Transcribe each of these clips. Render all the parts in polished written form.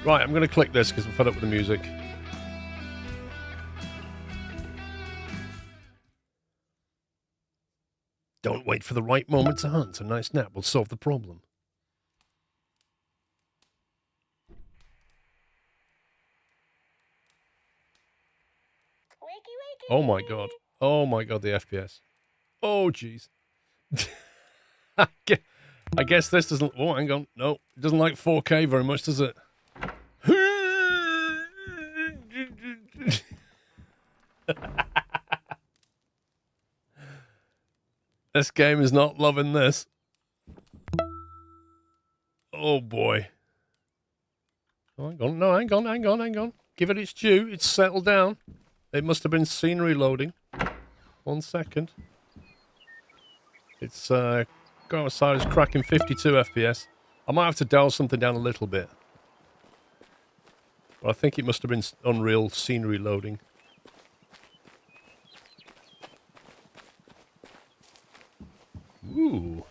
Right, I'm going to click this because I'm fed up with the music. Don't wait for the right moment to hunt. A nice nap will solve the problem. Oh my god. Oh my god, the FPS. Oh jeez. I guess this doesn't... Oh, hang on. No, it doesn't like 4K very much, does it? This game is not loving this. Oh boy. Oh, hang on. No, hang on. Give it its due. It's settled down. It must have been scenery loading. 1 second. It's go outside, it's cracking 52 FPS. I might have to dial something down a little bit. But I think it must have been Unreal scenery loading. Ooh.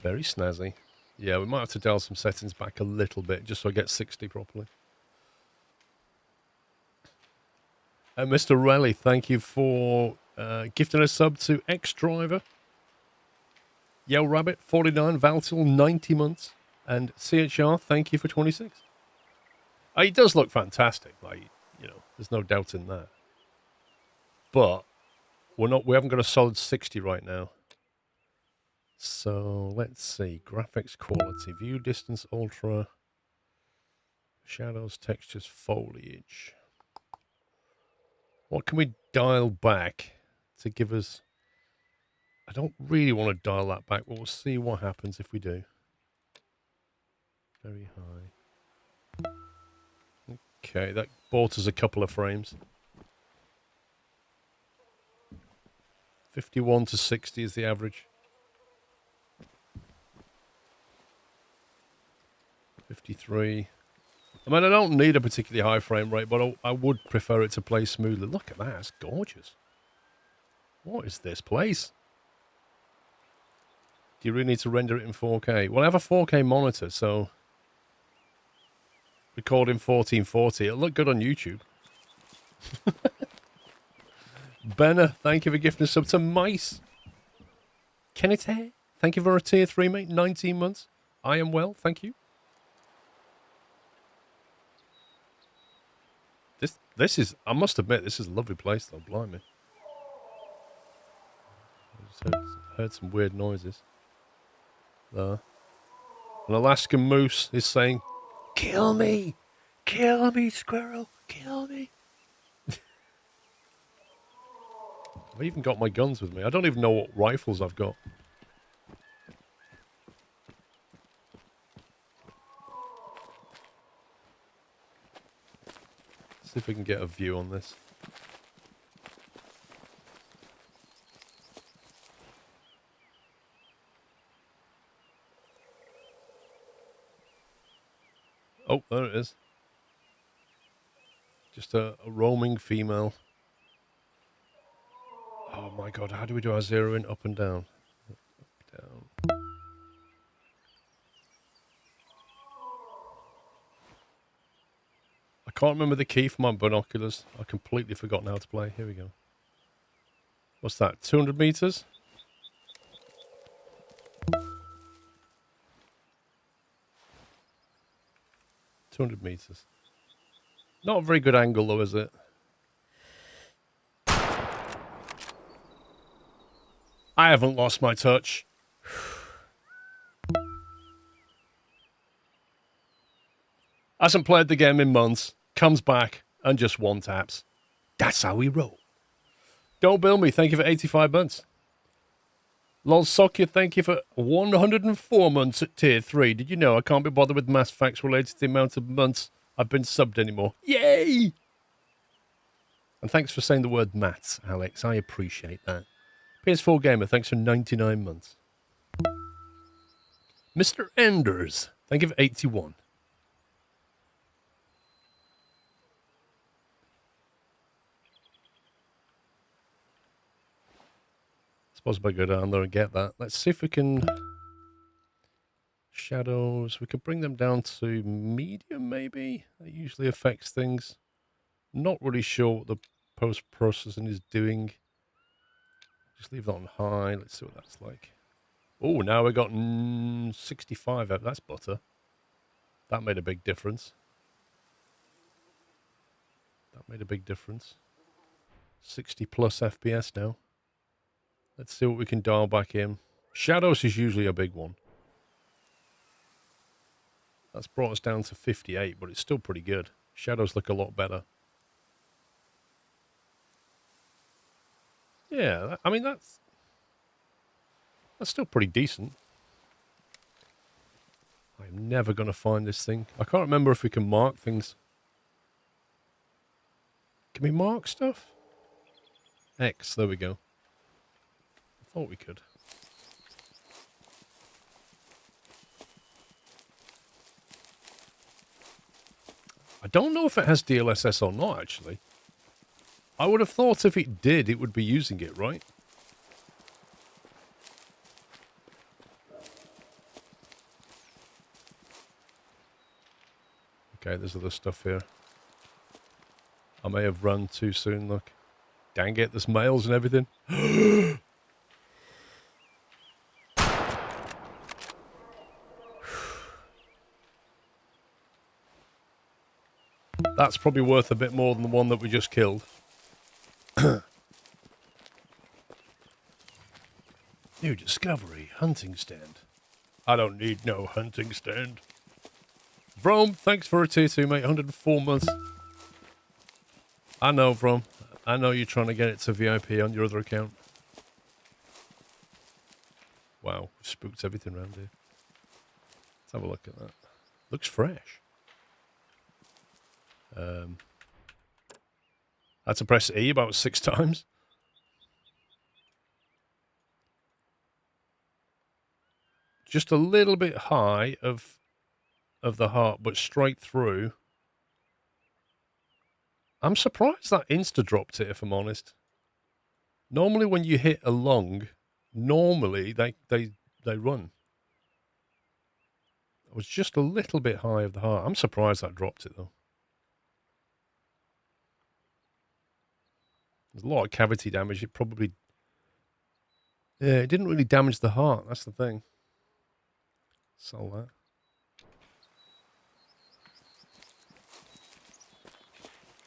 Very snazzy. Yeah, we might have to dial some settings back a little bit just so I get 60 properly. Mr. Relly, thank you for gifting a sub to X-Driver. Yo Rabbit, 49, Valtil, 90 months. And CHR, thank you for 26. He does look fantastic, like, you know, there's no doubt in that. But we haven't got a solid 60 right now. So let's see. Graphics quality, view distance, ultra, shadows, textures, foliage. What can we dial back to give us... I don't really want to dial that back, but we'll see what happens if we do. Very high. Okay, that bought us a couple of frames. 51 to 60 is the average. 53. I mean, I don't need a particularly high frame rate, but I would prefer it to play smoothly. Look at that, it's gorgeous. What is this place? Do you really need to render it in 4K? Well, I have a 4K monitor, so... Recording 1440. It'll look good on YouTube. Benner, thank you for gifting a sub to Mice. Kenneth, thank you for a tier 3, mate. 19 months. I am well, thank you. This is, I must admit, this is a lovely place, though. Blimey. I just heard some weird noises. There. An Alaskan moose is saying, "Kill me! Kill me, squirrel! Kill me!" I've even got my guns with me. I don't even know what rifles I've got. See if we can get a view on this. Oh, there it is. Just a roaming female. Oh my god, how do we do our zero in? Up and down. Up, down. I can't remember the key for my binoculars. I've completely forgotten how to play. Here we go. What's that? 200 meters? $200 meters. Not a very good angle though, is it? I haven't lost my touch. Hasn't played the game in months. Comes back and just one taps. That's how we roll. Don't bill me. Thank you for 85 months. Lol Sokya, thank you for 104 months at tier 3. Did you know I can't be bothered with mass facts related to the amount of months I've been subbed anymore? Yay! And thanks for saying the word maths, Alex. I appreciate that. PS4 Gamer, thanks for 99 months. Mr. Enders, thank you for 81. Suppose if I go down there and get that. Let's see if we can shadows. We could bring them down to medium, maybe. That usually affects things. Not really sure what the post-processing is doing. Just leave that on high. Let's see what that's like. Oh, now we got 65. That's butter. That made a big difference. That made a big difference. 60 plus FPS now. Let's see what we can dial back in. Shadows is usually a big one. That's brought us down to 58, but it's still pretty good. Shadows look a lot better. Yeah, I mean, that's still pretty decent. I'm never going to find this thing. I can't remember if we can mark things. Can we mark stuff? X, there we go. I thought we could. I don't know if it has DLSS or not, actually. I would have thought if it did, it would be using it, right? Okay, there's other stuff here. I may have run too soon, look. Dang it, there's mails and everything. That's probably worth a bit more than the one that we just killed. New discovery, hunting stand. I don't need no hunting stand. Vroom, thanks for a tier 2, mate. 104 months. I know, Vroom. I know you're trying to get it to VIP on your other account. Wow, we've spooked everything around here. Let's have a look at that. Looks fresh. I had to press E about 6 times. Just a little bit high of the heart, but straight through. I'm surprised that insta-dropped it, if I'm honest. Normally when you hit a lung, normally they run. It was just a little bit high of the heart. I'm surprised that dropped it, though. There's a lot of cavity damage. It probably... Yeah, it didn't really damage the heart. That's the thing. Sell that.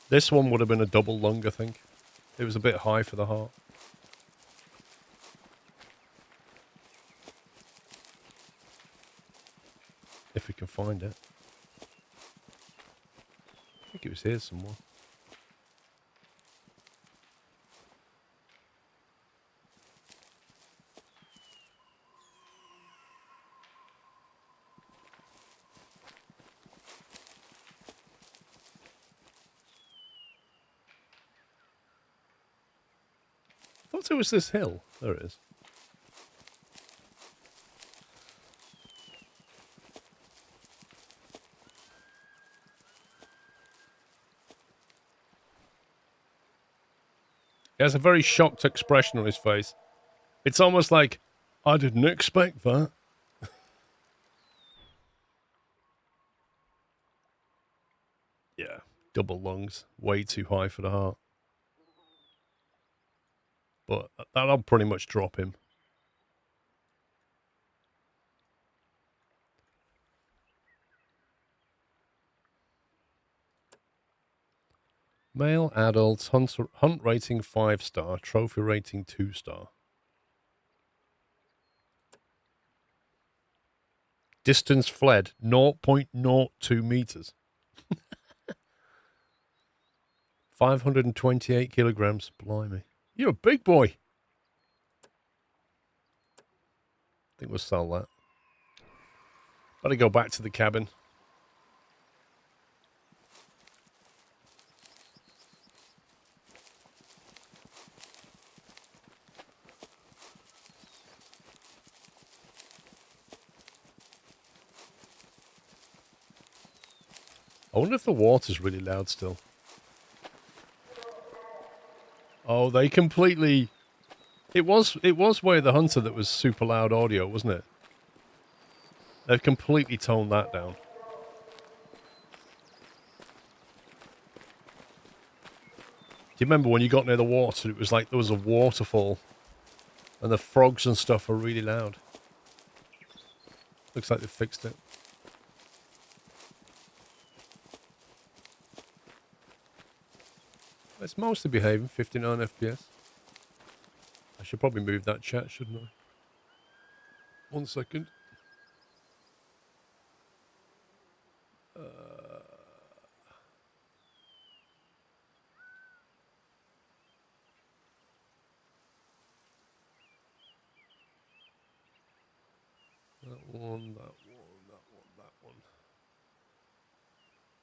This one would have been a double lung, I think. It was a bit high for the heart. If we can find it. I think it was here somewhere. I thought it was this hill. There it is. He has a very shocked expression on his face. It's almost like, I didn't expect that. Yeah, double lungs. Way too high for the heart. But that'll pretty much drop him. Male adults, hunt rating 5-star, trophy rating 2-star. Distance fled 0.02 meters. 528 kilograms. Blimey. You're a big boy. I think we'll sell that. Better go back to the cabin. I wonder if the water's really loud still. Oh, they completely... It was Way of the Hunter that was super loud audio, wasn't it? They've completely toned that down. Do you remember when you got near the water, it was like there was a waterfall and the frogs and stuff were really loud? Looks like they fixed it. It's mostly behaving, 59 FPS. I should probably move that chat, shouldn't I? 1 second. That one, that one, that one, that one.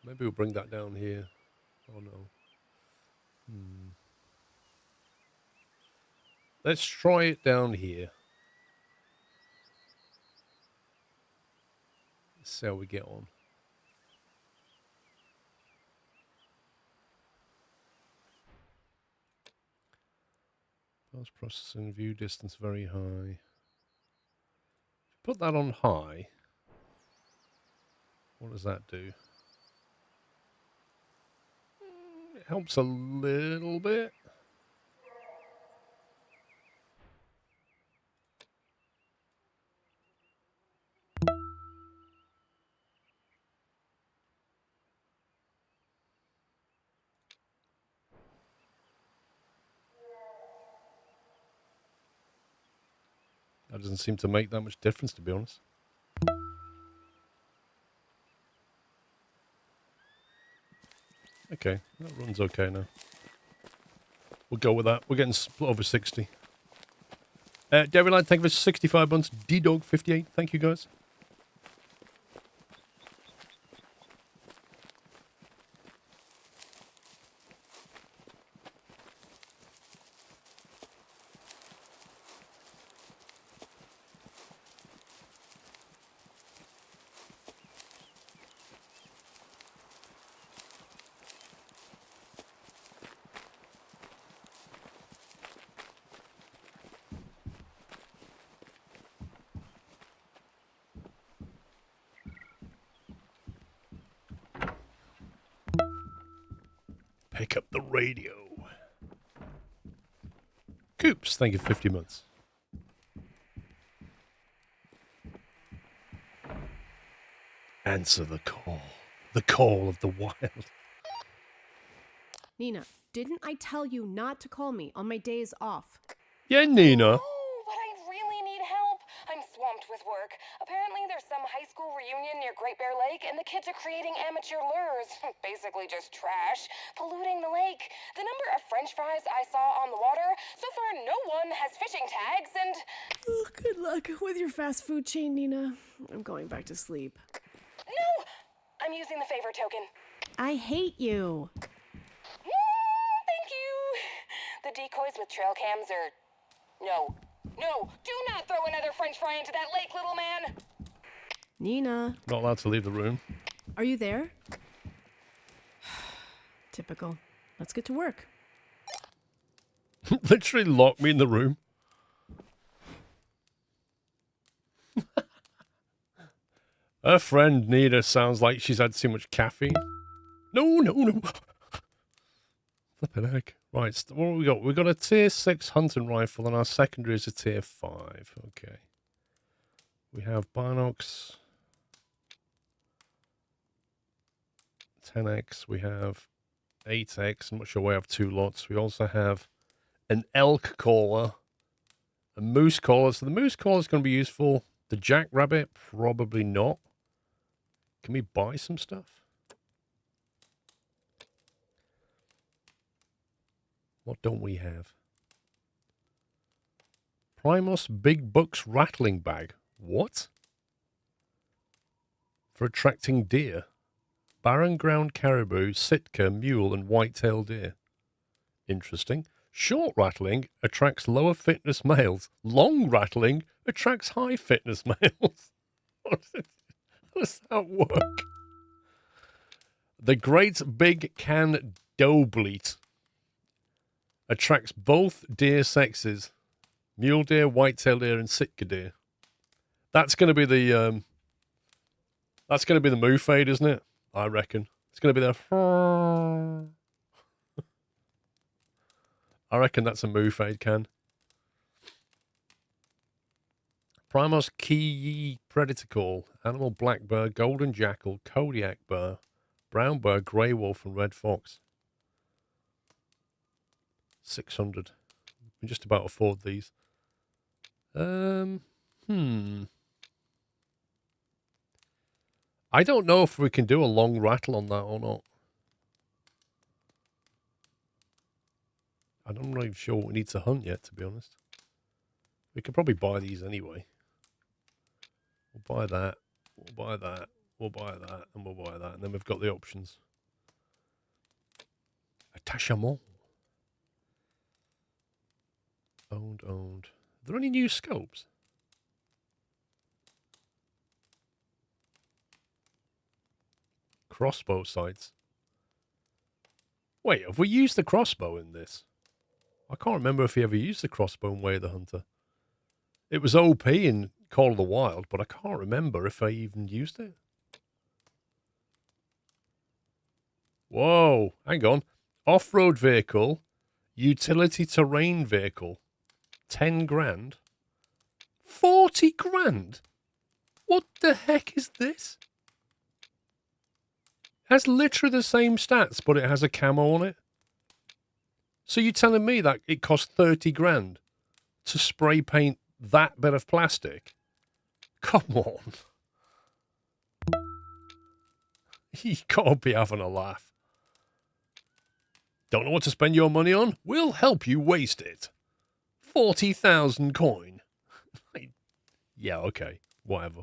Maybe we'll bring that down here. Oh no. Let's try it down here. Let's see how we get on. Post processing, view distance very high. Put that on high. What does that do? It helps a little bit. That doesn't seem to make that much difference, to be honest. Okay, that runs okay now. We'll go with that. We're getting over 60. Devilline, thank you for 65 months. D-Dog 58, thank you guys. Pick up the radio. Coops, thank you for 50 months. Answer the call. The call of the wild. Nina, didn't I tell you not to call me on my days off? Yeah, Nina. Oh, but I really need help. I'm swamped with work. Apparently there's some high school reunion near Great Bear Lake, and the kids are creating amateur lures. Basically just trash, polluting the lake. The number of french fries I saw on the water, so far no one has fishing tags, and... Oh, good luck with your fast food chain, Nina. I'm going back to sleep. No! I'm using the favor token. I hate you. Thank you. The decoys with trail cams are... No. No, do not throw another french fry into that lake, little man. Nina. Not allowed to leave the room. Are you there? Typical. Let's get to work. Literally locked me in the room. Her friend Nina sounds like she's had too much caffeine. No. Flippin' heck. Right, what have we got? We've got a tier 6 hunting rifle and our secondary is a tier 5. Okay. We have Binox. 10x. We have 8x. I'm not sure why I have 2 lots. We also have an elk caller. A moose caller. So the moose caller is going to be useful. The jackrabbit, probably not. Can we buy some stuff? What don't we have? Primus Big Bucks Rattling Bag. What? For attracting deer. Barren ground caribou, Sitka, mule, and white-tailed deer. Interesting. Short rattling attracts lower fitness males. Long rattling attracts high fitness males. How does that work? The Great Big Can Doubleat attracts both deer sexes. Mule deer, white-tailed deer, and Sitka deer. That's going to be the That's going to be the move fade, isn't it? I reckon. It's going to be the... I reckon that's a move fade, Ken. Primos Key Predator Call, Animal Black Bear, Golden Jackal, Kodiak Bear, Brown Bear, Grey Wolf, and Red Fox. 600. We can just about afford these. I don't know if we can do a long rattle on that or not. I'm not even sure what we need to hunt yet, to be honest. We could probably buy these anyway. We'll buy that. We'll buy that. We'll buy that. And we'll buy that. And then we've got the options. Attachement. Owned. Are there any new scopes? Crossbow sights. Wait, have we used the crossbow in this? I can't remember if we ever used the crossbow in Way of the Hunter. It was OP in Call of the Wild, but I can't remember if I even used it. Whoa, hang on. Off-road vehicle, utility terrain vehicle, 10 grand. 40 grand? What the heck is this? It has literally the same stats, but it has a camo on it. So you're telling me that it cost 30 grand to spray paint that bit of plastic? Come on. You gotta be having a laugh. Don't know what to spend your money on? We'll help you waste it. 40,000 coin. Yeah, okay. Whatever.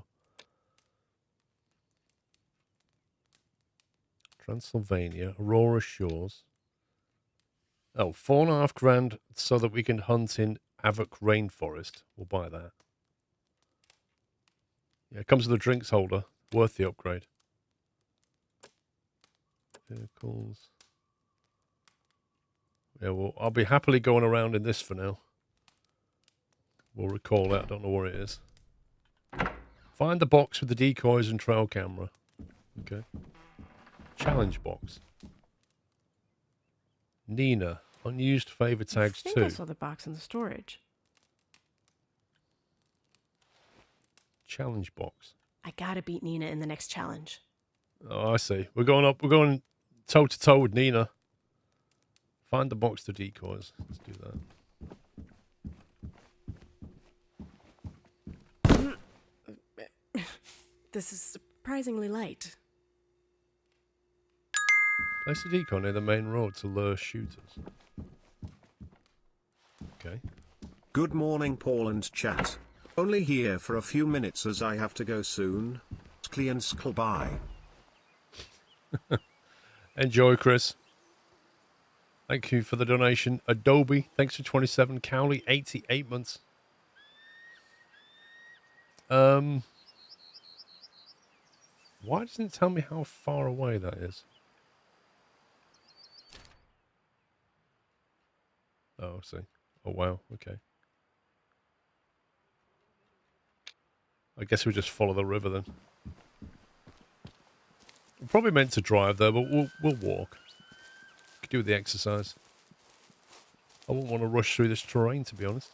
Transylvania, Aurora Shores. Oh, 4.5 grand so that we can hunt in Avok Rainforest. We'll buy that. Yeah, it comes with a drinks holder. Worth the upgrade. Vehicles. Yeah, well, I'll be happily going around in this for now. We'll recall that. I don't know where it is. Find the box with the decoys and trail camera. Okay. Challenge box. Nina. Unused favor tags I think 2. I saw the box in the storage. Challenge box. I gotta beat Nina in the next challenge. Oh, I see. We're going up. We're going toe to toe with Nina. Find the box to decoys. Let's do that. This is surprisingly light. Place a decoy near the main road to lure shooters. Okay. Good morning, Paul and chat. Only here for a few minutes as I have to go soon. Clients call bye. Enjoy, Chris. Thank you for the donation. Adobe, thanks for 27. Cowley, 88 months. Why doesn't it tell me how far away that is? Oh, I see. Oh, wow. Okay. I guess we just follow the river then. We're probably meant to drive there, but we'll walk. Could do the exercise. I wouldn't want to rush through this terrain, to be honest.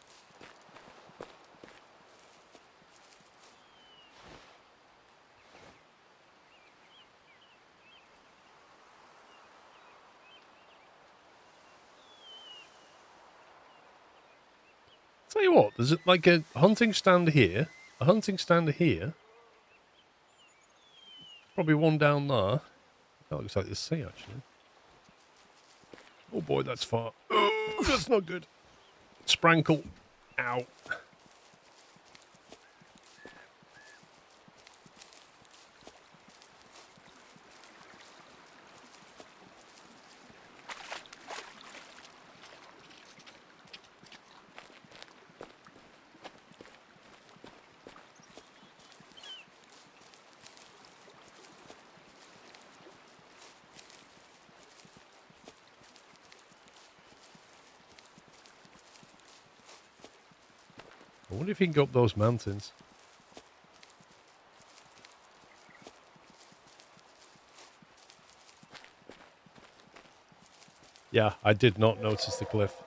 Tell you what, there's like a hunting stand here, a hunting stand here. Probably one down there. That looks like the sea, actually. Oh boy, that's far. Oh, that's not good. Sprankle. Ow. I wonder if you can go up those mountains. Yeah, I did not notice the cliff.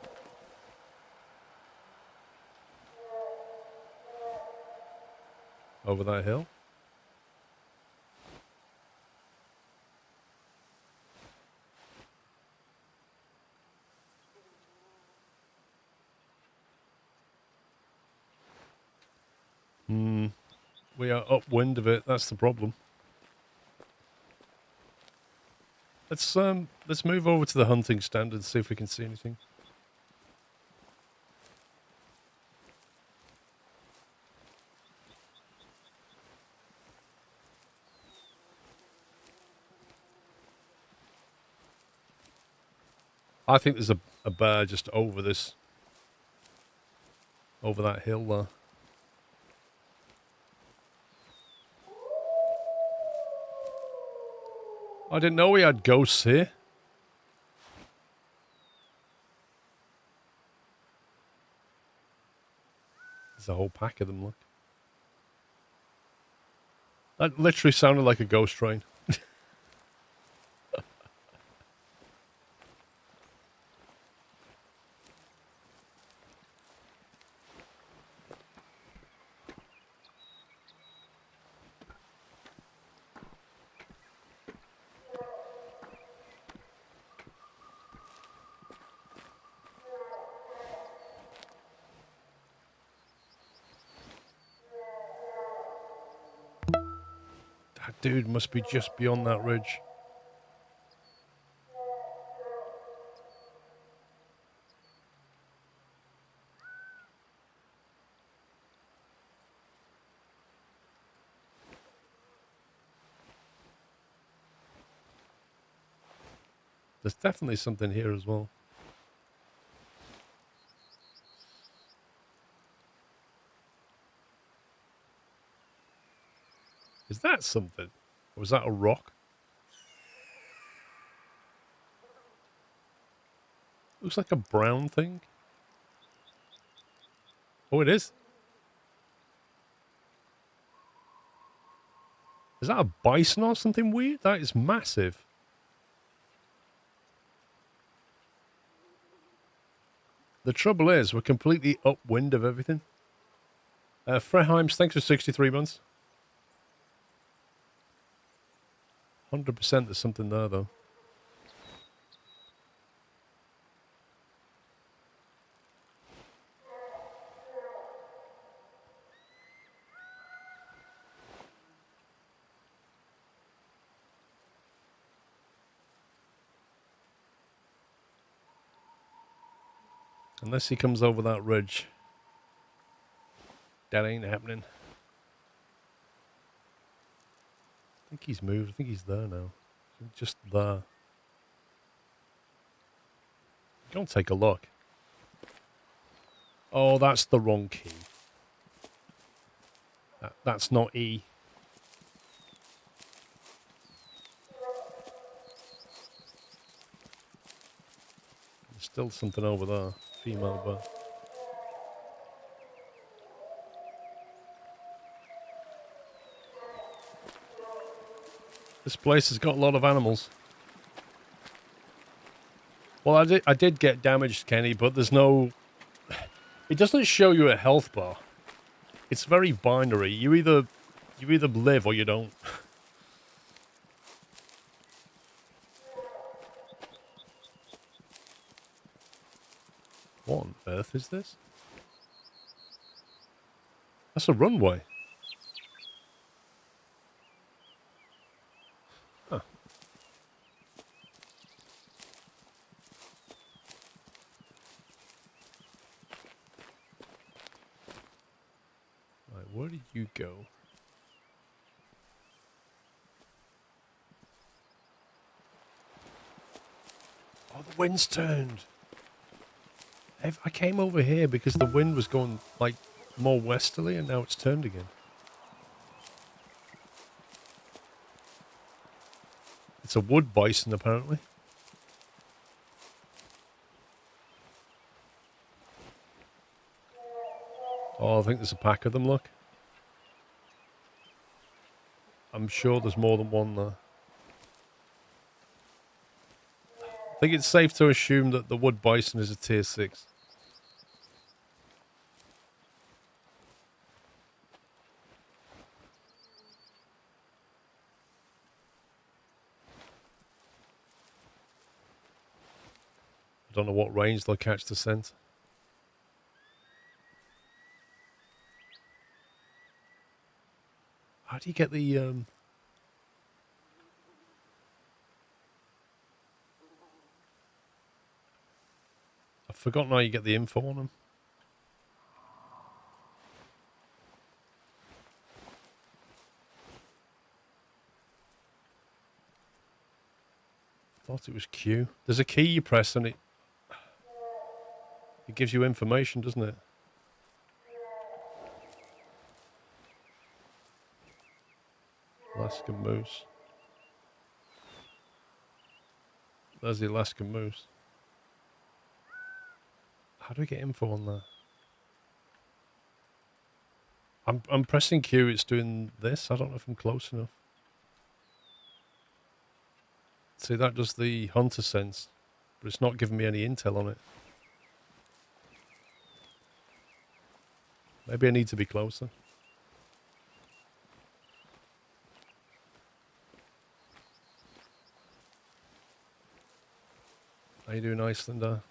Over that hill. We are upwind of it. That's the problem. Let's move over to the hunting stand and see if we can see anything. I think there's a bear just over this, over that hill there. I didn't know we had ghosts here. There's a whole pack of them, look. That literally sounded like a ghost train. That dude must be just beyond that ridge. There's definitely something here as well. Is that something? Or was that a rock? Looks like a brown thing. Oh, it is. Is that a bison or something weird? That is massive. The trouble is, we're completely upwind of everything. Freheims, thanks for 63 months. 100% there's something there, though. Unless he comes over that ridge. That ain't happening. I think he's moved. I think he's there now. Just there. Go and take a look. Oh, that's the wrong key. That's not E. There's still something over there. Female bear. This place has got a lot of animals. Well, I did get damaged, Kenny, but there's no... It doesn't show you a health bar. It's very binary. You either live or you don't. What on earth is this? That's a runway. Huh. Right, where did you go? Oh, the wind's turned. I came over here because the wind was going, like, more westerly, and now it's turned again. It's a wood bison, apparently. Oh, I think there's a pack of them, look. I'm sure there's more than one there. think it's safe to assume that the wood bison is a tier 6. I don't know what range they'll catch the scent. How do you get the I've forgotten how you get the info on them. Thought it was Q. There's a key you press and it gives you information, doesn't it? Alaskan moose. There's the Alaskan moose. How do we get info on that? I'm pressing Q, it's doing this. I don't know if I'm close enough. See, that does the hunter sense, but it's not giving me any intel on it. Maybe I need to be closer. How you doing, Icelander?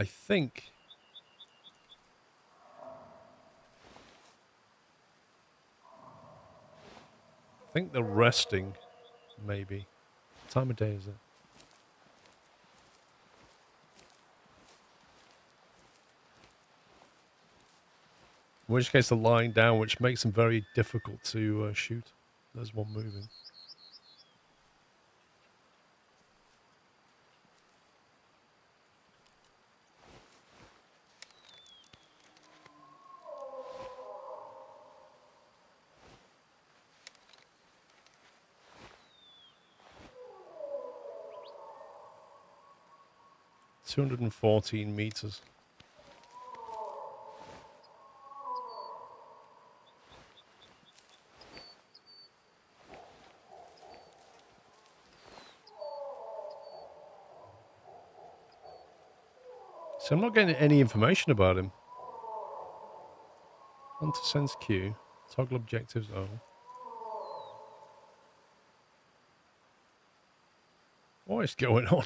I think they're resting, maybe. What time of day is it? In which case they're lying down, which makes them very difficult to shoot. There's one moving. $214 meters. So I'm not getting any information about him. Hunter sense Q. Toggle objectives O. What is going on?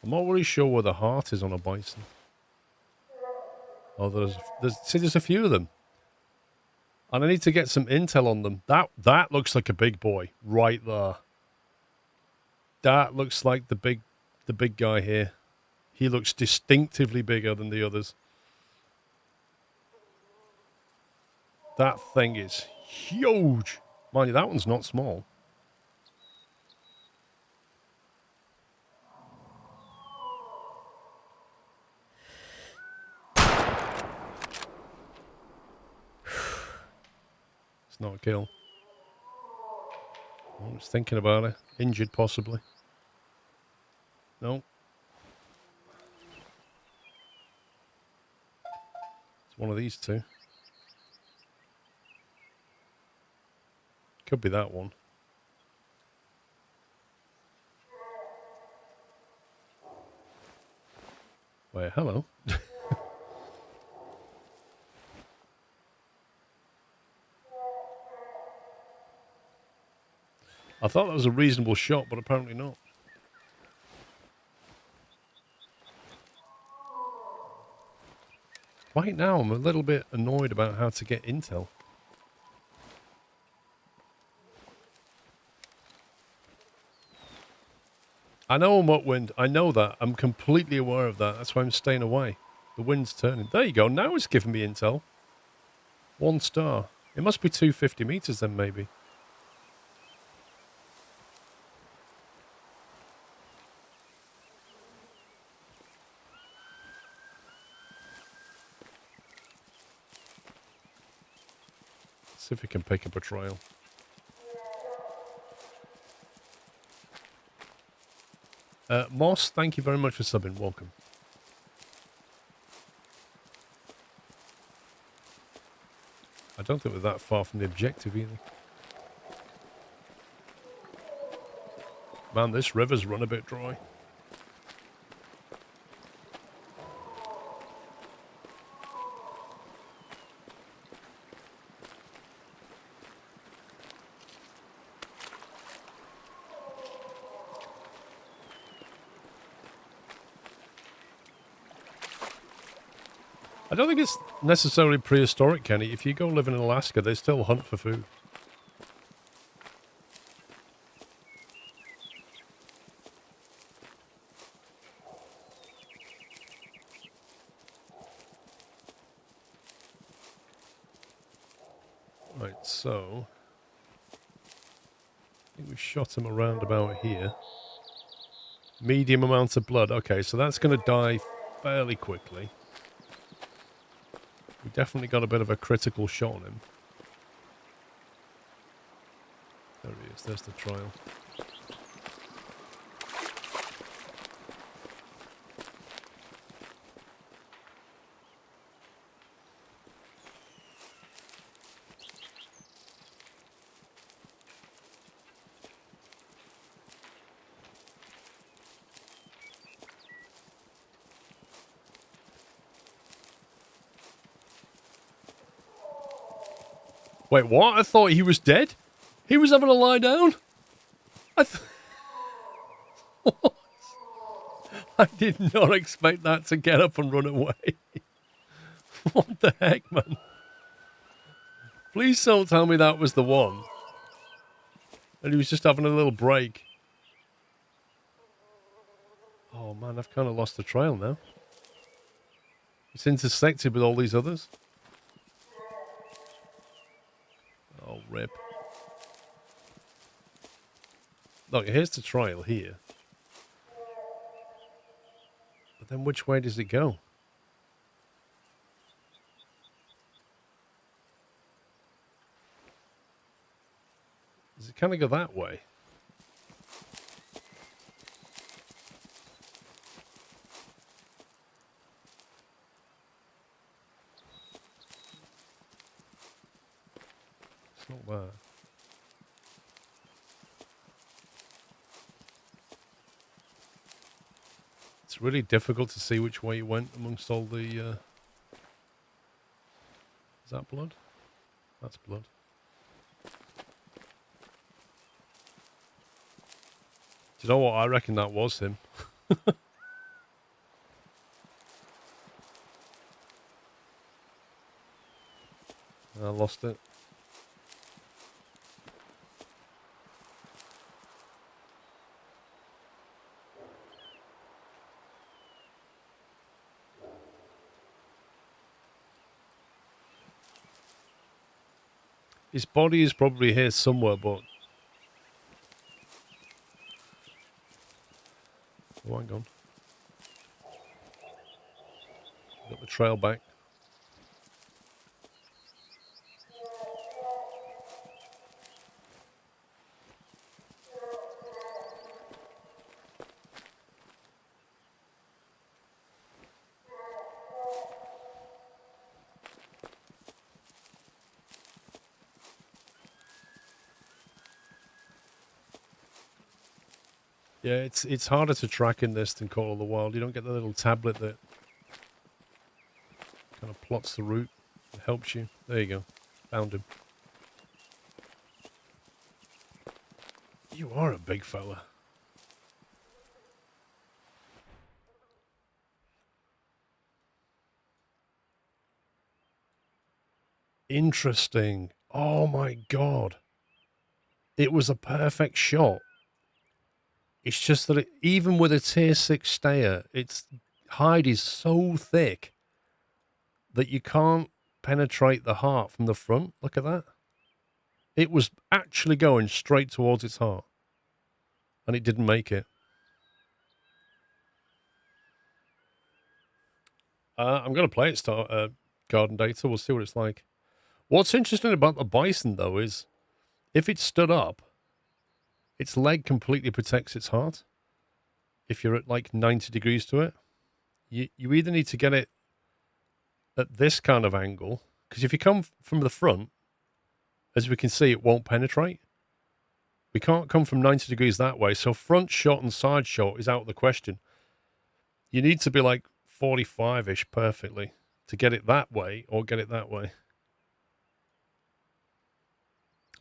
I'm not really sure where the heart is on a bison. Oh, there's a few of them. And I need to get some intel on them. That looks like a big boy right there. That looks like the big guy here. He looks distinctively bigger than the others. That thing is huge. Mind you, that one's not small. It's not a kill. I was thinking about it. Injured, possibly. No. It's one of these two. Could be that one. Wait, hello. I thought that was a reasonable shot, but apparently not. Right now, I'm a little bit annoyed about how to get intel. I know I'm upwind. I know that. I'm completely aware of that. That's why I'm staying away. The wind's turning. There you go. Now it's giving me intel. 1 star. It must be 250 meters then, maybe. See if we can pick up a trail. Moss, thank you very much for subbing. Welcome. I don't think we're that far from the objective either. Man, this river's run a bit dry. I don't think it's necessarily prehistoric, Kenny. If you go live in Alaska, they still hunt for food. Right, so... I think we shot him around about here. Medium amount of blood. Okay, so that's going to die fairly quickly. We definitely got a bit of a critical shot on him. There he is. There's the trial. Wait, what? I thought he was dead? He was having a lie down? What? I did not expect that to get up and run away. What the heck, man? Please don't tell me that was the one. And he was just having a little break. Oh, man, I've kind of lost the trail now. It's intersected with all these others. Oh, rip. Look, here's the trail here. But then which way does it go? Does it kind of go that way? It's not that. It's really difficult to see which way it went amongst all the... Is that blood? That's blood. Do you know what? I reckon that was him. I lost it. His body is probably here somewhere, but... Oh, hang on. Got the trail back. Yeah, it's harder to track in this than Call of the Wild. You don't get the little tablet that kind of plots the route. It helps you. There you go. Found him. You are a big fella. Interesting. Oh my God. It was a perfect shot. It's just that even with a tier 6 stayer, its hide is so thick that you can't penetrate the heart from the front. Look at that. It was actually going straight towards its heart, and it didn't make it. I'm going to play it, Garden Data. We'll see what it's like. What's interesting about the Bison, though, is if it stood up, its leg completely protects its heart. If you're at like 90 degrees to it, you either need to get it at this kind of angle, because if you come from the front, as we can see, it won't penetrate. We can't come from 90 degrees that way, so front shot and side shot is out of the question. You need to be like 45-ish perfectly to get it that way or get it that way.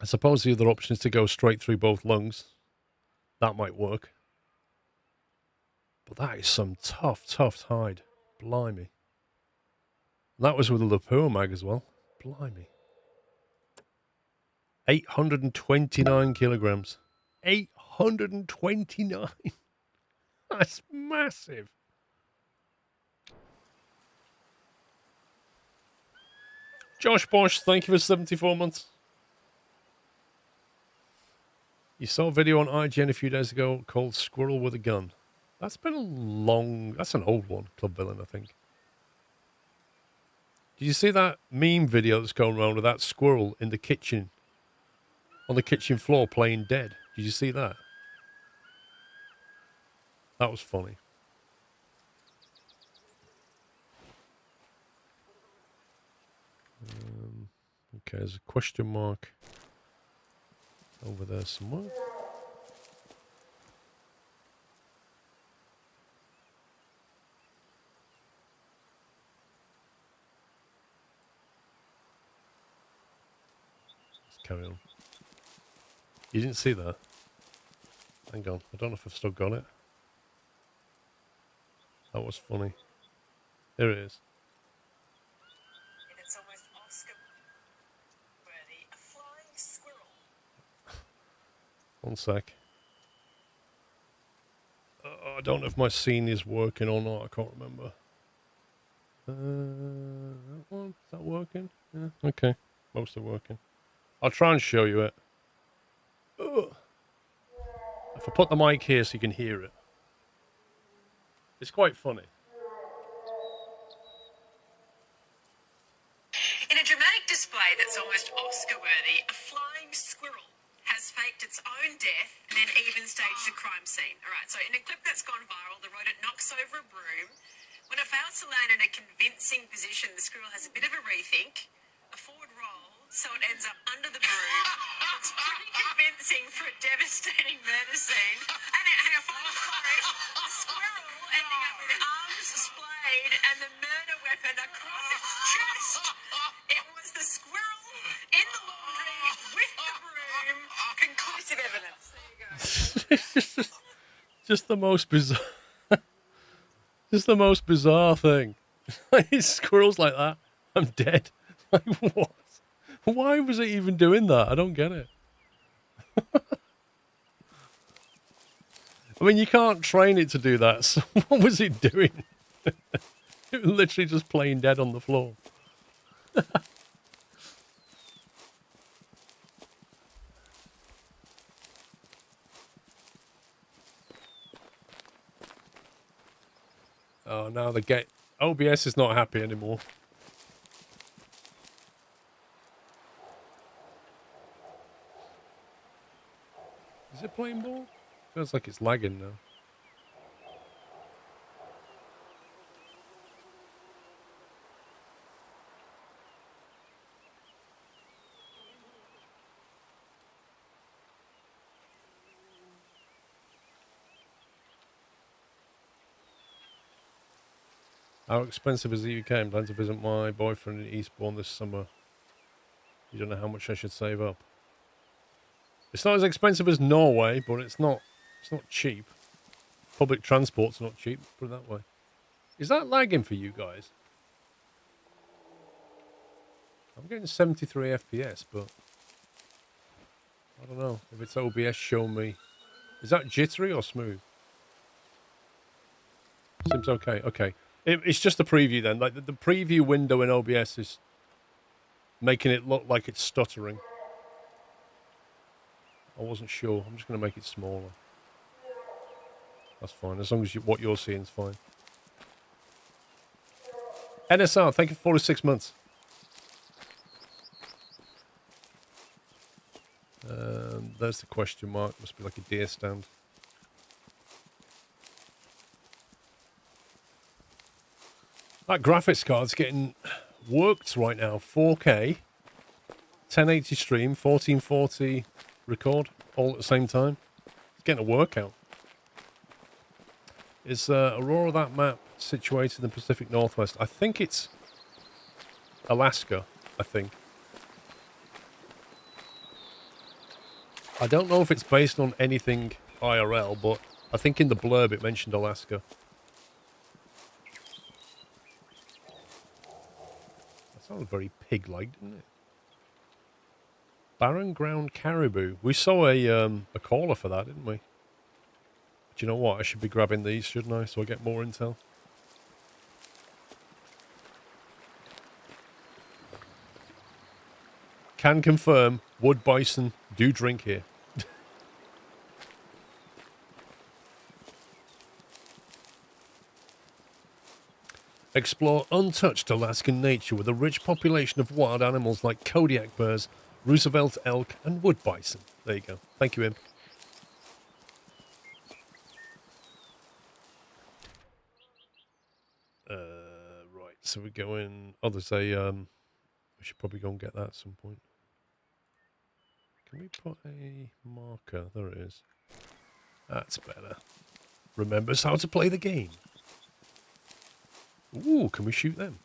I suppose the other option is to go straight through both lungs. That might work. But that is some tough hide. Blimey. That was with a lapua mag as well. Blimey. 829 kilograms. 829. That's massive. Josh Bosch, thank you for 74 months. You saw a video on IGN a few days ago called Squirrel with a Gun. That's been that's an old one, Club Villain, I think. Did you see that meme video that's going around with that squirrel in the kitchen, on the kitchen floor playing dead? Did you see that? That was funny. Okay, there's a question mark over there somewhere. Let's carry on. You didn't see that? Hang on, I don't know if I've still got it. That was funny. Here it is. It's almost Oscar-worthy. A flying squirrel. One sec. I don't know if my scene is working or not. I can't remember. That one? Is that working? Yeah, okay. Mostly working. I'll try and show you it. Ugh. If I put the mic here so you can hear it. It's quite funny. In a dramatic display that's almost Oscar-worthy, a flying squirrel has faked its own death and then even staged a crime scene. All right, so in a clip that's gone viral, the rodent knocks over a broom. When it fails to land in a convincing position, the squirrel has a bit of a rethink, a forward roll, so it ends up under the broom. It's pretty convincing for a devastating murder scene. And hang on, final story. The squirrel ending up with arms splayed and the murder weapon across its chest. It was the squirrel in the laundry with the broom. Conclusive evidence. There you go. Just the most bizarre. Just the most bizarre thing. Squirrels like that. I'm dead. Like what? Why was it even doing that? I don't get it. I mean, you can't train it to do that. So what was it doing? It was literally just playing dead on the floor. Oh, now the OBS is not happy anymore. Is it playing ball? Feels like it's lagging now. How expensive is the UK? I'm planning to visit my boyfriend in Eastbourne this summer. You don't know how much I should save up. It's not as expensive as Norway, but it's not cheap. Public transport's not cheap, put it that way. Is that lagging for you guys? I'm getting 73 FPS, but I don't know if it's OBS showing me Is that jittery or smooth? Seems okay. Okay. It's just the preview then. Like the preview window in OBS is making it look like it's stuttering. I wasn't sure. I'm just going to make it smaller. That's fine. As long as what you're seeing is fine. NSR, thank you for 46 months. There's the question mark. Must be like a deer stand. That graphics card's getting worked right now. 4K, 1080 stream, 1440 record, all at the same time. It's getting a workout. Is Aurora, that map, situated in the Pacific Northwest? I think it's Alaska, I think. I don't know if it's based on anything IRL, but I think in the blurb it mentioned Alaska. That sounded very pig-like, didn't it? Barren ground caribou. We saw a caller for that, didn't we? Do you know what? I should be grabbing these, shouldn't I? So I get more intel. Can confirm, wood bison do drink here. Explore untouched Alaskan nature with a rich population of wild animals like Kodiak bears, Roosevelt elk, and wood bison. There you go. Thank you, Im. Right, so we're going... Oh, there's a... we should probably go and get that at some point. Can we put a marker? There it is. That's better. Remembers how to play the game. Ooh, can we shoot them?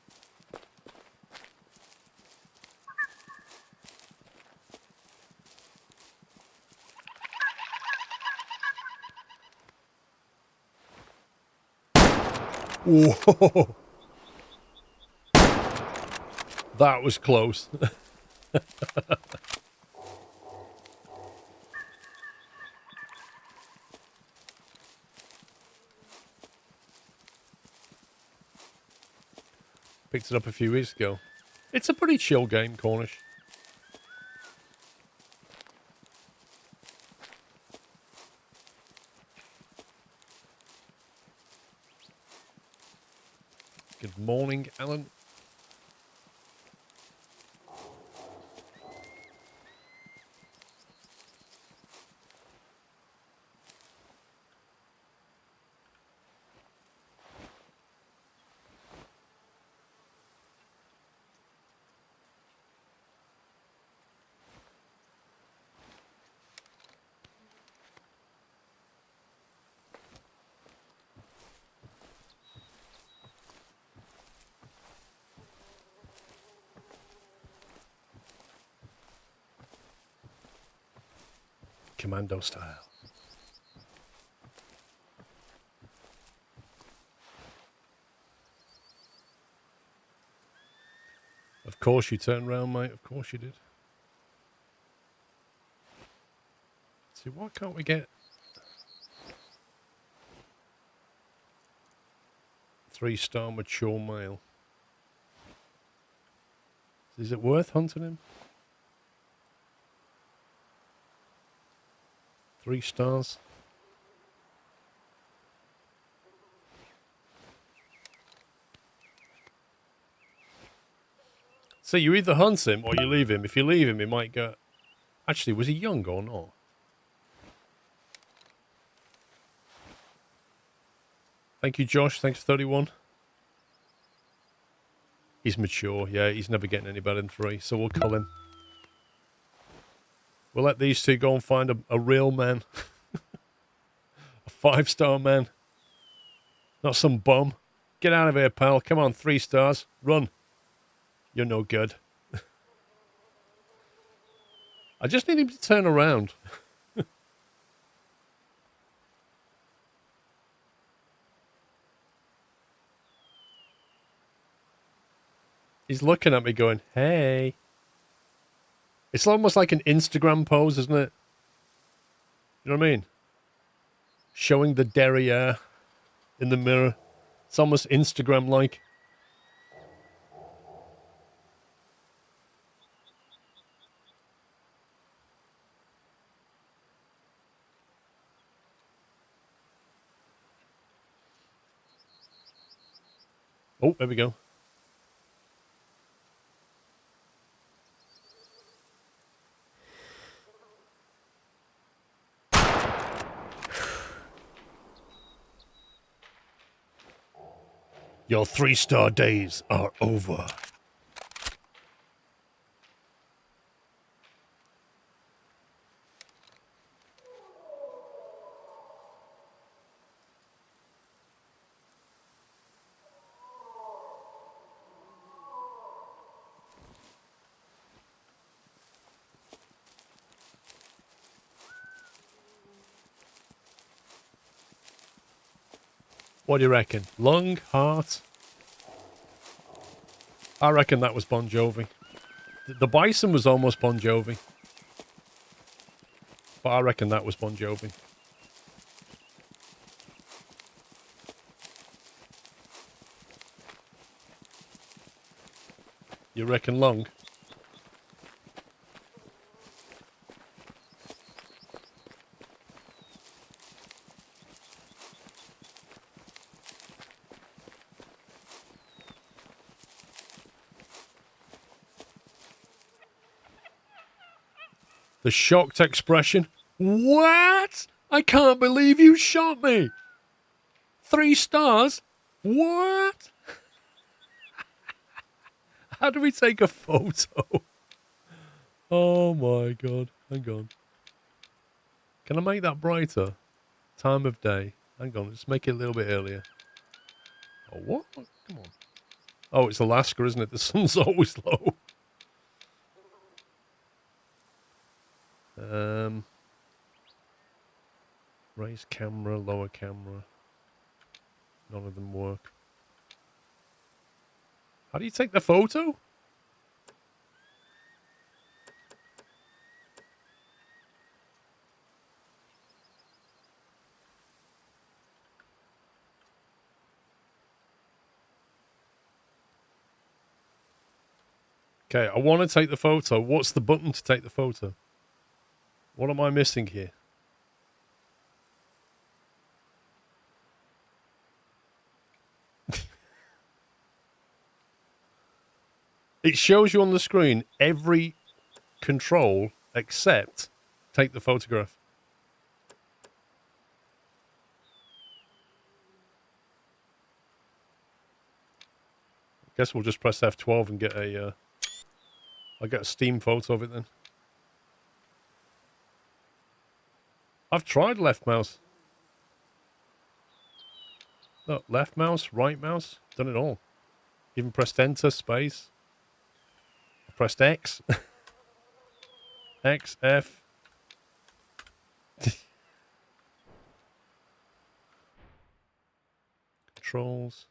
Whoa! That was close. Picked it up a few weeks ago. It's a pretty chill game, Cornish. Good morning, Alan. Commando style. Of course you turned round, mate. Of course you did. See, why can't we get 3-star mature male? Is it worth hunting him? 3 stars. So you either hunt him or you leave him. If you leave him, he might go... Actually, was he young or not? Thank you, Josh. Thanks for 31. He's mature. Yeah, he's never getting any better than 3, so we'll cull him. We'll let these two go and find a real man. A 5-star man. Not some bum. Get out of here, pal. Come on, 3 stars. Run. You're no good. I just need him to turn around. He's looking at me going, hey. It's almost like an Instagram pose, isn't it? You know what I mean? showing the derriere in the mirror. It's almost Instagram-like. Oh, there we go. Your 3-star days are over. What do you reckon? Lung, heart? I reckon that was Bon Jovi. The Bison was almost Bon Jovi. But I reckon that was Bon Jovi. You reckon lung? The shocked expression. What? I can't believe you shot me. 3 stars? What? How do we take a photo? Oh my god. Hang on. Can I make that brighter? Time of day. Hang on, let's make it a little bit earlier. Oh, what? Come on. Oh, it's Alaska, isn't it? The sun's always low. Raise camera, lower camera. None of them work. How do you take the photo? Okay, I want to take the photo. What's the button to take the photo? What am I missing here? It shows you on the screen every control except take the photograph. Guess we'll just press F12 and get a... I'll get a Steam photo of it then. I've tried left mouse. Look, left mouse, right mouse, done it all. Even pressed enter, space. I pressed X. X, F. Controls.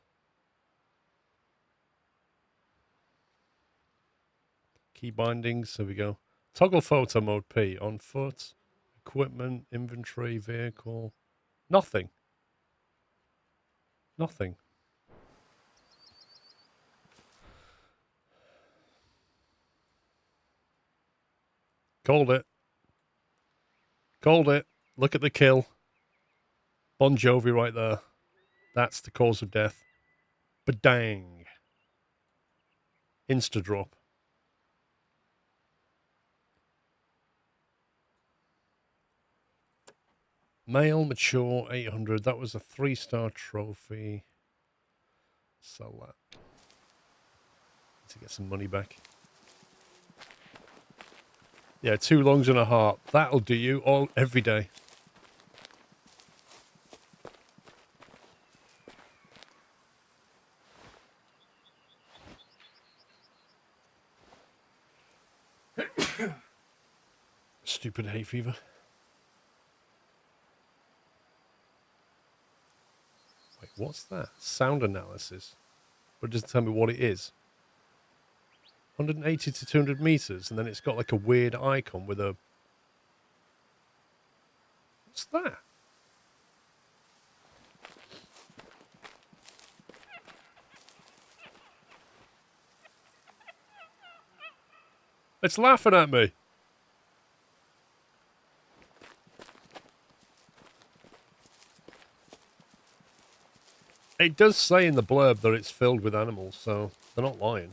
Key bindings, there we go. Toggle photo mode P, on foot, equipment, inventory, vehicle. Nothing. Nothing. Called it. Called it. Look at the kill. Bon Jovi right there. That's the cause of death. Badang. Insta drop. Male, mature, 800. That was a 3-star trophy. Sell that. To get some money back. Yeah, 2 lungs and a heart. That'll do you all every day. Stupid hay fever. Wait, what's that? Sound analysis. But it doesn't tell me what it is. 180 to 200 meters, and then it's got like a weird icon with a... What's that? It's laughing at me. It does say in the blurb that it's filled with animals, so they're not lying.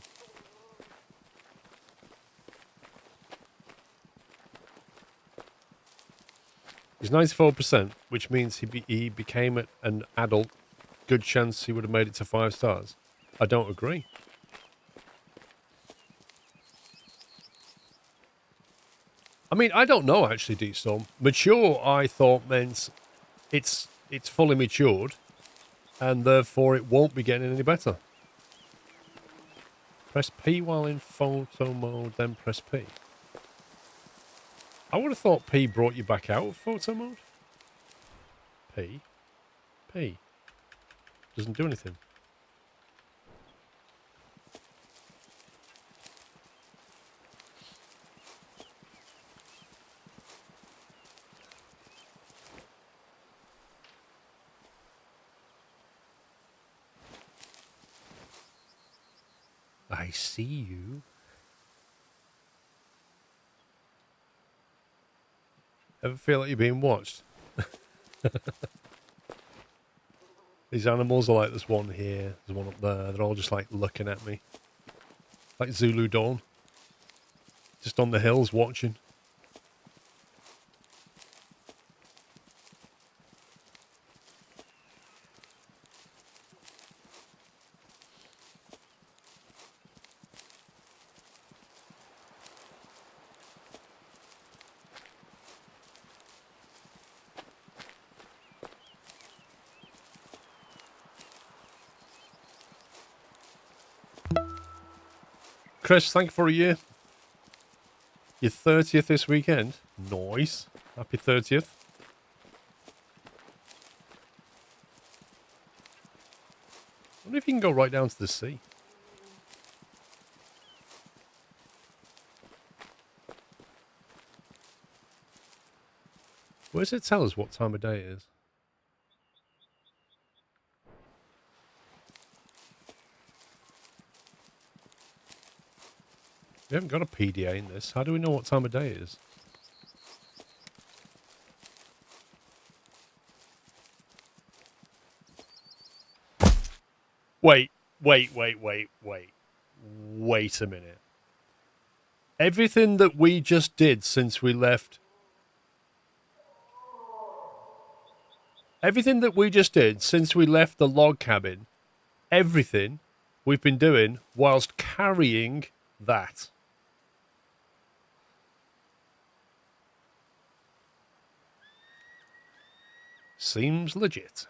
He's 94%, which means he became an adult. Good chance he would have made it to 5 stars. I don't agree. I mean, I don't know, actually, Deep Storm. Mature, I thought, meant it's fully matured, and therefore it won't be getting any better. Press P while in photo mode, then press P. I would have thought P brought you back out of photo mode. P. Doesn't do anything. I see you. Ever feel like you're being watched? These animals are like, there's one here, there's one up there. They're all just like looking at me. Like Zulu Dawn. Just on the hills watching. Chris, thank you for a year. Your 30th this weekend. Nice. Happy 30th. I wonder if you can go right down to the sea. Where does it tell us what time of day it is? We haven't got a PDA in this. How do we know what time of day it is? Wait a minute. Everything that we just did since we left... Everything that we just did since we left the log cabin, everything we've been doing whilst carrying that. Seems legit.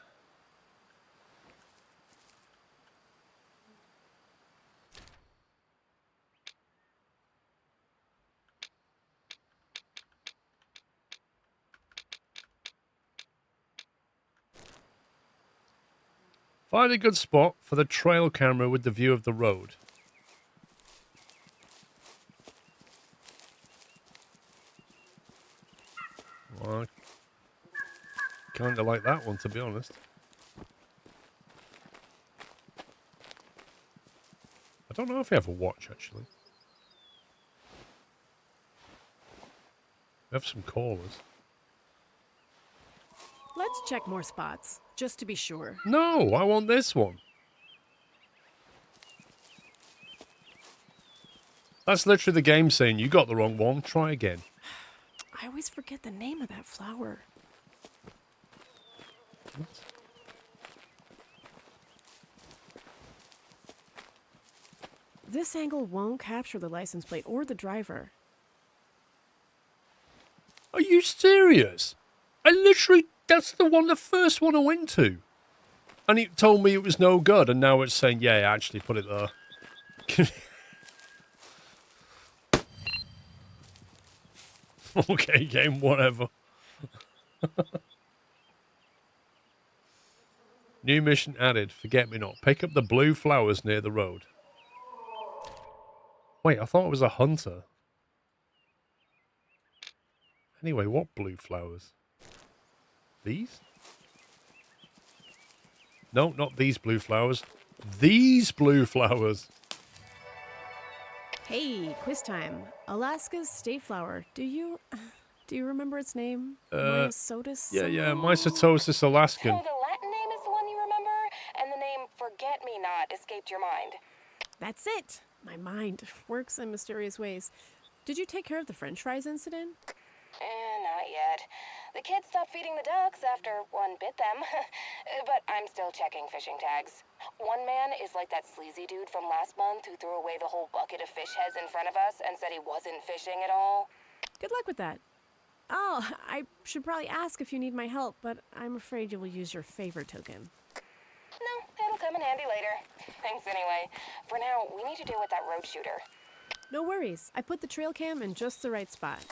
Find a good spot for the trail camera with the view of the road. Well, I kind of like that one, to be honest. I don't know if we have a watch, actually. We have some callers. Let's check more spots, just to be sure. No, I want this one. That's literally the game saying, you got the wrong one, try again. I always forget the name of that flower. What? This angle won't capture the license plate or the driver. Are you serious? I literally, that's the first one I went to. And it told me it was no good, and now it's saying, yeah, actually put it there. Okay, game, whatever. New mission added, forget me not. Pick up the blue flowers near the road. Wait, I thought it was a hunter. Anyway, what blue flowers? These? No, not these blue flowers. These blue flowers. Hey, quiz time. Alaska's state flower. Do you remember its name? Yeah, Myosotis? yeah. Something? Mysotosis So Alaskan. the Latin name is the one you remember, and the name Forget-Me-Not escaped your mind. That's it. My mind works in mysterious ways. Did you take care of the French fries incident? Not yet. The kids stopped feeding the ducks after one bit them. But I'm still checking fishing tags. One man is like that sleazy dude from last month who threw away the whole bucket of fish heads in front of us and said he wasn't fishing at all. Good luck with that. Oh, I should probably ask if you need my help, but I'm afraid you will use your favor token. No, it'll come in handy later. Thanks anyway. For now, we need to deal with that road shooter. No worries. I put the trail cam in just the right spot.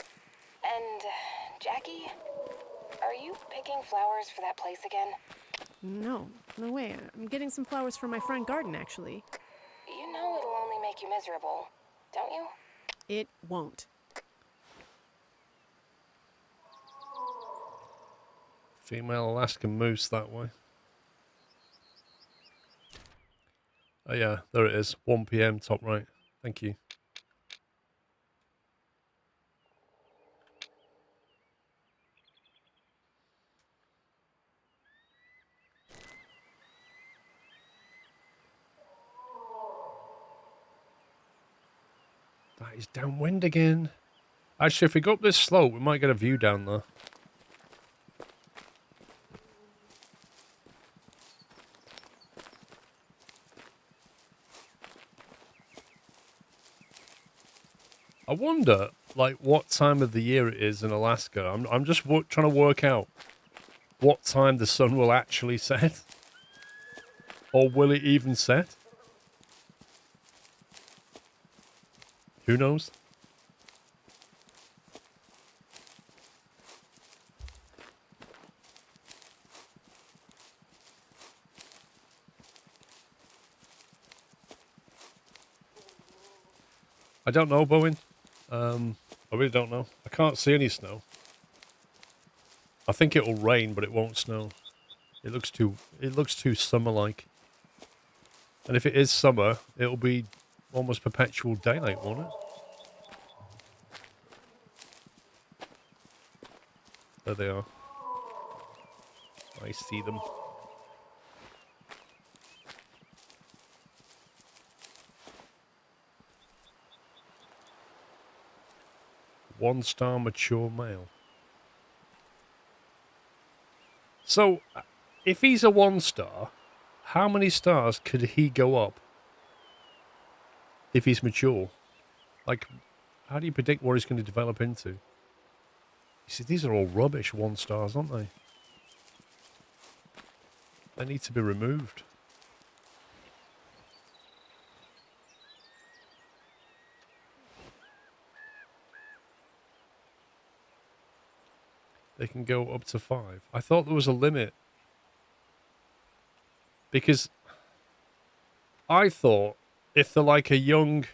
And, Jackie, are you picking flowers for that place again? No way. I'm getting some flowers from my front garden, actually. You know it'll only make you miserable, don't you? It won't. Female Alaskan moose that way. Oh yeah, there it is. 1 p.m. top right. Thank you. That is downwind again. Actually, if we go up this slope, we might get a view down there. I wonder, like, what time of the year it is in Alaska. I'm just trying to work out what time the sun will actually set. Or will it even set? Who knows? I don't know, Bowen. I really don't know. I can't see any snow. I think it'll rain, but it won't snow. It looks too summer-like. And if it is summer, it'll be almost perpetual daylight, won't it? There they are. I see them. One-star mature male. So, if he's a one-star, how many stars could he go up if he's mature? Like, how do you predict what he's going to develop into? You see, these are all rubbish one-stars, aren't they? They need to be removed. They can go up to 5. I thought there was a limit. Because I thought if they're like a young...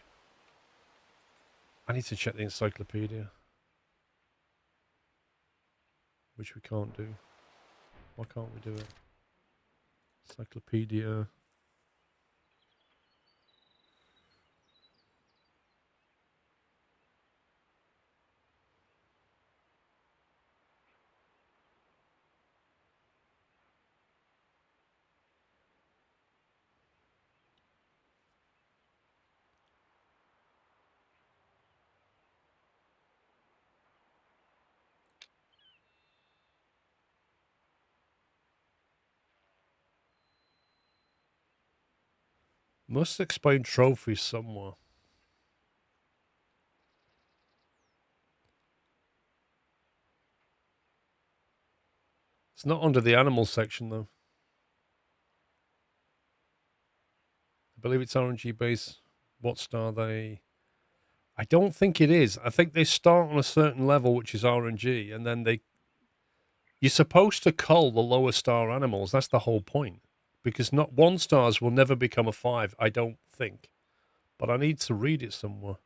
I need to check the encyclopedia. Which we can't do. Why can't we do it? Encyclopedia. Must explain trophies somewhere. It's not under the animal section, though. I believe it's RNG base. What star they... I don't think it is. I think they start on a certain level, which is RNG, and then they... You're supposed to cull the lower star animals. That's the whole point. Because not 1 stars will never become a 5, I don't think. But I need to read it somewhere.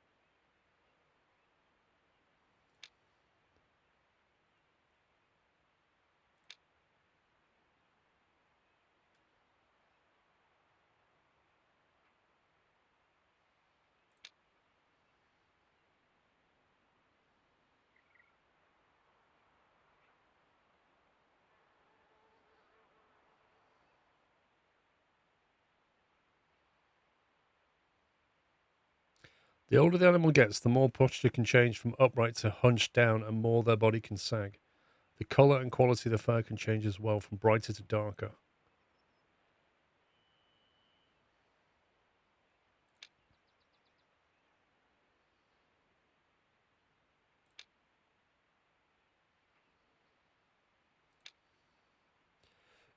The older the animal gets, the more posture can change from upright to hunched down and more their body can sag. The colour and quality of the fur can change as well, from brighter to darker.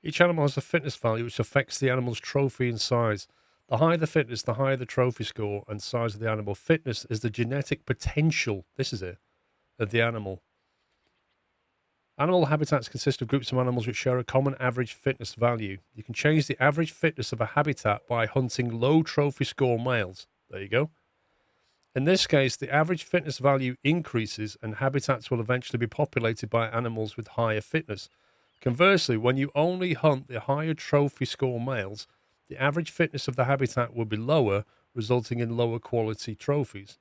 Each animal has a fitness value which affects the animal's trophy and size. The higher the fitness, the higher the trophy score and size of the animal. Fitness is the genetic potential, this is it, of the animal. Animal habitats consist of groups of animals which share a common average fitness value. You can change the average fitness of a habitat by hunting low trophy score males. There you go. In this case, the average fitness value increases and habitats will eventually be populated by animals with higher fitness. Conversely, when you only hunt the higher trophy score males, the average fitness of the habitat will be lower, resulting in lower quality trophies.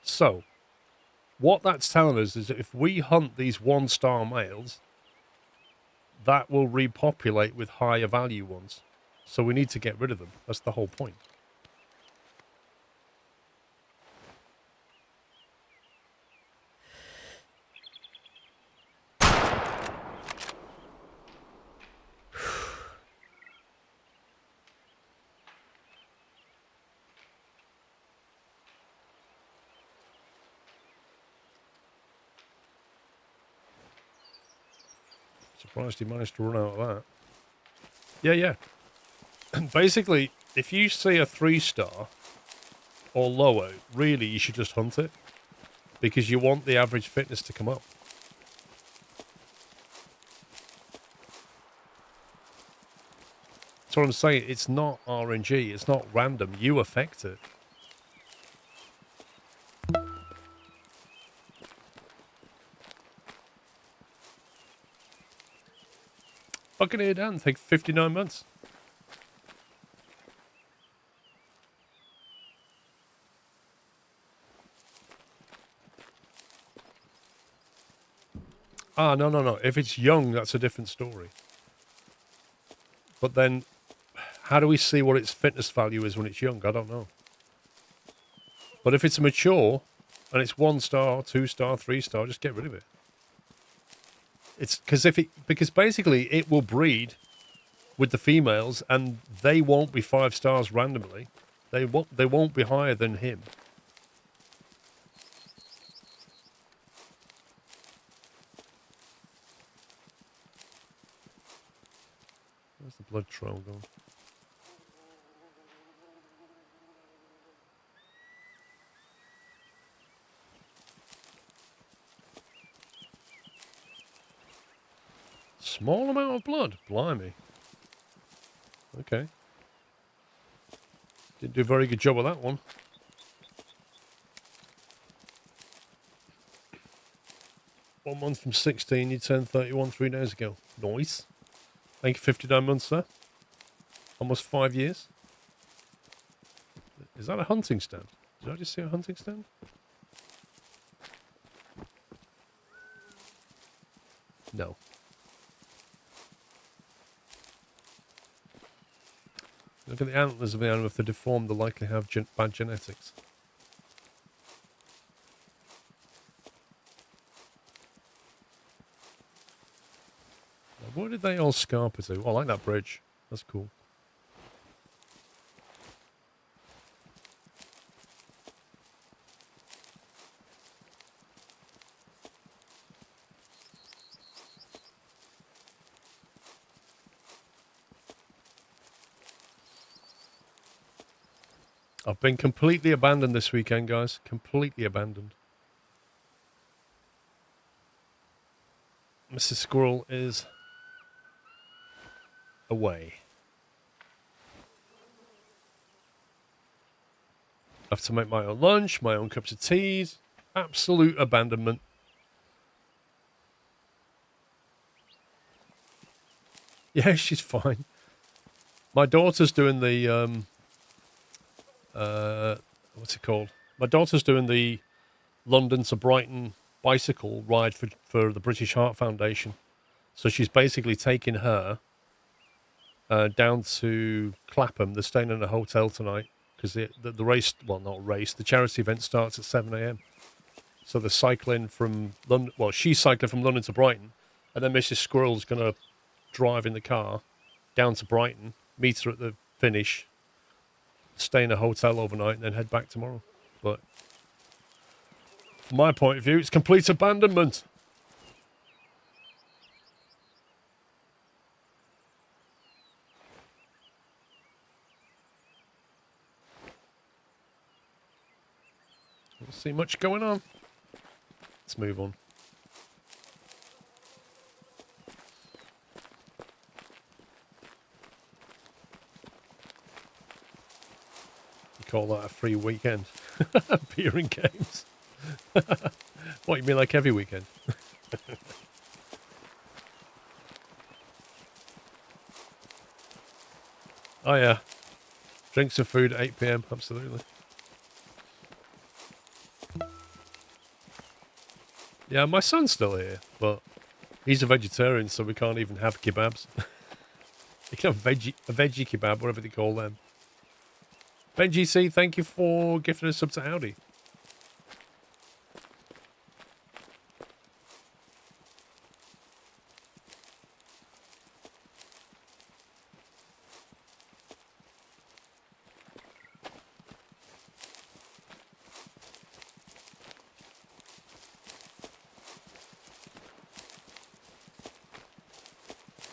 So, what that's telling us is that if we hunt these 1-star males, that will repopulate with higher value ones. So we need to get rid of them. That's the whole point. Surprised he managed to run out of that. Yeah. Basically, if you see a 3-star or lower, really you should just hunt it. Because you want the average fitness to come up. That's what I'm saying. It's not RNG. It's not random. You affect it. Buccaneer Dan, take 59 months. Ah, no. If it's young, that's a different story. But then, how do we see what its fitness value is when it's young? I don't know. But if it's mature, and it's 1-star, 2-star, 3-star, just get rid of it. It's because basically it will breed with the females, and they won't be 5 stars randomly. They won't be higher than him. Where's the blood trail gone? Small amount of blood. Blimey. Okay. Didn't do a very good job of that one. One month from 16, you turned 31 3 days ago. Nice. Thank you, 59 months there. Almost 5 years. Is that a hunting stand? Did I just see a hunting stand? No. Look at the antlers of the animal. If they're deformed, they'll likely have bad genetics. Now, where did they all scarper to? Oh, I like that bridge. That's cool. I've been completely abandoned this weekend, guys. Completely abandoned. Mrs. Squirrel is away. I have to make my own lunch, my own cups of teas. Absolute abandonment. Yeah, she's fine. My daughter's doing the what's it called? My daughter's doing the London to Brighton bicycle ride for the British Heart Foundation. So she's basically taking her down to Clapham. They're staying in a hotel tonight because the race, well, not race, the charity event starts at 7 a.m. So they're cycling from London. Well, she's cycling from London to Brighton, and then Mrs. Squirrel's going to drive in the car down to Brighton, meet her at the finish, stay in a hotel overnight, and then head back tomorrow. But from my point of view, it's complete abandonment. Don't see much going on. Let's move on. You call that a free weekend? Beer and games. What, you mean like every weekend? Oh yeah. Drinks and food at 8 p.m. Absolutely. Yeah, my son's still here, but he's a vegetarian, so we can't even have kebabs. You can have a veggie kebab, whatever they call them. Benji C, thank you for gifting a sub to Howdy.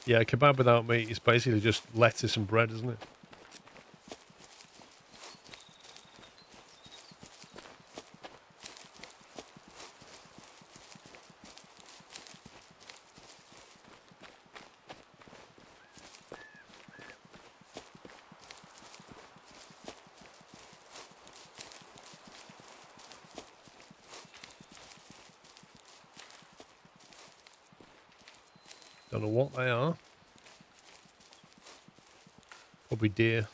Yeah, kebab without meat is basically just lettuce and bread, isn't it? Don't know what they are. Probably deer.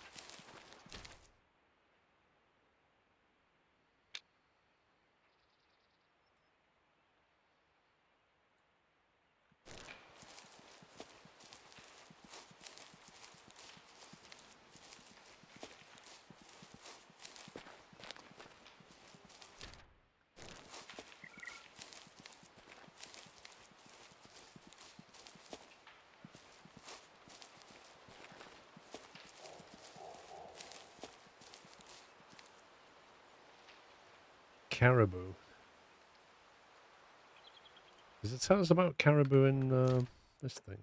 Caribou. Does it tell us about caribou in this thing?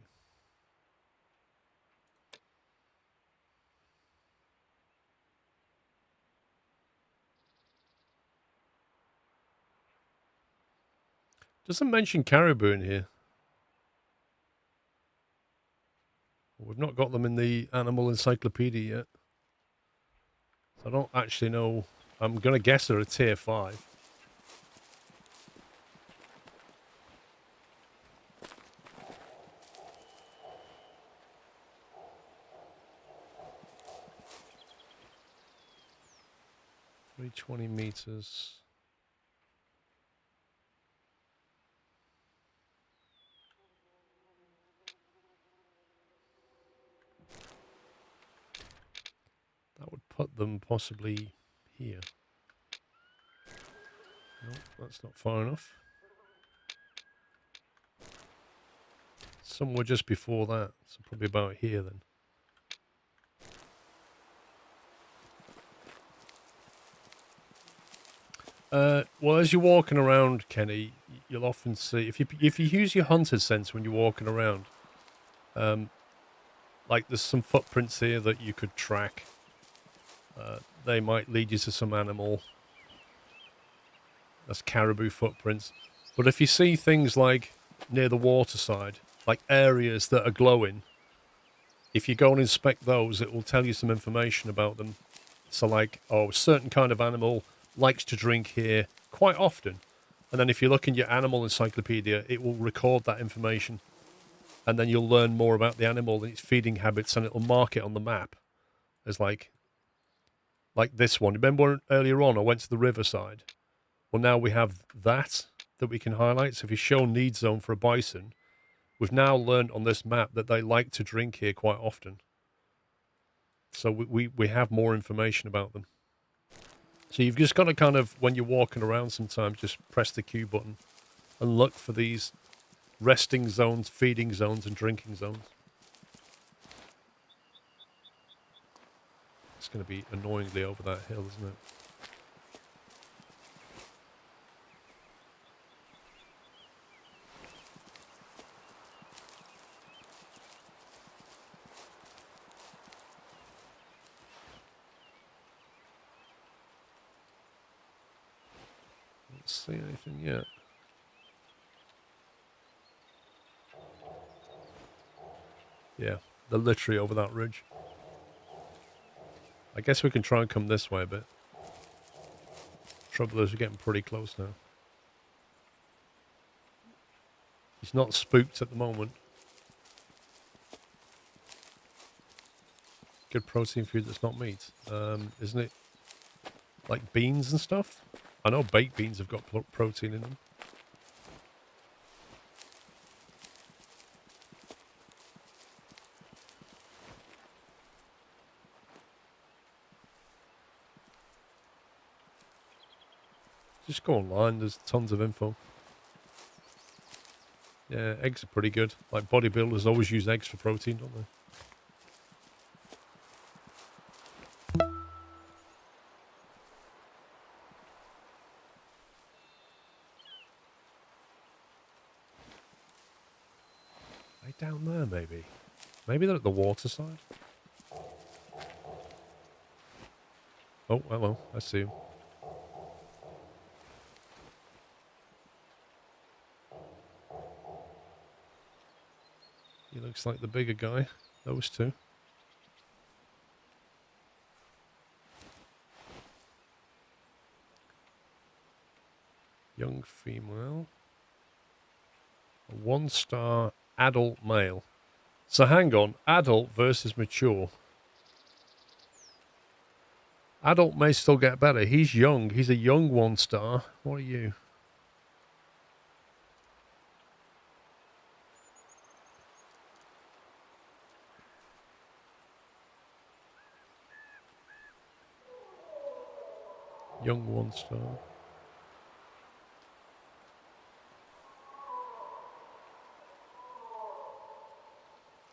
Doesn't mention caribou in here. We've not got them in the animal encyclopedia yet. So I don't actually know. I'm going to guess they're a tier 5. $320 meters. That would put them possibly here. No, that's not far enough. Somewhere just before that, so probably about here then. Well, as you're walking around, Kenny, you'll often see if you use your hunter's sense when you're walking around, like there's some footprints here that you could track. They might lead you to some animal. That's caribou footprints. But if you see things like near the waterside, like areas that are glowing, if you go and inspect those, it will tell you some information about them. So like, oh, a certain kind of animal likes to drink here quite often. And then if you look in your animal encyclopedia, it will record that information. And then you'll learn more about the animal and its feeding habits, and it'll mark it on the map as like this one. Remember earlier on I went to the riverside? Well, now we have that we can highlight. So if you show need zone for a bison, we've now learned on this map that they like to drink here quite often. So we have more information about them. So you've just got to kind of, when you're walking around sometimes, just press the Q button and look for these resting zones, feeding zones, and drinking zones. It's going to be annoyingly over that hill, isn't it? Don't see anything yet. Yeah, they're literally over that ridge. I guess we can try and come this way a bit. Trouble is, we're getting pretty close now. He's not spooked at the moment. Good protein food that's not meat. Isn't it like beans and stuff? I know baked beans have got protein in them. Just go online, there's tons of info. Yeah, eggs are pretty good. Like bodybuilders always use eggs for protein, don't they? Are they down there, maybe? Maybe they're at the water side? Oh, hello, I see him. He looks like the bigger guy. Those two. Young female. A 1-star adult male. So hang on. Adult versus mature. Adult may still get better. He's young. He's a young 1-star. What are you? Young 1-star.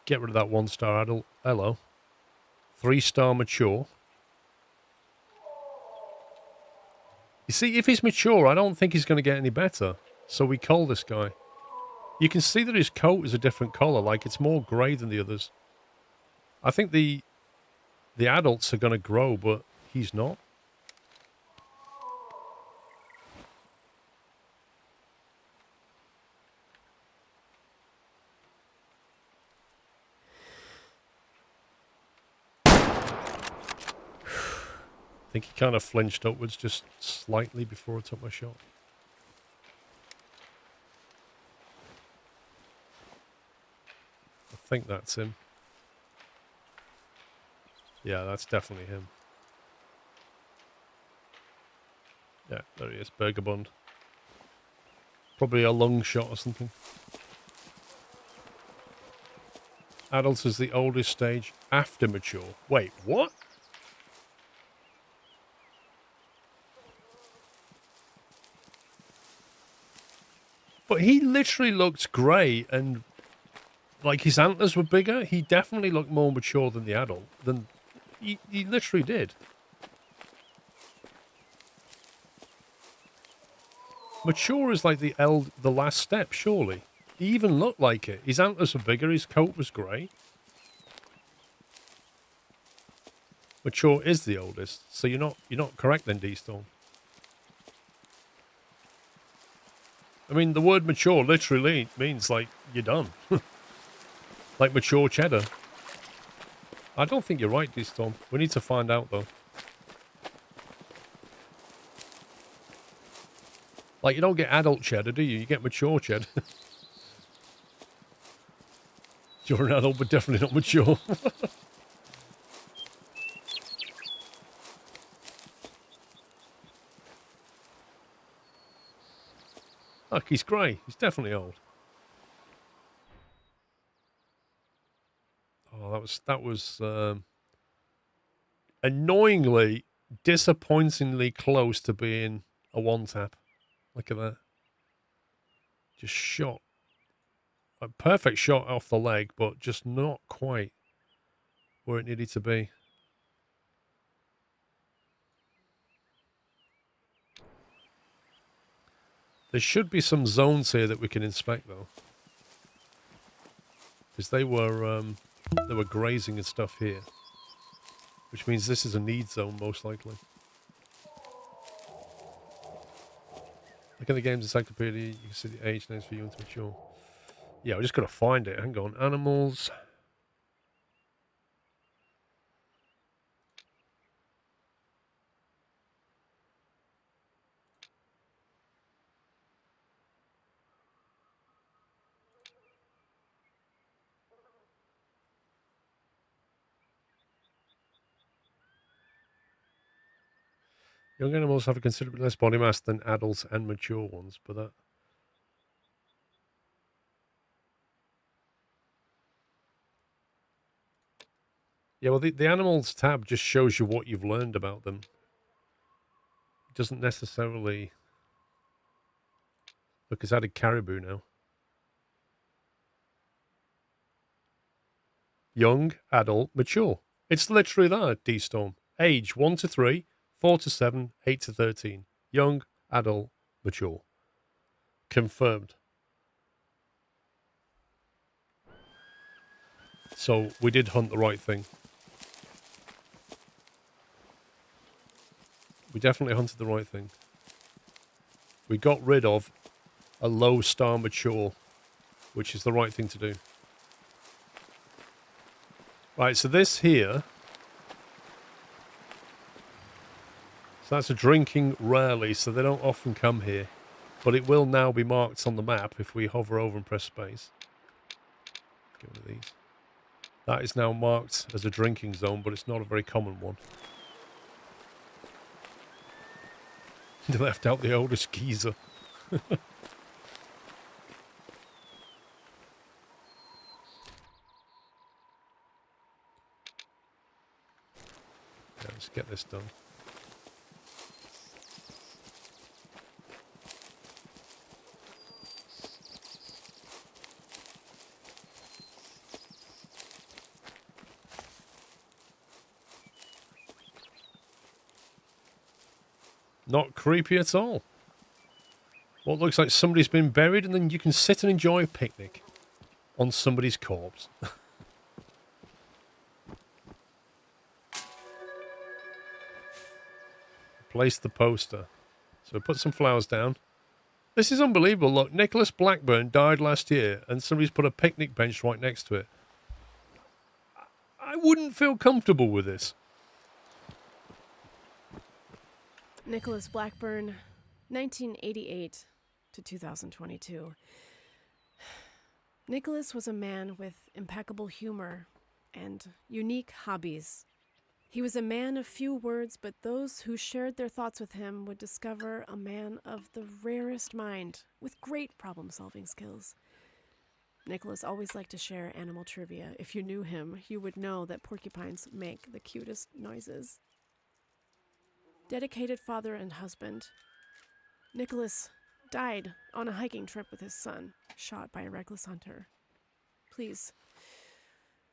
Get rid of that 1-star adult. Hello. 3-star mature. You see, if he's mature, I don't think he's going to get any better. So we cull this guy. You can see that his coat is a different colour. Like, it's more grey than the others. I think the adults are going to grow, but he's not. I think he kind of flinched upwards just slightly before I took my shot. I think that's him. Yeah, that's definitely him. Yeah, there he is, Bergerbund. Probably a lung shot or something. Adults is the oldest stage after mature. Wait, what? But he literally looked grey and like his antlers were bigger. He definitely looked more mature than the adult. He literally did. Mature is like the last step, surely. He even looked like it. His antlers were bigger. His coat was grey. Mature is the oldest, so you're not correct then, D-Storm. I mean, the word mature literally means like you're done. Like mature cheddar. I don't think you're right, D-Storm. We need to find out though. Like, you don't get adult cheddar, do you? You get mature cheddar. You're an adult, but definitely not mature. Look, he's grey. He's definitely old. Oh, that was annoyingly, disappointingly close to being a one tap. Look at that. Just shot. A perfect shot off the leg, but just not quite where it needed to be. There should be some zones here that we can inspect, though. Because they were grazing and stuff here. Which means this is a need zone, most likely. Look at the game's encyclopedia. You can see the age names for you to mature. Yeah, we just got to find it. Hang on. Animals. Young animals have a considerably less body mass than adults and mature ones, but that... Yeah, well, the animals tab just shows you what you've learned about them. It doesn't necessarily... Look, it's added caribou now. Young, adult, mature. It's literally that, D-Storm. Age 1 to 3, 4 to 7, 8 to 13. Young, adult, mature. Confirmed. So we did hunt the right thing. We definitely hunted the right thing. We got rid of a low star mature, which is the right thing to do. Right, so this here... So that's a drinking rarely, so they don't often come here. But it will now be marked on the map if we hover over and press space. Get rid of these. That is now marked as a drinking zone, but it's not a very common one. They left out the oldest geezer. Yeah, let's get this done. Not creepy at all. What looks like somebody's been buried, and then you can sit and enjoy a picnic on somebody's corpse. Place the poster. So put some flowers down. This is unbelievable. Look, Nicholas Blackburn died last year, and somebody's put a picnic bench right next to it. I wouldn't feel comfortable with this. Nicholas Blackburn, 1988 to 2022. Nicholas was a man with impeccable humor and unique hobbies. He was a man of few words, but those who shared their thoughts with him would discover a man of the rarest mind with great problem-solving skills. Nicholas always liked to share animal trivia. If you knew him, you would know that porcupines make the cutest noises. Dedicated father and husband, Nicholas died on a hiking trip with his son, shot by a reckless hunter. Please,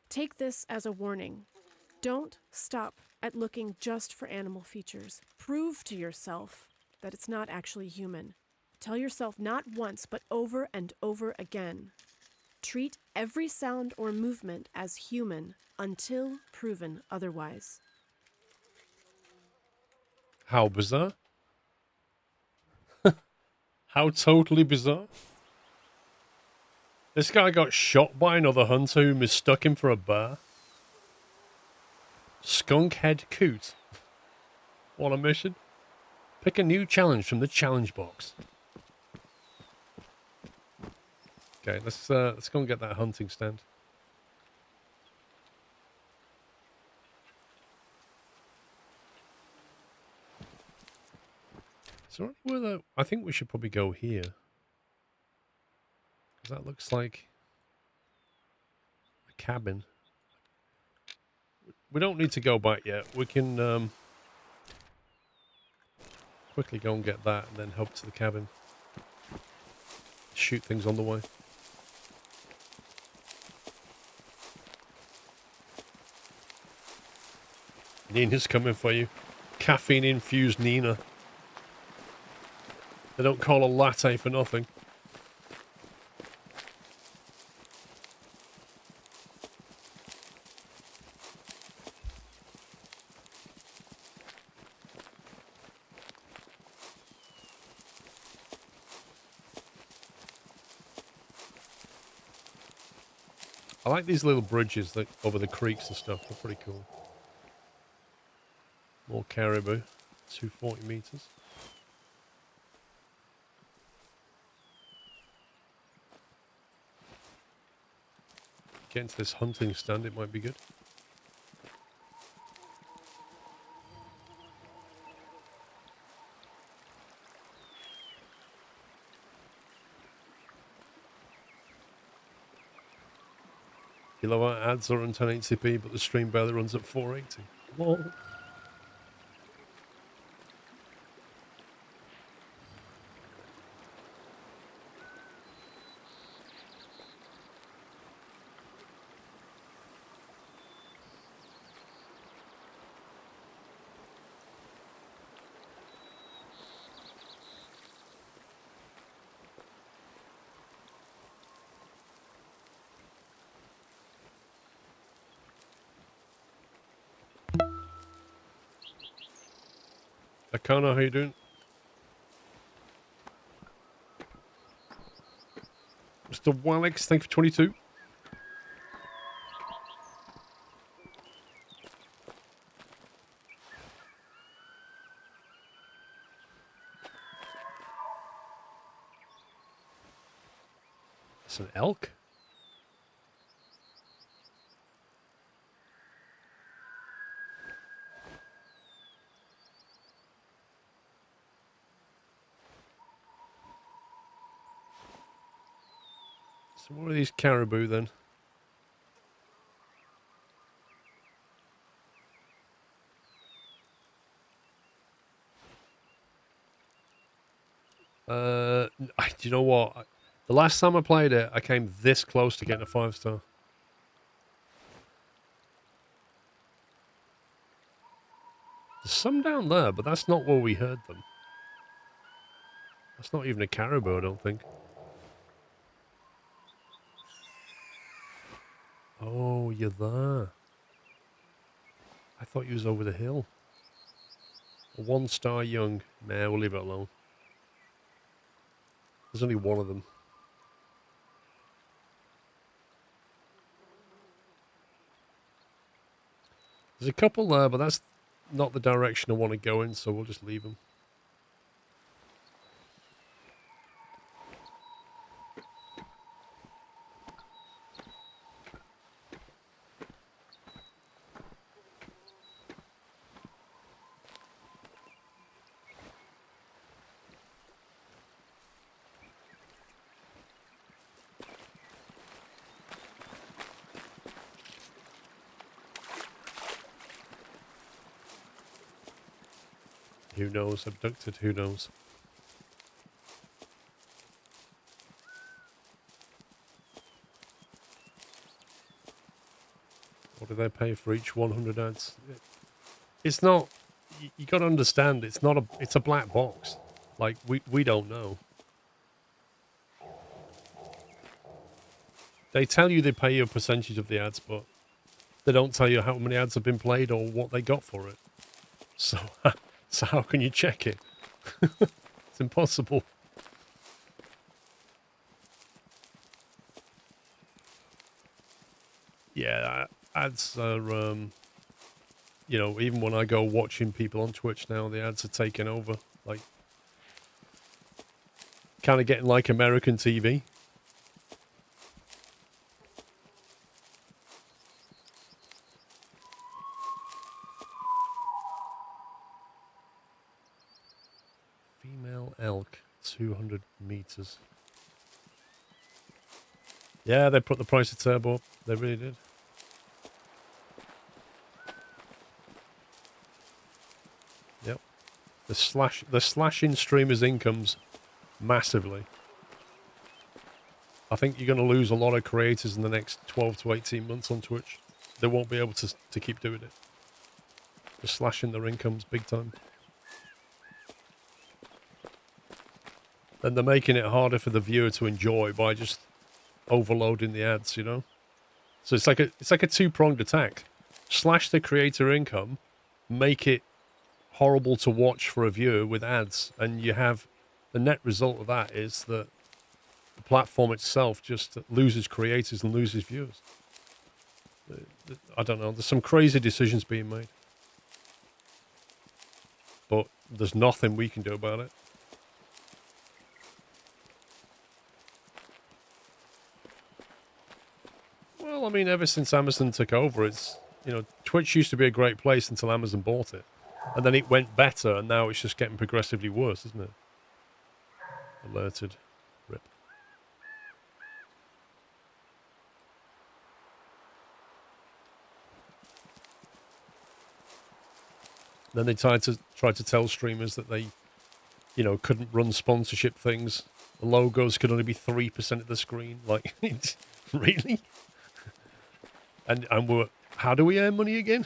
take this as a warning. Don't stop at looking just for animal features. Prove to yourself that it's not actually human. Tell yourself not once, but over and over again. Treat every sound or movement as human until proven otherwise. How bizarre. How totally bizarre. This guy got shot by another hunter who mistook him for a bear. Skunkhead Coot. What a mission. Pick a new challenge from the challenge box. Okay, let's go and get that hunting stand. So whether I think we should probably go here. Because that looks like a cabin. we don't need to go back yet. We can quickly go and get that and then help to the cabin. Shoot things on the way. Nina's coming for you. Caffeine-infused Nina. They don't call a latte for nothing. I like these little bridges that over the creeks and stuff. They're pretty cool. More caribou. 240 meters. Get into this hunting stand, it might be good. You love our ads are on 1080p, but the stream barely runs at 480. Whoa. Akana, how you doing? Mr. Walex, thank you for 22. It's an elk? So what are these caribou then? Do you know what? The last time I played it, I came this close to getting a 5-star. There's some down there, but that's not where we heard them. That's not even a caribou, I don't think. Oh, you're there. I thought you was over the hill. A 1-star young. Nah, we'll leave it alone. There's only one of them. There's a couple there, but that's not the direction I want to go in, so we'll just leave them. Who knows? Abducted, who knows? What do they pay for each 100 ads? It's not... You got to understand, it's not a... It's a black box. Like, we don't know. They tell you they pay you a percentage of the ads, but they don't tell you how many ads have been played or what they got for it. So, so how can you check it? It's impossible. Yeah, ads are, you know, even when I go watching people on Twitch now, the ads are taking over. Like, kind of getting like American TV. Female elk, 200 meters. Yeah, they put the price of turbo up. They really did. They're slashing streamers' incomes massively. I think you're going to lose a lot of creators in the next 12 to 18 months on Twitch. They won't be able to keep doing it. They're slashing their incomes big time. And they're making it harder for the viewer to enjoy by just overloading the ads, you know? So it's like a two-pronged attack. Slash the creator income, make it horrible to watch for a viewer with ads, and you have the net result of that is that the platform itself just loses creators and loses viewers. I don't know. There's some crazy decisions being made, but there's nothing we can do about it. Well, I mean, ever since Amazon took over, it's, you know, Twitch used to be a great place until Amazon bought it. And then it went better, and now it's just getting progressively worse, isn't it? Alerted. Rip. Then they tried to tell streamers that they, you know, couldn't run sponsorship things. The logos could only be 3% of the screen. Like, really? And we're, how do we earn money again?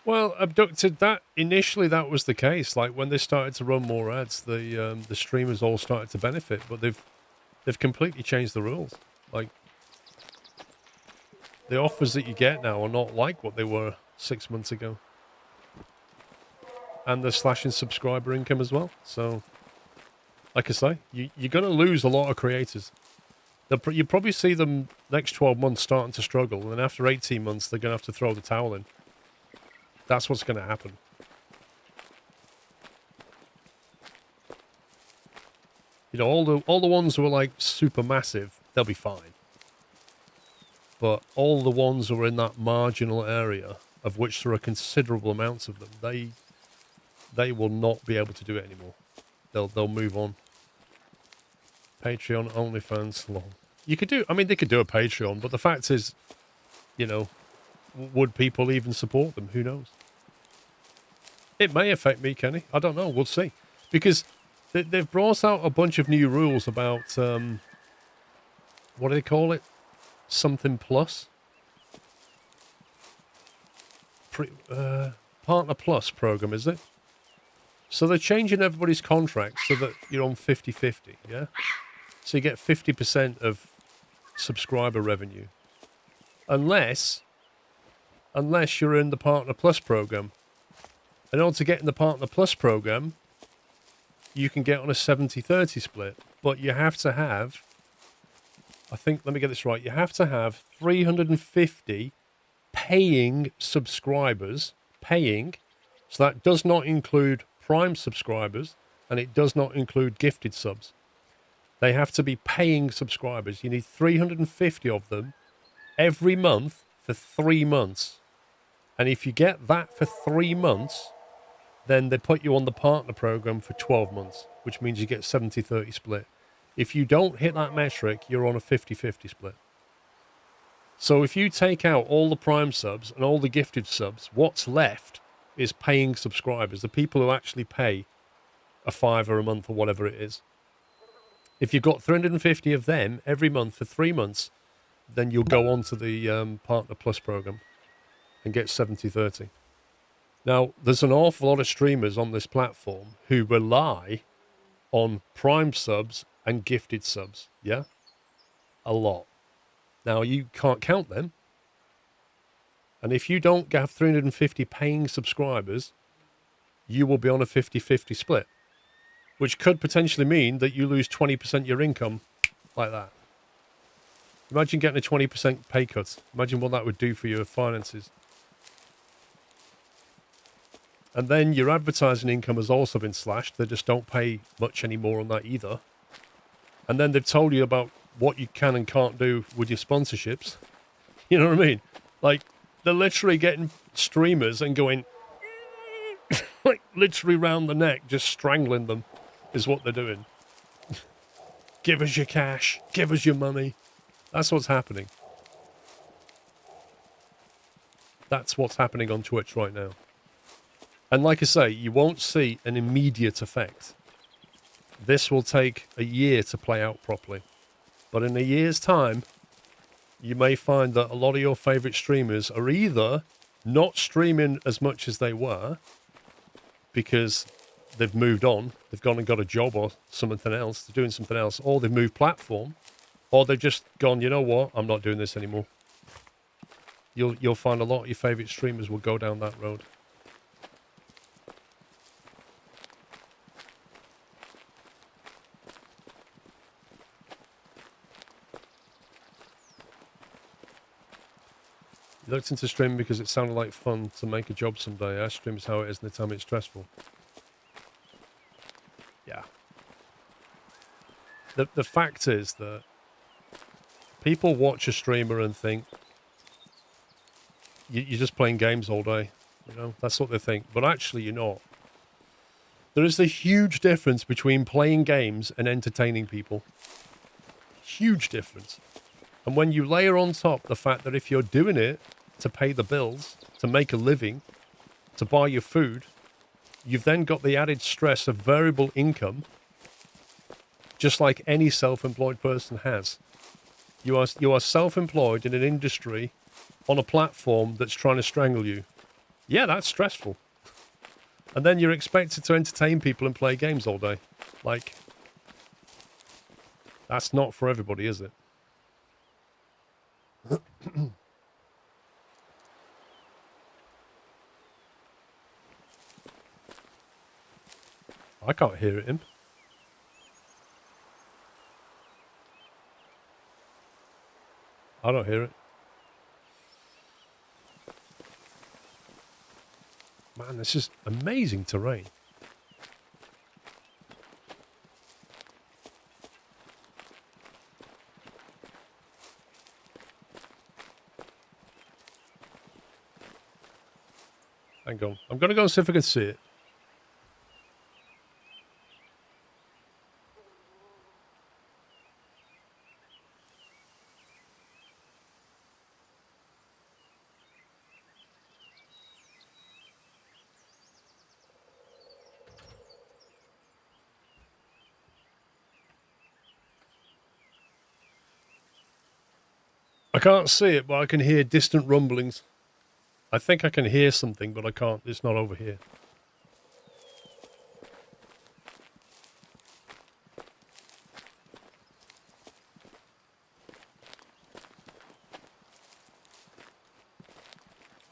Well, Abducted, that initially that was the case. Like when they started to run more ads, the streamers all started to benefit, but they've completely changed the rules. Like the offers that you get now are not like what they were 6 months ago. And they're slashing subscriber income as well. So, like I say, you're going to lose a lot of creators. You probably see them next 12 months starting to struggle, and then after 18 months, they're going to have to throw the towel in. That's what's going to happen. You know, all the ones who are like super massive, they'll be fine. But all the ones who are in that marginal area, of which there are considerable amounts of them, they will not be able to do it anymore. They'll move on. Patreon, OnlyFans, lol. You could do, I mean, they could do a Patreon, but the fact is, you know, would people even support them? Who knows? It may affect me, Kenny. I don't know. We'll see. Because they've brought out a bunch of new rules about, what do they call it? Something plus? Partner Plus program, is it? So they're changing everybody's contracts so that you're on 50-50, yeah? So you get 50% of subscriber revenue. Unless you're in the Partner Plus program. In order to get in the Partner Plus program, you can get on a 70-30 split, but you have to have, I think, let me get this right, you have to have 350 paying subscribers, so that does not include Prime subscribers, and it does not include gifted subs. They have to be paying subscribers. You need 350 of them every month for 3 months. And if you get that for 3 months, then they put you on the partner program for 12 months, which means you get 70-30 split. If you don't hit that metric, you're on a 50-50 split. So if you take out all the Prime subs and all the gifted subs, what's left is paying subscribers, the people who actually pay a $5 a month or whatever it is. If you've got 350 of them every month for 3 months, then you'll go on to the Partner Plus program and get 70-30. Now, there's an awful lot of streamers on this platform who rely on Prime subs and gifted subs, yeah? A lot. Now, you can't count them. And if you don't have 350 paying subscribers, you will be on a 50-50 split, which could potentially mean that you lose 20% of your income like that. Imagine getting a 20% pay cut. Imagine what that would do for your finances. And then your advertising income has also been slashed. They just don't pay much anymore on that either. And then they've told you about what you can and can't do with your sponsorships. You know what I mean? Like, they're literally getting streamers and going, like, literally round the neck, just strangling them, is what they're doing. Give us your cash. Give us your money. That's what's happening. That's what's happening on Twitch right now. And like I say, you won't see an immediate effect. This will take a year to play out properly. But in a year's time, you may find that a lot of your favorite streamers are either not streaming as much as they were because they've moved on, they've gone and got a job or something else, they're doing something else, or they've moved platform, or they've just gone, you know what, I'm not doing this anymore. You'll find a lot of your favorite streamers will go down that road. You looked into streaming because it sounded like fun to make a job someday. Our stream is how it is and they tell me it's stressful. Yeah. The fact is that people watch a streamer and think, you're just playing games all day. You know, that's what they think. But actually, you're not. There is a huge difference between playing games and entertaining people. Huge difference. And when you layer on top the fact that if you're doing it to pay the bills, to make a living, to buy your food, you've then got the added stress of variable income, just like any self-employed person has. You are self-employed in an industry on a platform that's trying to strangle you. Yeah, that's stressful. And then you're expected to entertain people and play games all day. Like, that's not for everybody, is it? I can't hear it, Imp. I don't hear it. Man, this is amazing terrain. Hang on. I'm going to go and see if I can see it. I can't see it, but I can hear distant rumblings. I think I can hear something, but I can't. It's not over here.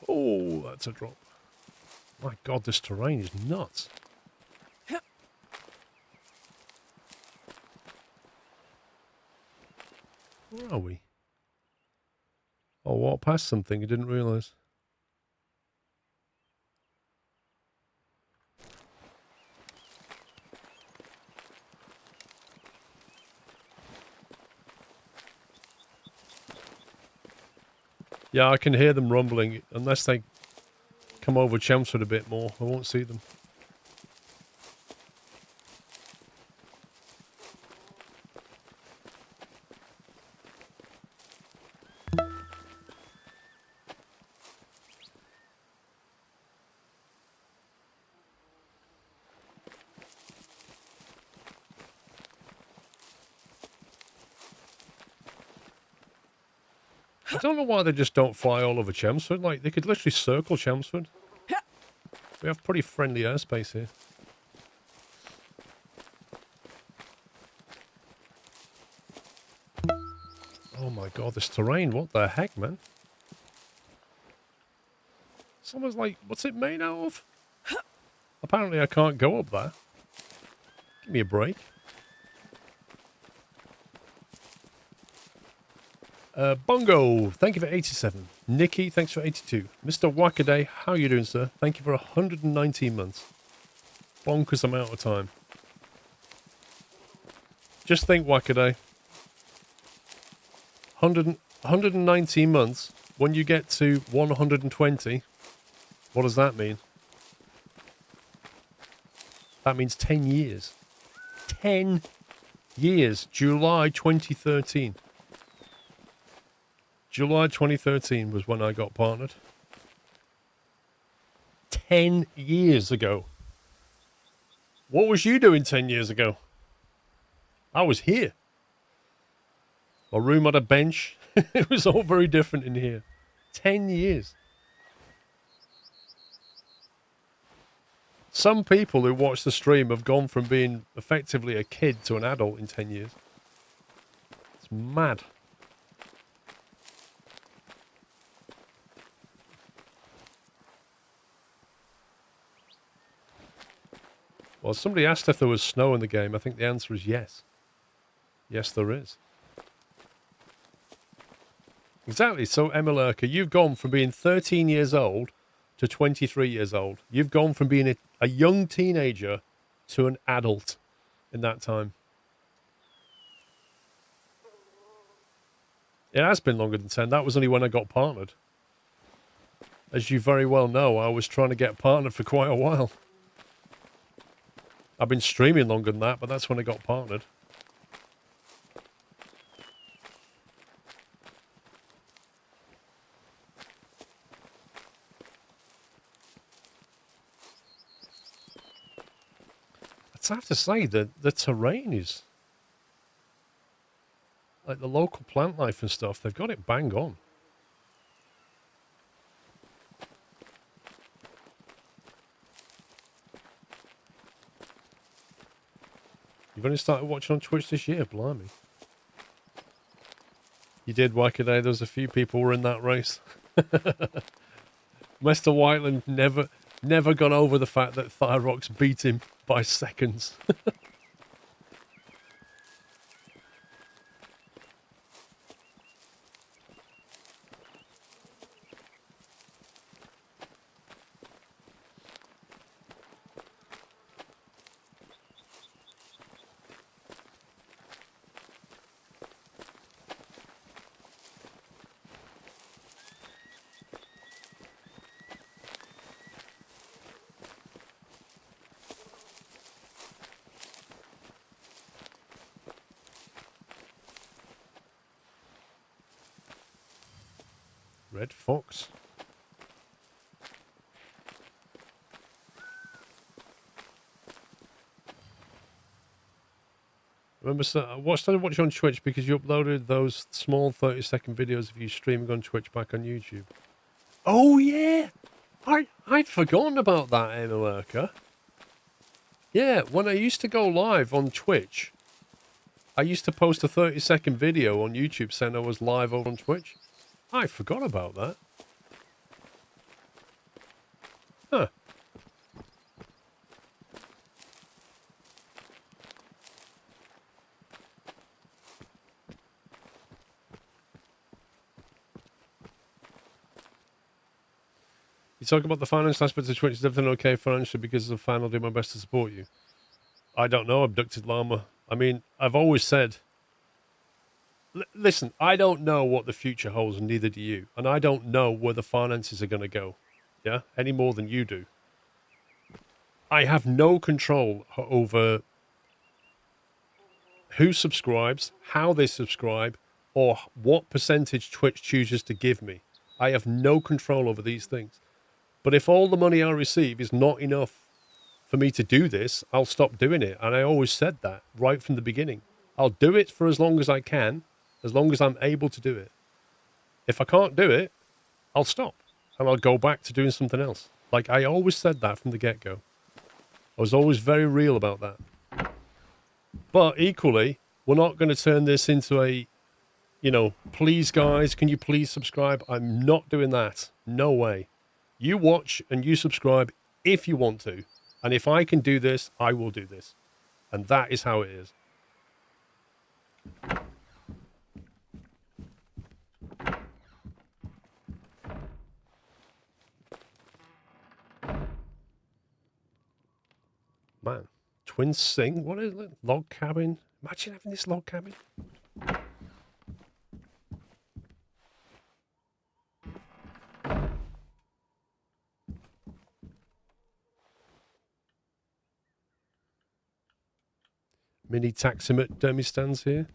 Oh, that's a drop. My God, this terrain is nuts. Where are we? Oh, walked past something. I didn't realise. Yeah, I can hear them rumbling. Unless they come over Chelmsford a bit more, I won't see them. I don't know why they just don't fly all over Chelmsford. Like, they could literally circle Chelmsford. We have pretty friendly airspace here. Oh my God, this terrain. What the heck, man? It's almost like, what's it made out of? Apparently I can't go up there. Give me a break. Bongo, thank you for 87. Nikki, thanks for 82. Mr. Wackaday, how are you doing, sir? Thank you for 119 months. Bonkers amount of time. Just think, Wackaday. 119 months. When you get to 120, what does that mean? That means 10 years. 10 years. July 2013. July 2013 was when I got partnered. 10 years ago. What was you doing 10 years ago? I was here. My room had a bench. It was all very different in here. 10 years. Some people who watch the stream have gone from being effectively a kid to an adult in 10 years. It's mad. Well, somebody asked if there was snow in the game. I think the answer is yes. Yes, there is. Exactly. So, Emma Lurker, you've gone from being 13 years old to 23 years old. You've gone from being a young teenager to an adult in that time. It has been longer than 10. That was only when I got partnered. As you very well know, I was trying to get partnered for quite a while. I've been streaming longer than that, but that's when I got partnered. I have to say that the terrain is... Like the local plant life and stuff, they've got it bang on. You've only started watching on Twitch this year, blimey. You did, Wackaday. There was a few people who were in that race. Mr. Whiteland never got over the fact that Thyrox beat him by seconds. Red Fox. Remember, I started watching on Twitch because you uploaded those small 30-second videos of you streaming on Twitch back on YouTube. Oh, yeah! I'd forgotten about that, Emma Lurker. Yeah, when I used to go live on Twitch, I used to post a 30-second video on YouTube saying I was live over on Twitch. I forgot about that. Huh. You talk about the financial aspects of Twitch. Is everything okay financially? Because as a fan, I'll do my best to support you. I don't know, Abducted Llama. I mean, I've always said... Listen, I don't know what the future holds, and neither do you. And I don't know where the finances are going to go. Yeah? Any more than you do. I have no control over who subscribes, how they subscribe, or what percentage Twitch chooses to give me. I have no control over these things. But if all the money I receive is not enough for me to do this, I'll stop doing it. And I always said that right from the beginning. I'll do it for as long as I can, as long as I'm able to do it. If I can't do it, I'll stop. And I'll go back to doing something else. Like, I always said that from the get-go. I was always very real about that. But equally, we're not going to turn this into a, you know, please guys, can you please subscribe? I'm not doing that. No way. You watch and you subscribe if you want to. And if I can do this, I will do this. And that is how it is. Man, twin sink? What is it? Log cabin? Imagine having this log cabin. Mini taxidermy stands here.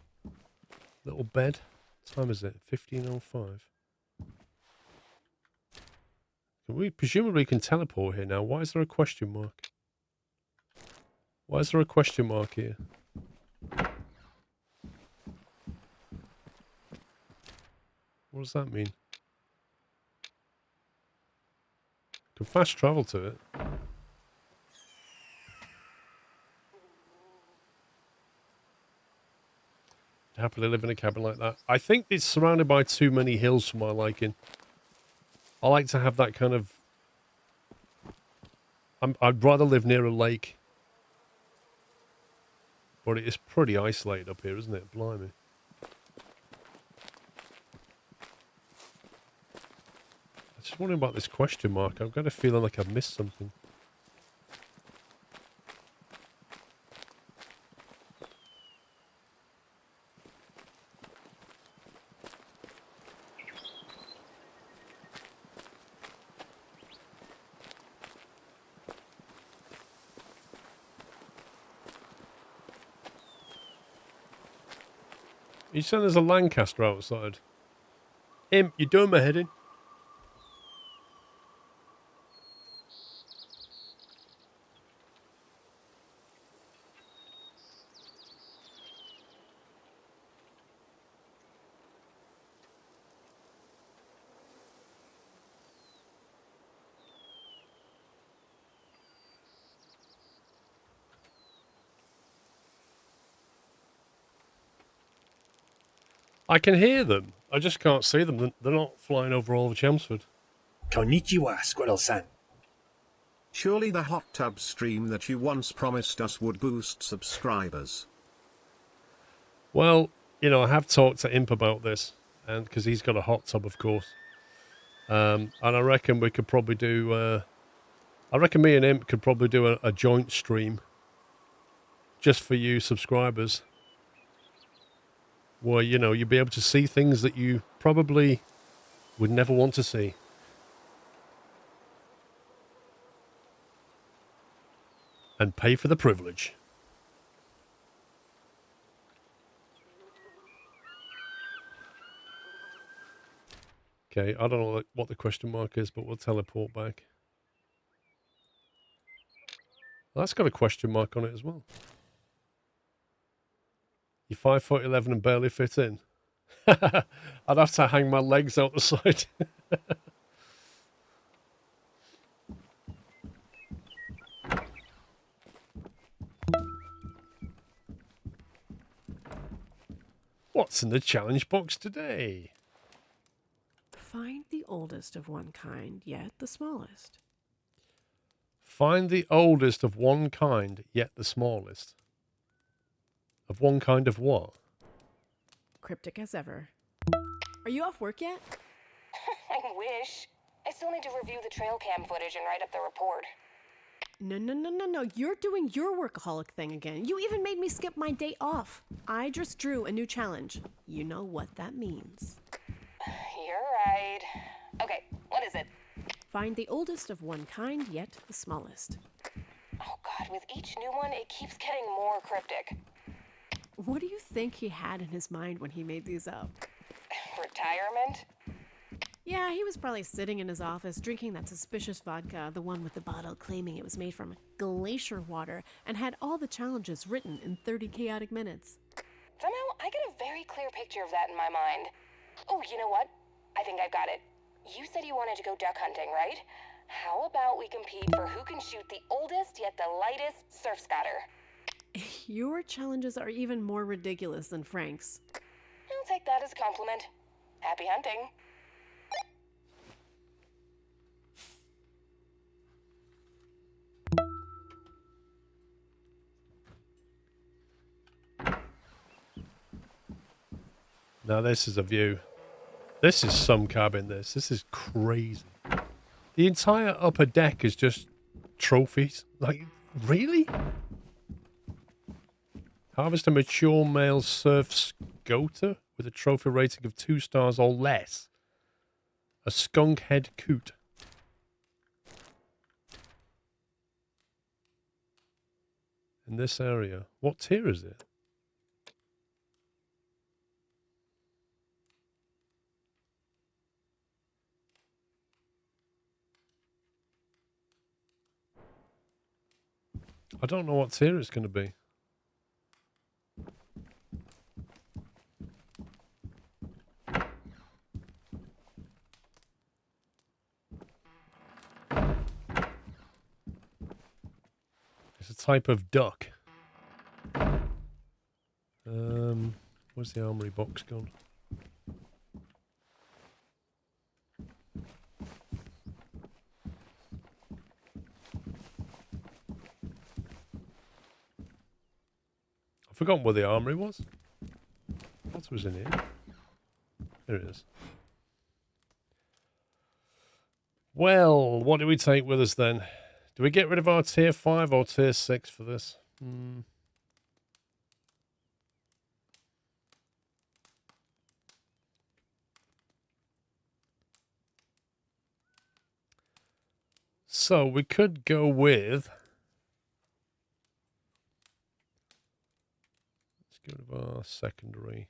Little bed. What time is it? 15:05. We presumably can teleport here now. Why is there a question mark? Why is there a question mark here? What does that mean? Can fast travel to it. Happily live in a cabin like that. I think it's surrounded by too many hills for my liking. I like to have that kind of... I'd rather live near a lake. But it is pretty isolated up here, isn't it? Blimey. I'm just wondering about this question mark. I've got a feeling like I've missed something. You said there's a Lancaster outside. Imp, you doing my head in? I can hear them. I just can't see them. They're not flying over all of Chelmsford. Konnichiwa, Squirrel-san. Surely the hot tub stream that you once promised us would boost subscribers. Well, you know, I have talked to Imp about this, and because he's got a hot tub, of course. And I reckon we could probably do... I reckon me and Imp could probably do a joint stream just for you subscribers. Where, you know, you'll be able to see things that you probably would never want to see. And pay for the privilege. Okay, I don't know what the question mark is, but we'll teleport back. Well, that's got a question mark on it as well. You're 5'11" and barely fit in. I'd have to hang my legs out the side. What's in the challenge box today? Find the oldest of one kind, yet the smallest. Find the oldest of one kind, yet the smallest. Of one kind of what? Cryptic as ever. Are you off work yet? I wish. I still need to review the trail cam footage and write up the report. No. You're doing your workaholic thing again. You even made me skip my day off. I just drew a new challenge. You know what that means. You're right. Okay, what is it? Find the oldest of one kind, yet the smallest. Oh god, with each new one, it keeps getting more cryptic. What do you think he had in his mind when he made these up? Retirement? Yeah, he was probably sitting in his office drinking that suspicious vodka, the one with the bottle claiming it was made from glacier water, and had all the challenges written in 30 chaotic minutes. Somehow, I get a very clear picture of that in my mind. Oh, you know what? I think I've got it. You said you wanted to go duck hunting, right? How about we compete for who can shoot the oldest yet the lightest surf scatter? Your challenges are even more ridiculous than Frank's. I'll take that as a compliment. Happy hunting. Now this is a view. This is some cabin, this. This is crazy. The entire upper deck is just trophies. Like, really? Harvest a mature male surf scoter with a trophy rating of 2 stars or less. A skunk head coot. In this area. What tier is it? I don't know what tier it's going to be. It's a type of duck. Where's the armory box gone? I've forgotten where the armory was. What was in here? There it is. Well, what do we take with us then? Do we get rid of our tier 5 or tier 6 for this? So we could go with... Let's get rid of our secondary.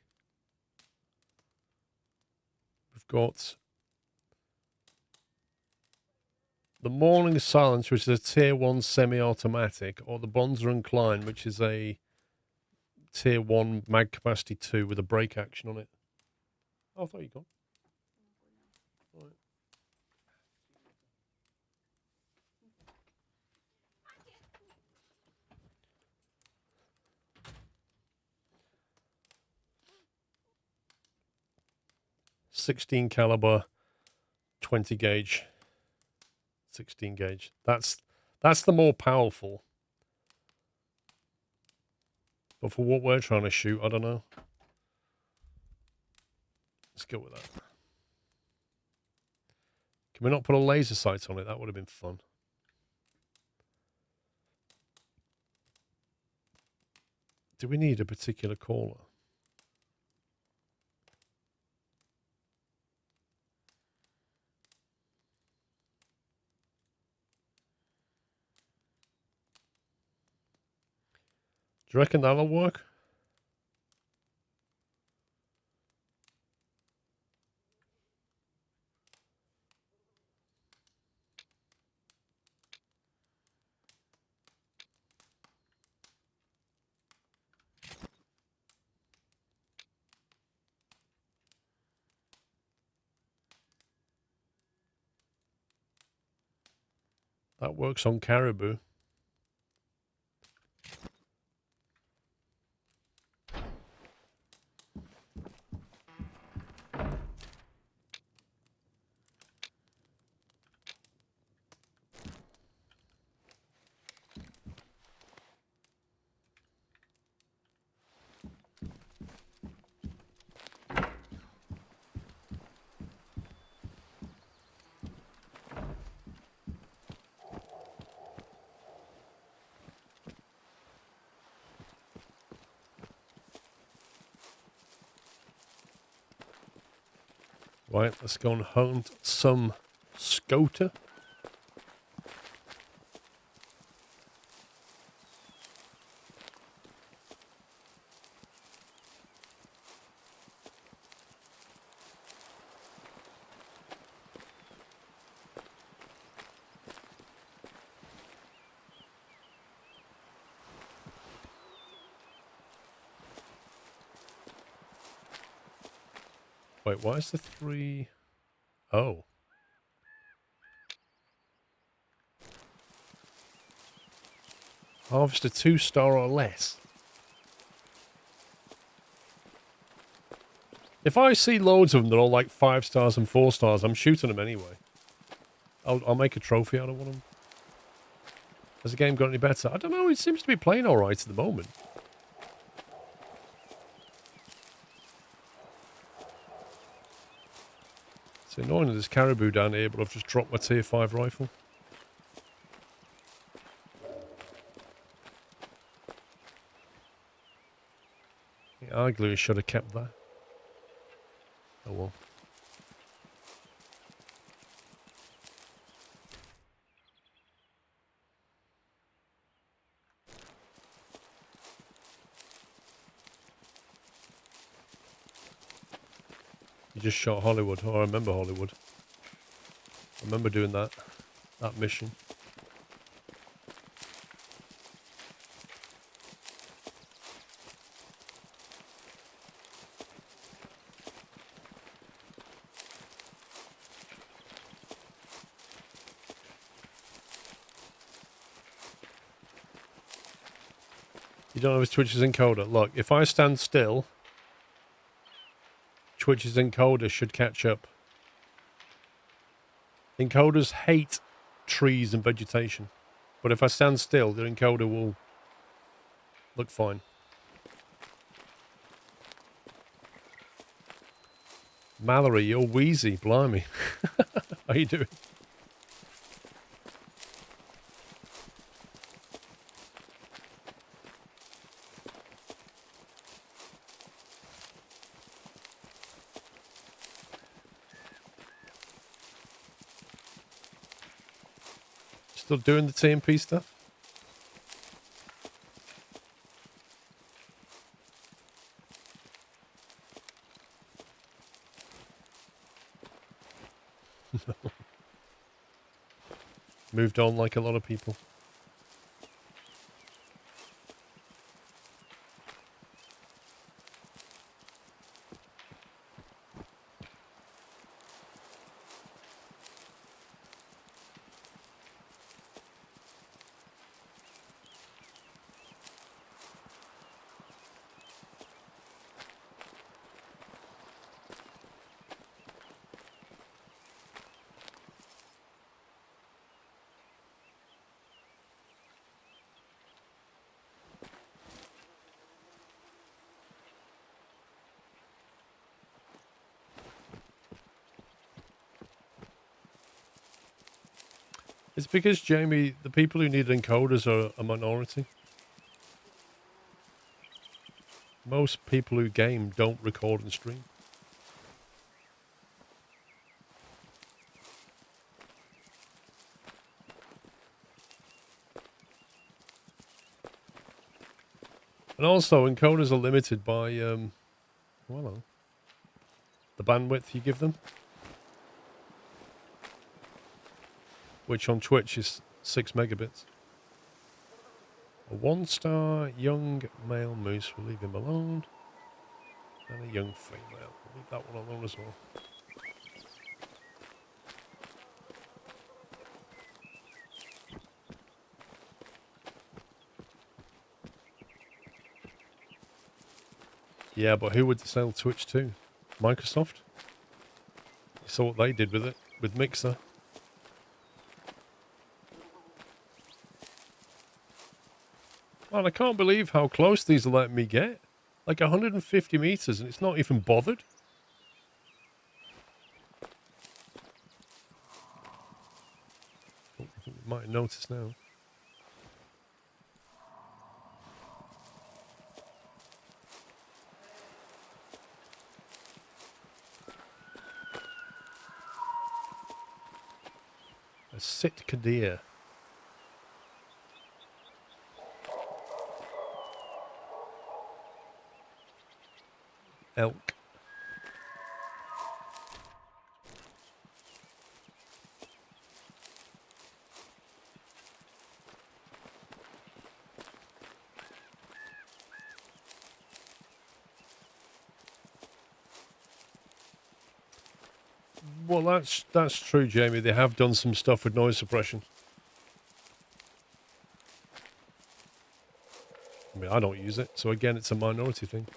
We've got the Morning Silence, which is a tier 1 semi-automatic, or the Bonzer and Klein, which is a tier 1 mag capacity 2 with a brake action on it. Oh, I thought you got. All right. .16 caliber, 20 gauge, 16 gauge. That's the more powerful. But for what we're trying to shoot, I don't know. Let's go with that. Can we not put a laser sight on it? That would have been fun. Do we need a particular caller? Do you reckon that'll work? That works on caribou. Right, let's go and hunt some scoter. Wait, why is the 3... Oh. Harvest a 2-star or less. If I see loads of them that are all like 5 stars and 4 stars, I'm shooting them anyway. I'll make a trophy out of one of them. Has the game got any better? I don't know, it seems to be playing alright at the moment. It's annoying that there's caribou down here, but I've just dropped my tier 5 rifle. Arguably, should have kept that. Oh well. You just shot Hollywood. Oh, I remember Hollywood. I remember doing that mission. You don't have his Twitch's encoder. Look, if I stand still, Twitch's encoder should catch up. Encoders hate trees and vegetation. But if I stand still, the encoder will look fine. Mallory, you're wheezy. Blimey. How you doing? Still doing the TMP stuff? Moved on like a lot of people. It's because, Jamie, the people who need encoders are a minority. Most people who game don't record and stream. And also, encoders are limited by, well, the bandwidth you give them. Which on Twitch is 6 megabits. A 1-star young male moose, will leave him alone. And a young female, we'll leave that one alone as well. Yeah, but who would sell Twitch to? Microsoft? You saw what they did with it, with Mixer. Man, I can't believe how close these are letting me get. Like 150 meters, and it's not even bothered. Oh, I think you might have noticed now. A Sitka deer. Elk. Well, that's true, Jamie. They have done some stuff with noise suppression. I mean, I don't use it, so again, it's a minority thing.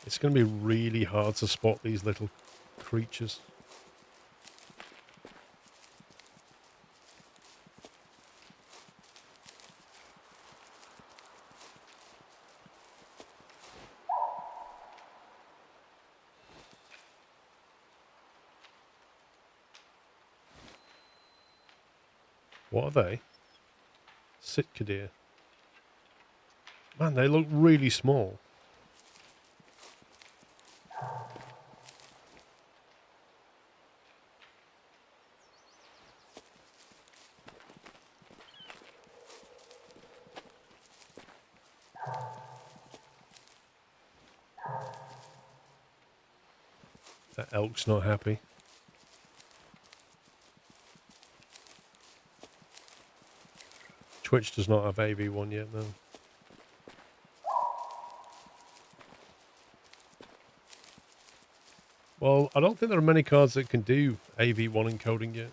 It's going to be really hard to spot these little creatures. What are they? Sitka deer. Man, they look really small. That elk's not happy. Twitch does not have AV1 yet, no. Well, I don't think there are many cards that can do AV1 encoding yet.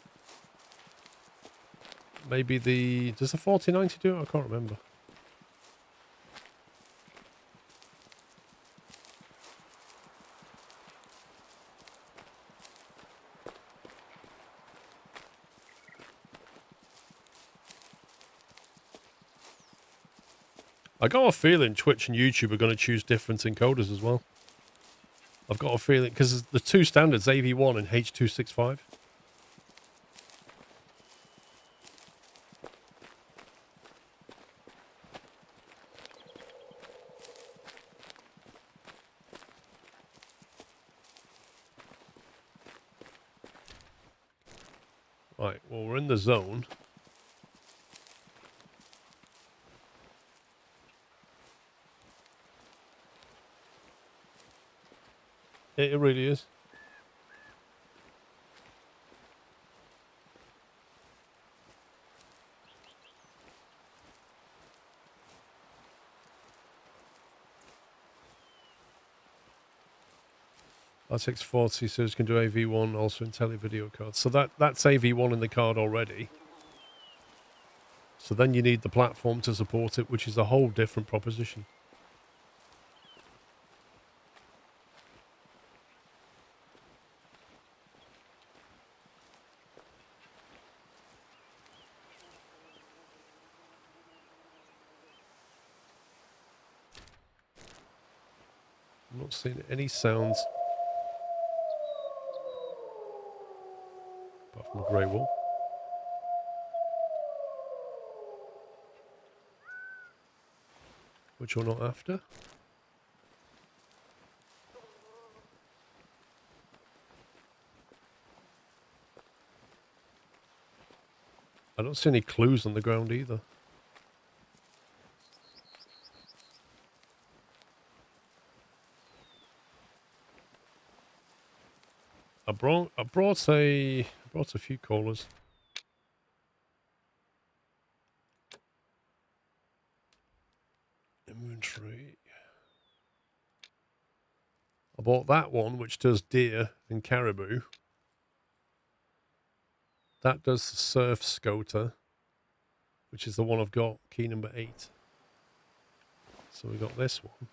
Maybe does the 4090 do it? I can't remember. I got a feeling Twitch and YouTube are going to choose different encoders as well. I've got a feeling, because the two standards, AV1 and H.265. Right, well, we're in the zone. It really is. RTX40 says can do AV1 also in tele video cards. So that's AV1 in the card already. So then you need the platform to support it, which is a whole different proposition. I'm not seeing any sounds apart from a grey wolf. Which you're not after. I don't see any clues on the ground either. I brought a few callers. Inventory. I bought that one, which does deer and caribou. That does the surf scoter, which is the one I've got, key number 8. So we got this one.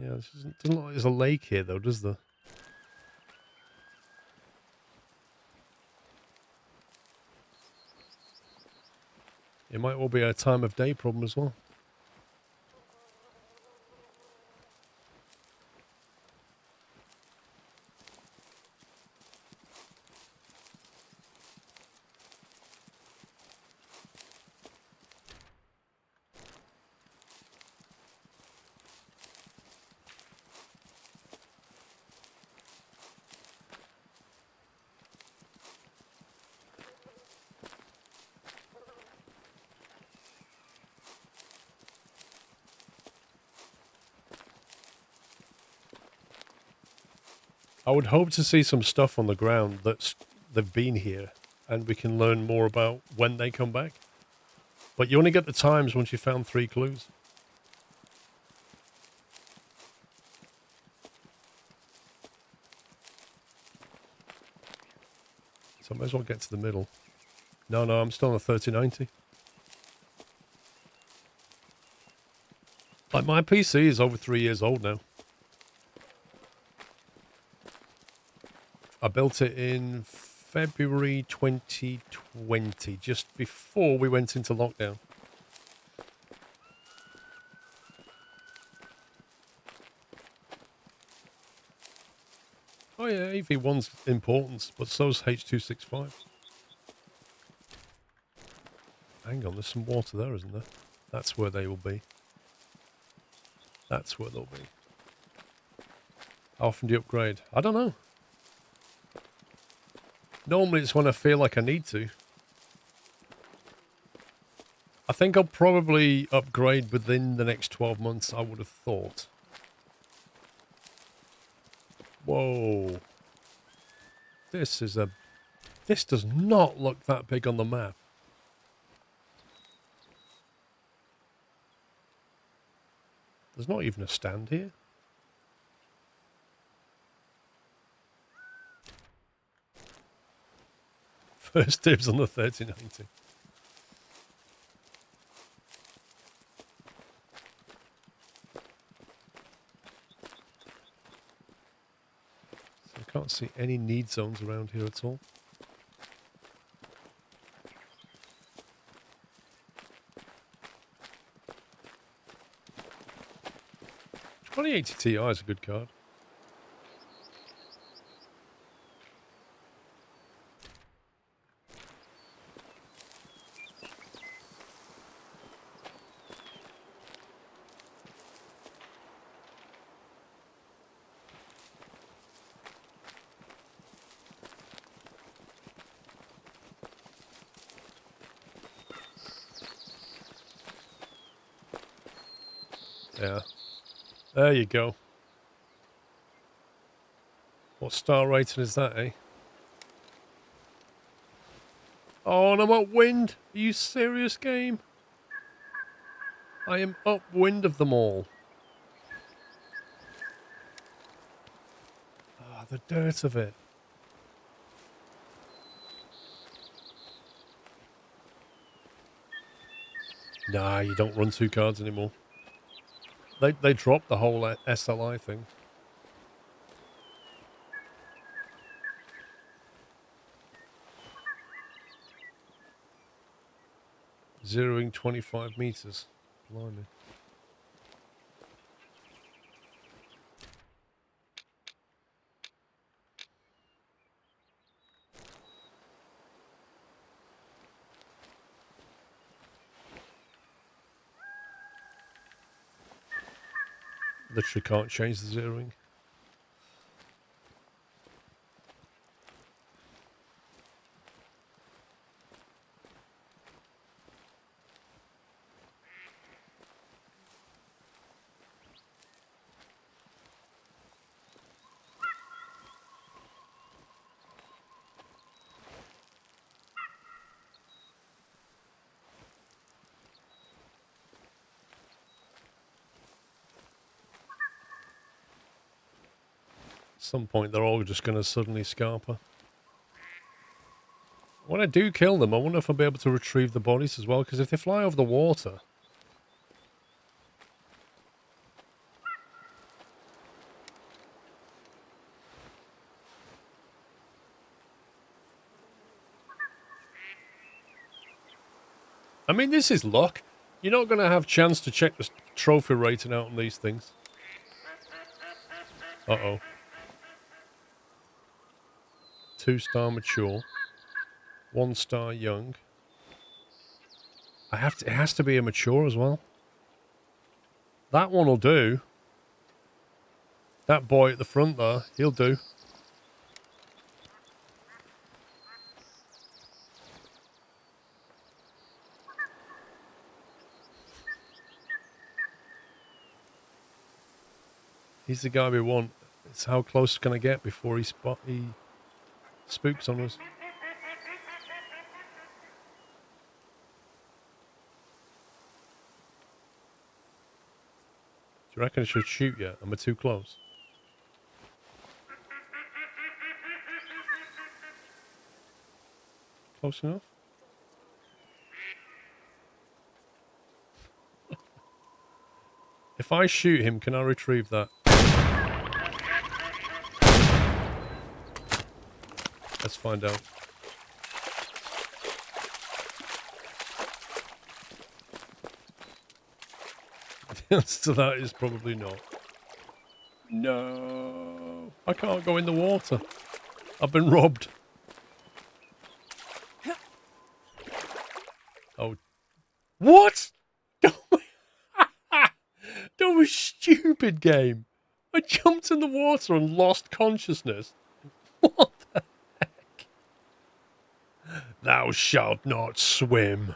Yeah, this doesn't look like there's a lake here though, does there? It might well be a time of day problem as well. I would hope to see some stuff on the ground they've been here, and we can learn more about when they come back. But you only get the times once you've found 3 clues. So I might as well get to the middle. No, I'm still on a 3090. Like, my PC is over 3 years old now. I built it in February 2020, just before we went into lockdown. yeah, AV1's important, but so's H265. Hang on, there's some water there, isn't there? That's where they will be. That's where they'll be. How often do you upgrade? I don't know. Normally it's when I feel like I need to. I think I'll probably upgrade within the next 12 months, I would have thought. Whoa. This does not look that big on the map. There's not even a stand here. First dibs on the 3090. So I can't see any need zones around here at all. $2080 Ti is a good card. Yeah. There you go. What star rating is that, eh? Oh, and I'm upwind. Are you serious, game? I am upwind of them all. Ah, the dirt of it. Nah, you don't run 2 cards anymore. They dropped the whole SLI thing. Zeroing 25 meters. Blimey. Literally can't change the zeroing. At some point, they're all just going to suddenly scarper. When I do kill them, I wonder if I'll be able to retrieve the bodies as well, because if they fly over the water... I mean, this is luck. You're not going to have a chance to check the trophy rating out on these things. Uh-oh. 2-star mature. 1-star young. It has to be a mature as well. That one will do. That boy at the front there, he'll do. He's the guy we want. It's how close can I get before he spooks on us. Do you reckon I should shoot yet? Am I too close? Close enough? If I shoot him, can I retrieve that? Let's find out. The answer to that is probably not. No. I can't go in the water. I've been robbed. Oh. What? That was stupid, game. I jumped in the water and lost consciousness. What the heck? Thou shalt not swim.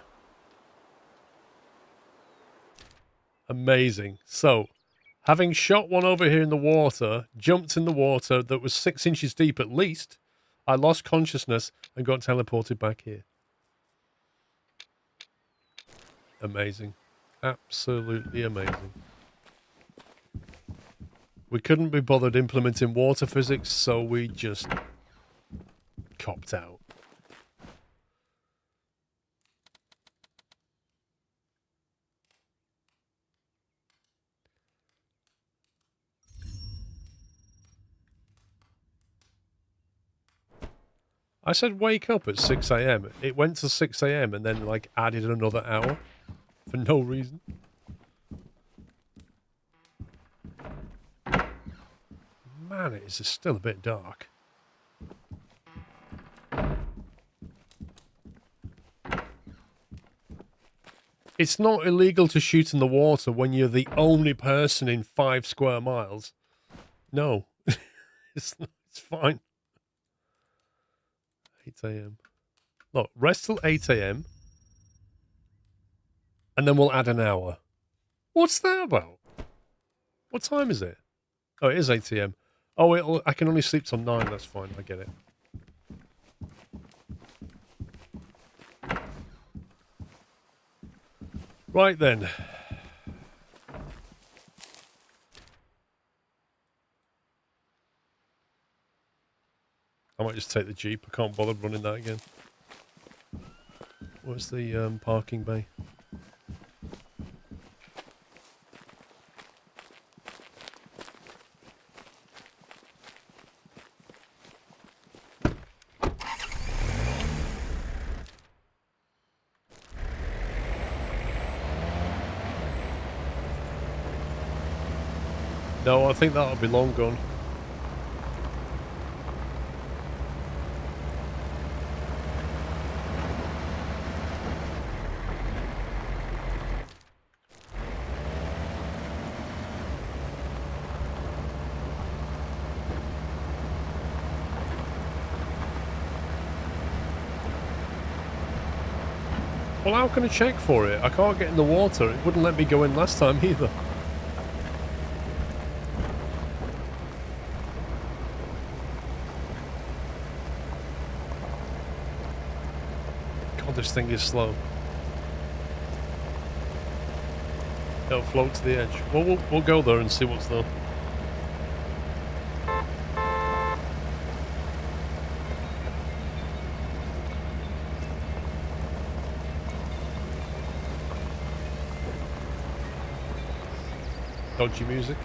Amazing. So, having shot one over here in the water, jumped in the water that was 6 inches deep at least, I lost consciousness and got teleported back here. Amazing. Absolutely amazing. We couldn't be bothered implementing water physics, so we just copped out. I said wake up at 6 a.m. It went to 6 a.m. and then like added another hour for no reason. Man, it is still a bit dark. It's not illegal to shoot in the water when you're the only person in 5 square miles. No, it's fine. 8 a.m. Look, rest till 8 a.m. and then we'll add an hour. What's that about? What time is it? Oh, it is 8 a.m. Oh, I can only sleep till 9. That's fine. I get it. Right then. I might just take the Jeep. I can't bother running that again. Where's the parking bay? No, I think that'll be long gone. Well, how can I check for it? I can't get in the water. It wouldn't let me go in last time either. God, this thing is slow. It'll float to the edge. Well, we'll go there and see what's there. Dodgy music.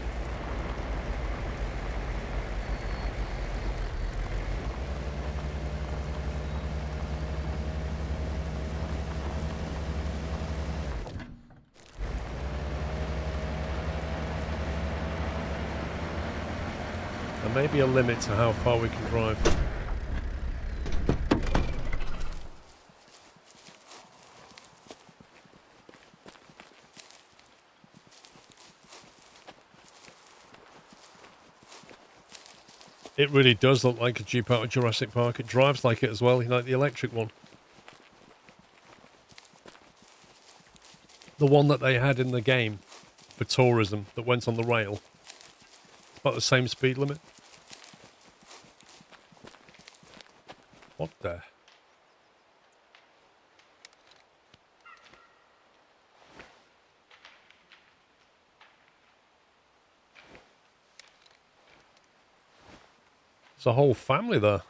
There may be a limit to how far we can drive. It really does look like a Jeep out of Jurassic Park. It drives like it as well, like the electric one. The one that they had in the game for tourism that went on the rail. It's about the same speed limit. What the? There's a whole family there.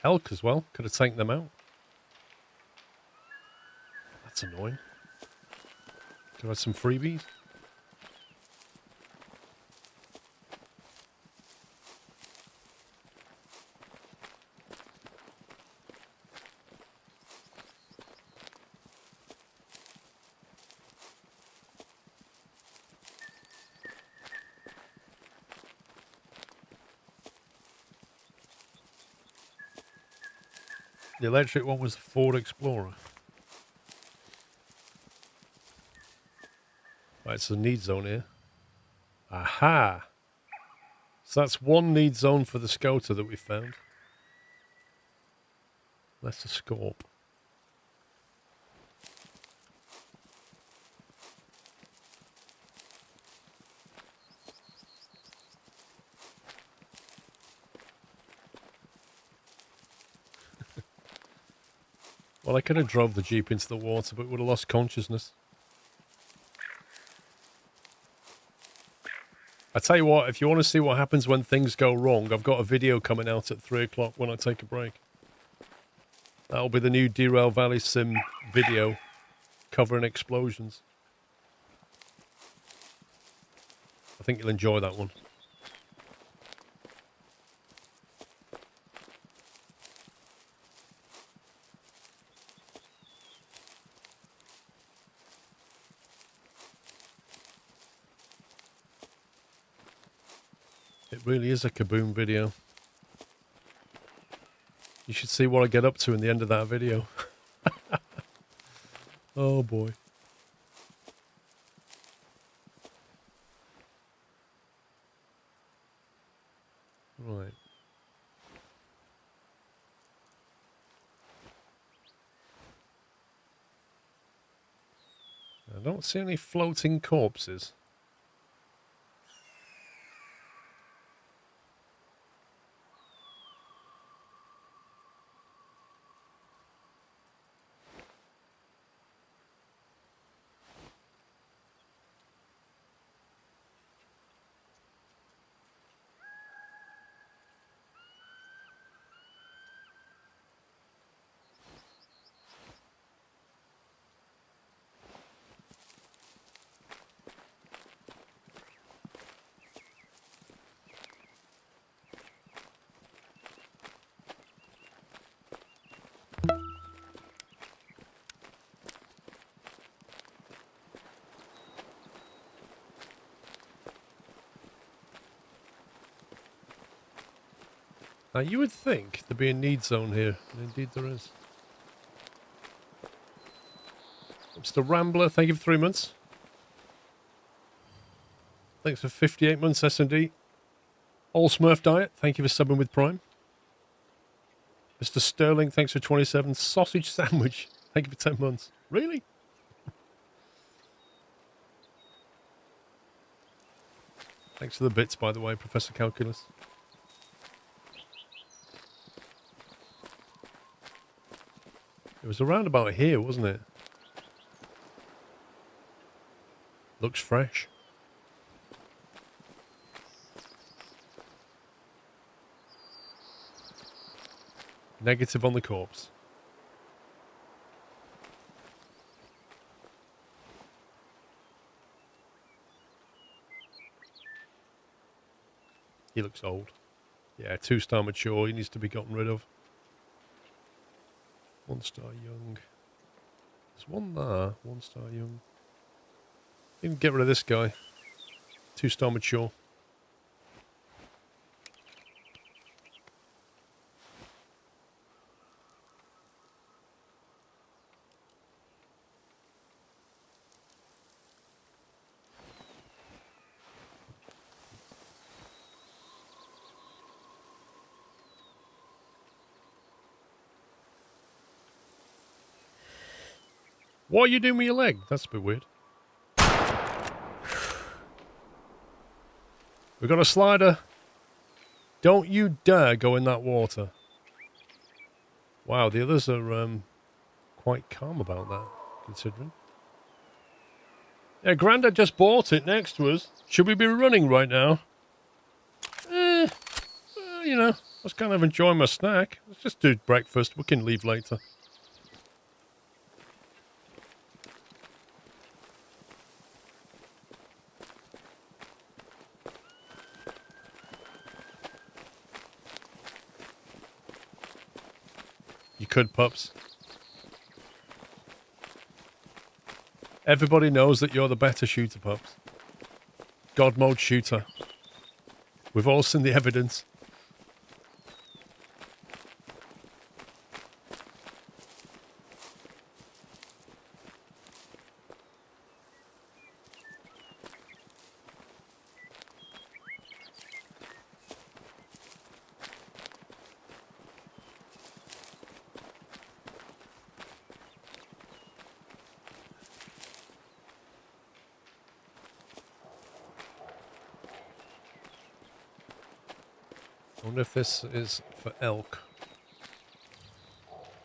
Elk as well. Could have taken them out. That's annoying. Could have had some freebies. The electric one was the Ford Explorer. Right, it's a need zone here. Aha! So that's one need zone for the Scouter that we found. That's a Scorp. Well, I could have drove the Jeep into the water, but it would have lost consciousness. I tell you what, if you want to see what happens when things go wrong, I've got a video coming out at 3 o'clock when I take a break. That'll be the new Derail Valley Sim video covering explosions. I think you'll enjoy that one. It really is a kaboom video. You should see what I get up to in the end of that video. Oh boy. Right. I don't see any floating corpses. Now, you would think there'd be a need zone here, and indeed there is. Mr. Rambler, thank you for 3 months. Thanks for 58 months, S&D. All Smurf Diet, thank you for subbing with Prime. Mr. Sterling, thanks for 27. Sausage Sandwich, thank you for 10 months. Really? Thanks for the bits, by the way, Professor Calculus. It was around about here, wasn't it? Looks fresh. Negative on the corpse. He looks old. Yeah, 2-star mature. He needs to be gotten rid of. 1-star young. There's one there. 1-star young. Even get rid of this guy. 2-star mature. What are you doing with your leg? That's a bit weird. We've got a slider. Don't you dare go in that water. Wow, the others are quite calm about that, considering. Yeah, Grandad just bought it next to us. Should we be running right now? You know, I was kind of enjoying my snack. Let's just do breakfast. We can leave later. You could, pups. Everybody knows that you're the better shooter, pups. God mode shooter. We've all seen the evidence. I wonder if this is for elk.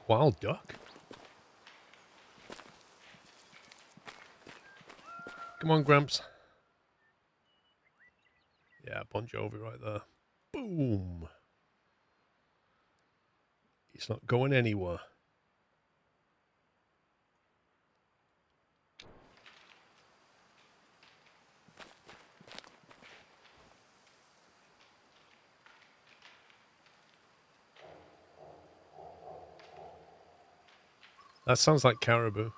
Wild duck? Come on, Gramps. Yeah, Bon Jovi right there. Boom. He's not going anywhere. That sounds like caribou.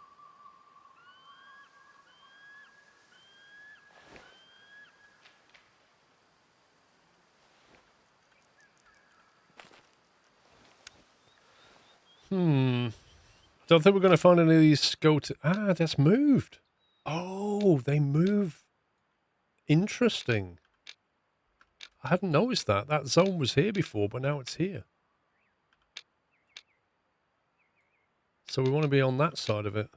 Don't think we're going to find any of these go to... Ah, that's moved. Oh, they move. Interesting. I hadn't noticed that. That zone was here before, but now it's here. So we want to be on that side of it.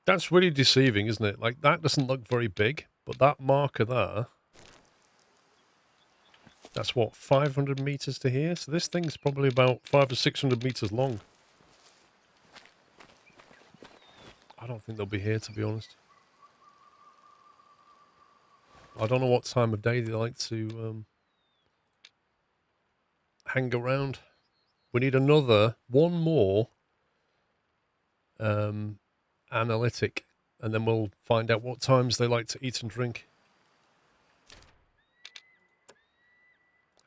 That's really deceiving, isn't it? Like, that doesn't look very big, but that marker there... That's what, 500 meters to here? So this thing's probably about 500 or 600 meters long. I don't think they'll be here, to be honest. I don't know what time of day they like to hang around. We need one more analytic, and then we'll find out what times they like to eat and drink.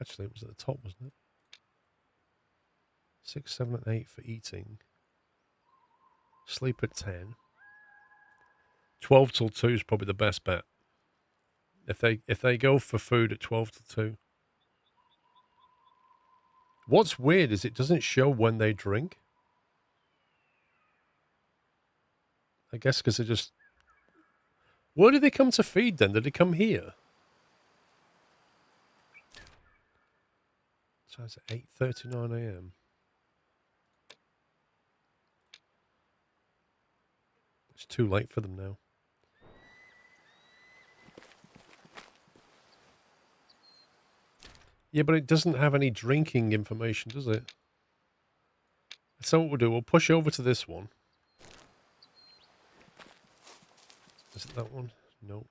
Actually, it was at the top, wasn't it? 6, 7, and 8 for eating. Sleep at 10. 12 till 2 is probably the best bet. If they go for food at 12 till 2. What's weird is it doesn't show when they drink. I guess because they just... Where did they come to feed then? Did they come here? So it's 8:39 a.m. It's too late for them now. Yeah, but it doesn't have any drinking information, does it? So what we'll do, we'll push over to this one. Is it that one? No.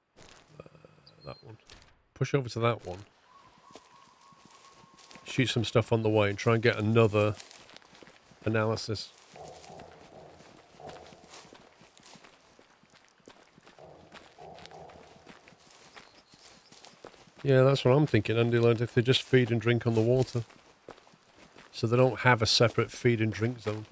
That one. Push over to that one. Shoot some stuff on the way and try and get another analysis. Yeah, that's what I'm thinking, Andy. Like if they just feed and drink on the water. So they don't have a separate feed and drink zone.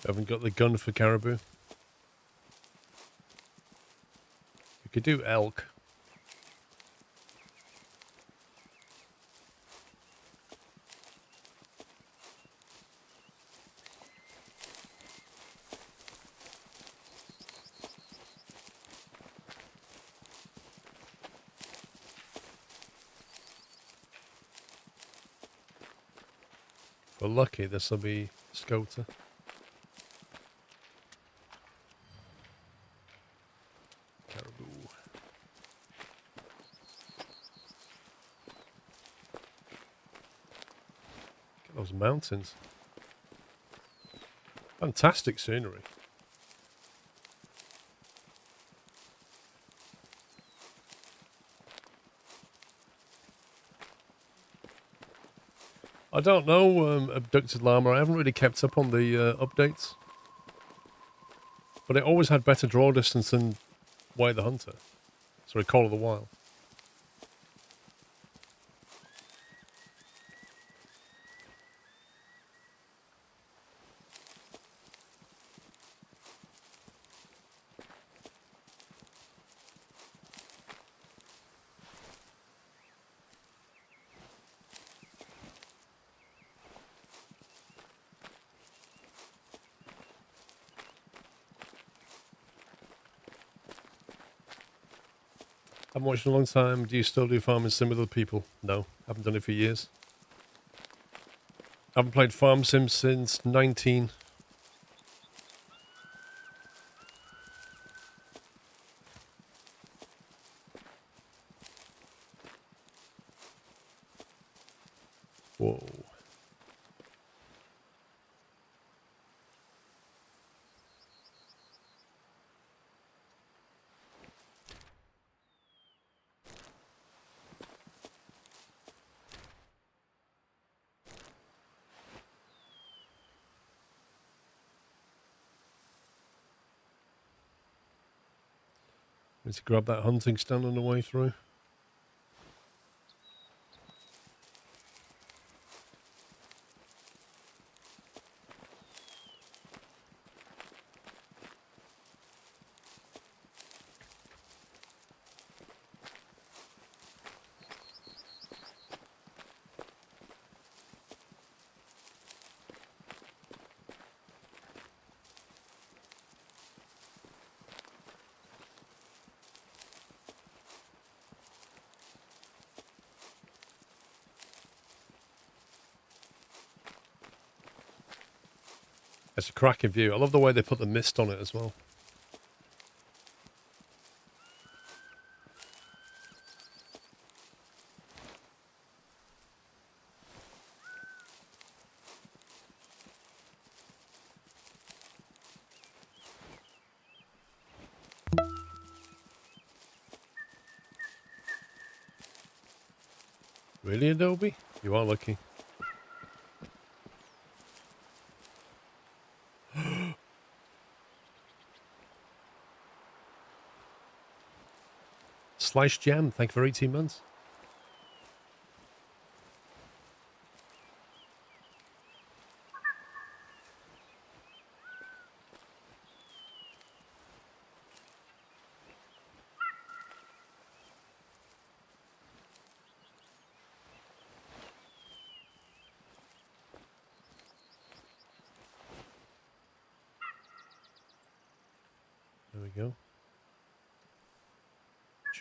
Haven't got the gun for caribou. We could do elk. If we're lucky, this will be Scoter. Those mountains. Fantastic scenery. I don't know, Abducted Llama. I haven't really kept up on the updates. But it always had better draw distance than Way the Hunter. Sorry, Call of the Wild. Haven't watched in a long time. Do you still do Farming Sim with other people? No, haven't done it for years. Haven't played Farm Sim since 19. Whoa. Need to grab that hunting stand on the way through. It's a cracking view. I love the way they put the mist on it as well. Really, Adobe? You are lucky. Slice Jam, thank you for 18 months. There we go.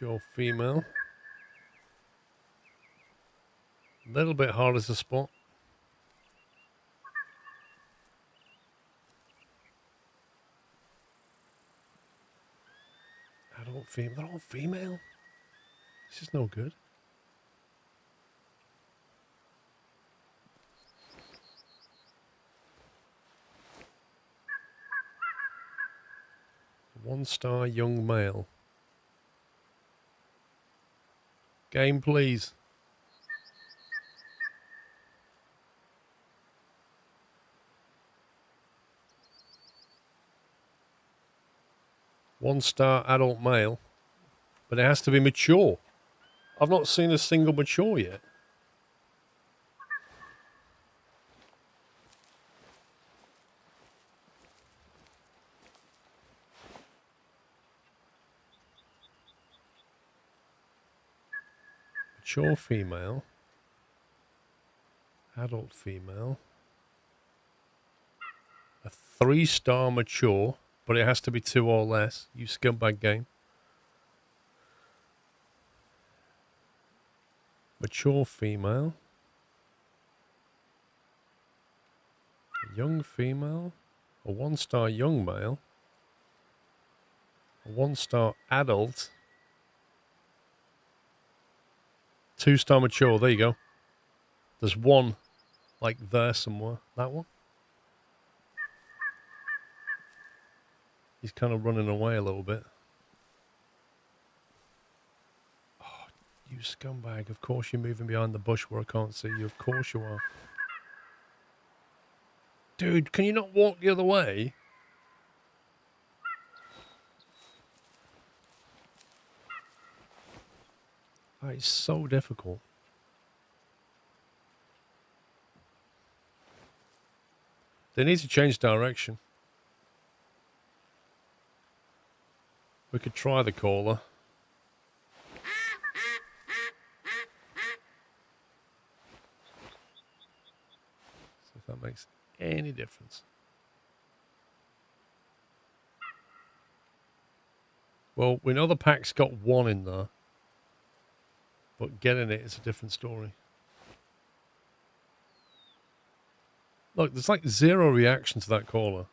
Mature female. A little bit harder to spot. Adult female. They're all female. This is no good. One-star young male. Game, please. One-star adult male. But it has to be mature. I've not seen a single mature yet. Mature female. Adult female. A 3-star mature, but it has to be 2 or less. You scumbag game. Mature female. A young female. A 1-star young male. A 1-star adult. 2-star mature. There you go. There's one, like there somewhere. That one. He's kind of running away a little bit. Oh, you scumbag. Of course you're moving behind the bush where I can't see you. Of course you are. Dude, can you not walk the other way? Oh, it's so difficult. They need to change direction. We could try the caller. See if that makes any difference. Well, we know the pack's got one in there. But getting it is a different story. Look, there's like 0 reaction to that caller.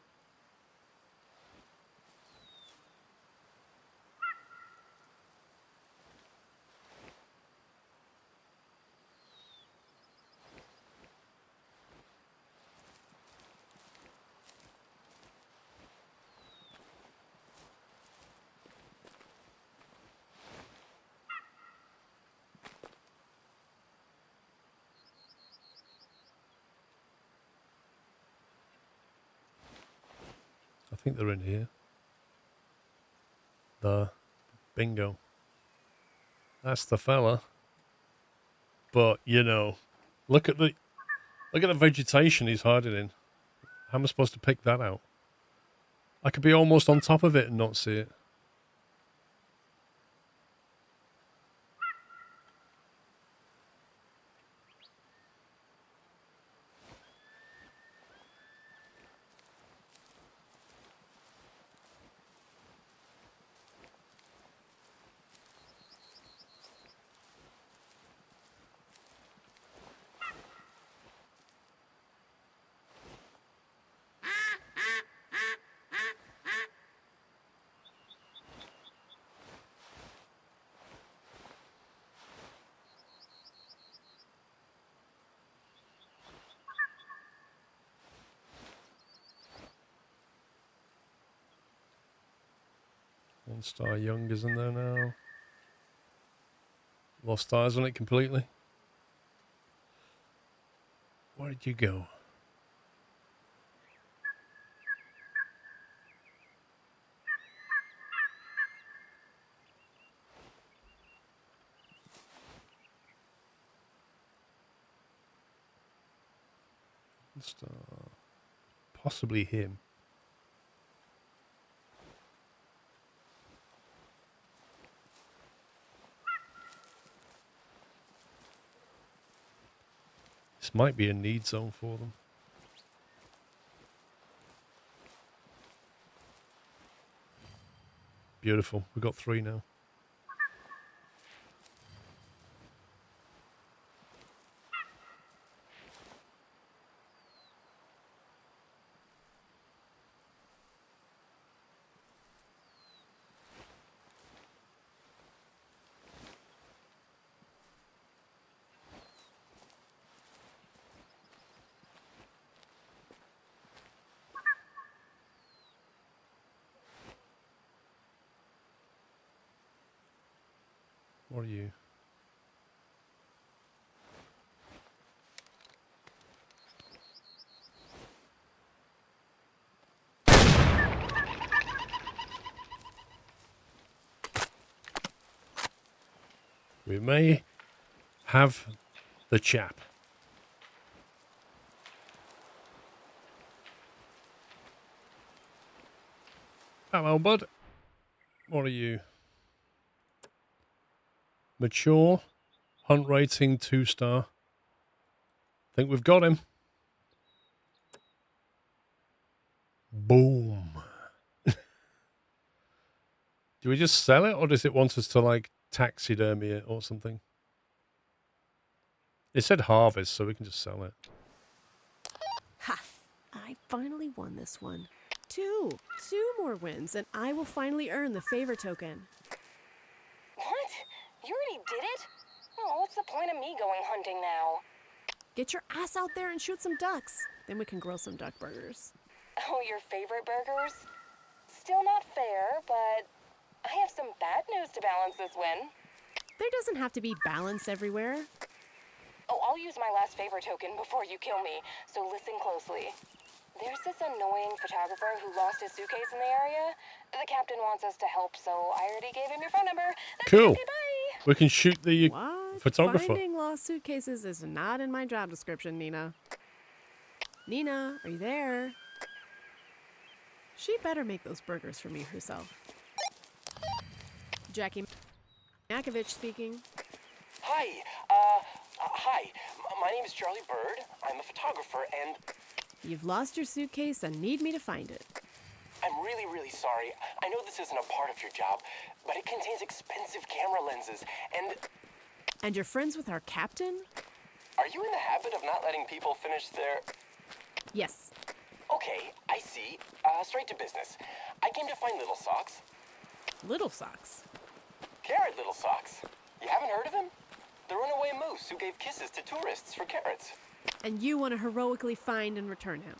I think they're in here. There. Bingo. That's the fella. But, you know, look at the vegetation he's hiding in. How am I supposed to pick that out? I could be almost on top of it and not see it. One star young is in there now. Lost eyes on it completely. Where did you go? One star. Possibly him. This might be a need zone for them. Beautiful. We've got 3 now. What are you? We may have the chap. Hello, bud. What are you? Mature. Hunt rating 2-star. Think we've got him. Boom. Do we just sell it, or does it want us to, like, taxidermy it or something? It said harvest, so we can just sell it. Ha! I finally won this one. 2 more wins, and I will finally earn the favor token. What? You already did it? Oh, what's the point of me going hunting now? Get your ass out there and shoot some ducks. Then we can grill some duck burgers. Oh, your favorite burgers? Still not fair, but I have some bad news to balance this win. There doesn't have to be balance everywhere. Oh, I'll use my last favor token before you kill me, so listen closely. this annoying photographer who lost his suitcase in the area? The captain wants us to help, so I already gave him your phone number. That's Cool. it, goodbye. We can shoot the What? photographer. Finding lost suitcases is not in my job description, Nina. Nina, are you there? She better make those burgers for me herself. Jackie Makovich speaking. Hi, hi. My name is Charlie Bird. I'm a photographer, and You've lost your suitcase and need me to find it. I'm really, really sorry. I know this isn't a part of your job, but it contains expensive camera lenses, and And you're friends with our captain? are you in the habit of not letting people finish their... Yes. Okay, I see. Straight to business. I came to find Little Socks. Little Socks. Carrot Little Socks. You haven't heard of him? The runaway moose who gave kisses to tourists for carrots. And you want to heroically find and return him.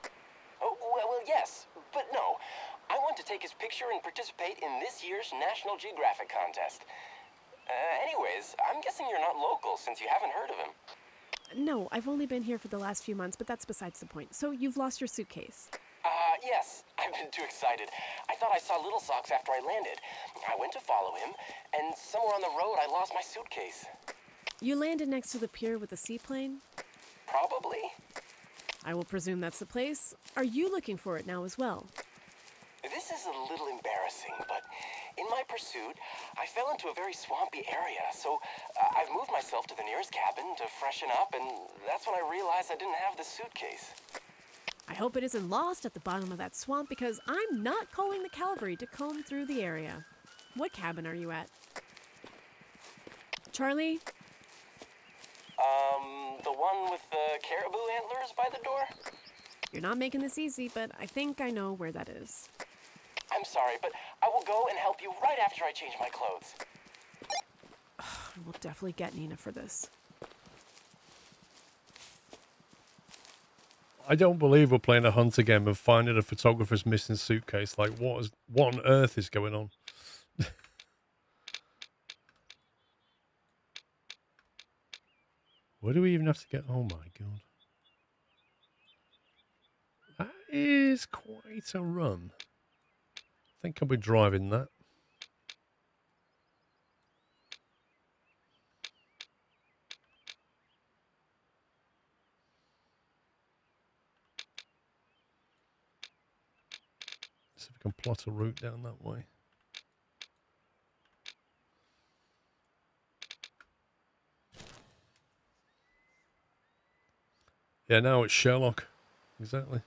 Oh, well, yes, but no. I want to take his picture and participate in this year's National Geographic contest. Anyways, I'm guessing you're not local since you haven't heard of him. No, I've only been here for the last few months, but that's besides the point. So you've lost your suitcase. Yes. I've been too excited. I thought I saw Little Socks after I landed. I went to follow him, and somewhere on the road I lost my suitcase. You landed next to the pier with a seaplane? Probably. I will presume that's the place. Are you looking for it now as well? This is a little embarrassing, but in my pursuit, I fell into a very swampy area, so I've moved myself to the nearest cabin to freshen up, and that's when I realized I didn't have the suitcase. I hope it isn't lost at the bottom of that swamp because I'm not calling the cavalry to comb through the area. What cabin are you at? Charlie? The one with the caribou antlers by the door? You're not making this easy, but I think I know where that is. I'm sorry, but I will go and help you right after I change my clothes. We'll definitely get Nina for this. I don't believe we're playing a hunter game of finding a photographer's missing suitcase. Like, what on earth is going on? Where do we even have to get? Oh my god. That is quite a run. I think I'll be driving that. See if we can plot a route down that way. Yeah, now it's Sherlock. Exactly.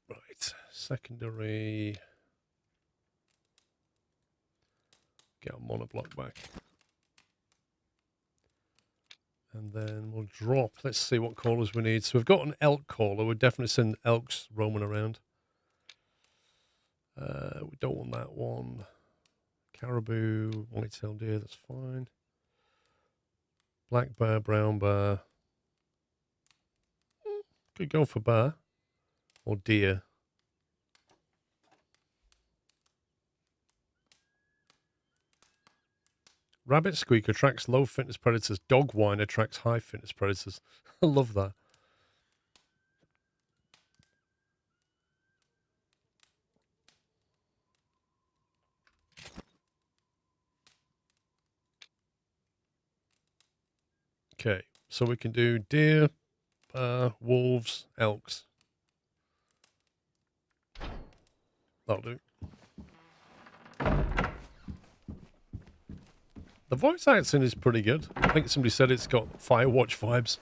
Right. Secondary. Get our monoblock back. And then we'll drop. Let's see what callers we need. So we've got an elk caller. We're definitely seeing elks roaming around. We don't want that one. Caribou, white-tailed deer, that's fine. Black bear, brown bear. Could go for bear. Or deer. Rabbit squeak attracts low fitness predators. Dog whine attracts high fitness predators. I love that. Okay, so we can do deer, wolves, elks. That'll do. The voice acting is pretty good. I think somebody said it's got Firewatch vibes.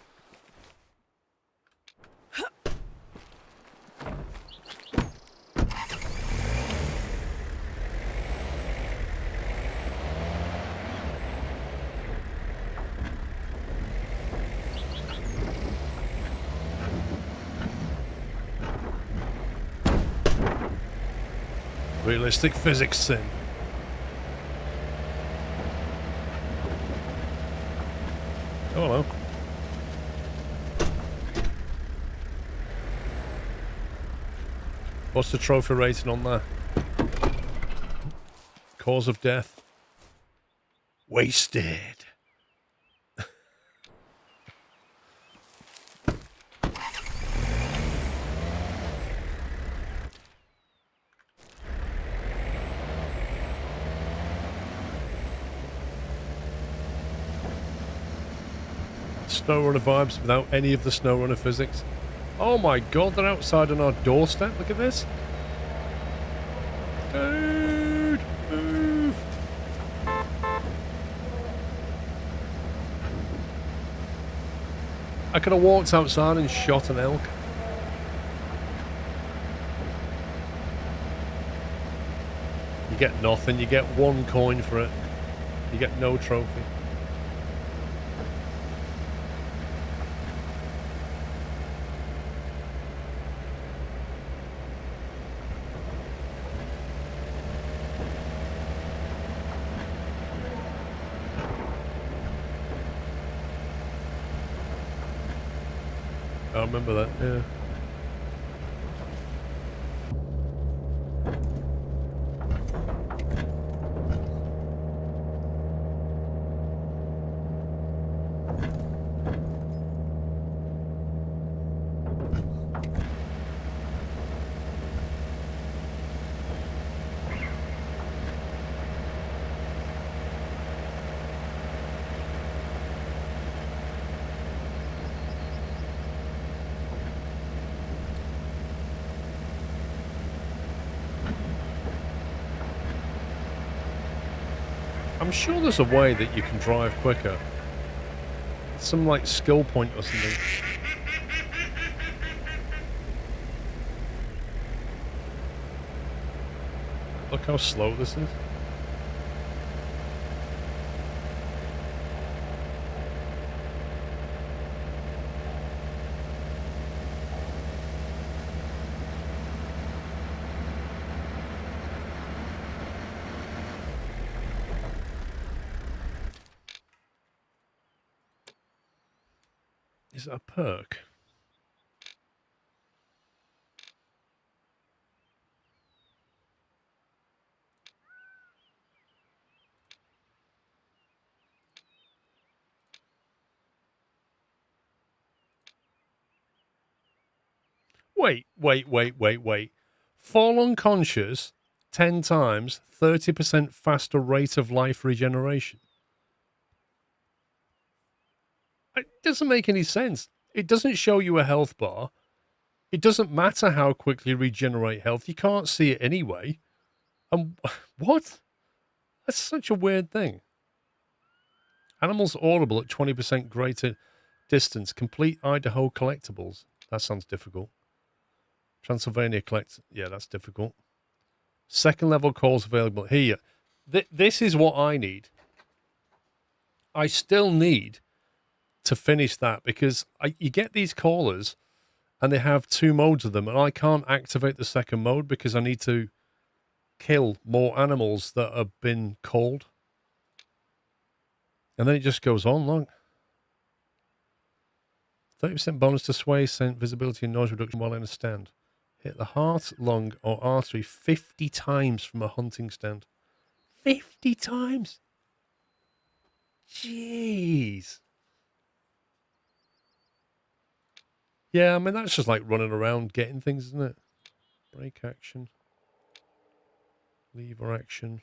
Realistic physics sim. Oh, hello. What's the trophy rating on there? Cause of death? Wasted. SnowRunner vibes without any of the SnowRunner physics. Oh my god, they're outside on our doorstep. Look at this. Dude, move. I could have walked outside and shot an elk. You get nothing. You get 1 coin for it. You get no trophy. I remember that, yeah. I'm sure there's a way that you can drive quicker. Some like skill point or something. Look how slow this is. Is it a perk? Wait. Fall unconscious 10 times, 30% faster rate of life regeneration. It doesn't make any sense. It doesn't show you a health bar. It doesn't matter how quickly you regenerate health. You can't see it anyway. What? That's such a weird thing. Animals audible at 20% greater distance. Complete Idaho collectibles. That sounds difficult. Transylvania collect. Yeah, that's difficult. Second level calls available. Here. This is what I need. I still need to finish that because you get these callers and they have 2 modes of them and I can't activate the second mode because I need to kill more animals that have been called. And then it just goes on long. 30% bonus to sway, scent, visibility, and noise reduction while in a stand. Hit the heart, lung, or artery 50 times from a hunting stand. 50 times? Jeez. Yeah, I mean, that's just like running around getting things, isn't it? Brake action. Lever action.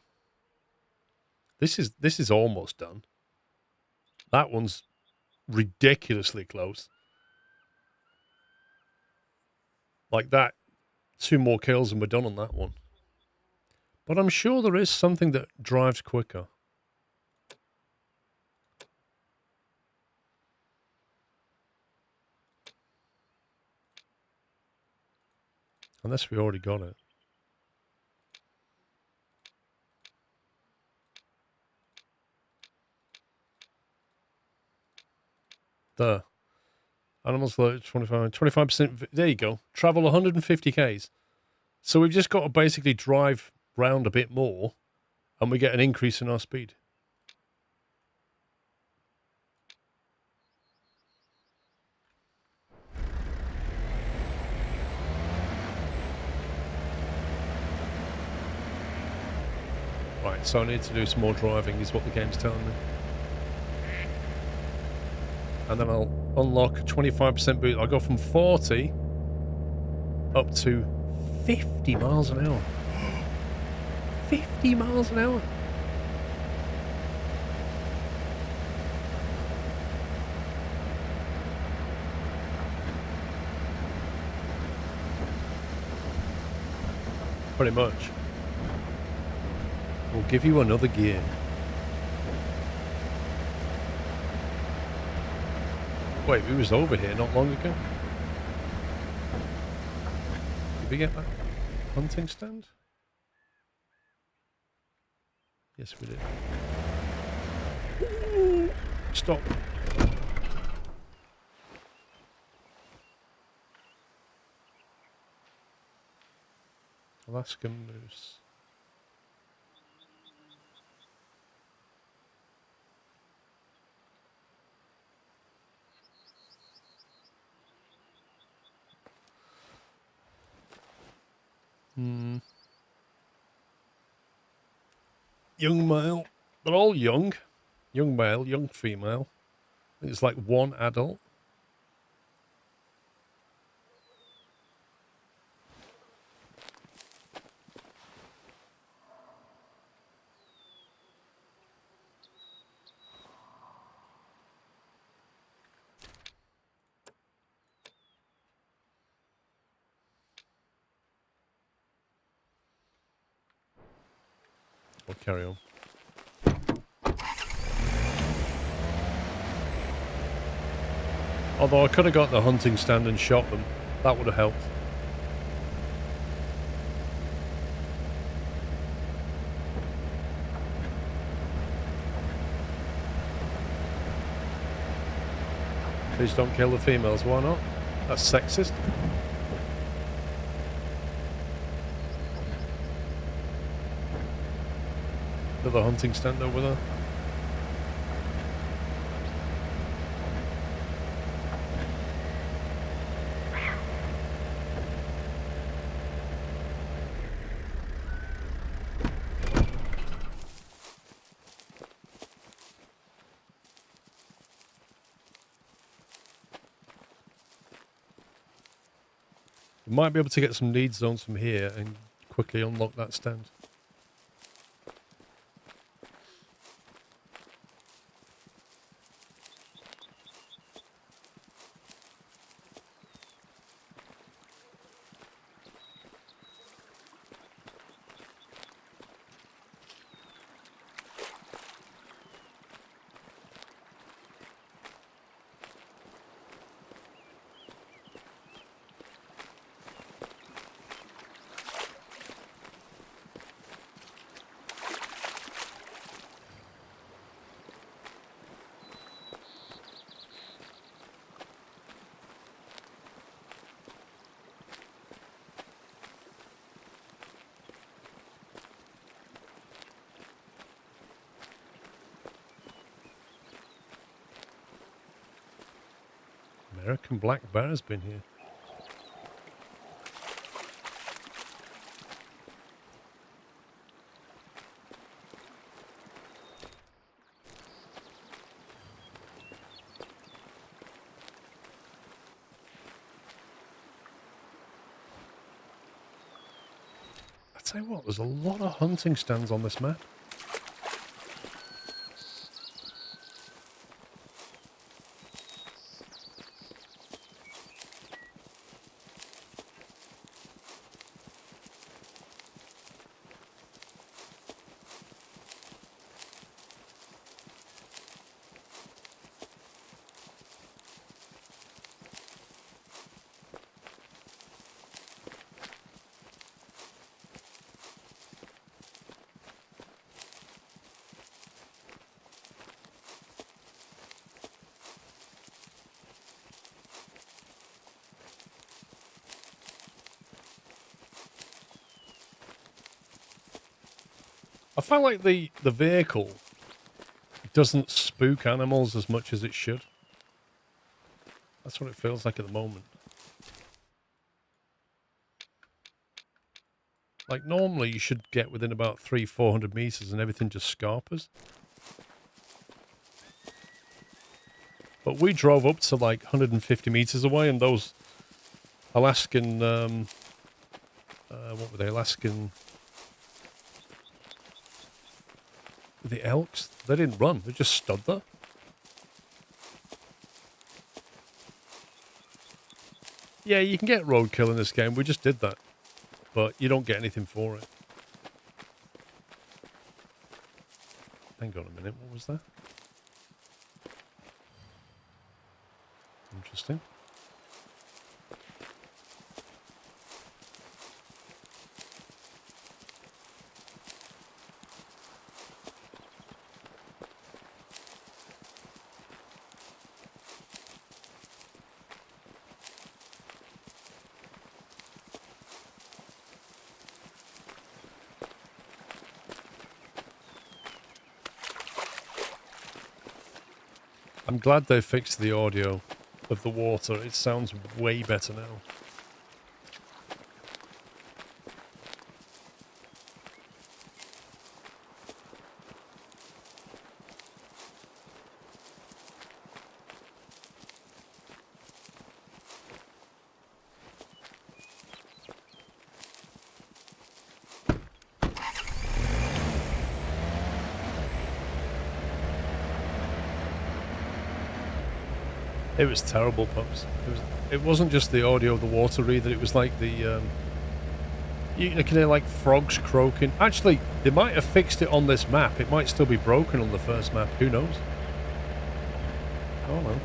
This is almost done. That one's ridiculously close. Like that, 2 more kills and we're done on that one. But I'm sure there is something that drives quicker. Unless we already got it. There. Animals load 25%. There you go. Travel 150 Ks. So we've just got to basically drive round a bit more and we get an increase in our speed. Right, so I need to do some more driving is what the game's telling me. And then I'll unlock 25% boost. I'll go from 40 up to 50 miles an hour. 50 miles an hour. Pretty much. We'll give you another gear. Wait, we was over here not long ago. Did we get that hunting stand? Yes, we did. Ooh, stop. Alaskan moose. Young male. They're all young. Young male, young female. I think it's like one adult. We'll carry on. Although I could have got the hunting stand and shot them. That would have helped. Please don't kill the females. Why not? That's sexist. Another hunting stand over there. We might be able to get some need zones from here and quickly unlock that stand. American black bear has been here. I tell you what, there's a lot of hunting stands on this map. I find like the vehicle doesn't spook animals as much as it should. That's what it feels like at the moment. Like normally you should get within about 300-400 meters and everything just scarpers. But we drove up to like 150 meters away and those Alaskan, what were they, Alaskan... The elks, they didn't run, they just stood there. Yeah, you can get roadkill in this game, we just did that. but you don't get anything for it. Hang on a minute, what was that? Interesting. I'm glad they fixed the audio of the water. It sounds way better now. It was terrible, Pups. It wasn't just the audio of the water either. It was like the you can hear like frogs croaking. Actually, they might have fixed it on this map. It might still be broken on the first map. Who knows? Oh no.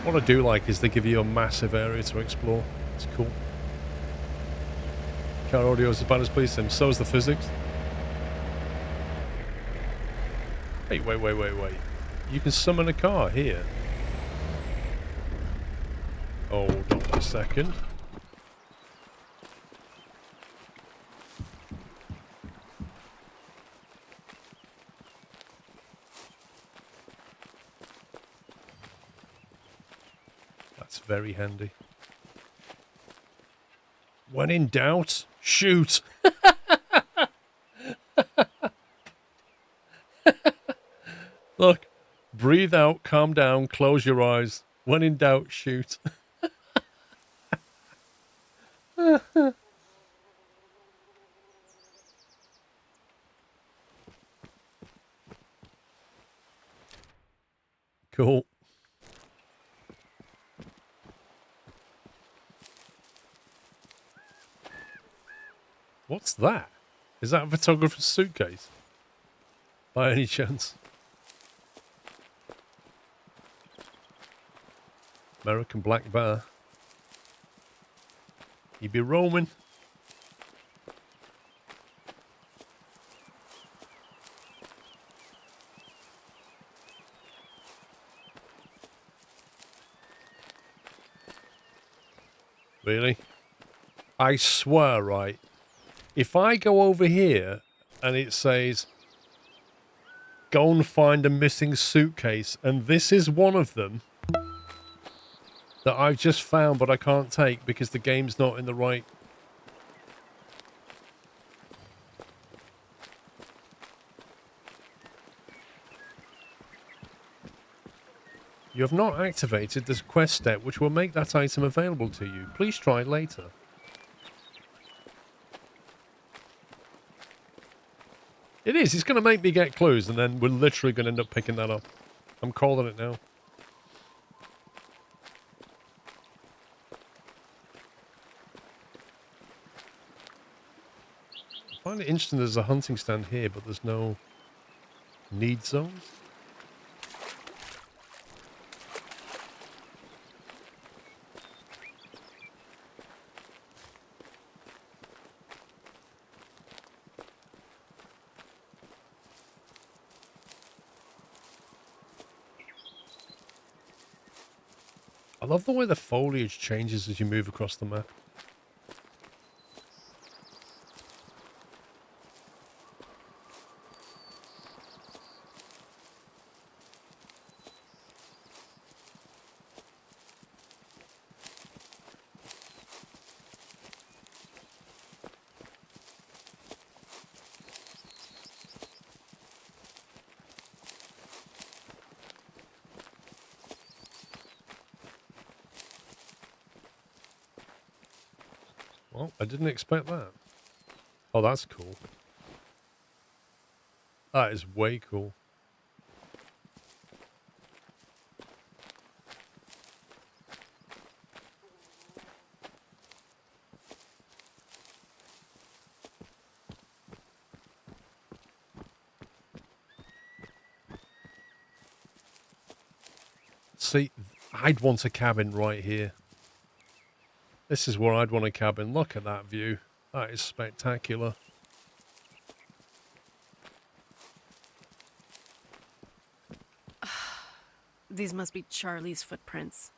What I do like is they give you a massive area to explore. It's cool. Car audio is as bad as police sim. So is the physics. Hey, wait. You can summon a car here. Hold on a second. That's very handy. When in doubt, shoot. Look, breathe out, calm down, close your eyes. When in doubt, shoot. Cool. What's that? Is that a photographer's suitcase? By any chance? American black bear. You be roaming. Really? I swear, right? If I go over here and it says, go and find a missing suitcase, and this is one of them that I've just found but I can't take because the game's not in the right... You have not activated this quest step which will make that item available to you. Please try later. It is. It's going to make me get clues, and then we're literally going to end up picking that up. I'm calling it now. I find it interesting there's a hunting stand here, but there's no need zones. I love the way the foliage changes as you move across the map. Well, I didn't expect that. Oh, that's cool. That is way cool. See, I'd want a cabin right here. This is where I'd want a cabin. Look at that view. That is spectacular. These must be Charlie's footprints.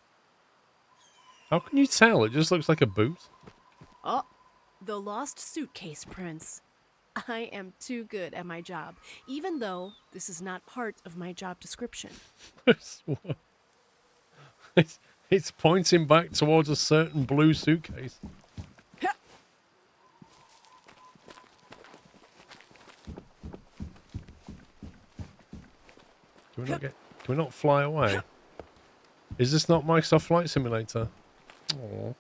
How can you tell? It just looks like a boot. Oh, the lost suitcase prints. I am too good at my job, even though this is not part of my job description. It's pointing back towards a certain blue suitcase. Can we not fly away? Is this not Microsoft Flight Simulator? Aww.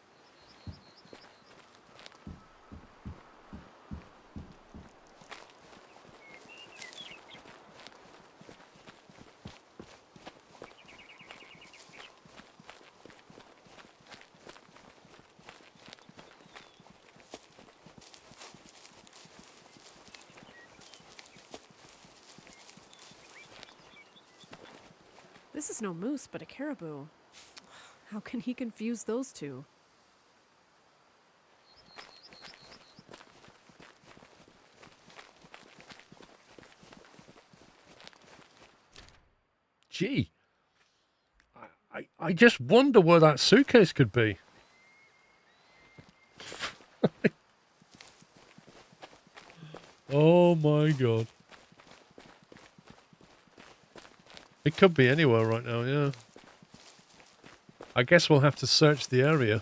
This is no moose, but a caribou. How can he confuse those two? Gee. I just wonder where that suitcase could be. Oh my god. It could be anywhere right now, yeah. I guess we'll have to search the area.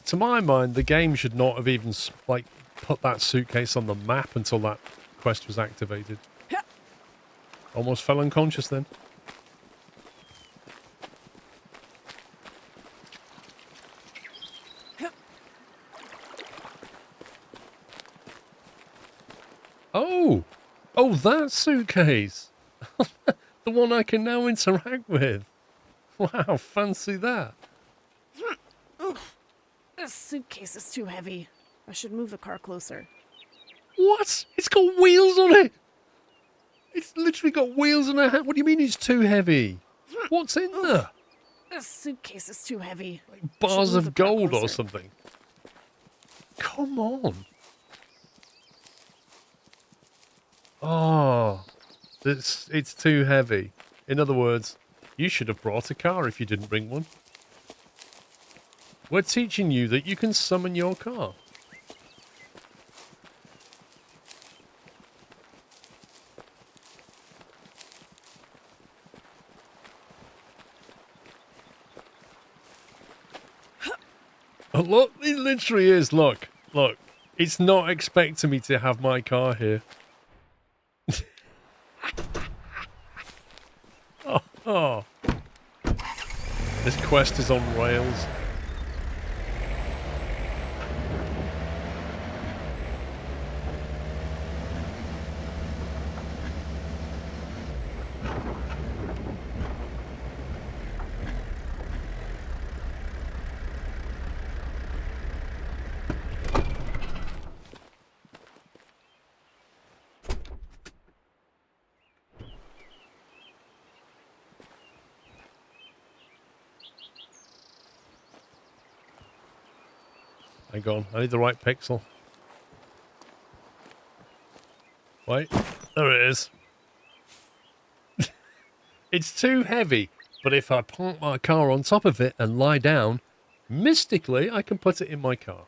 To my mind, the game should not have even like put that suitcase on the map until that quest was activated. Almost fell unconscious then. Oh! Oh, that suitcase! The one I can now interact with. Wow, fancy that. This suitcase is too heavy. I should move the car closer. What? It's got wheels on it! It's literally got wheels on it. What do you mean it's too heavy? What's in there? This suitcase is too heavy. Like bars move the of car gold or closer. something? Come on. Oh, it's too heavy. In other words, you should have brought a car if you didn't bring one. We're teaching you that you can summon your car. Oh, look, it literally is. Look. It's not expecting me to have my car here. Oh. This quest is on rails. Hang on, I need the right pixel. Wait, there it is. It's too heavy, but if I park my car on top of it and lie down, mystically I can put it in my car.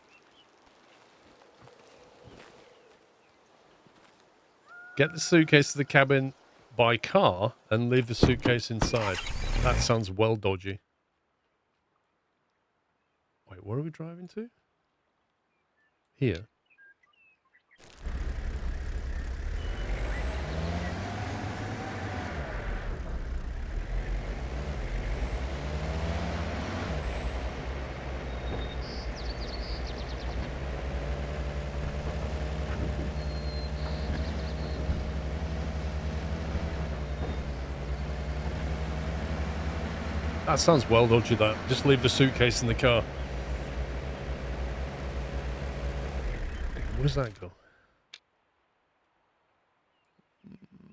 Get the suitcase to the cabin by car and leave the suitcase inside. That sounds well dodgy. Wait, where are we driving to? Here. That sounds well dodgy, that. Just leave the suitcase in the car. Where's that go?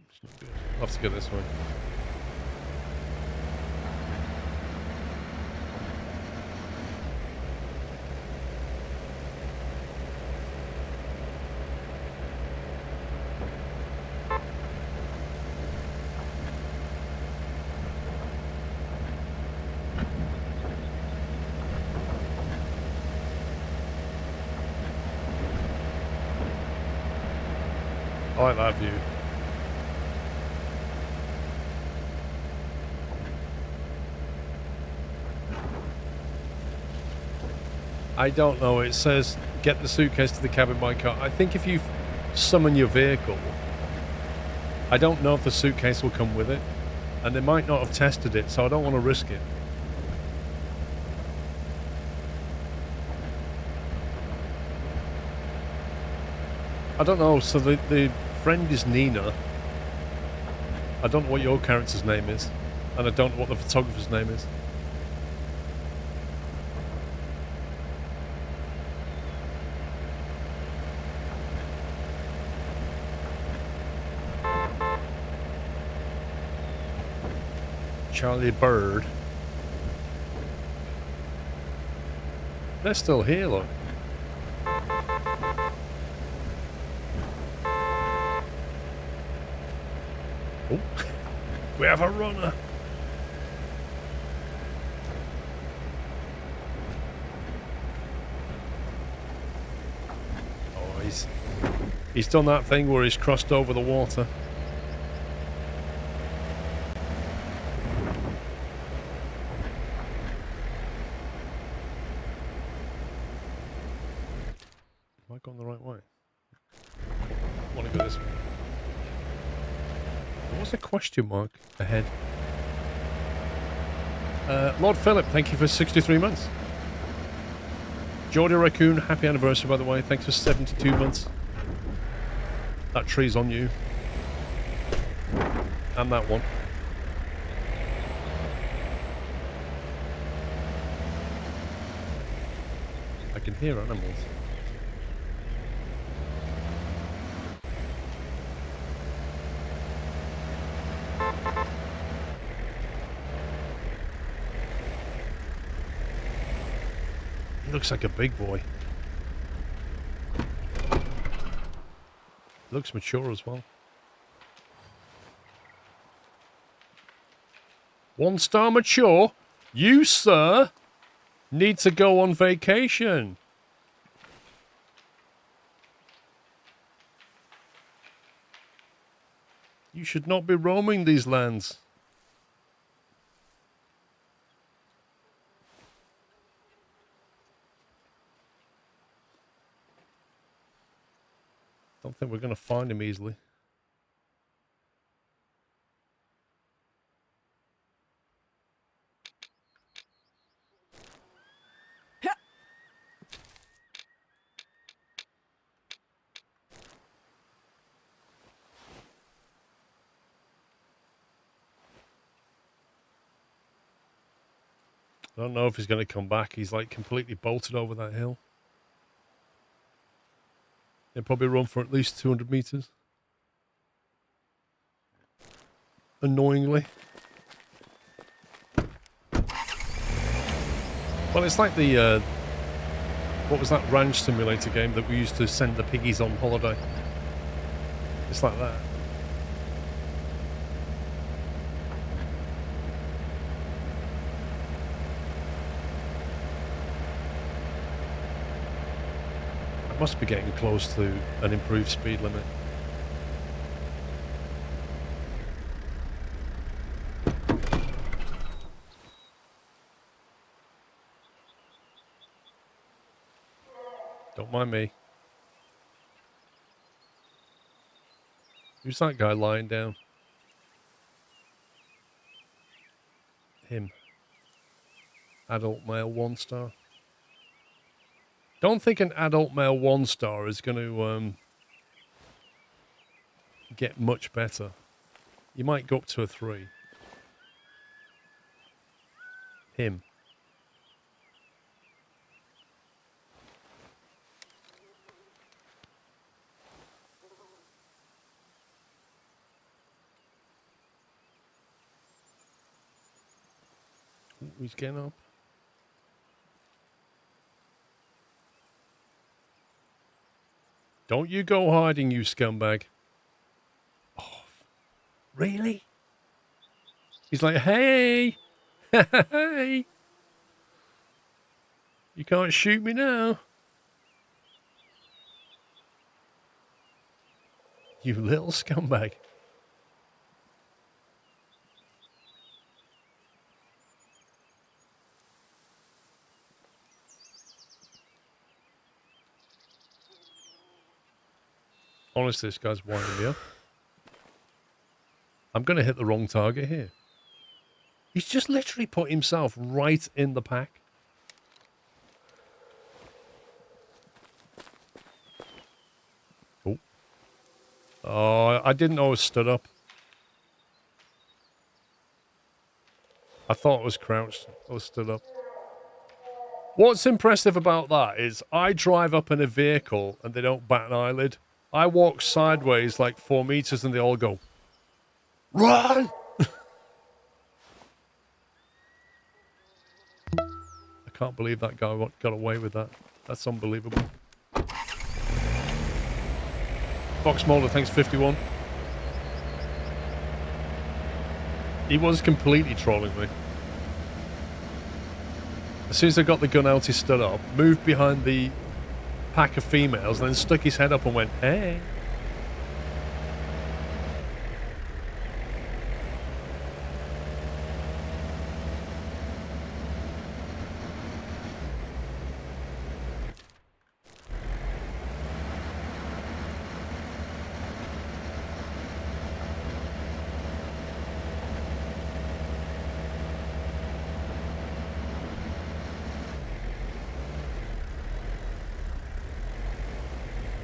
It's not good. I'll have to go this way. I like that view. I don't know. It says get the suitcase to the cabin by car. I think if you summon your vehicle, I don't know if the suitcase will come with it. And they might not have tested it, so I don't want to risk it. I don't know. So the friend is Nina. I don't know what your character's name is. And I don't know what the photographer's name is. Charlie Bird. They're still here, look. Oh, we have a runner. Oh, he's done that thing where he's crossed over the water. Am I going the right way? I want to go this way. What's a question mark ahead? Lord Philip, thank you for 63 months. Geordie Raccoon, happy anniversary, by the way. Thanks for 72 months. That tree's on you. And that one. I can hear animals. He looks like a big boy. Looks mature as well. 1-star mature? You, sir, need to go on vacation. You should not be roaming these lands. Don't think we're going to find him easily. I don't know if he's going to come back. He's like completely bolted over that hill. He'll probably run for at least 200 meters. Annoyingly. Well, it's like the, what was that ranch simulator game that we used to send the piggies on holiday? It's like that. I must be getting close to an improved speed limit. Don't mind me. Who's that guy lying down? Him. Adult male 1-star. Don't think an adult male 1-star is going to get much better. You might go up to a 3. Him. Ooh, he's getting up. Don't you go hiding, you scumbag. Oh, really? He's like, hey, hey, you can't shoot me now. You little scumbag. Honestly, this guy's winding me up. I'm going to hit the wrong target here. He's just literally put himself right in the pack. Oh. Oh, I didn't know it was stood up. I thought it was crouched. I was stood up. What's impressive about that is I drive up in a vehicle and they don't bat an eyelid. I walk sideways like 4 meters and they all go, run! I can't believe that guy got away with that. That's unbelievable. Fox Mulder, thanks 51. He was completely trolling me. As soon as I got the gun out, he stood up, moved behind the pack of females, and then stuck his head up and went, hey.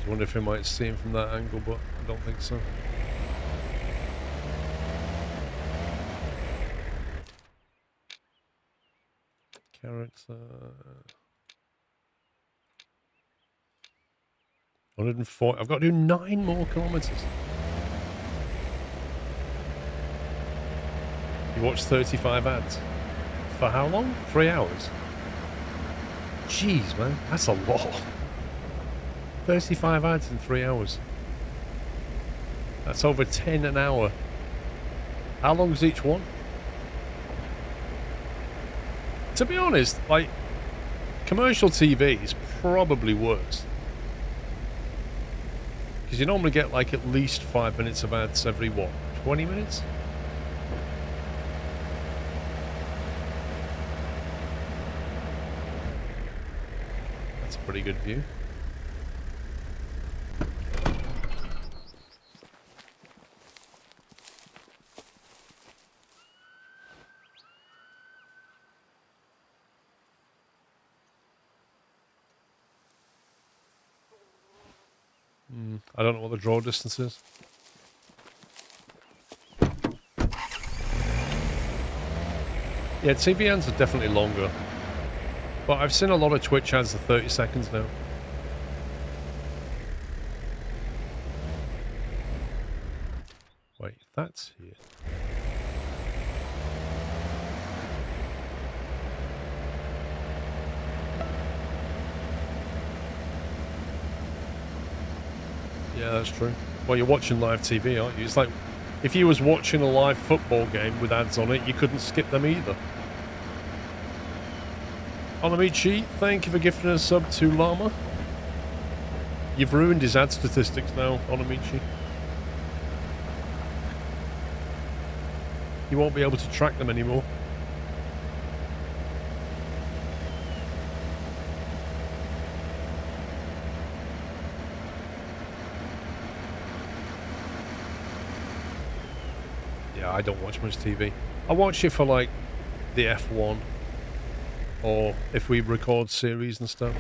I wonder if we might see him from that angle, but I don't think so. Character. 104. I've got to do 9 more kilometers. You watched 35 ads. For how long? 3 hours? Jeez, man. That's a lot. 35 ads in 3 hours. That's over 10 an hour. How long is each one? To be honest, like, commercial TV is probably worse. Because you normally get like at least 5 minutes of ads every, what, 20 minutes? That's a pretty good view. I don't know what the draw distance is. Yeah, TV ads are definitely longer. But I've seen a lot of Twitch ads of 30 seconds now. Wait, that's here. Yeah, that's true. Well, you're watching live TV, aren't you? It's like if you was watching a live football game with ads on it, you couldn't skip them either. Onamichi, thank you for gifting a sub to Llama. You've ruined his ad statistics now, Onamichi. You won't be able to track them anymore. I don't watch much TV. I watch it for like the F1 or if we record series and stuff.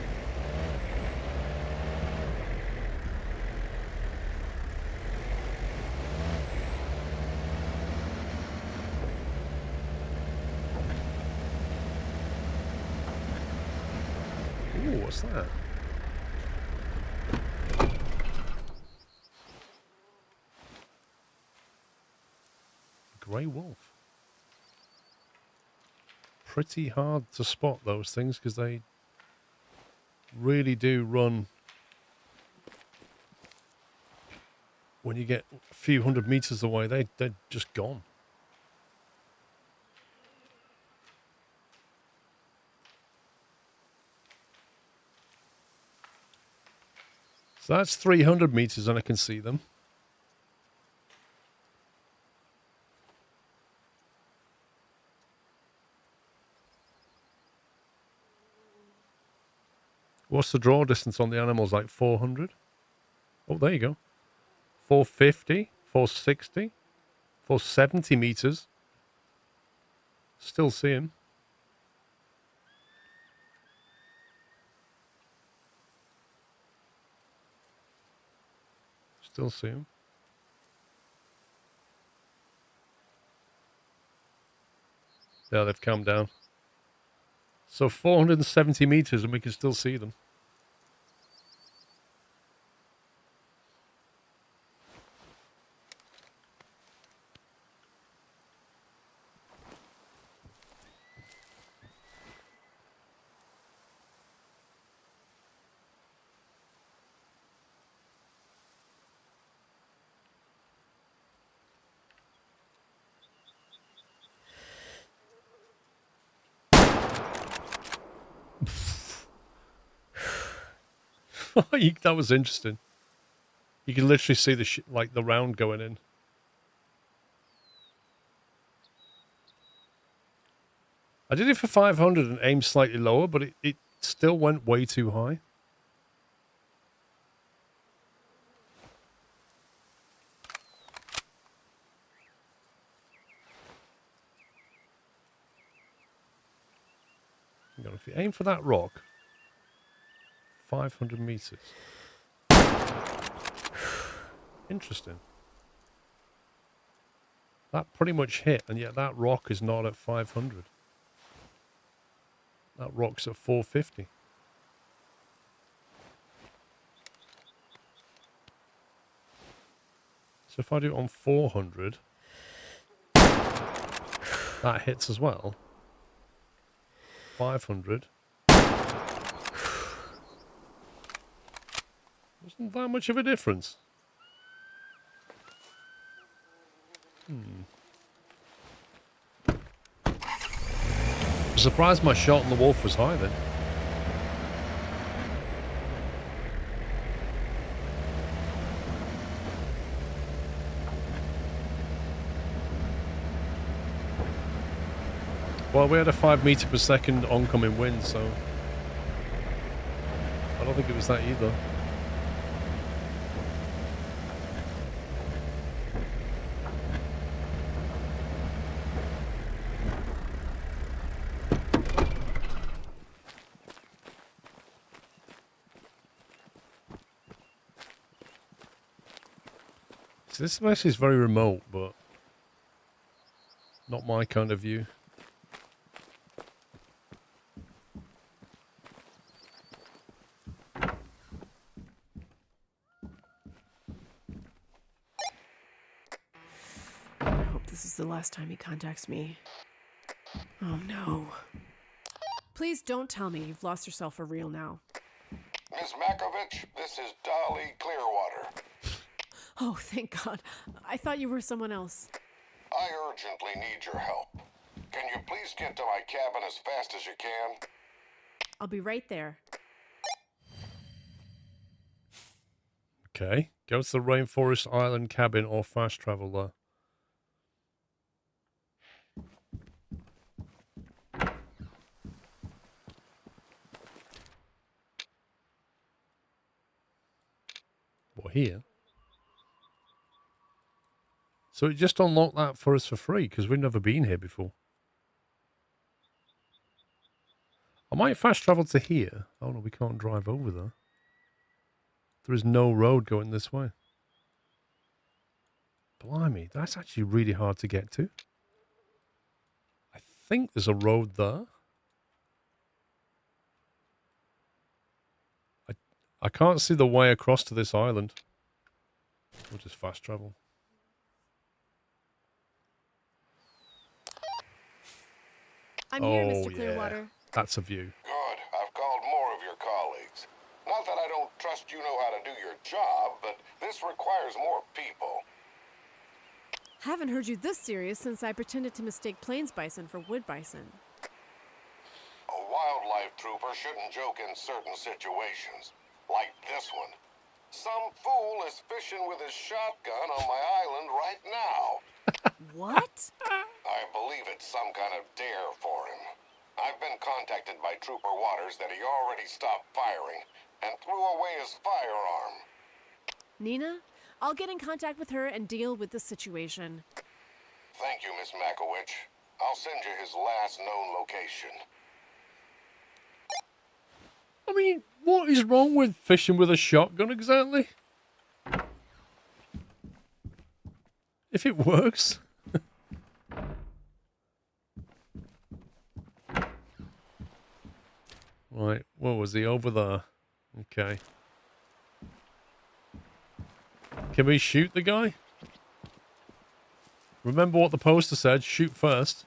what's that? Grey wolf. Pretty hard to spot those things because they really do run. When you get a few hundred meters away, they're just gone. So that's 300 meters and I can see them. What's the draw distance on the animals? Like 400? Oh, there you go. 450, 460, 470 meters. Still see him. Still see him. Yeah, they've calmed down. So 470 meters and we can still see them. That was interesting. You can literally see the like the round going in. I did it for 500 and aimed slightly lower, but it still went way too high. Hang on, if you aim for that rock, 500 meters. Interesting. That pretty much hit, and yet that rock is not at 500. That rock's at 450. So if I do it on 400, that hits as well. 500. Wasn't that much of a difference. I'm surprised my shot on the wolf was high then. Well, we had a 5 meter per second oncoming wind, so I don't think it was that either. So this place is very remote, but not my kind of view. I hope this is the last time he contacts me. Oh no. Please don't tell me you've lost yourself for real now. Miss Makovich, this is Dolly Clearwater. Oh, thank God. I thought you were someone else. I urgently need your help. Can you please get to my cabin as fast as you can? I'll be right there. Okay. Go to the Rainforest Island cabin or fast travel there. Well, here. So it just unlocked that for us for free because we've never been here before. I might fast travel to here. Oh no, we can't drive over there. There is no road going this way. Blimey, that's actually really hard to get to. I think there's a road there. I can't see the way across to this island. We'll just fast travel. I'm here, Oh, Mr. yeah. Clearwater. That's a view. Good. I've called more of your colleagues. Not that I don't trust you know how to do your job, but this requires more people. Haven't heard you this serious since I pretended to mistake plains bison for wood bison. A wildlife trooper shouldn't joke in certain situations, like this one. Some fool is fishing with his shotgun on my island right now. What? I believe it's some kind of dare for him. I've been contacted by Trooper Waters that he already stopped firing and threw away his firearm. Nina, I'll get in contact with her and deal with the situation. Thank you, Miss Makowicz. I'll send you his last known location. I mean, what is wrong with fishing with a shotgun exactly? If it works. Right, what was he over there? Okay. Can we shoot the guy? Remember what the poster said, shoot first.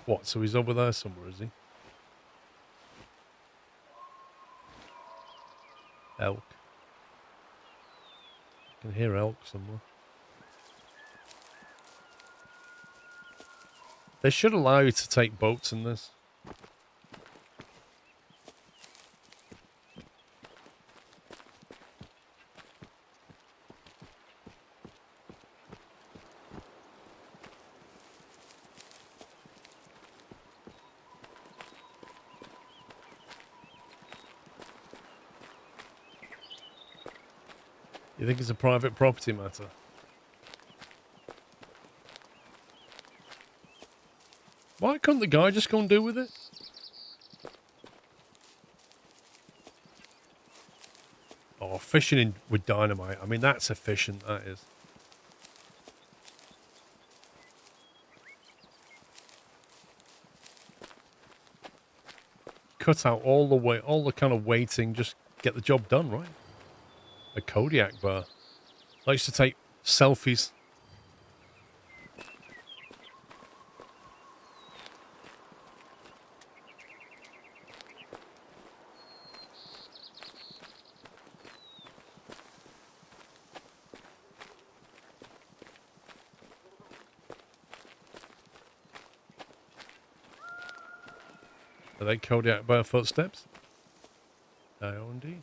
What, so he's over there somewhere, is he? Elk. I can hear elk somewhere. They should allow you to take boats in this. You think it's a private property matter? Why couldn't the guy just go and do with it? Oh, fishing with dynamite. I mean, that's efficient, that is. Cut out all the kind of waiting, just get the job done, right? A Kodiak bar. I used to take selfies. Are they Kodiak bar footsteps? They are indeed.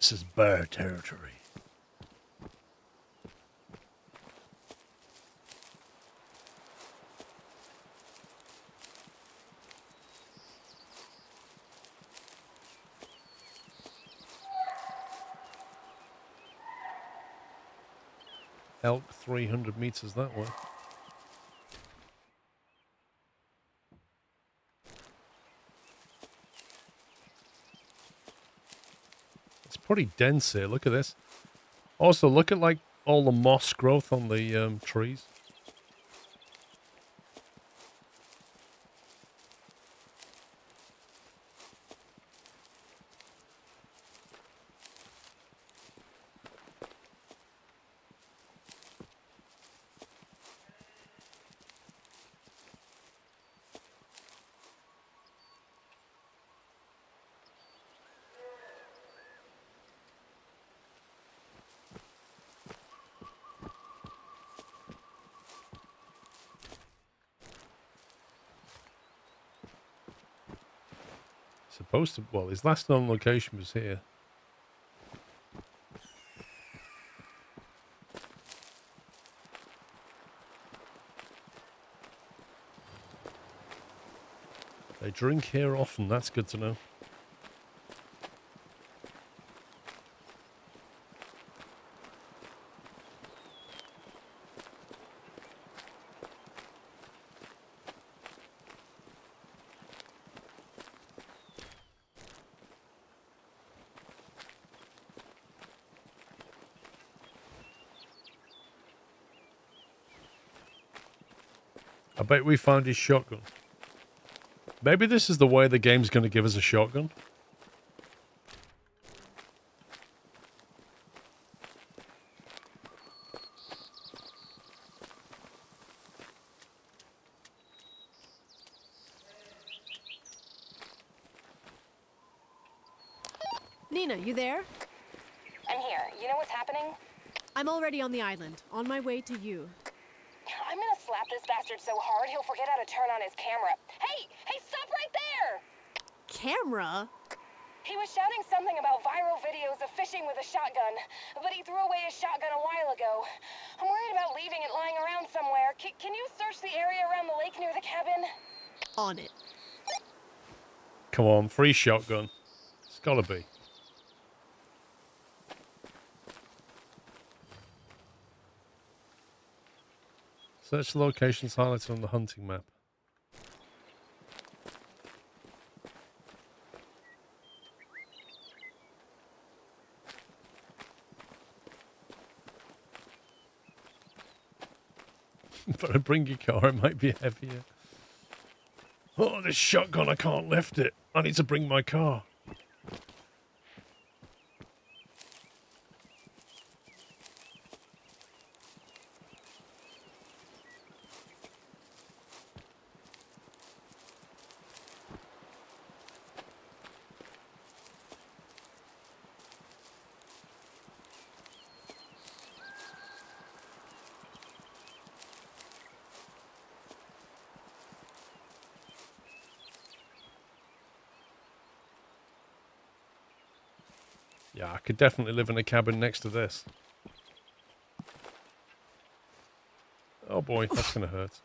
This is bear territory. Elk 300 meters that way. It's pretty dense here. Look at this. Also, look at like all the moss growth on the trees. Supposed to, well, his last known location was here. They drink here often, that's good to know. I bet we found his shotgun. Maybe this is the way the game's going to give us a shotgun. Nina, you there? I'm here. You know what's happening? I'm already on the island, on my way to you. I'm gonna slap this bastard so hard he'll forget how to turn on his camera. Hey! Hey, stop right there! Camera? He was shouting something about viral videos of fishing with a shotgun, but he threw away his shotgun a while ago. I'm worried about leaving it lying around somewhere. Can you search the area around the lake near the cabin? On it. Come on, free shotgun. It's gotta be. Search the locations highlighted on the hunting map. Better bring your car, it might be heavier. Oh, this shotgun, I can't lift it. I need to bring my car. Yeah, I could definitely live in a cabin next to this. Oh boy, that's going to hurt.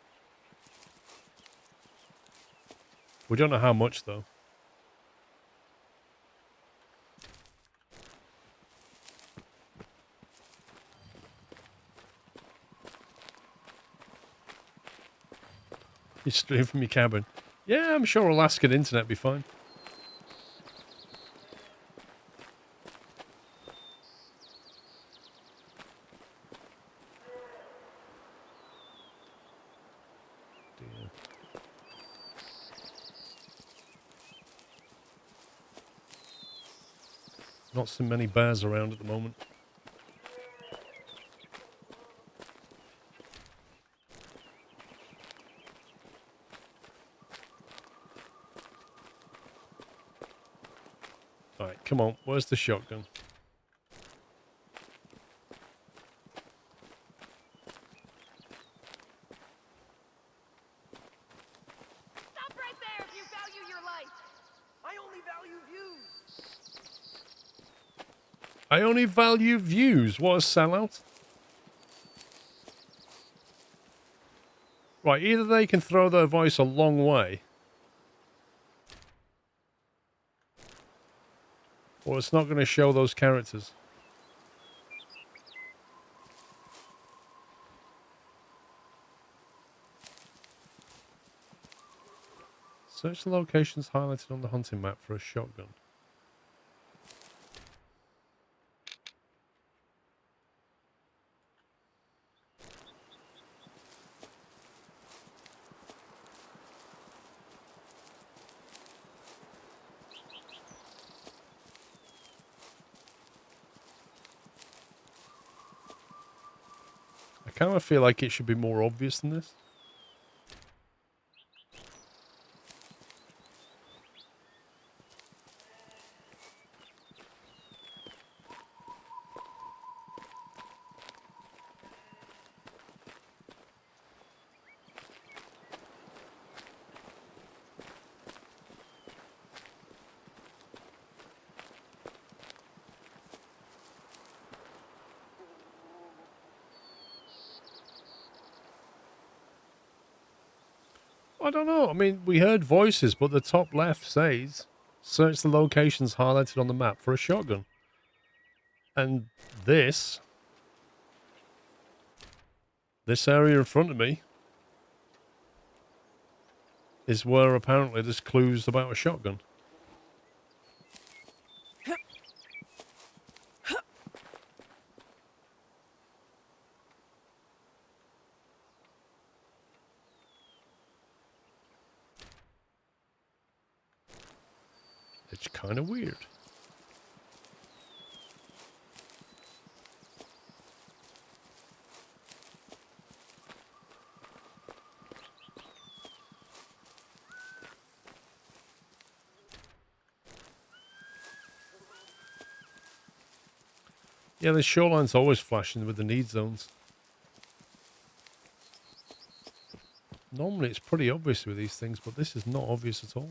We don't know how much, though. You stream from your cabin. Yeah, I'm sure Alaskan internet be fine. Dear. Not so many bears around at the moment. Alright, come on. Where's the shotgun? Stop right there if you value your life! I only value views! I only value views. What a sellout. Right, either they can throw their voice a long way, or it's not going to show those characters. Search the locations highlighted on the hunting map for a shotgun. I kind of feel like it should be more obvious than this. I don't know. I mean, we heard voices, but the top left says, search the locations highlighted on the map for a shotgun. And this area in front of me is where apparently there's clues about a shotgun. It's kind of weird. Yeah, the shoreline's always flashing with the need zones. Normally it's pretty obvious with these things, but this is not obvious at all.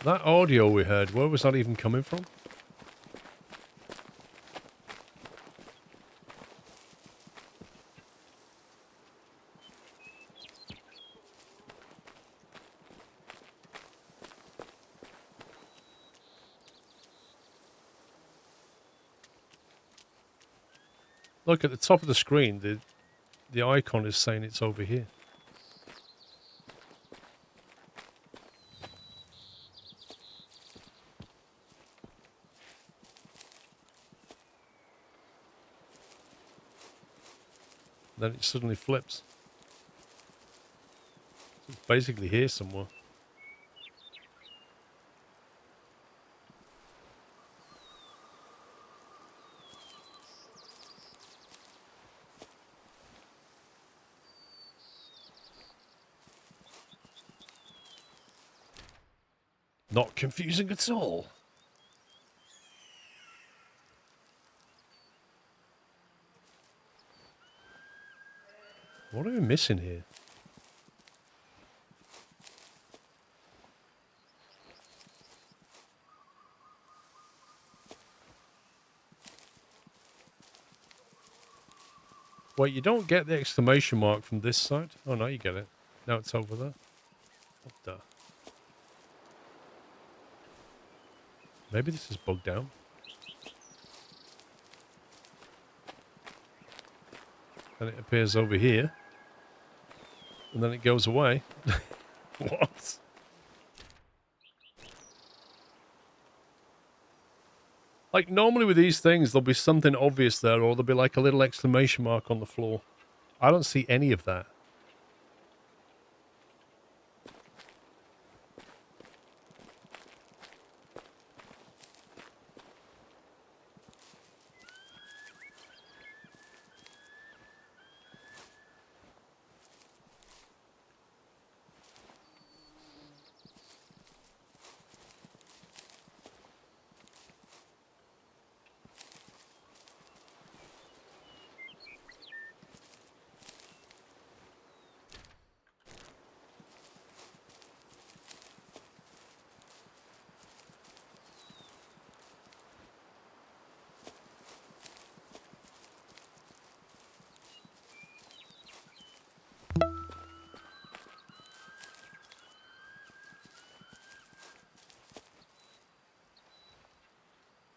That audio we heard, where was that even coming from? Look at the top of the screen, the icon is saying it's over here. Then it suddenly flips. So it's basically here somewhere. Not confusing at all. What are we missing here? Wait, you don't get the exclamation mark from this side? Oh, no, you get it. Now it's over there. What the? Maybe this is bugged out. And it appears over here. And then it goes away. What? Like, normally with these things, there'll be something obvious there, or there'll be like a little exclamation mark on the floor. I don't see any of that.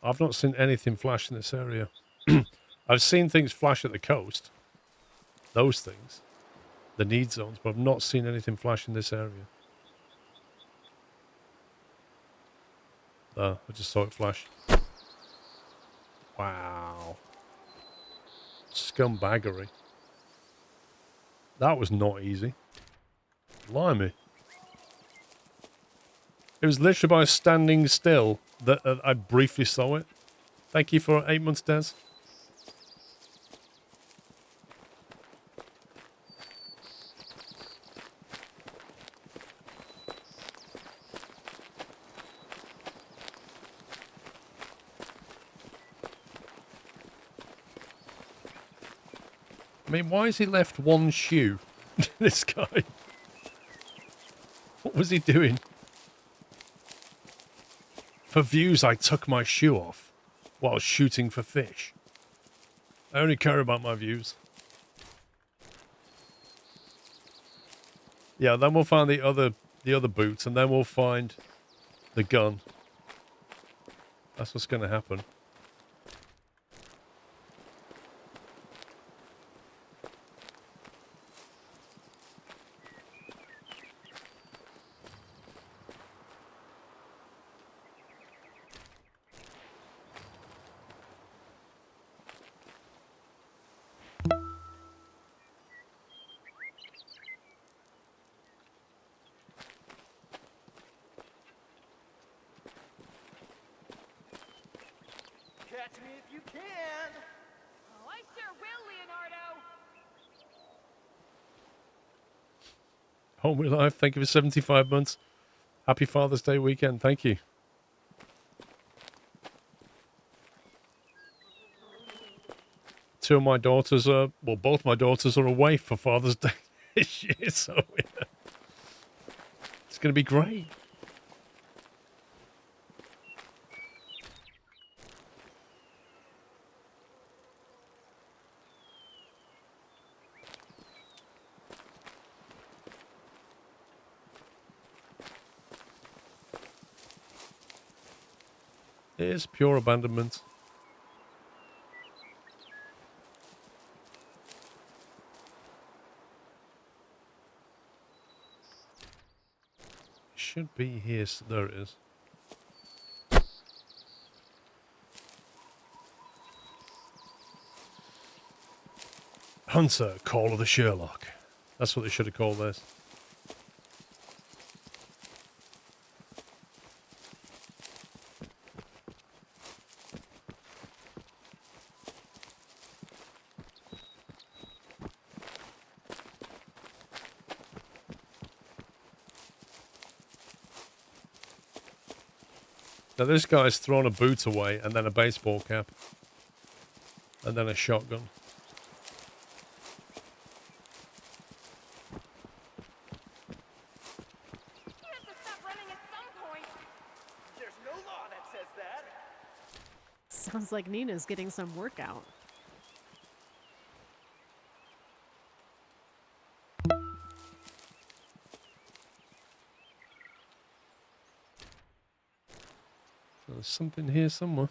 I've not seen anything flash in this area. I've seen things flash at the coast. Those things. The need zones, but I've not seen anything flash in this area. I just saw it flash. Wow. Scumbaggery. That was not easy. Blimey. It was literally by standing still that I briefly saw it. Thank you for 8 months, Des. I mean, why has he left one shoe? This guy. What was he doing? For views, I took my shoe off while shooting for fish. I only care about my views. Yeah, then we'll find the other boots, and then we'll find the gun. That's what's going to happen. Catch me if you can. Oh, I sure will, Leonardo. Home with life. Thank you for 75 months. Happy Father's Day weekend. Thank you. Two of my daughters are, well, both my daughters are away for Father's Day this year, so yeah. It's going to be great. It's pure abandonment. It should be here. There it is. Hunter, Call of the Sherlock. That's what they should have called this. Now this guy's thrown a boot away and then a baseball cap. And then a shotgun. You have to stop running at some point. There's no law that says that. Sounds like Nina's getting some workout. There's something here somewhere.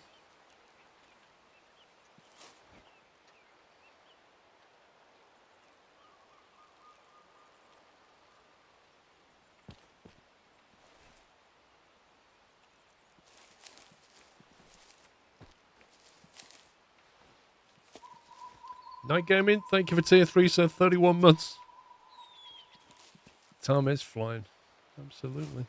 Night Gaming, thank you for tier 3, sir. 31 months. Time is flying. Absolutely.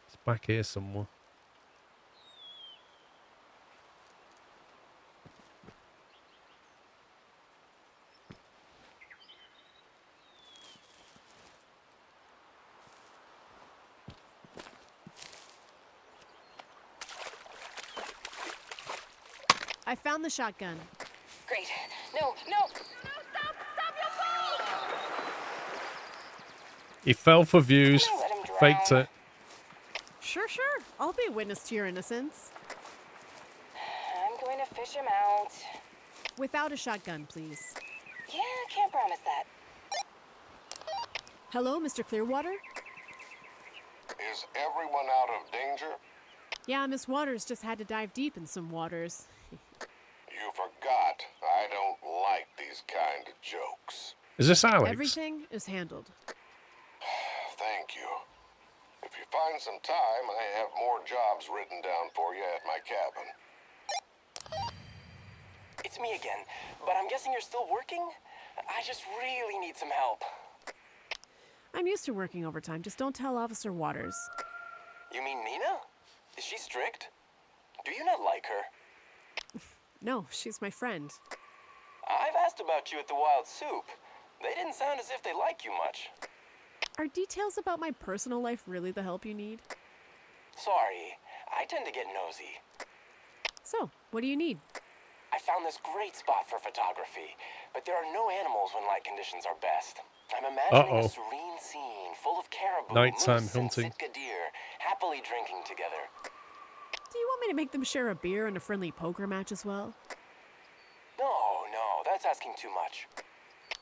It's back here somewhere. I found the shotgun. Great. No, no. Stop your ball! He fell for views, Can I let him drown? faked it. Sure. I'll be a witness to your innocence. I'm going to fish him out. Without a shotgun, please. Yeah, can't promise that. Hello, Mr. Clearwater? Is everyone out of danger? Yeah, Miss Waters just had to dive deep in some waters. You forgot. I don't like these kind of jokes. Is this Alex? Everything is handled. Thank you. If you find some time, I have more jobs written down for you at my cabin. It's me again, but I'm guessing you're still working? I just really need some help. I'm used to working overtime. Just don't tell Officer Waters. You mean Nina? Is she strict? Do you not like her? No, she's my friend. I've asked about you at the Wild Soup. They didn't sound as if they like you much. Are details about my personal life really the help you need? Sorry, I tend to get nosy. So, what do you need? I found this great spot for photography, but there are no animals when light conditions are best. I'm imagining a serene scene full of caribou, Nighttime moose, hunting. and Sitka deer, happily drinking together. Do you want me to make them share a beer and a friendly poker match as well? No, that's asking too much.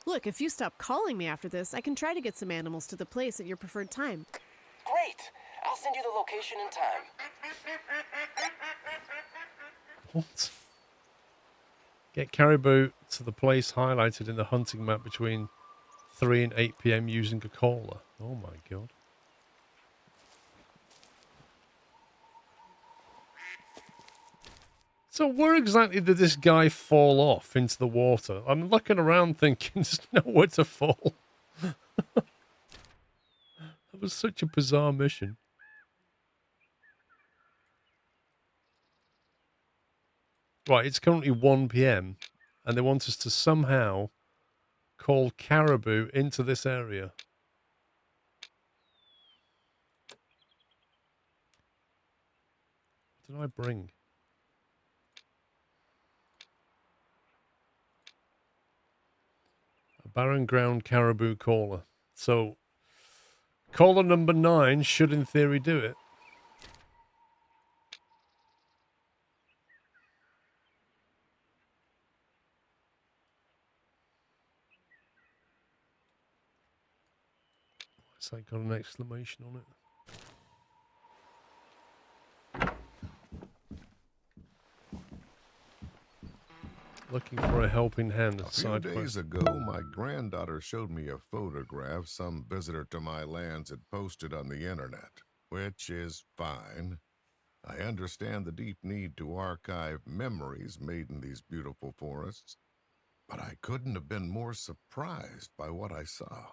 Look, if you stop calling me after this, I can try to get some animals to the place at your preferred time. Great! I'll send you the location and time. What? Get caribou to the place highlighted in the hunting map between 3 and 8 p.m. using a caller. Oh my god. So where exactly did this guy fall off into the water? I'm looking around thinking there's nowhere to fall. That was such a bizarre mission. Right, it's currently 1 p.m. and they want us to somehow call caribou into this area. What did I bring? A barren ground caribou caller. So caller number 9 should in theory do it. It's like got an exclamation on it. Looking for a helping hand. A few days ago, my granddaughter showed me a photograph some visitor to my lands had posted on the internet, which is fine. I understand the deep need to archive memories made in these beautiful forests, but I couldn't have been more surprised by what I saw.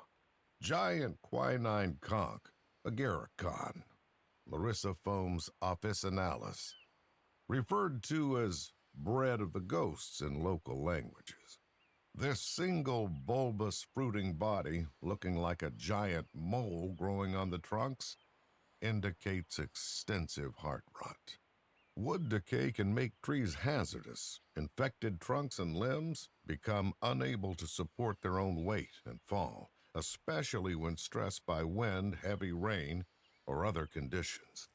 Giant quinine conch, Agaricon, Laricifomes officinalis, referred to as bread of the ghosts in local languages. This single bulbous fruiting body, looking like a giant mole growing on the trunks, indicates extensive heart rot. Wood decay can make trees hazardous. Infected trunks and limbs become unable to support their own weight and fall, especially when stressed by wind, heavy rain, or other conditions.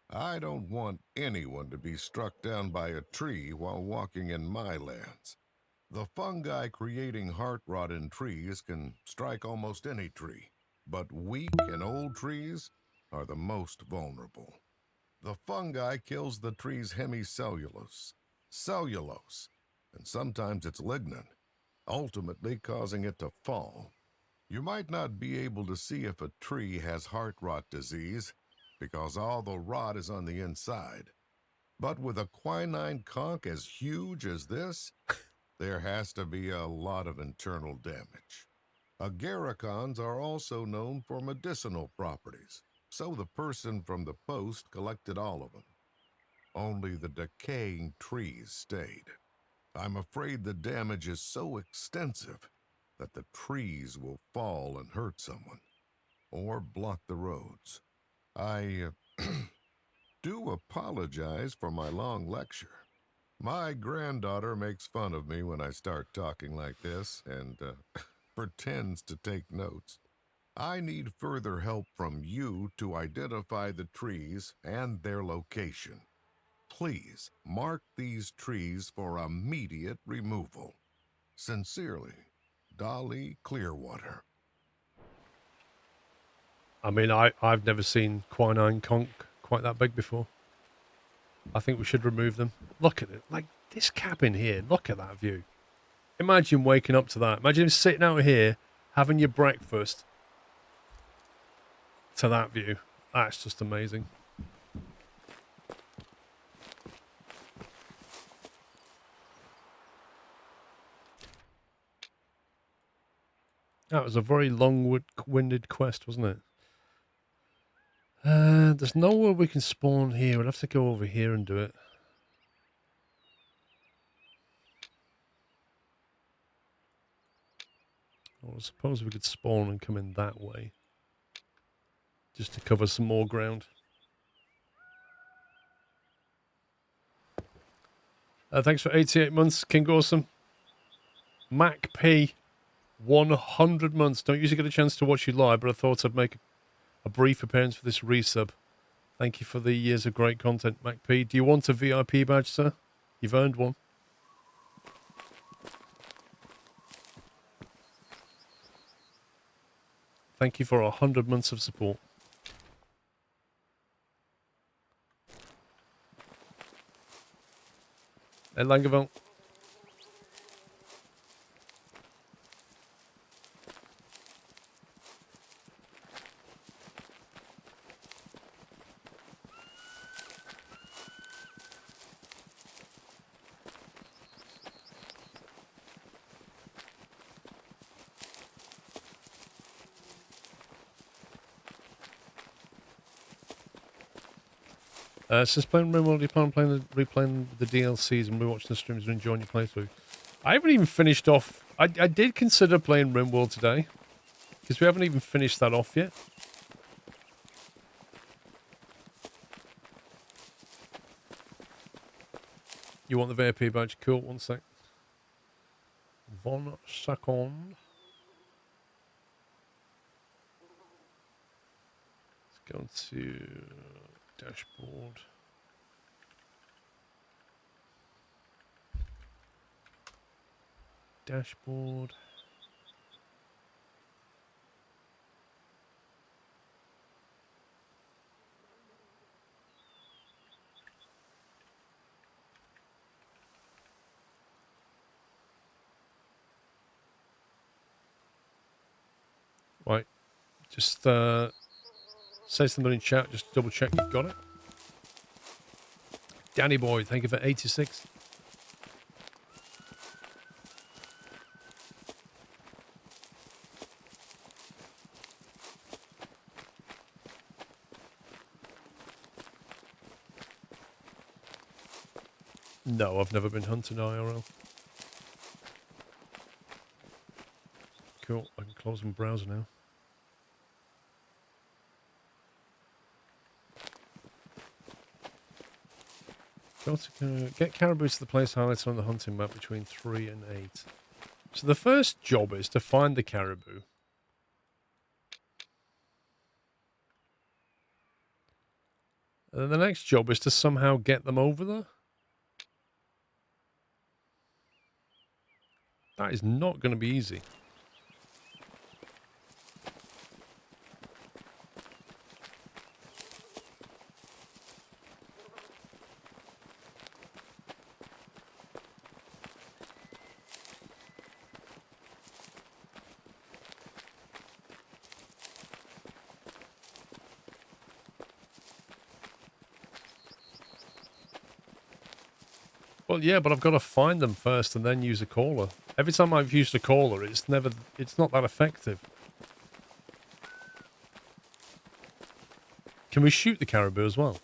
I don't want anyone to be struck down by a tree while walking in my lands. The fungi creating heart rot in trees can strike almost any tree, but weak and old trees are the most vulnerable. The fungi kills the tree's hemicellulose, cellulose, and sometimes its lignin, ultimately causing it to fall. You might not be able to see if a tree has heart rot disease because all the rot is on the inside. But with a quinine conch as huge as this, there has to be a lot of internal damage. Agaricons are also known for medicinal properties, so the person from the post collected all of them. Only the decaying trees stayed. I'm afraid the damage is so extensive that the trees will fall and hurt someone, or block the roads. I do apologize for my long lecture. My granddaughter makes fun of me when I start talking like this and pretends to take notes. I need further help from you to identify the trees and their location. Please mark these trees for immediate removal. Sincerely, Dolly Clearwater. I mean, I've never seen quinine conch quite that big before. I think we should remove them. Look at it. Like, this cabin here. Look at that view. Imagine waking up to that. Imagine sitting out here, having your breakfast to that view. That's just amazing. That was a very long-winded quest, wasn't it? There's nowhere we can spawn here. We'll have to go over here and do it. Well, I suppose we could spawn and come in that way. Just to cover some more ground. Thanks for 88 months, King Awesome. Mac P, 100 months. Don't usually get a chance to watch you live, but I thought I'd make a brief appearance for this resub. Thank you for the years of great content, Mac P. Do you want a VIP badge, sir? You've earned one. Thank you for 100 months of support. Hey, Langeveld. Since playing RimWorld, do you plan on replaying the DLCs and rewatching the streams and enjoying your playthrough? I haven't even finished off. I did consider playing RimWorld today, because we haven't even finished that off yet. You want the VIP badge? Cool, 1 sec. 1 second. Let's go to dashboard. Dashboard. Right. Just say something in chat. Just double check you've got it. Danny Boy, thank you for 86. No, I've never been hunting IRL. Cool, I can close my browser now. Get caribou to the place highlighted on the hunting map between 3 and 8. So the first job is to find the caribou. And then the next job is to somehow get them over there. That is not going to be easy. Well, yeah, but I've got to find them first and then use a caller. Every time I've used a caller, it's not that effective. Can we shoot the caribou as well?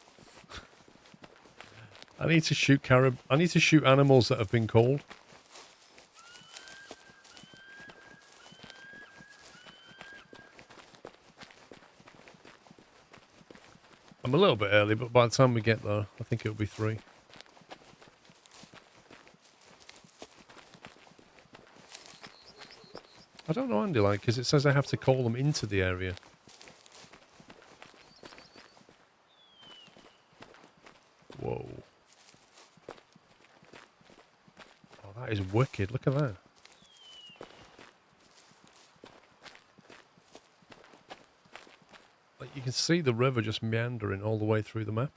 I need to shoot I need to shoot animals that have been called. I'm a little bit early, but by the time we get there, I think it'll be 3. I don't know, Andy, like, because it says I have to call them into the area. Whoa. Oh, that is wicked. Look at that. Like, you can see the river just meandering all the way through the map.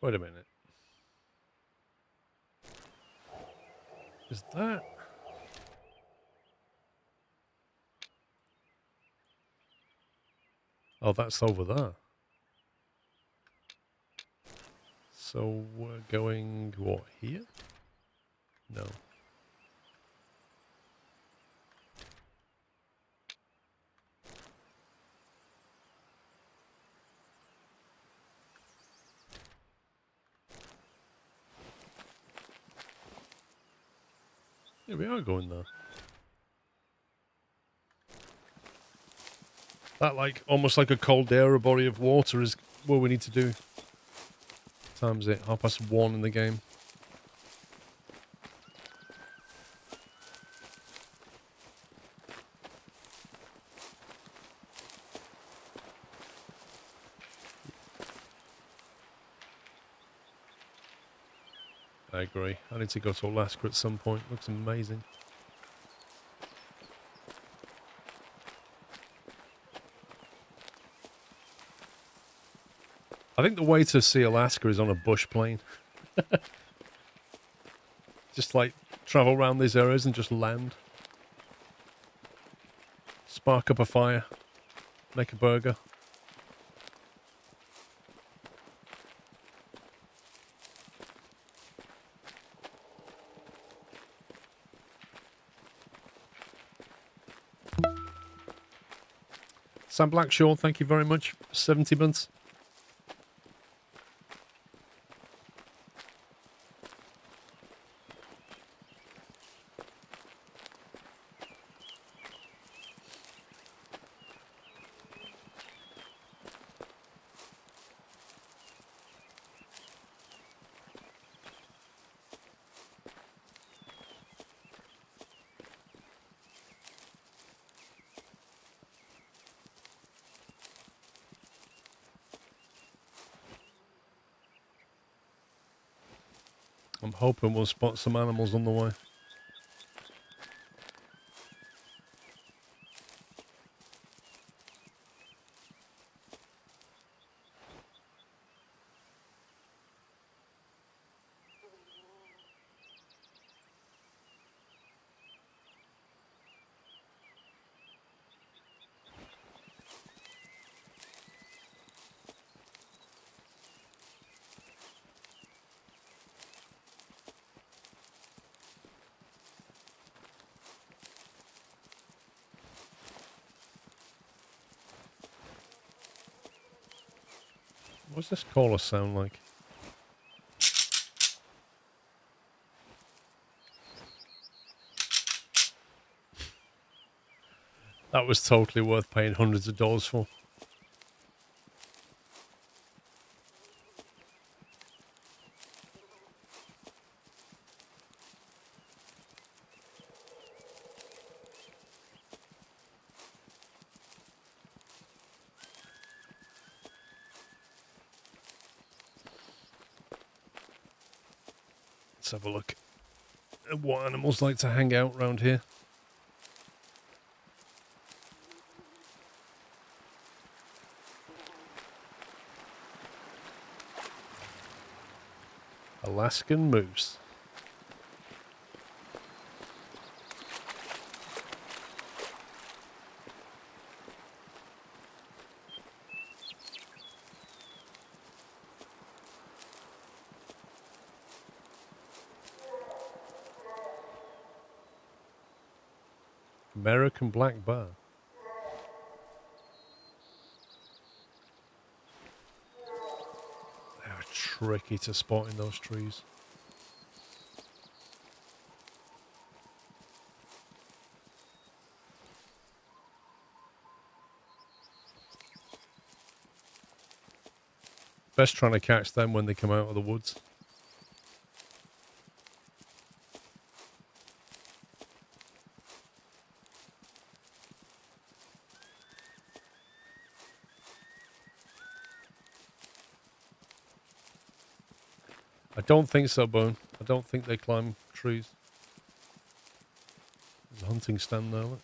Wait a minute. Is that... Oh, that's over there. So we're going, what, here? No. Yeah, we are going there. That, like, almost like a caldera body of water is what we need to do. Time's it, 1:30 in the game. I agree. I need to go to Alaska at some point. Looks amazing. I think the way to see Alaska is on a bush plane. Just like travel around these areas and just land. Spark up a fire. Make a burger. Sam Blackshaw, thank you very much. 70 months. I'm hoping we'll spot some animals on the way. What's this caller sound like? That was totally worth paying hundreds of dollars for. Let's have a look at what animals like to hang out around here. Alaskan moose. American black bear. They are tricky to spot in those trees. Best trying to catch them when they come out of the woods. I don't think so, Bone. I don't think they climb trees. There's a hunting stand there, look.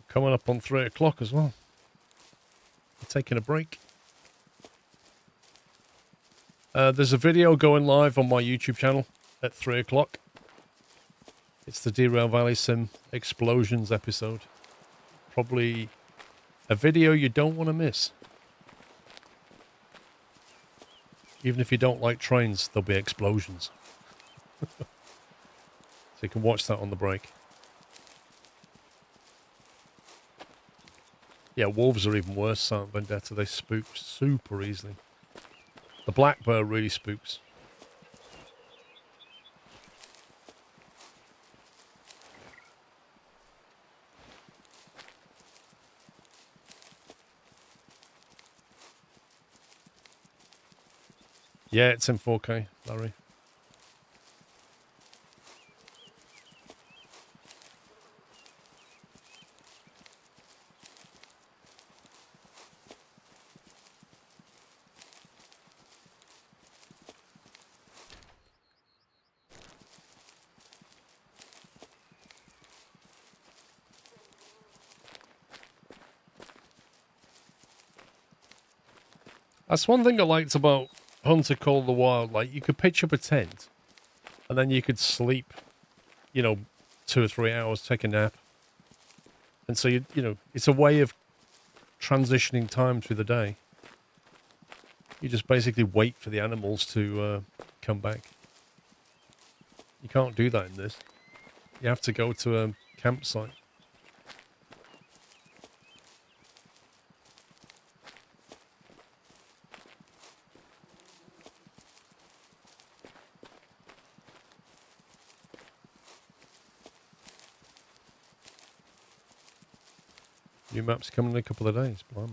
Coming up on 3 o'clock as well. I'm taking a break. There's a video going live on my YouTube channel at 3 o'clock. It's the Derail Valley Sim Explosions episode. Probably a video you don't want to miss. Even if you don't like trains, there'll be explosions. So you can watch that on the break. Yeah, wolves are even worse, aren't Vendetta? They spook super easily. The black bear really spooks. Yeah, it's in 4K, Larry. That's one thing I liked about Hunter Call of the Wild. Like, you could pitch up a tent, and then you could sleep, 2 or 3 hours, take a nap. And so, it's a way of transitioning time through the day. You just basically wait for the animals to come back. You can't do that in this. You have to go to a campsite. New map's coming in a couple of days, blimey.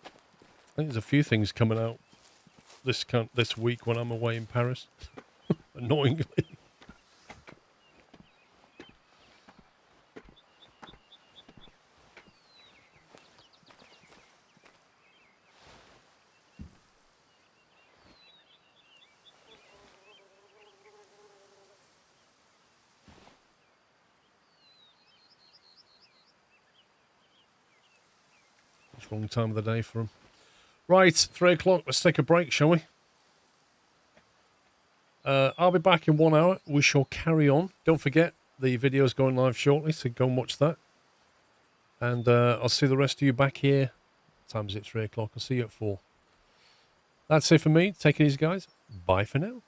I think there's a few things coming out this week when I'm away in Paris. Annoyingly. It's wrong time of the day for them. Right, 3 o'clock. Let's take a break, shall we? I'll be back in 1 hour. We shall carry on. Don't forget, the video's going live shortly, so go and watch that. And I'll see the rest of you back here. What time is it? 3 o'clock. I'll see you at 4. That's it for me. Take it easy, guys. Bye for now.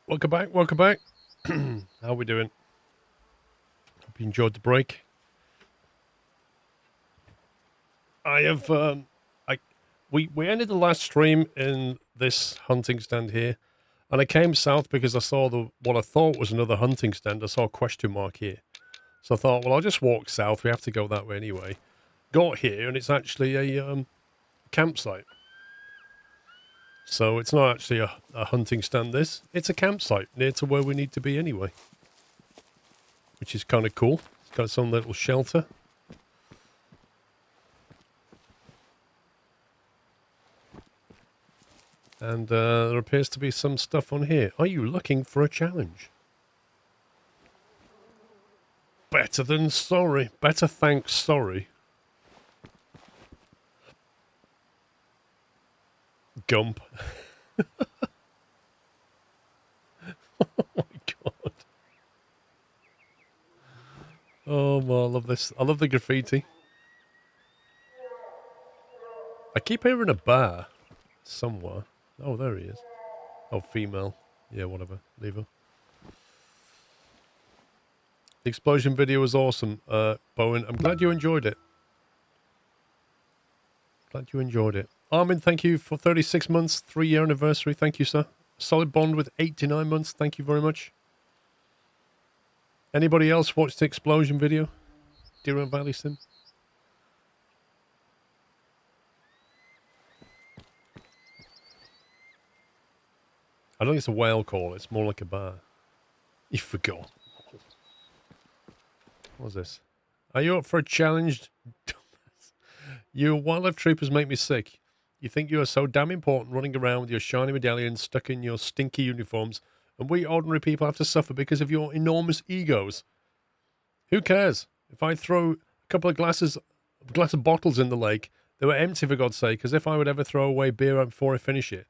Welcome back. Welcome back. How are we doing? Hope you enjoyed the break. I have, we ended the last stream in this hunting stand here, and I came south because I saw what I thought was another hunting stand. I saw a question mark here. So I thought, well, I'll just walk south. We have to go that way anyway. Got here, and it's actually a campsite. So it's not actually a hunting stand, it's a campsite near to where we need to be anyway. Which is kind of cool. It's got its own little shelter. And there appears to be some stuff on here. Are you looking for a challenge? Better than sorry. Better thanks sorry. Gump. Oh my god. Oh man, I love this. I love the graffiti. I keep hearing a bear somewhere. Oh, there he is. Oh, female. Yeah, whatever. Leave her. The explosion video was awesome, Bowen. I'm glad you enjoyed it. Glad you enjoyed it. Armin, thank you for 36 months, 3-year anniversary. Thank you, sir. Solid Bond with 89 months. Thank you very much. Anybody else watch the explosion video? Deer Valley Sim? I don't think it's a whale call. It's more like a bar. You forgot. What's this? Are you up for a challenge? You wildlife troopers make me sick. You think you are so damn important running around with your shiny medallions stuck in your stinky uniforms, and we ordinary people have to suffer because of your enormous egos. Who cares? If I throw a couple of glass of bottles in the lake, they were empty for God's sake, as if I would ever throw away beer before I finish it.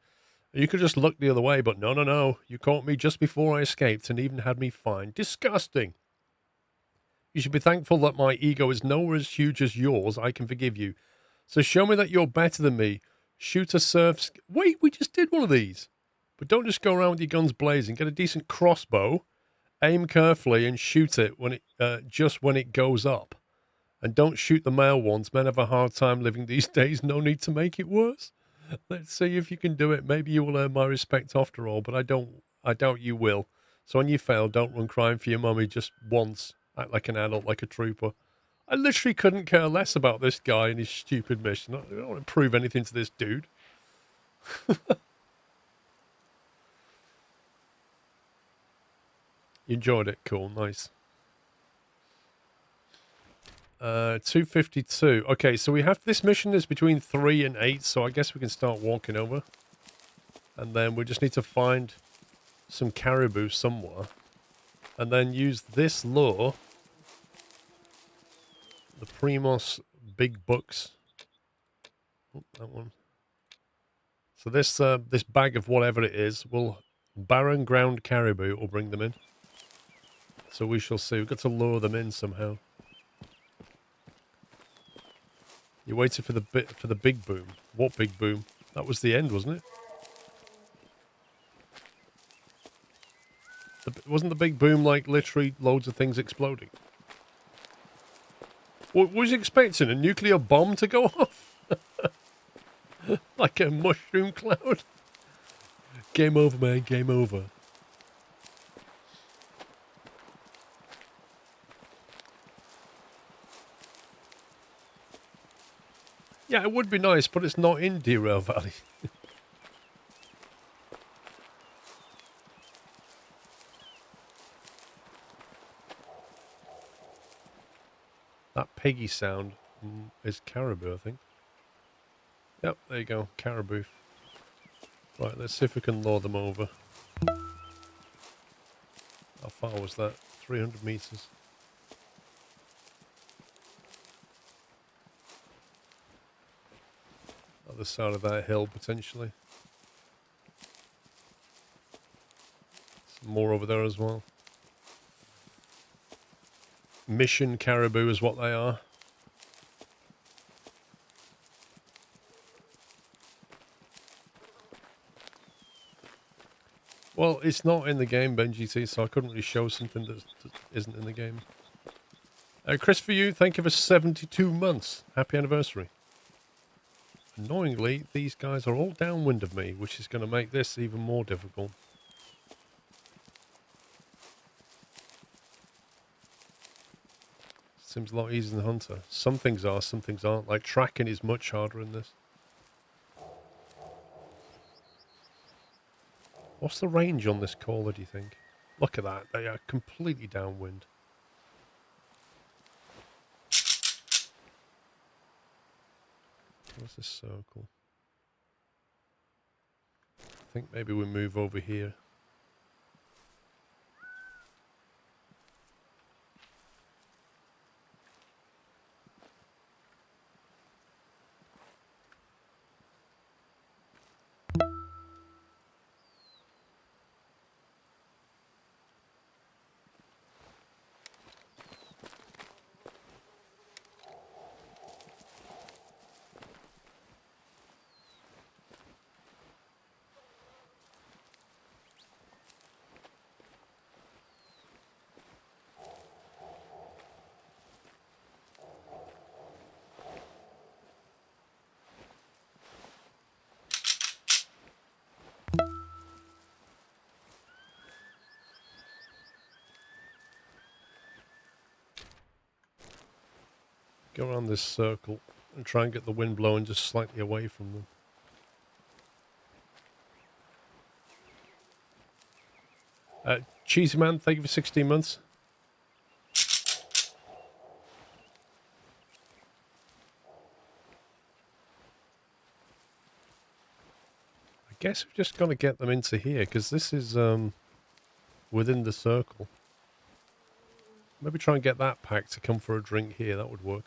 You could just look the other way, but no. You caught me just before I escaped and even had me fined. Disgusting. You should be thankful that my ego is nowhere as huge as yours. I can forgive you. So show me that you're better than me. Shoot a surf... Wait, we just did one of these. But don't just go around with your guns blazing. Get a decent crossbow, aim carefully, and shoot it when just when it goes up. And don't shoot the male ones. Men have a hard time living these days. No need to make it worse. Let's see if you can do it. Maybe you will earn my respect after all, but I doubt you will. So when you fail, don't run crying for your mummy just once. Act like an adult, like a trooper. I literally couldn't care less about this guy and his stupid mission. I don't want to prove anything to this dude. You enjoyed it. Cool. Nice. 252. Okay, so we have this mission is between 3 and 8, so I guess we can start walking over. And then we just need to find some caribou somewhere. And then use this lure. The Primos Big Bucks. Oh, that one. So this bag of whatever it is will barren ground caribou will bring them in. So we shall see. We've got to lure them in somehow. You waited for the big boom. What big boom? That was the end, wasn't it? Wasn't the big boom like literally loads of things exploding? What was you expecting? A nuclear bomb to go off? Like a mushroom cloud? Game over, man. Game over. Yeah, it would be nice, but it's not in Derail Valley. That piggy sound is caribou, I think. Yep, there you go. Caribou. Right, let's see if we can lure them over. How far was that? 300 meters. Other side of that hill, potentially. Some more over there as well. Mission caribou is what they are. Well, it's not in the game, BenGT, so I couldn't really show something that isn't in the game. Chris, for you, thank you for 72 months. Happy anniversary. Annoyingly, these guys are all downwind of me, which is going to make this even more difficult. Seems a lot easier than Hunter. Some things are, some things aren't. Like tracking is much harder in this. What's the range on this caller, do you think? Look at that. They are completely downwind. What's this circle? I think maybe we move over here. Go around this circle and try and get the wind blowing just slightly away from them. Cheesy Man, thank you for 16 months. I guess we've just got to get them into here, because this is within the circle. Maybe try and get that pack to come for a drink here. That would work.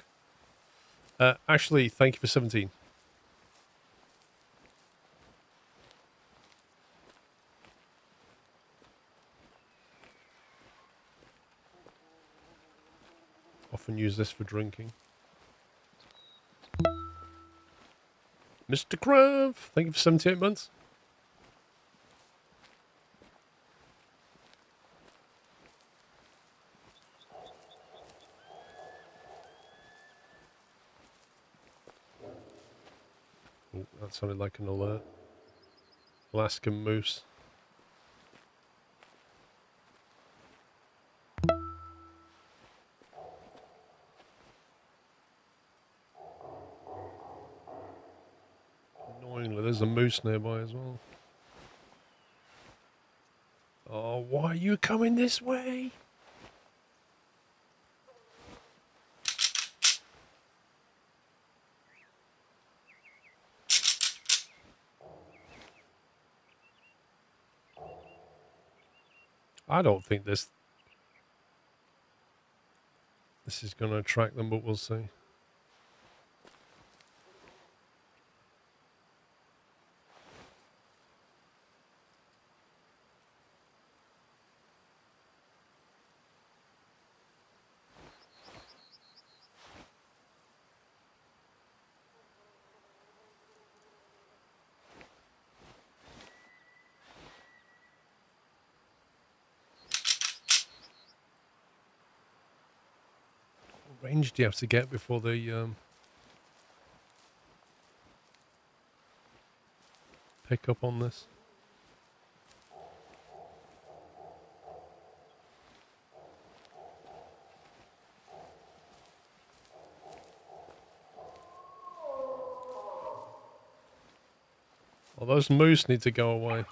Ashley, thank you for 17. Often use this for drinking. Mr. Krav, thank you for 78 months. Oh, that sounded like an alert. Alaskan moose. Annoyingly, there's a moose nearby as well. Oh, why are you coming this way? I don't think this is going to attract them, but we'll see. What range do you have to get before they pick up on this? Well, those moose need to go away.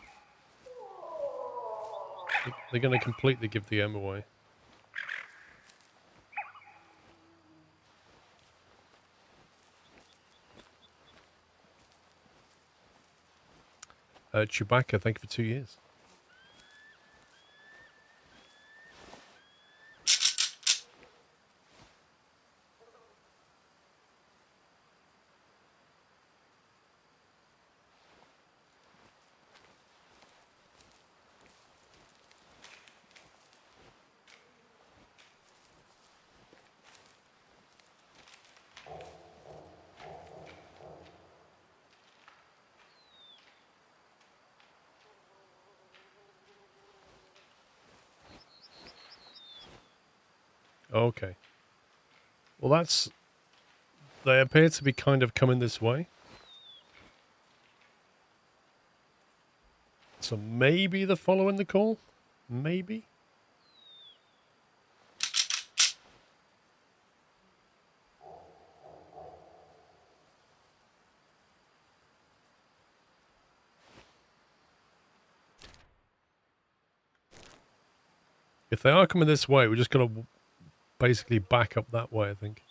They're going to completely give the M away. Chewbacca, thank you for 2 years. Okay. Well, that's... They appear to be kind of coming this way. So maybe they're following the call? Maybe? If they are coming this way, we're just going to basically back up that way, I think.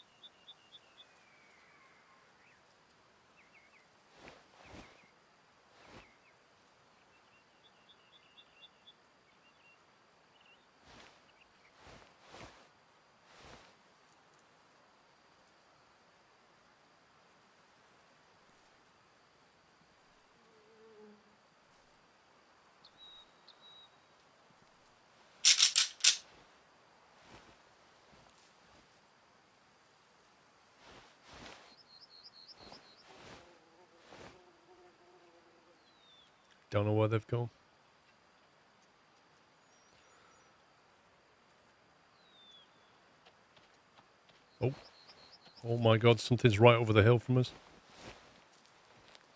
Don't know where they've gone. Oh. Oh my god, something's right over the hill from us.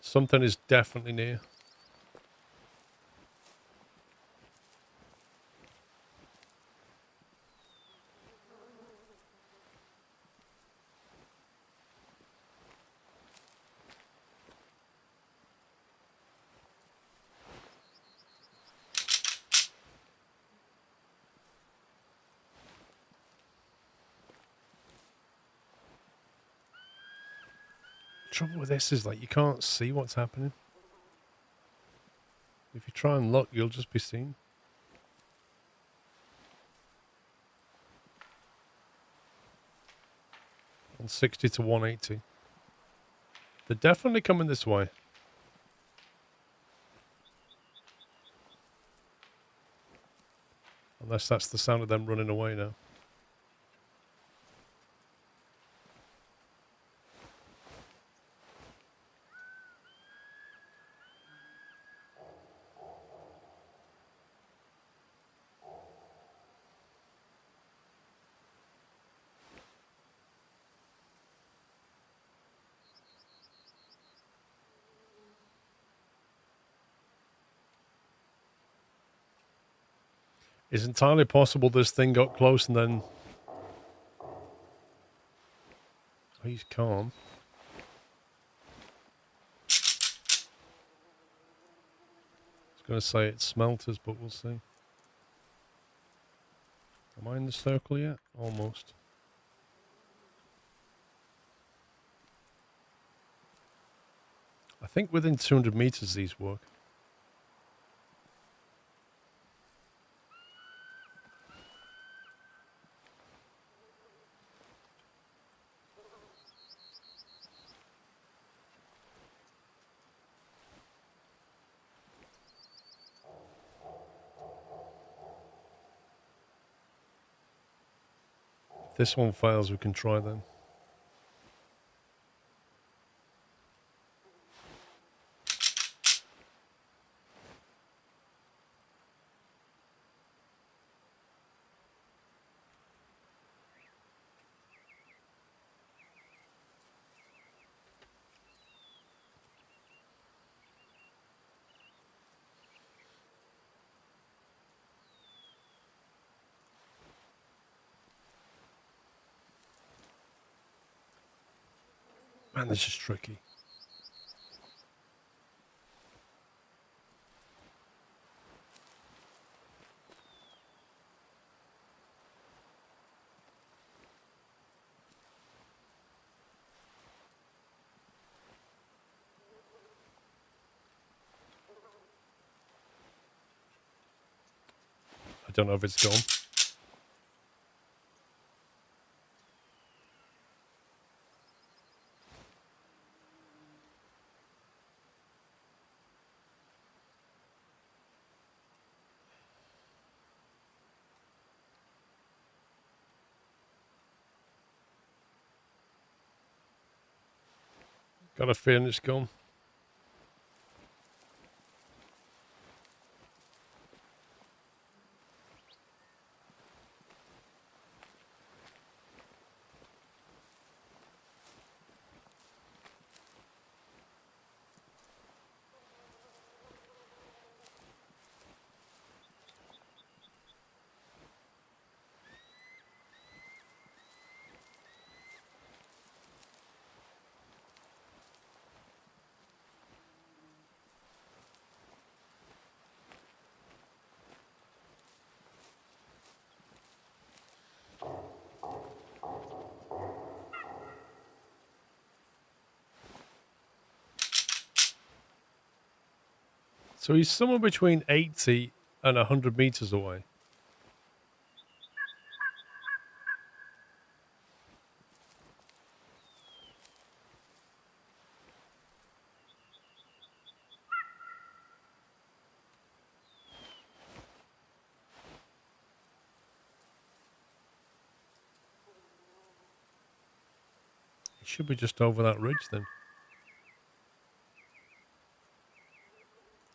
Something is definitely near. Trouble with this is like you can't see what's happening. If you try and look, you'll just be seen. On 60 to 180. They're definitely coming this way. Unless that's the sound of them running away now. It's entirely possible this thing got close and then... Oh, he's calm. I was going to say it's smelters, but we'll see. Am I in the circle yet? Almost. I think within 200 meters these work. If this one fails, we can try then. Man, this is tricky. I don't know if it's gone. Got a feeling it's gone. So he's somewhere between 80 and 100 meters away. He should be just over that ridge then.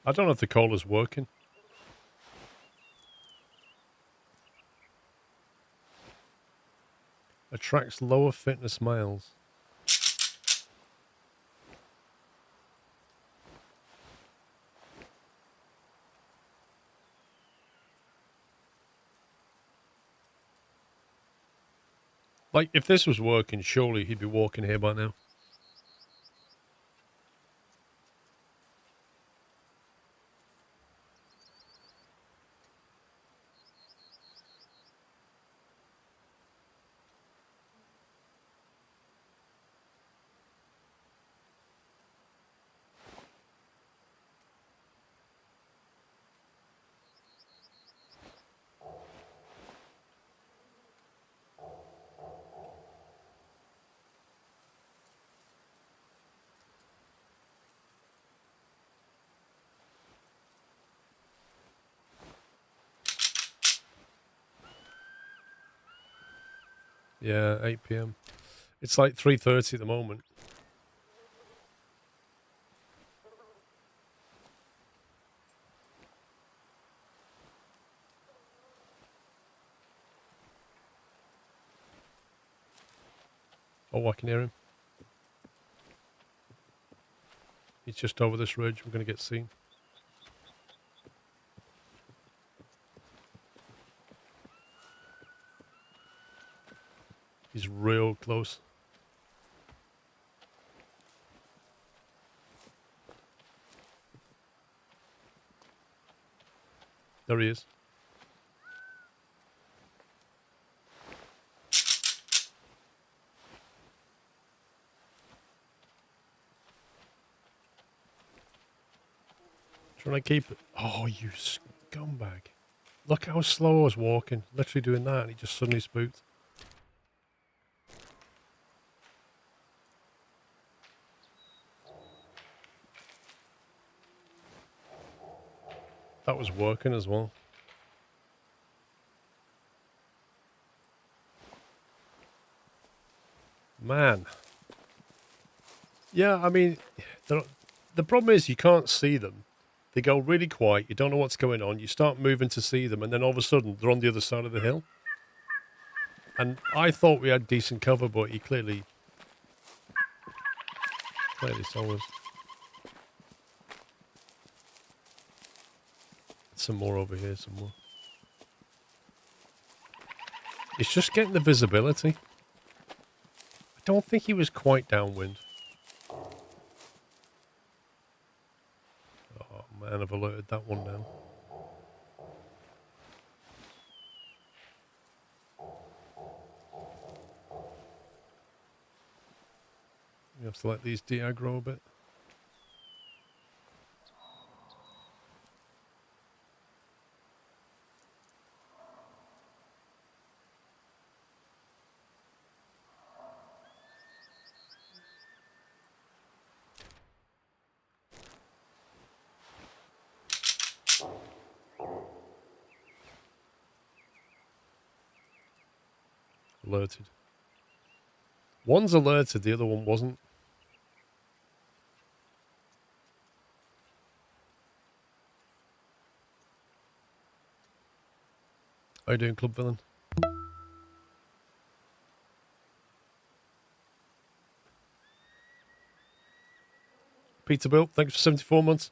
I don't know if the collar's working. Attracts lower fitness males. Like, if this was working, surely he'd be walking here by now. Yeah, 8 p.m. It's like 3:30 at the moment. Oh, I can hear him. He's just over this ridge. We're going to get seen. real close. There he is. Trying to keep it. Oh, you scumbag. Look how slow I was walking. Literally doing that, and he just suddenly spooked. That was working as well. Man. Yeah, I mean, the problem is you can't see them. They go really quiet. You don't know what's going on. You start moving to see them, and then all of a sudden, they're on the other side of the hill. And I thought we had decent cover, but he clearly saw us. Some more over here, some more. It's just getting the visibility. I don't think he was quite downwind. Oh man, I've alerted that one now. You have to let these deer grow a bit. Alerted. One's alerted, the other one wasn't. How you doing, Club Villain? Peterbilt, thanks for 74 months.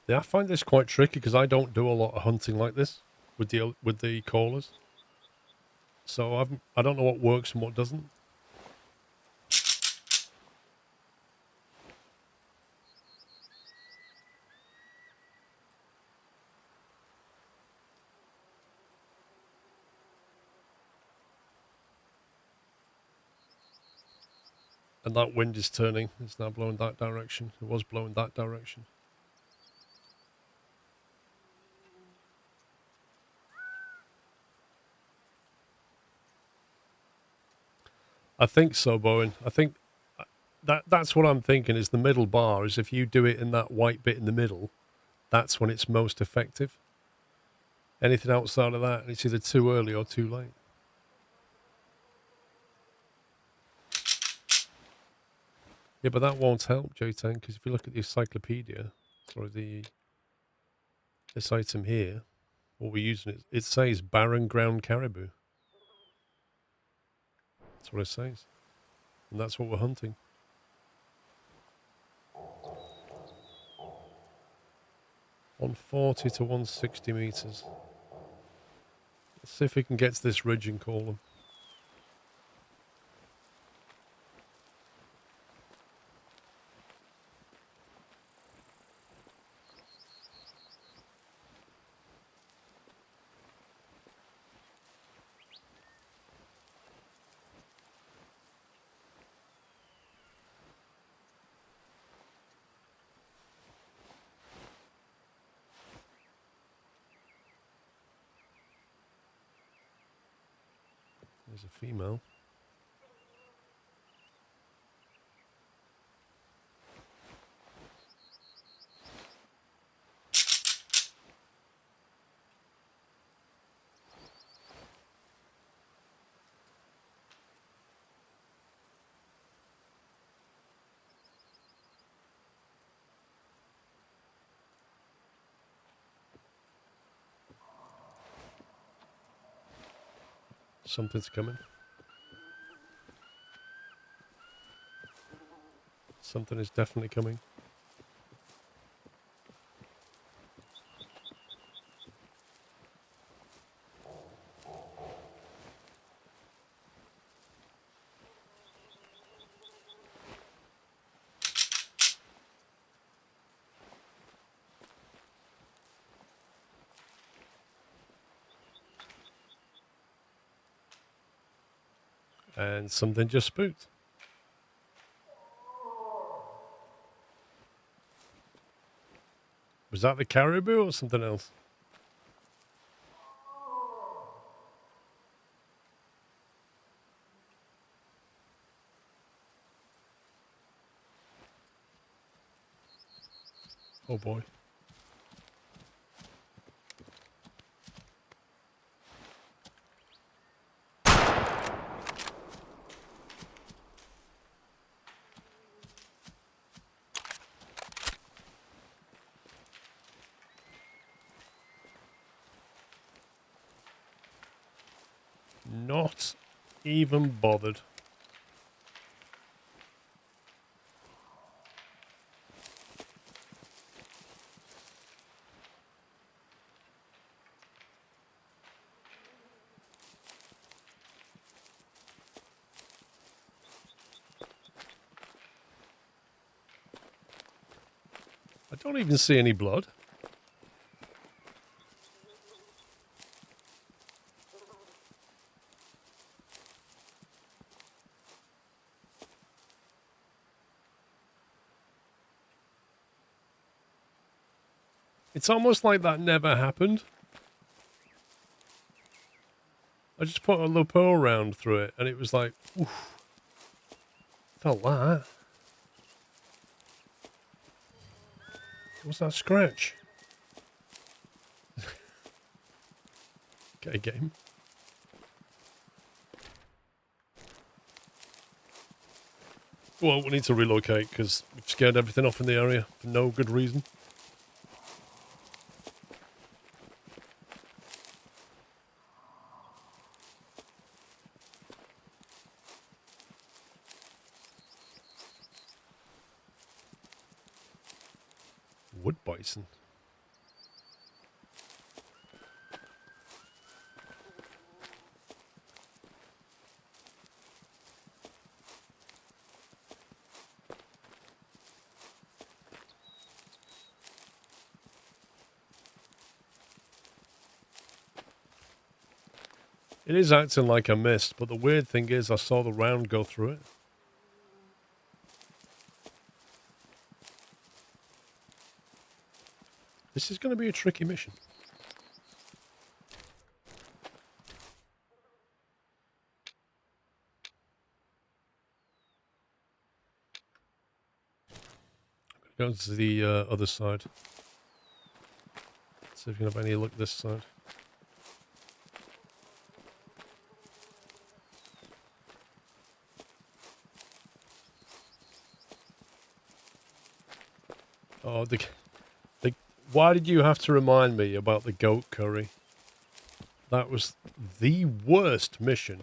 Yeah, I find this quite tricky because I don't do a lot of hunting like this with the callers. So I don't know what works and what doesn't. And that wind is turning. It's now blowing that direction. It was blowing that direction. I think so, Bowen. I think that's what I'm thinking is the middle bar is if you do it in that white bit in the middle, that's when it's most effective. Anything outside of that, it's either too early or too late. Yeah, but that won't help, J10, because if you look at the encyclopedia, sorry, this item here, what we're using, it says barren ground caribou. That's what it says. And that's what we're hunting. $140 to 160 meters. Let's see if we can get to this ridge and call them. There's a female. Something's coming. Something is definitely coming. And something just spooked. Was that the caribou or something else? Oh boy. Not even bothered. I don't even see any blood. It's almost like that never happened. I just put a lapel round through it and it was like, oof. Felt that. What's that scratch? Okay, game. Well, we need to relocate because we've scared everything off in the area for no good reason. Wood bison. It is acting like I missed, but the weird thing is I saw the round go through it. This is going to be a tricky mission. I'm going to go to the other side. See if we can have any luck this side. Oh, why did you have to remind me about the goat curry? That was the worst mission.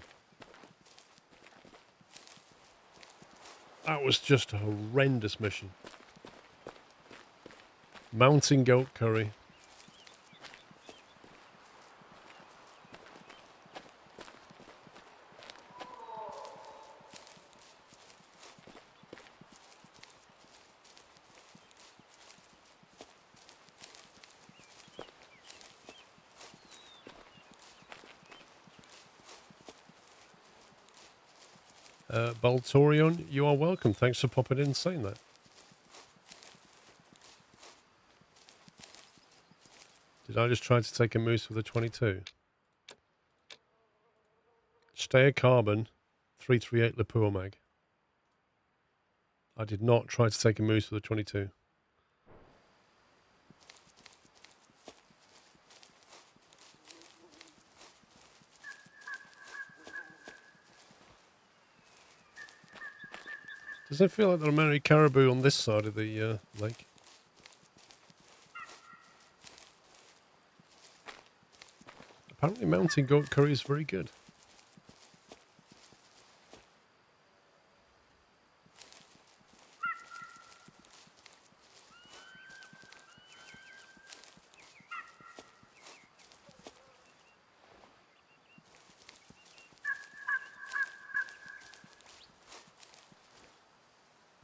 That was just a horrendous mission. Mountain goat curry. Baltorion, you are welcome. Thanks for popping in and saying that. Did I just try to take a moose with a 22? Stay carbon, 338 Lapua mag. I did not try to take a moose with a 22. Does it feel like there are many caribou on this side of the lake? Apparently mountain goat curry is very good.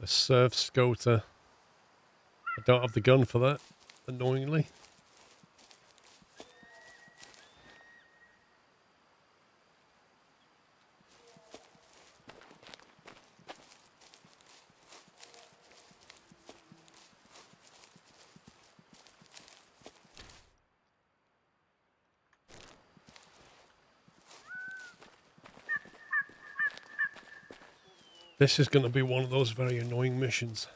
A surf scooter. I don't have the gun for that, annoyingly. This is going to be one of those very annoying missions.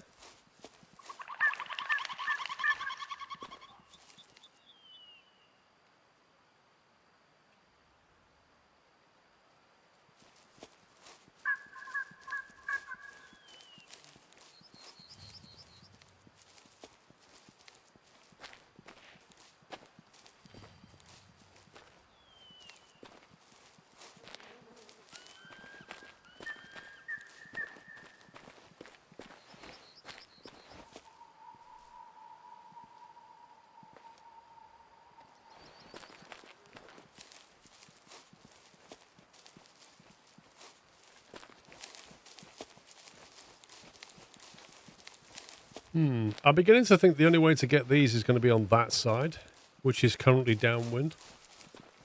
I'm beginning to think the only way to get these is going to be on that side, which is currently downwind.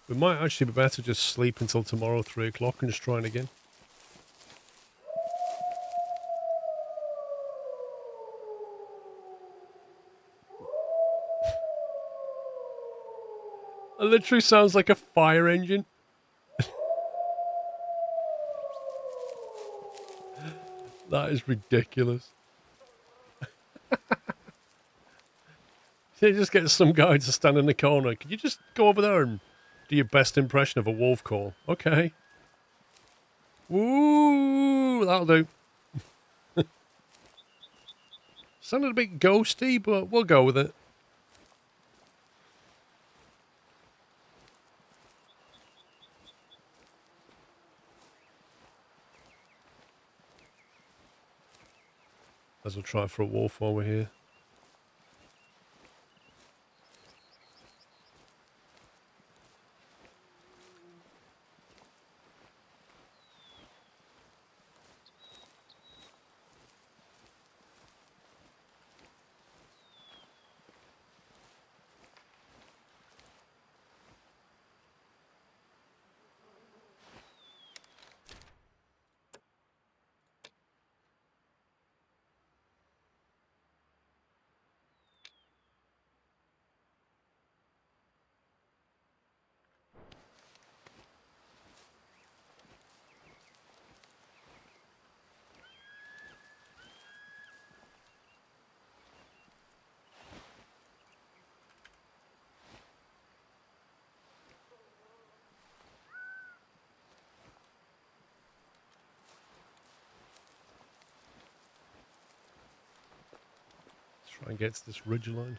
We might actually be better just sleep until tomorrow, 3 o'clock, and just trying again. It literally sounds like a fire engine. That is ridiculous. You just get some guy to stand in the corner. Could you just go over there and do your best impression of a wolf call? Okay. Woo! That'll do. Sounded a bit ghosty, but we'll go with it. As we'll try for a wolf while we're here. Try and get to this ridge line.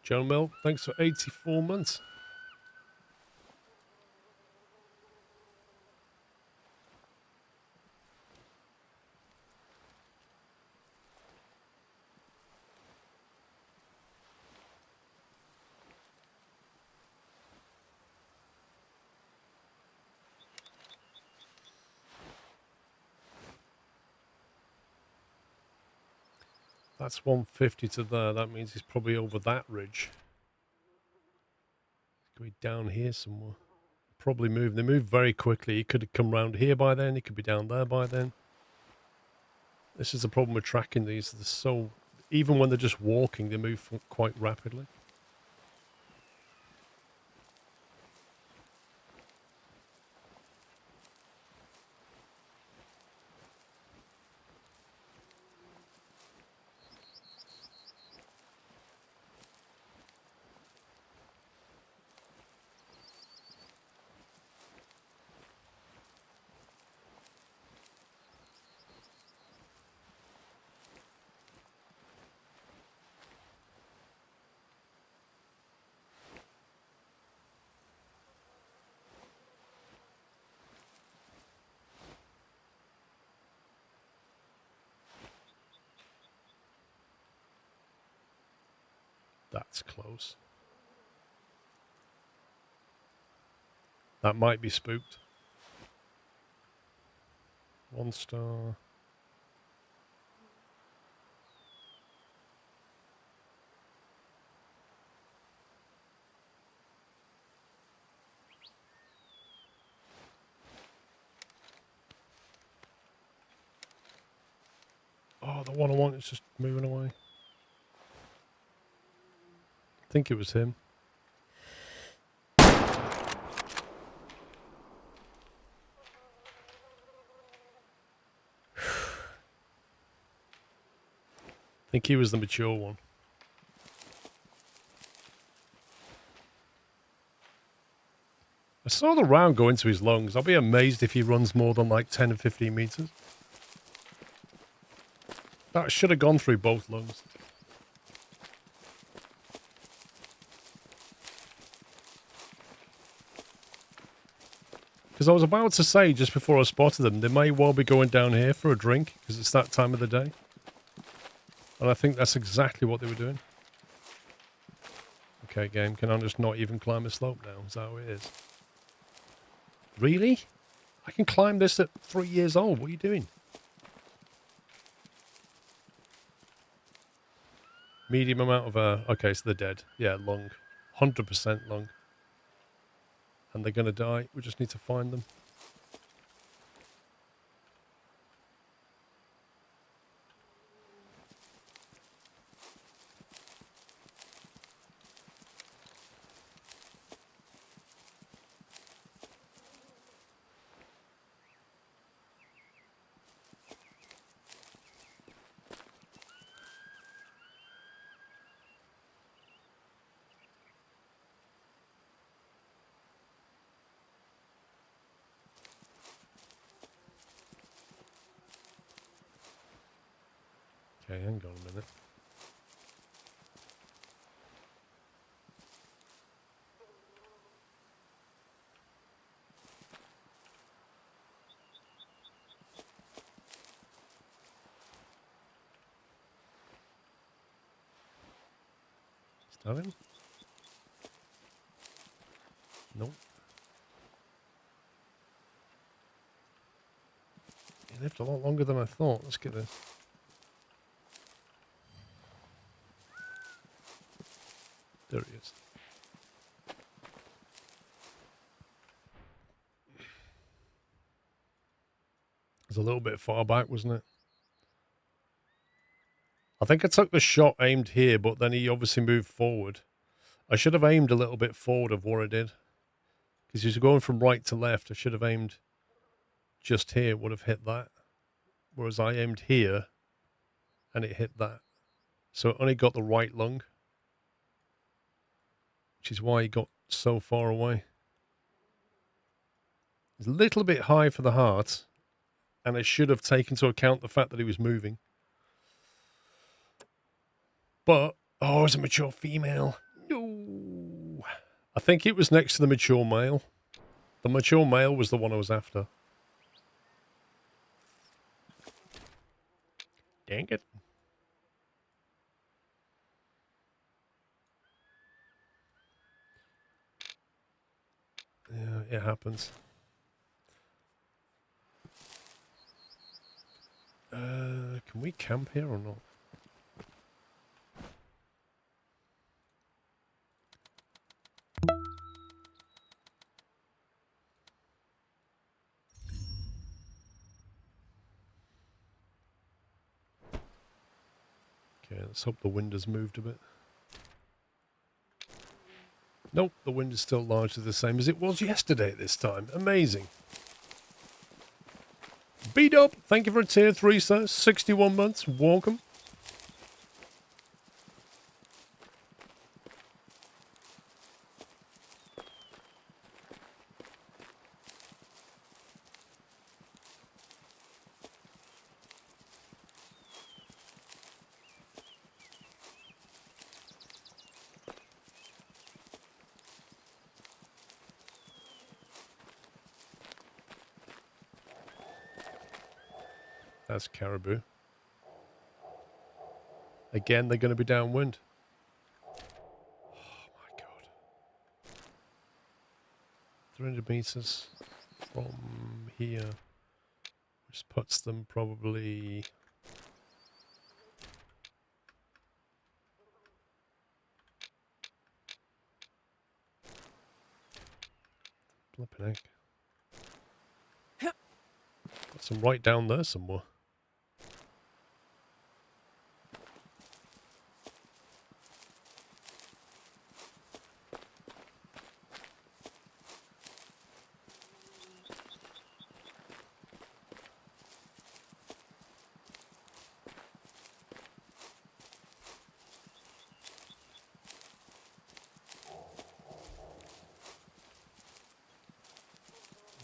John Mill, thanks for 84 months. That's 150 to there. That means he's probably over that ridge. Could be down here somewhere. Probably move. They move very quickly. He could have come round here by then. He could be down there by then. This is the problem with tracking these. They're so, even when they're just walking, they move quite rapidly. That's close. That might be spooked. 1 star. Oh, the one I want is just moving away. I think it was him. I think he was the mature one. I saw the round go into his lungs. I'll be amazed if he runs more than like 10 or 15 meters. That should have gone through both lungs. Because I was about to say, just before I spotted them, they may well be going down here for a drink, because it's that time of the day. And I think that's exactly what they were doing. Okay, game, can I just not even climb a slope now? Is that how it is? Really? I can climb this at 3 years old. What are you doing? Medium amount of, okay, so they're dead. Yeah, lung. 100% lung. And they're going to die. We just need to find them. Okay, hang on a minute. Is that him? Nope. He lived a lot longer than I thought. Let's get this. There he is. It was a little bit far back, wasn't it? I think I took the shot aimed here, but then he obviously moved forward. I should have aimed a little bit forward of what I did. Because he was going from right to left. I should have aimed just here, would have hit that. Whereas I aimed here, and it hit that. So it only got the right lung. Which is why he got so far away. It's a little bit high for the heart. And I should have taken into account the fact that he was moving. But, oh, it's a mature female. No. I think it was next to the mature male. The mature male was the one I was after. Dang it. Yeah, it happens. Can we camp here or not? Okay, let's hope the wind has moved a bit. Nope, the wind is still largely the same as it was yesterday at this time. Amazing. Beat up, thank you for a tier 3 sir. 61 months, welcome. That's caribou. Again, they're going to be downwind. 300 meters from here, which puts them probably... Flipping heck. Got some right down there somewhere.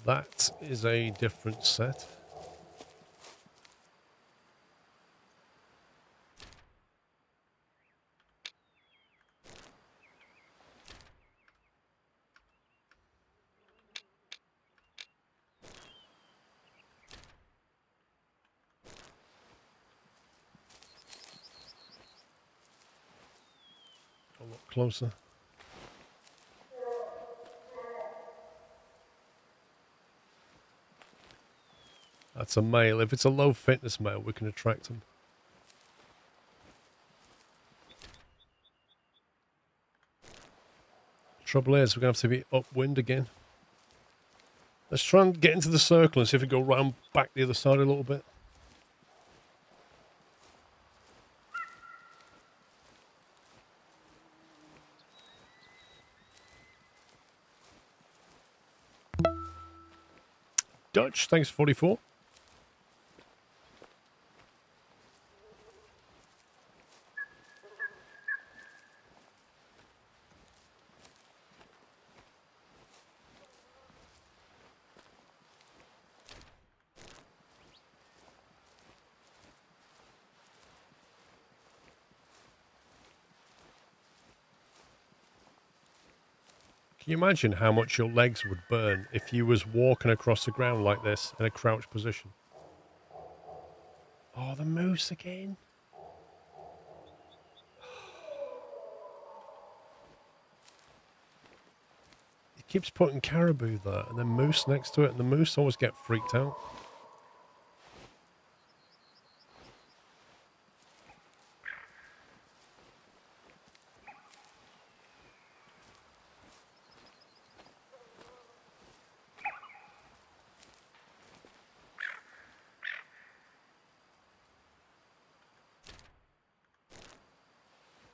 That is a different set. A lot closer. That's a male. If it's a low fitness male, we can attract him. Trouble is, we're going to have to be upwind again. Let's try and get into the circle and see if we go round back the other side a little bit. Dutch, thanks 44. Can you imagine how much your legs would burn if you was walking across the ground like this in a crouched position? Oh, the moose again. It keeps putting caribou there and then moose next to it, and the moose always get freaked out.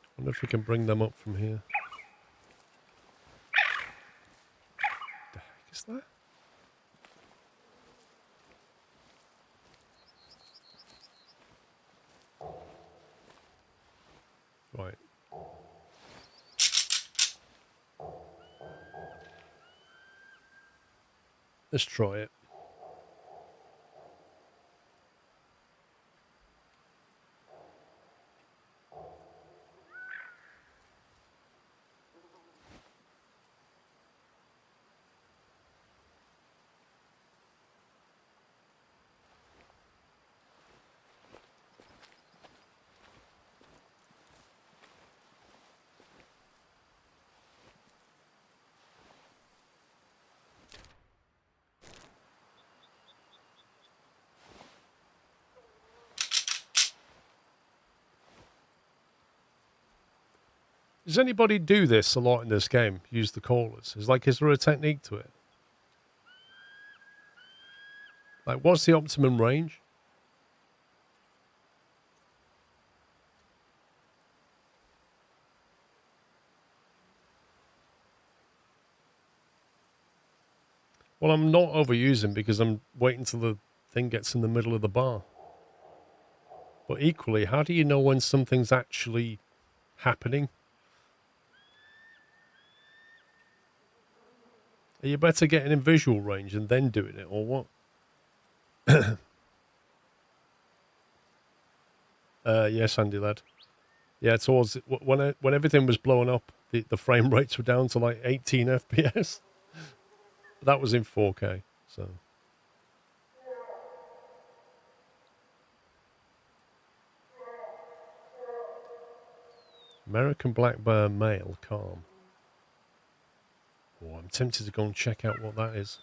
I wonder if we can bring them up from here. The heck is that? Right. Let's try it. Does anybody do this a lot in this game? Use the callers? Is there a technique to it? Like, what's the optimum range? Well, I'm not overusing because I'm waiting till the thing gets in the middle of the bar. But equally, how do you know when something's actually happening? Are you better getting in visual range and then doing it, or what? Yes, Andy lad. Yeah, towards when everything was blowing up, the frame rates were down to like 18 FPS. That was in 4K, so. American black bear male, calm. Oh, I'm tempted to go and check out what that is.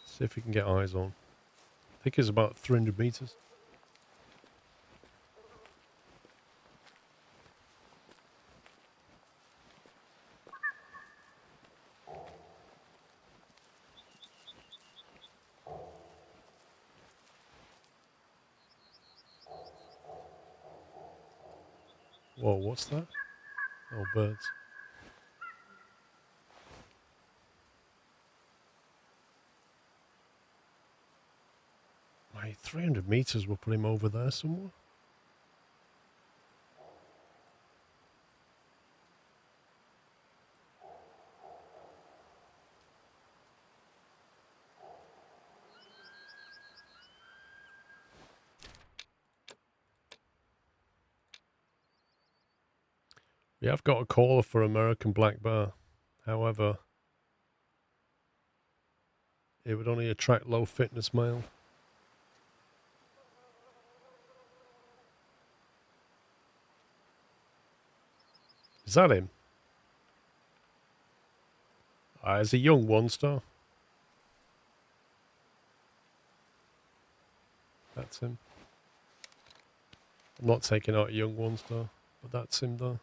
See if we can get eyes on. I think it's about 300 meters. Whoa, what's that? Oh, birds. Mate, 300 meters will put him over there somewhere. We have got a caller for American black bear. However, it would only attract low fitness male. Is that him? It's a young one star. That's him. I'm not taking out a young one star, but that's him though.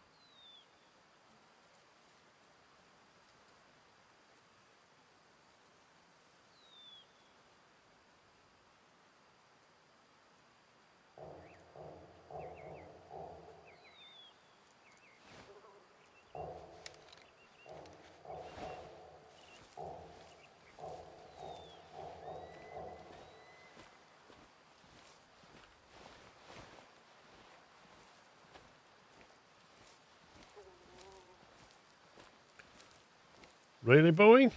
Really, Boeing?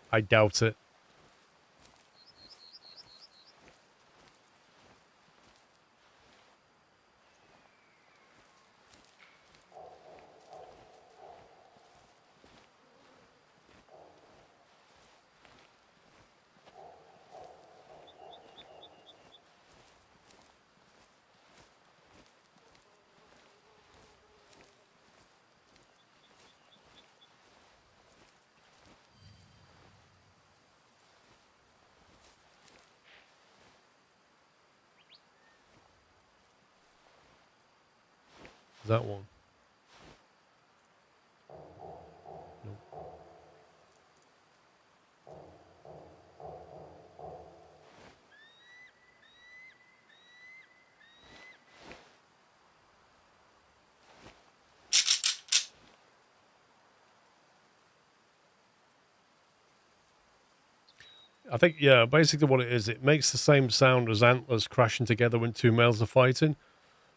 I doubt it. That one. Nope. I think, yeah, basically what it is, it makes the same sound as antlers crashing together when two males are fighting.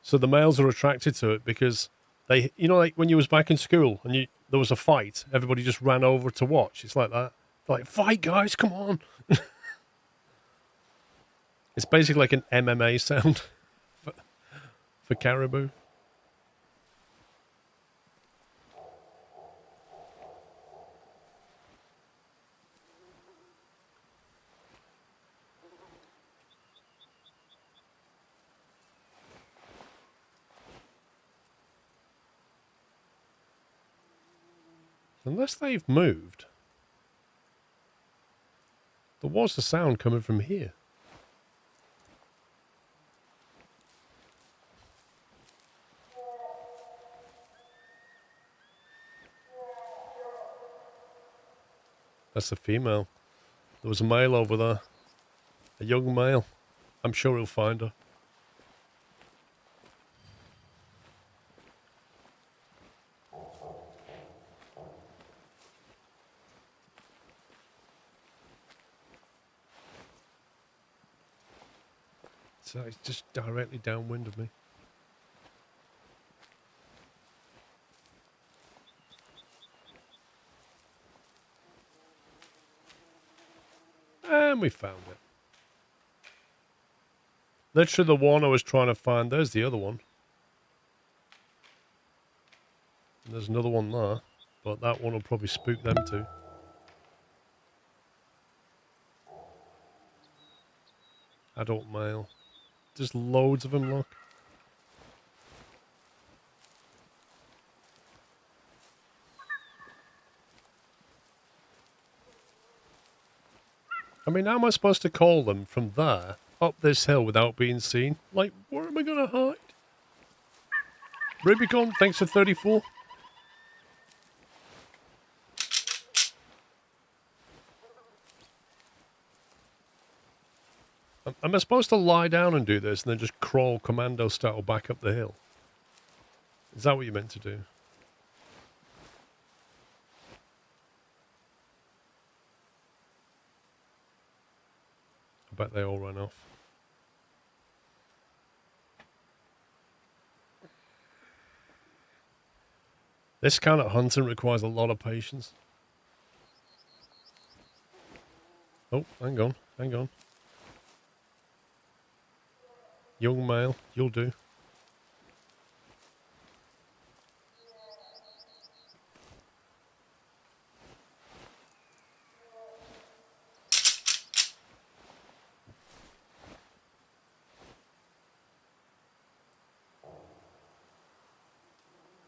So the males are attracted to it because they, you know, like when you was back in school and there was a fight, everybody just ran over to watch. It's like that. Like, fight, guys, come on. It's basically like an MMA sound for caribou. Unless they've moved. There was the sound coming from here. That's a female. There was a male over there. A young male. I'm sure he'll find her. So it's just directly downwind of me. And we found it. Literally the one I was trying to find. There's the other one. And there's another one there. But that one will probably spook them too. Adult male. Just loads of them, look. I mean, how am I supposed to call them from there up this hill without being seen? Like, where am I going to hide? Rubicon, thanks for 34. Am I supposed to lie down and do this and then just crawl commando style back up the hill? Is that what you're meant to do? I bet they all ran off. This kind of hunting requires a lot of patience. Oh, hang on, hang on. Young male, you'll do.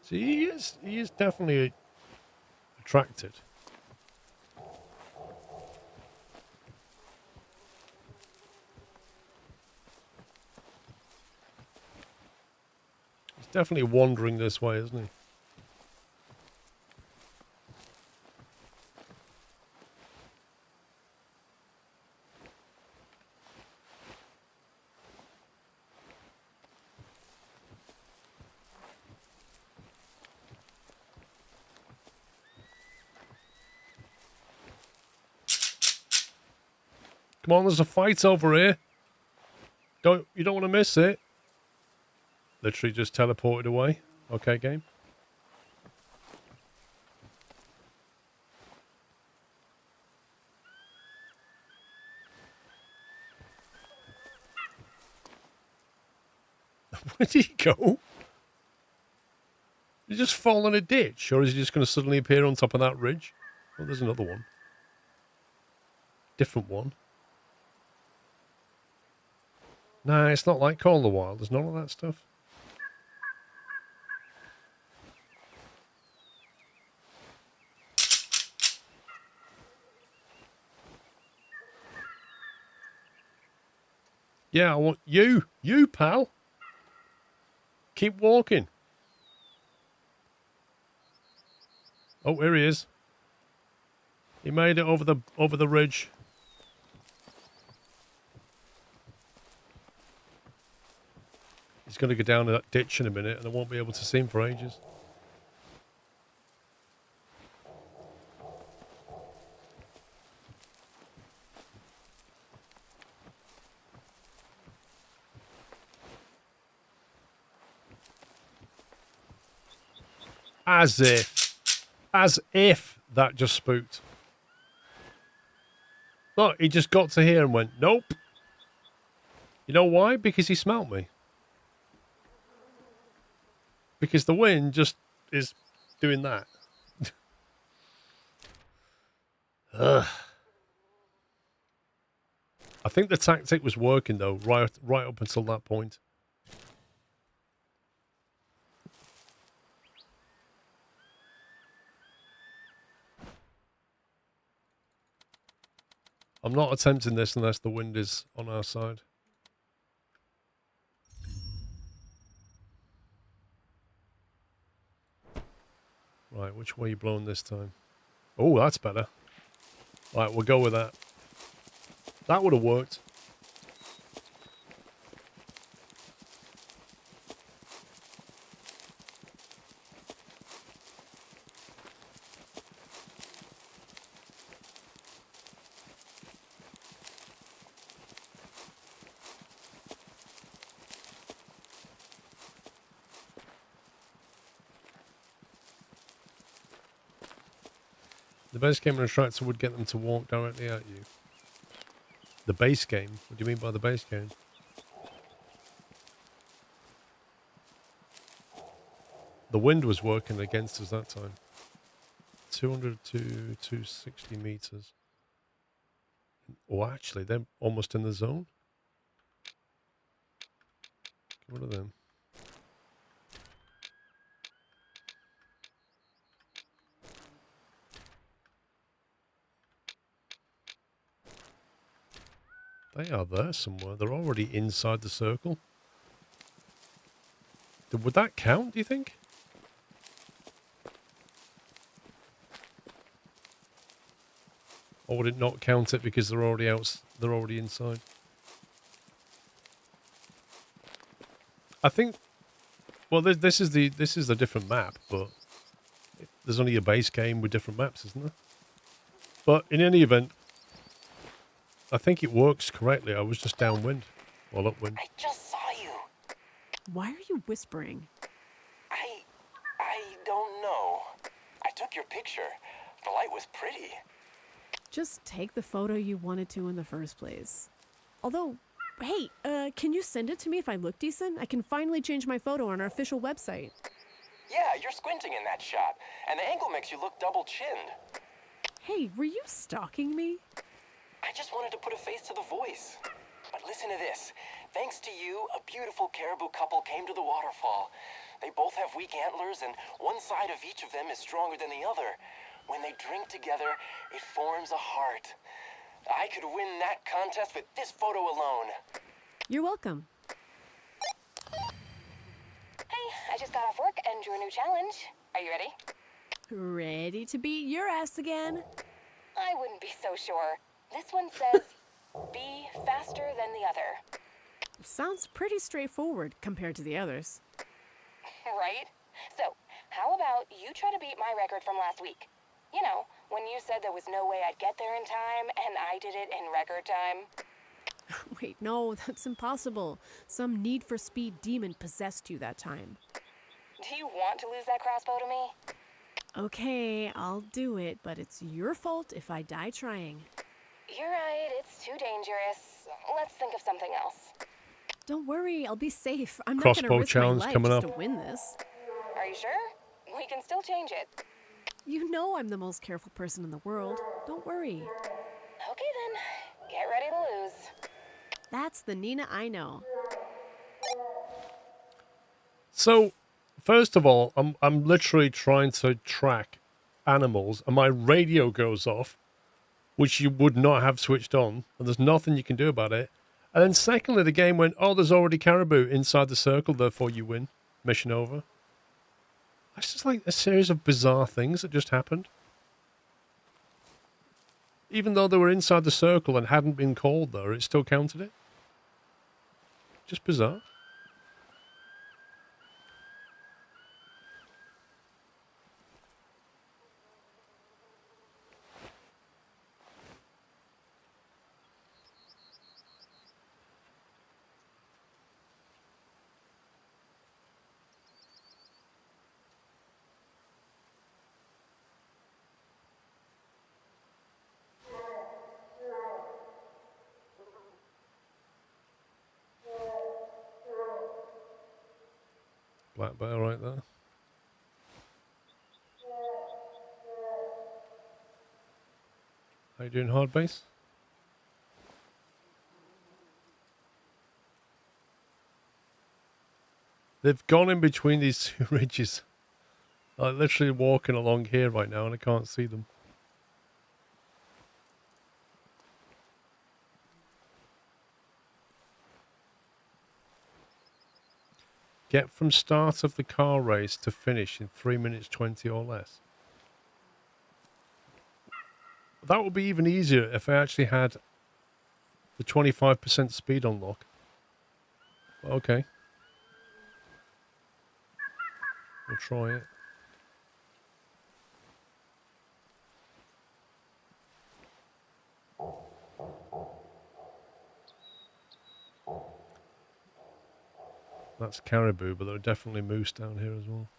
See, he is definitely attracted. He's definitely wandering this way, isn't he? Come on, there's a fight over here. You don't want to miss it. Literally just teleported away. Okay, game. Where did he go? Did he just fall in a ditch? Or is he just going to suddenly appear on top of that ridge? Oh, there's another one. Different one. Nah, it's not like Call of the Wild. There's none of that stuff. Yeah, I want you. You, pal. Keep walking. Oh, here he is. He made it over the ridge. He's going to go down that ditch in a minute, and I won't be able to see him for ages. As if that just spooked. Look, he just got to here and went, nope. You know why? Because he smelt me. Because the wind just is doing that. Ugh. I think the tactic was working, though, right up until that point. I'm not attempting this unless the wind is on our side. Right, which way are you blowing this time? Oh, that's better. Right, we'll go with that. That would have worked. The base game and attractor would get them to walk directly at you. The base game? What do you mean by the base game? The wind was working against us that time. 200 to 260 meters. Oh, actually, they're almost in the zone. What are them? They are there somewhere. They're already inside the circle. Would that count, do you think? Or would it not count it because they're already out? They're already inside. I think. Well, this is the different map, but there's only a base game with different maps, isn't there? But in any event, I think it works correctly. I was just downwind, well upwind. I just saw you. Why are you whispering? I don't know. I took your picture. The light was pretty. Just take the photo you wanted to in the first place. Although, hey, can you send it to me if I look decent? I can finally change my photo on our official website. Yeah, you're squinting in that shot, and the angle makes you look double-chinned. Hey, were you stalking me? I just wanted to put a face to the voice. But listen to this. Thanks to you, a beautiful caribou couple came to the waterfall. They both have weak antlers, and one side of each of them is stronger than the other. When they drink together, it forms a heart. I could win that contest with this photo alone. You're welcome. Hey, I just got off work and drew a new challenge. Are you ready? Ready to beat your ass again? I wouldn't be so sure. This one says, be faster than the other. Sounds pretty straightforward compared to the others. Right? So, how about you try to beat my record from last week? You know, when you said there was no way I'd get there in time, and I did it in record time. Wait, no, that's impossible. Some Need for Speed demon possessed you that time. Do you want to lose that crossbow to me? Okay, I'll do it, but it's your fault if I die trying. You're right, it's too dangerous. Let's think of something else. Don't worry, I'll be safe. I'm not Crossbow gonna risk my challenge life coming just up. to win this. Are you sure? We can still change it. You know I'm the most careful person in the world. Don't worry. Okay then, get ready to lose. That's the Nina I know. So, first of all, I'm literally trying to track animals, and my radio goes off, which you would not have switched on, and there's nothing you can do about it. And then secondly, the game went, oh, there's already caribou inside the circle, therefore you win. Mission over. It's just like a series of bizarre things that just happened. Even though they were inside the circle and hadn't been called there, it still counted it. Just bizarre. Black bear right there. How you doing, hard base? They've gone in between these two ridges. I'm literally walking along here right now and I can't see them. Get from start of the car race to finish in 3 minutes 20 or less. That would be even easier if I actually had the 25% speed unlock. Okay. We'll try it. That's caribou, but there are definitely moose down here as well.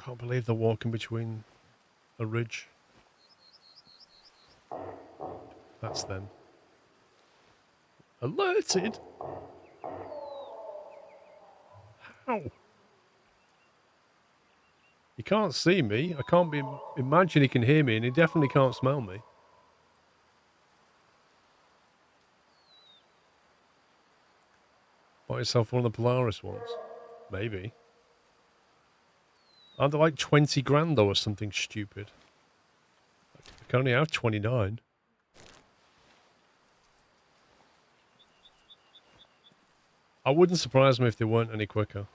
Can't believe they're walking between a ridge. That's them. Alerted? How? He can't see me. I can't imagine he can hear me, and he definitely can't smell me. Buy yourself one of the Polaris ones. Maybe. Aren't they like 20 grand though or something stupid? I can only have 29. I wouldn't surprise me if they weren't any quicker.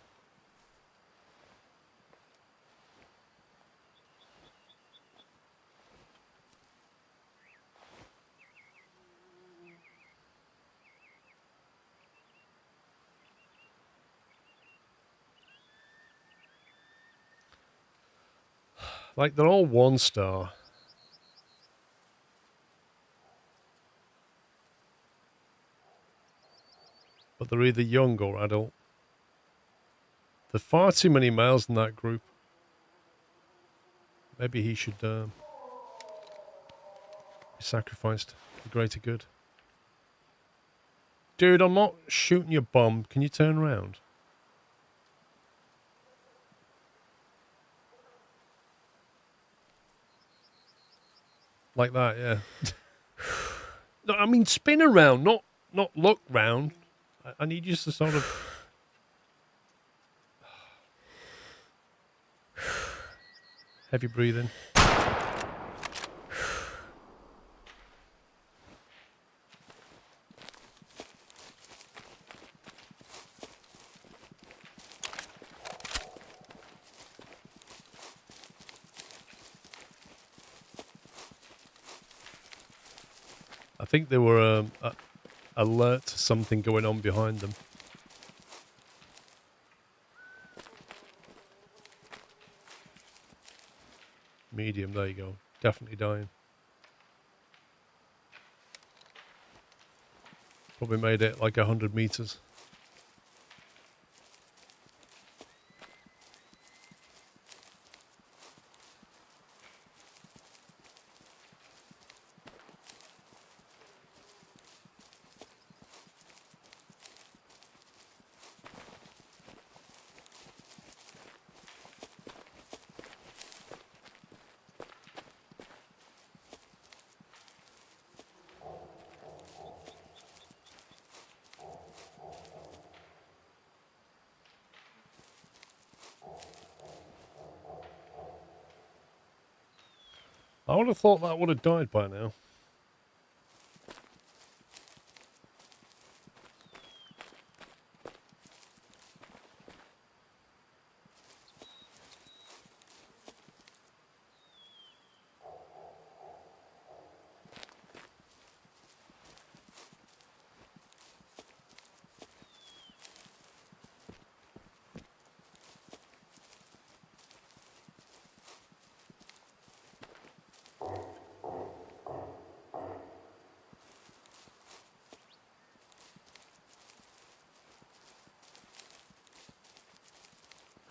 Like, they're all 1-star. But they're either young or adult. There are far too many males in that group. Maybe he should be sacrificed for the greater good. Dude, I'm not shooting your bomb. Can you turn around? Like that, yeah. No, I mean spin around, not look round. I need you to sort of... Heavy breathing. I think they were alert to something going on behind them. Medium, there you go. Definitely dying. Probably made it like 100 meters. I would have thought that would have died by now.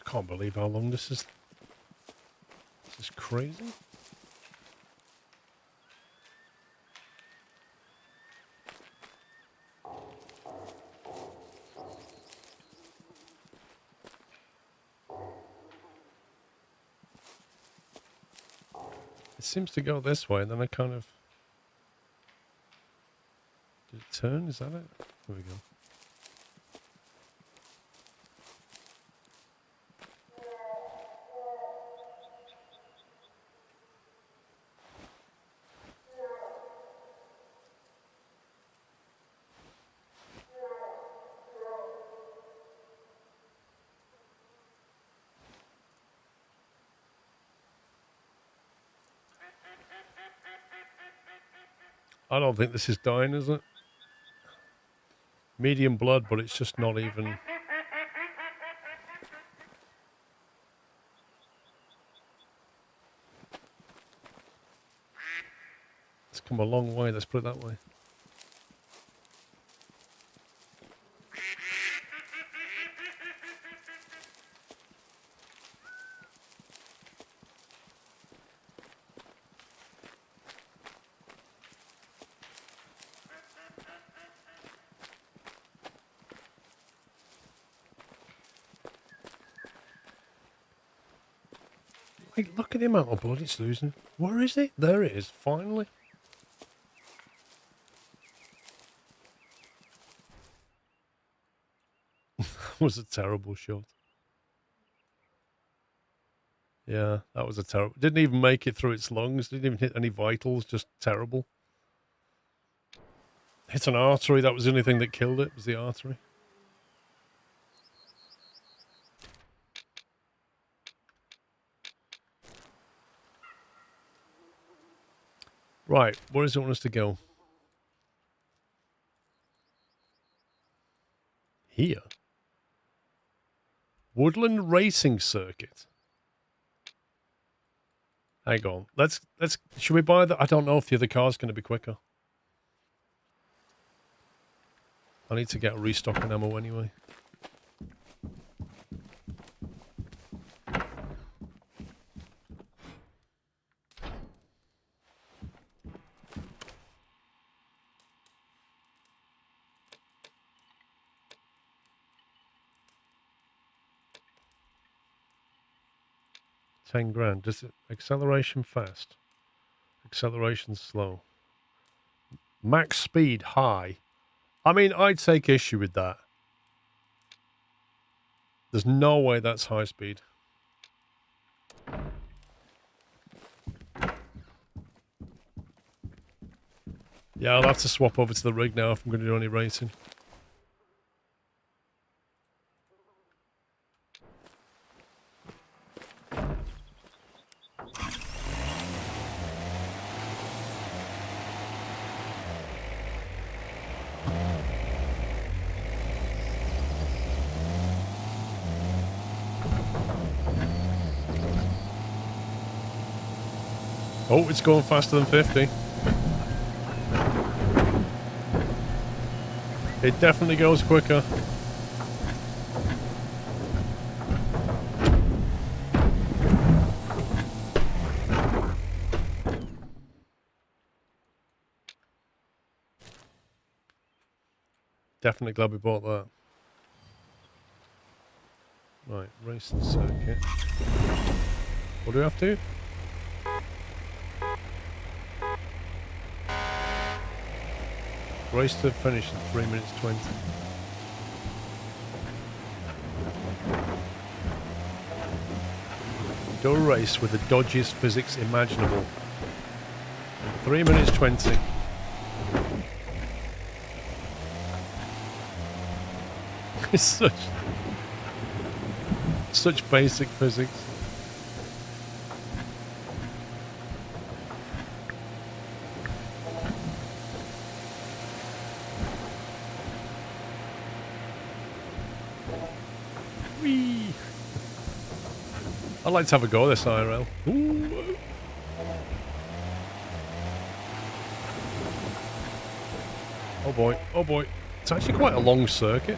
I can't believe how long this is. This is crazy. It seems to go this way, and then I kind of... Did it turn? Is that it? There we go. I don't think this is dying, is it? Medium blood, but it's just not even... It's come a long way, let's put it that way. Look at the amount of blood it's losing. Where is it? There it is, finally. That was a terrible shot. Yeah, that was a terrible... Didn't even make it through its lungs. Didn't even hit any vitals. Just terrible. Hit an artery. That was the only thing that killed it, was the artery. Right, where does it want us to go? Here. Woodland Racing Circuit. Hang on. Should we buy that? I don't know if the other car's going to be quicker. I need to get a restock on ammo anyway. $10,000. Does it acceleration fast? Acceleration slow. Max speed high. I mean, I'd take issue with that. There's no way that's high speed. Yeah, I'll have to swap over to the rig now if I'm going to do any racing. Oh, it's going faster than 50. It definitely goes quicker. Definitely glad we bought that. Right, racing circuit. What do we have to do? Race to finish in 3 minutes 20. Do a race with the dodgiest physics imaginable. 3 minutes 20. It's such basic physics. Whee! I'd like to have a go at this IRL. Ooh. Oh boy, oh boy. It's actually quite a long circuit.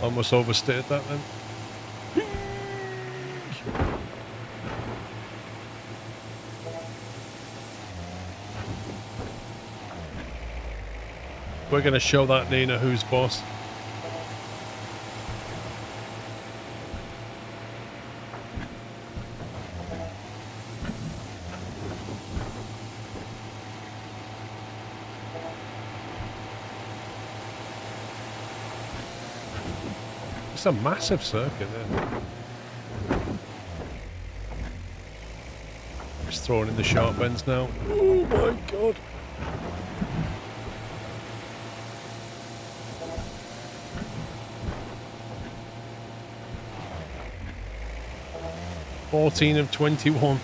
Almost overstated that then. We're going to show that Nina who's boss. It's a massive circuit there. Just throwing in the sharp bends now. Oh my god. $14 of 21.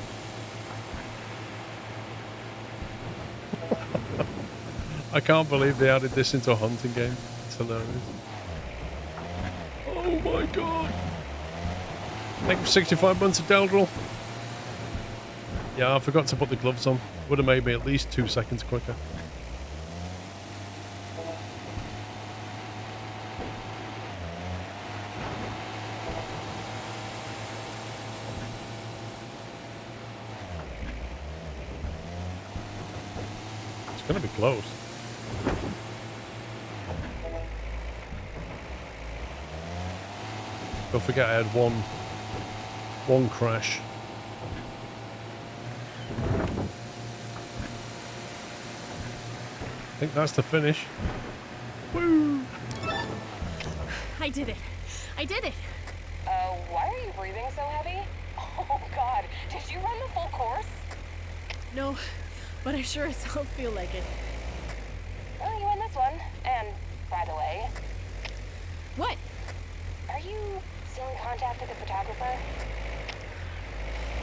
I can't believe they added this into a hunting game. It's hilarious. Oh my god. Thank you for 65 months of Deldril. Yeah, I forgot to put the gloves on. Would have made me at least 2 seconds quicker. gonna be close. Don't forget I had one crash. I think that's the finish. Woo! I did it. I did it. Why are you breathing so heavy? Oh god, did you run the full course? No, but I sure as hell feel like it. Well, you won this one. And, by the way, What? are you still in contact with the photographer?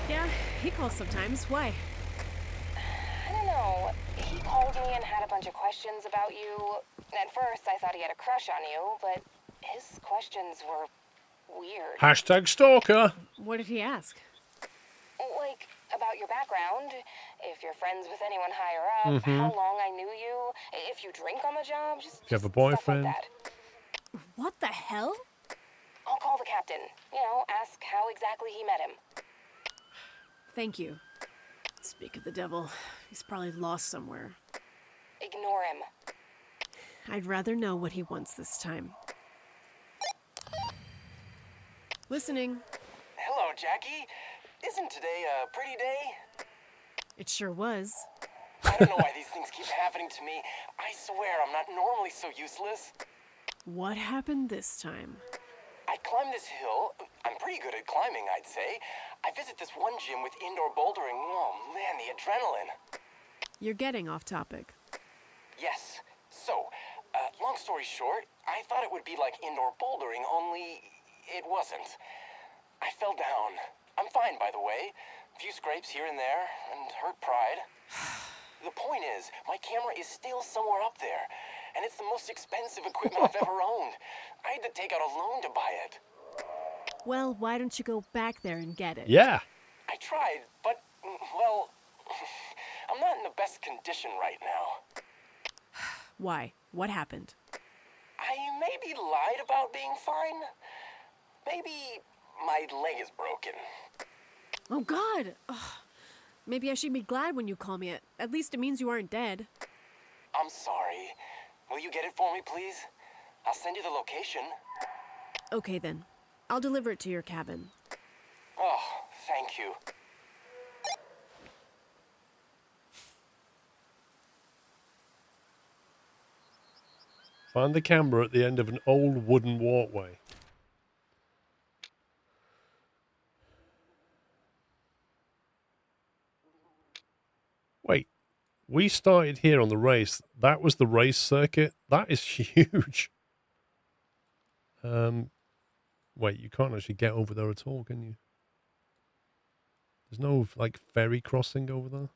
Yeah, he calls sometimes. Why? I don't know. He called me and had a bunch of questions about you. At first, I thought he had a crush on you, but his questions were weird. Hashtag stalker. What did he ask? Like, about your background, if you're friends with anyone higher up, how long I knew you, if you drink on the job, just If you have a stuff like boyfriend. that. What the hell? I'll call the captain. You know, ask how exactly he met him. Thank you. Speak of the devil, he's probably lost somewhere. Ignore him. I'd rather know what he wants this time. Listening. Hello, Jackie. Isn't today a pretty day? It sure was. I don't know why these things keep happening to me. I swear I'm not normally so useless. What happened this time? I climb this hill. I'm pretty good at climbing, I'd say. I visit this one gym with indoor bouldering. Oh man, the adrenaline. You're getting off topic. Yes. So, long story short, I thought it would be like indoor bouldering, only it wasn't. I fell down. I'm fine, by the way. A few scrapes here and there, and hurt pride. The point is, my camera is still somewhere up there, and it's the most expensive equipment I've ever owned. I had to take out a loan to buy it. Well, why don't you go back there and get it? Yeah. I tried, but, well, I'm not in the best condition right now. Why? What happened? I maybe lied about being fine. Maybe my leg is broken. Oh, God! Ugh. Maybe I should be glad when you call me. At least it means you aren't dead. I'm sorry. Will you get it for me, please? I'll send you the location. Okay, then. I'll deliver it to your cabin. Oh, thank you. Find the camera at the end of an old wooden walkway. Wait, we started here on the race. That was the race circuit. That is huge. Wait, you can't actually get over there at all, can you? There's no, like, ferry crossing over there.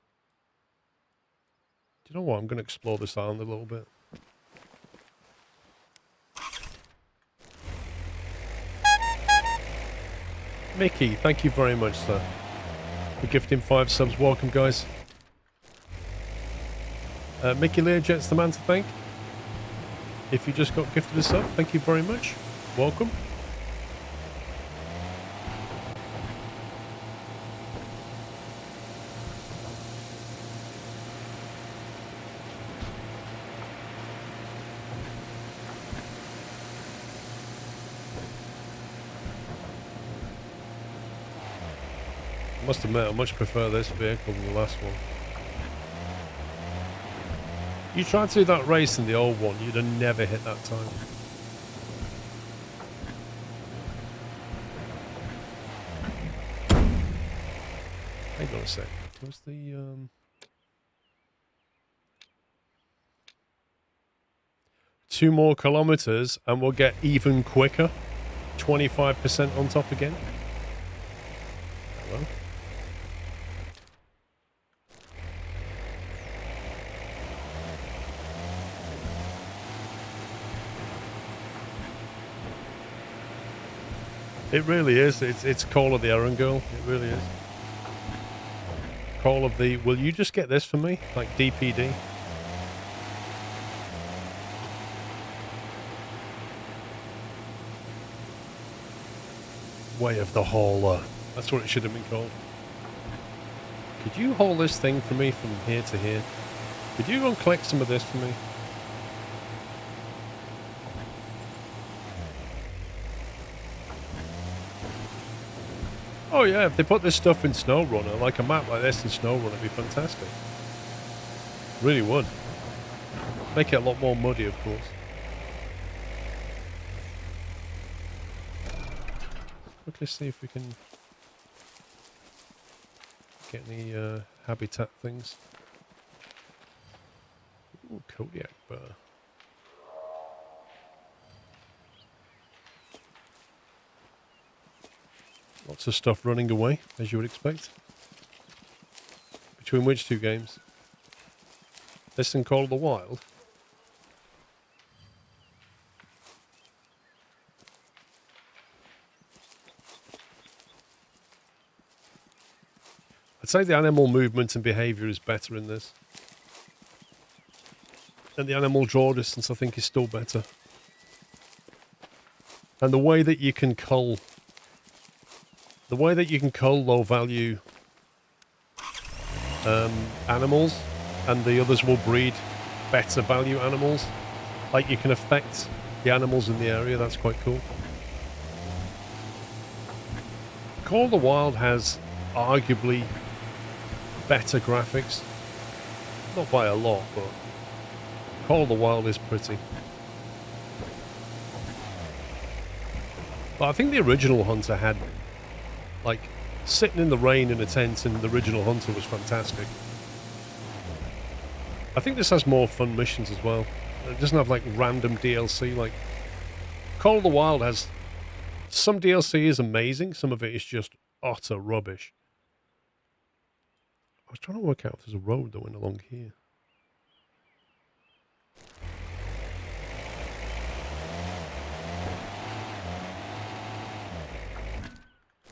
Do you know what? I'm going to explore this island a little bit. Mickey, thank you very much, sir, for gifting 5 subs. Welcome, guys. Mickey Learjet's the man to thank. If you just got gifted a sub, thank you very much. Welcome. I must admit, I much prefer this vehicle than the last one. You tried to do that race in the old one, you'd have never hit that time. Hang on a sec. Where's the 2 more kilometers and we'll get even quicker. 25% on top again. Hello. It really is. It's Call of the Errand Girl. It really is. Call of the, will you just get this for me? Like DPD? Way of the Hauler. That's what it should have been called. Could you haul this thing for me from here to here? Could you go and collect some of this for me? Oh yeah, if they put this stuff in SnowRunner, like a map like this in SnowRunner, it'd be fantastic. Really would. Make it a lot more muddy, of course. Quickly see if we can get any habitat things. Ooh, Kodiak bar. Lots of stuff running away, as you would expect. Between which two games? This and Call of the Wild. I'd say the animal movement and behaviour is better in this. And the animal draw distance, I think, is still better. And the way that you can cull... The way that you can cull low-value animals, and the others will breed better value animals. Like, you can affect the animals in the area, that's quite cool. Call of the Wild has arguably better graphics. Not by a lot, but Call of the Wild is pretty. But I think the original Hunter had, like, sitting in the rain in a tent in the original Hunter was fantastic. I think this has more fun missions as well. It doesn't have, like, random DLC. Like, Call of the Wild has... Some DLC is amazing, some of it is just utter rubbish. I was trying to work out if there's a road that went along here.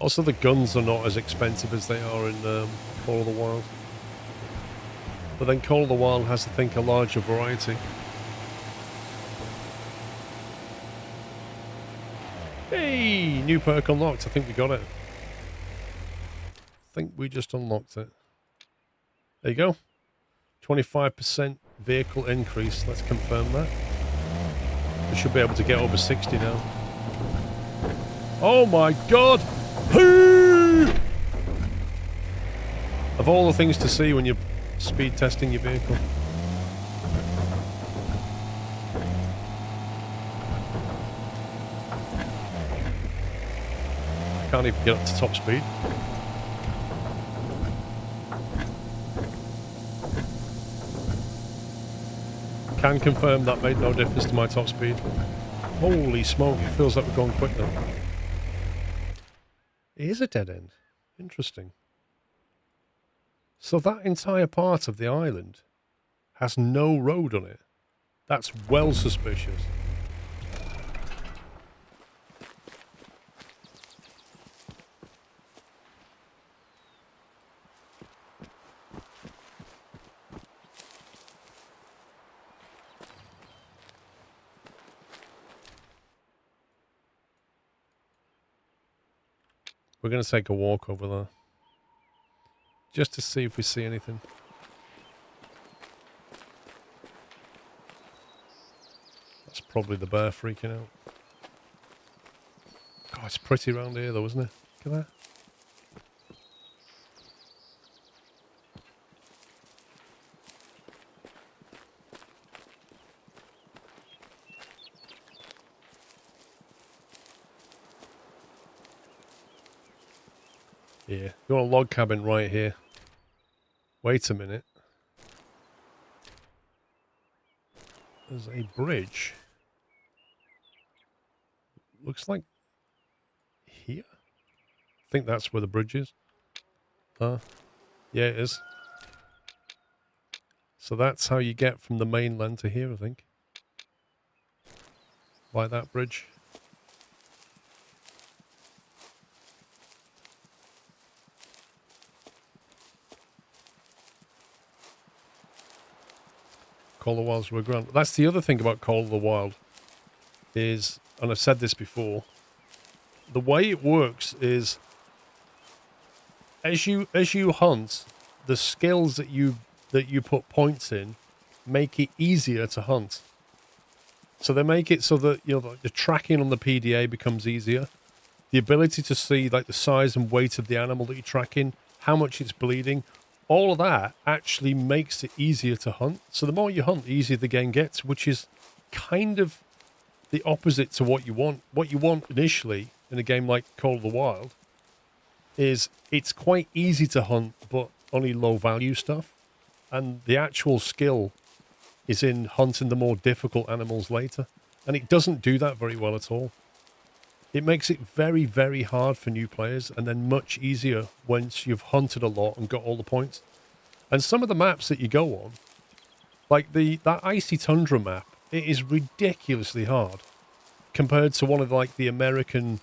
Also, the guns are not as expensive as they are in Call of the Wild. But then Call of the Wild has, I think, a larger variety. Hey! New perk unlocked. I think we got it. I think we just unlocked it. There you go. 25% vehicle increase. Let's confirm that. We should be able to get over 60 now. Oh my god! Of all the things to see when you're speed testing your vehicle. Can't even get up to top speed. Can confirm that made no difference to my top speed. Holy smoke, it feels like we're going quick now. It is a dead end. Interesting. So that entire part of the island has no road on it. That's well suspicious. We're going to take a walk over there. Just to see if we see anything. That's probably the bear freaking out. God, it's pretty around here though, isn't it? Look at that. Yeah, you want a log cabin right here. Wait a minute. There's a bridge. Looks like here? I think that's where the bridge is. Yeah, it is. So that's how you get from the mainland to here, I think. By that bridge. Call of the Wild's were grand. That's the other thing about Call of the Wild is, and I've said this before, the way it works is as you hunt, the skills that you put points in make it easier to hunt. So they make it so that, you know, the tracking on the PDA becomes easier. The ability to see like the size and weight of the animal that you're tracking, how much it's bleeding, all of that actually makes it easier to hunt. So the more you hunt, the easier the game gets, which is kind of the opposite to what you want. What you want initially in a game like Call of the Wild is it's quite easy to hunt, but only low value stuff. And the actual skill is in hunting the more difficult animals later. And it doesn't do that very well at all. It makes it very, very hard for new players, and then much easier once you've hunted a lot and got all the points. And some of the maps that you go on, like that icy tundra map, it is ridiculously hard compared to one of like the American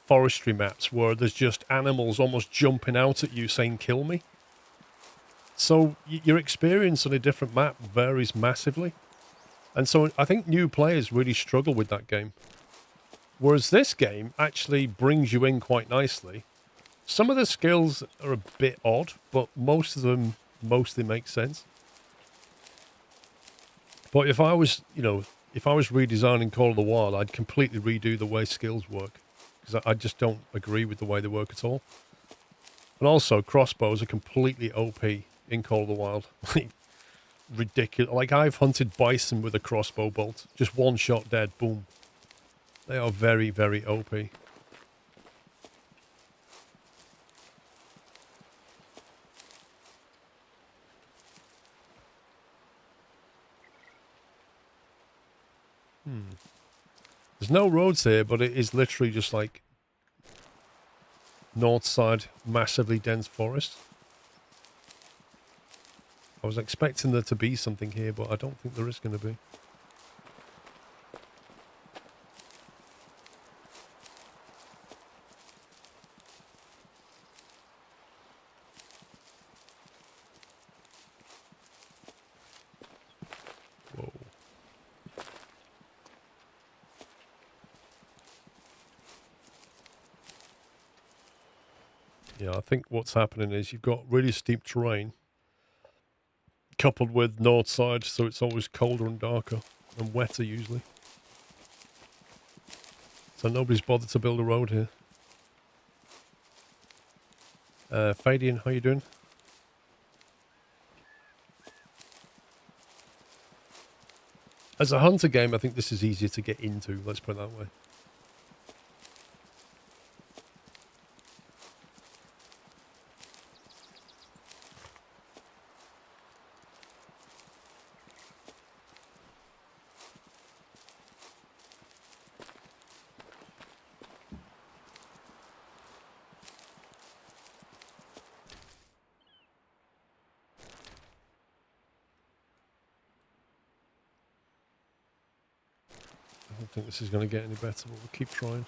forestry maps where there's just animals almost jumping out at you saying, "Kill me." So your experience on a different map varies massively. And so I think new players really struggle with that game. Whereas this game actually brings you in quite nicely. Some of the skills are a bit odd, but most of them mostly make sense. But if I was, you know, if I was redesigning Call of the Wild, I'd completely redo the way skills work. Because I just don't agree with the way they work at all. And also, crossbows are completely OP in Call of the Wild. Like, ridiculous. Like, I've hunted bison with a crossbow bolt. Just one shot dead, boom. They are very, very OP. There's no roads here, but it is literally just like north side, massively dense forest. I was expecting there to be something here, but I don't think there is going to be. Whoa. Yeah, I think what's happening is you've got really steep terrain coupled with north side, so it's always colder and darker and wetter usually. So nobody's bothered to build a road here. Fadian, how you doing? As a hunter game, I think this is easier to get into, let's put it that way. I don't think this is going to get any better, but we'll keep trying.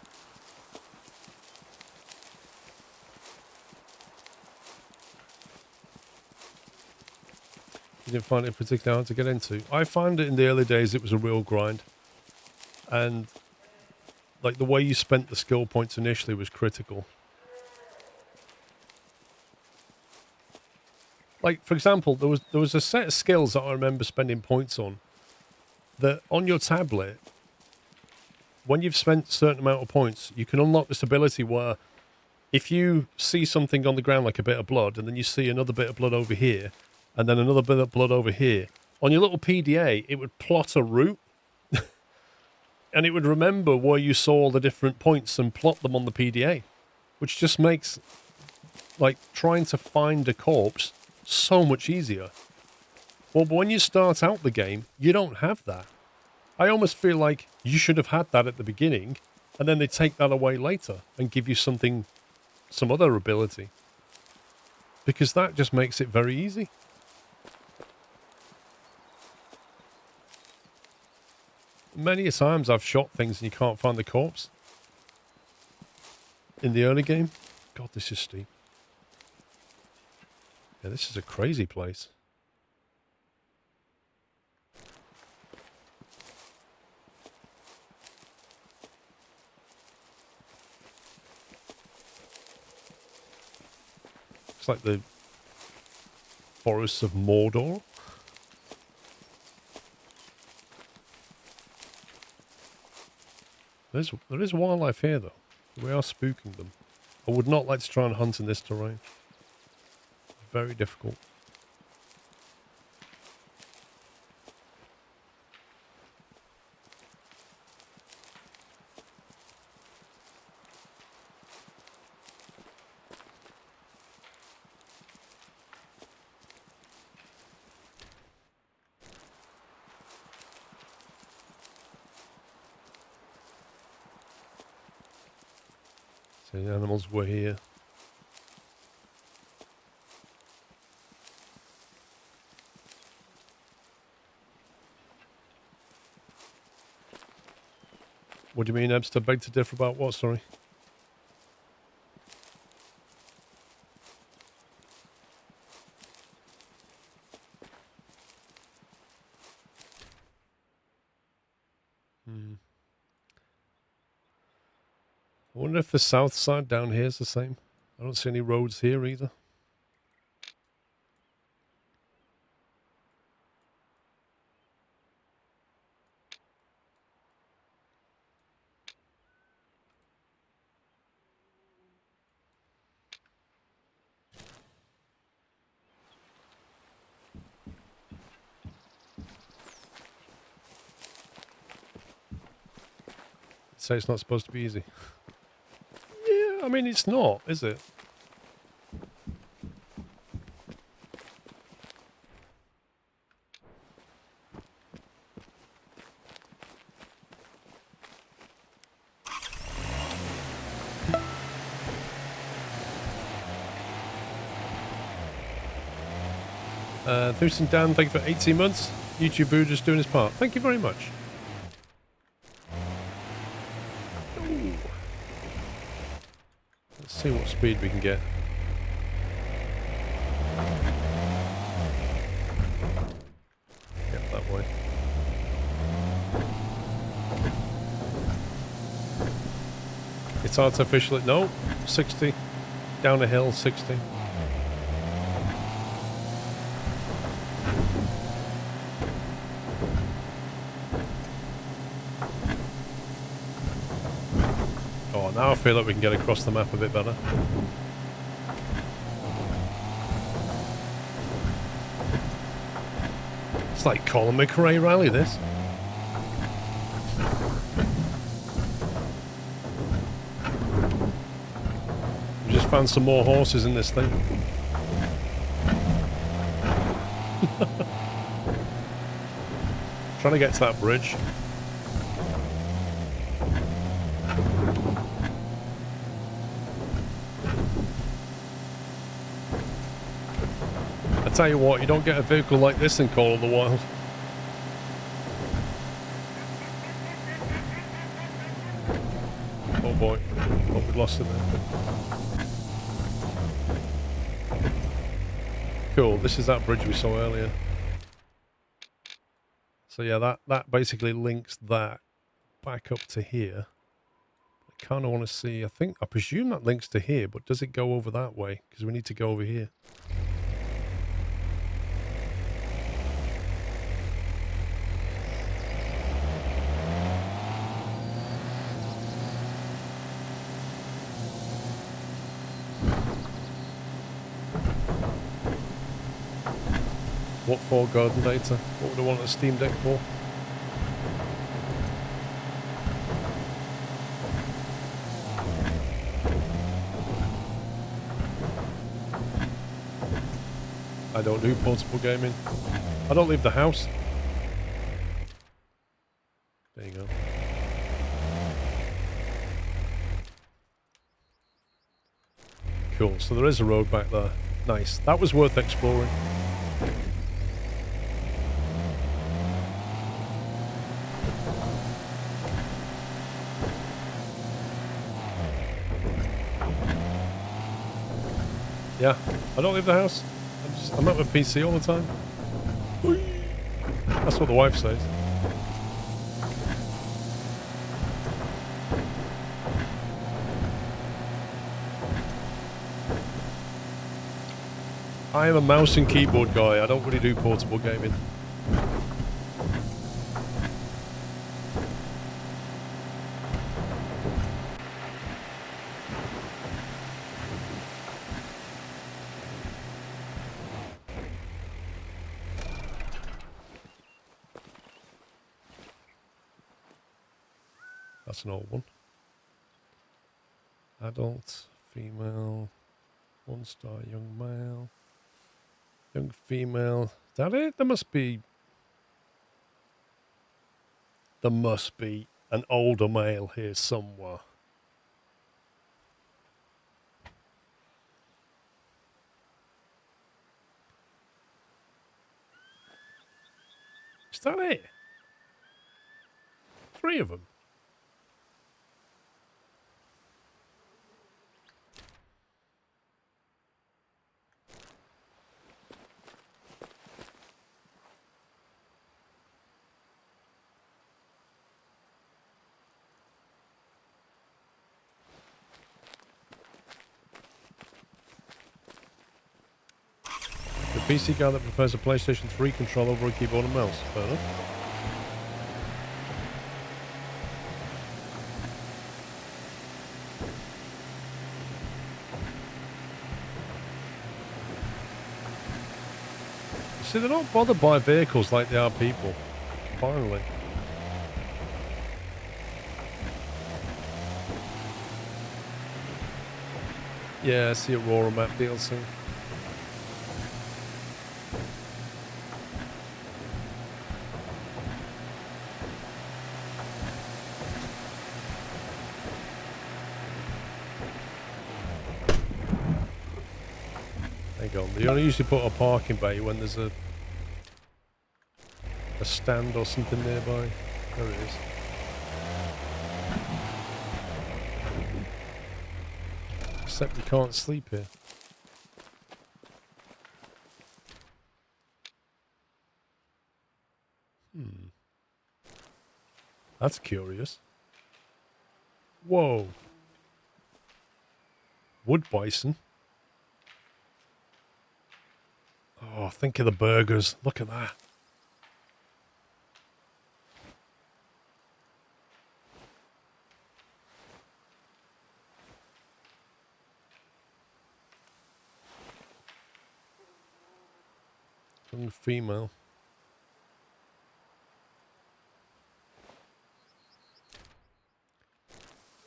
You didn't find it particularly hard to get into. I found it in the early days, it was a real grind. And like the way you spent the skill points initially was critical. Like, for example, there was a set of skills that I remember spending points on that on your tablet, when you've spent a certain amount of points, you can unlock this ability where if you see something on the ground like a bit of blood, and then you see another bit of blood over here, and then another bit of blood over here, on your little PDA, it would plot a route, and it would remember where you saw all the different points and plot them on the PDA, which just makes, like, trying to find a corpse so much easier. Well, but when you start out the game, you don't have that. I almost feel like you should have had that at the beginning, and then they take that away later and give you something, some other ability. Because that just makes it very easy. Many a times I've shot things and you can't find the corpse. In the early game. God, this is steep. Yeah, this is a crazy place. It's like the forests of Mordor. There is wildlife here, though. We are spooking them. I would not like to try and hunt in this terrain. Very difficult. So the animals were here. What do you mean, Ebster? Beg to differ about what, sorry? I wonder if the south side down here is the same. I don't see any roads here either. Say it's not supposed to be easy. Yeah, I mean, it's not, is it? 'Thurston Dan, thank you for 18 months. YouTube Buddha's doing his part. Thank you very much. Ooh. Let's see what speed we can get. Yep, that way. It's artificial. No, 60. Down a hill, 60. Oh, now I feel like we can get across the map a bit better. It's like Colin McRae rally, this. We just found some more horses in this thing. Trying to get to that bridge. I tell you what, you don't get a vehicle like this in Call of the Wild. Oh boy, oh, we lost it there. Cool, this is that bridge we saw earlier. So yeah, that basically links that back up to here. I kind of want to see, I presume that links to here, but does it go over that way? Because we need to go over here. What for garden data? What would I want a Steam Deck for? I don't do portable gaming. I don't leave the house. There you go. Cool, so there is a road back there. Nice. That was worth exploring. Yeah, I don't leave the house. I'm at my PC all the time. Whee! That's what the wife says. I am a mouse and keyboard guy. I don't really do portable gaming. That's an old one. Adult, female, 1-star, young male, young female. Is that it? There must be an older male here somewhere. Is that it? 3 of them. The PC guy that prefers a PlayStation 3 controller over a keyboard and mouse. Fair enough. See, they're not bothered by vehicles like they are people. Finally. Yeah, I see Aurora map DLC. Hang on, they only usually put a parking bay when there's a stand or something nearby. There it is. Except you can't sleep here. That's curious. Whoa. Wood bison. Oh, think of the burgers. Look at that. Young female.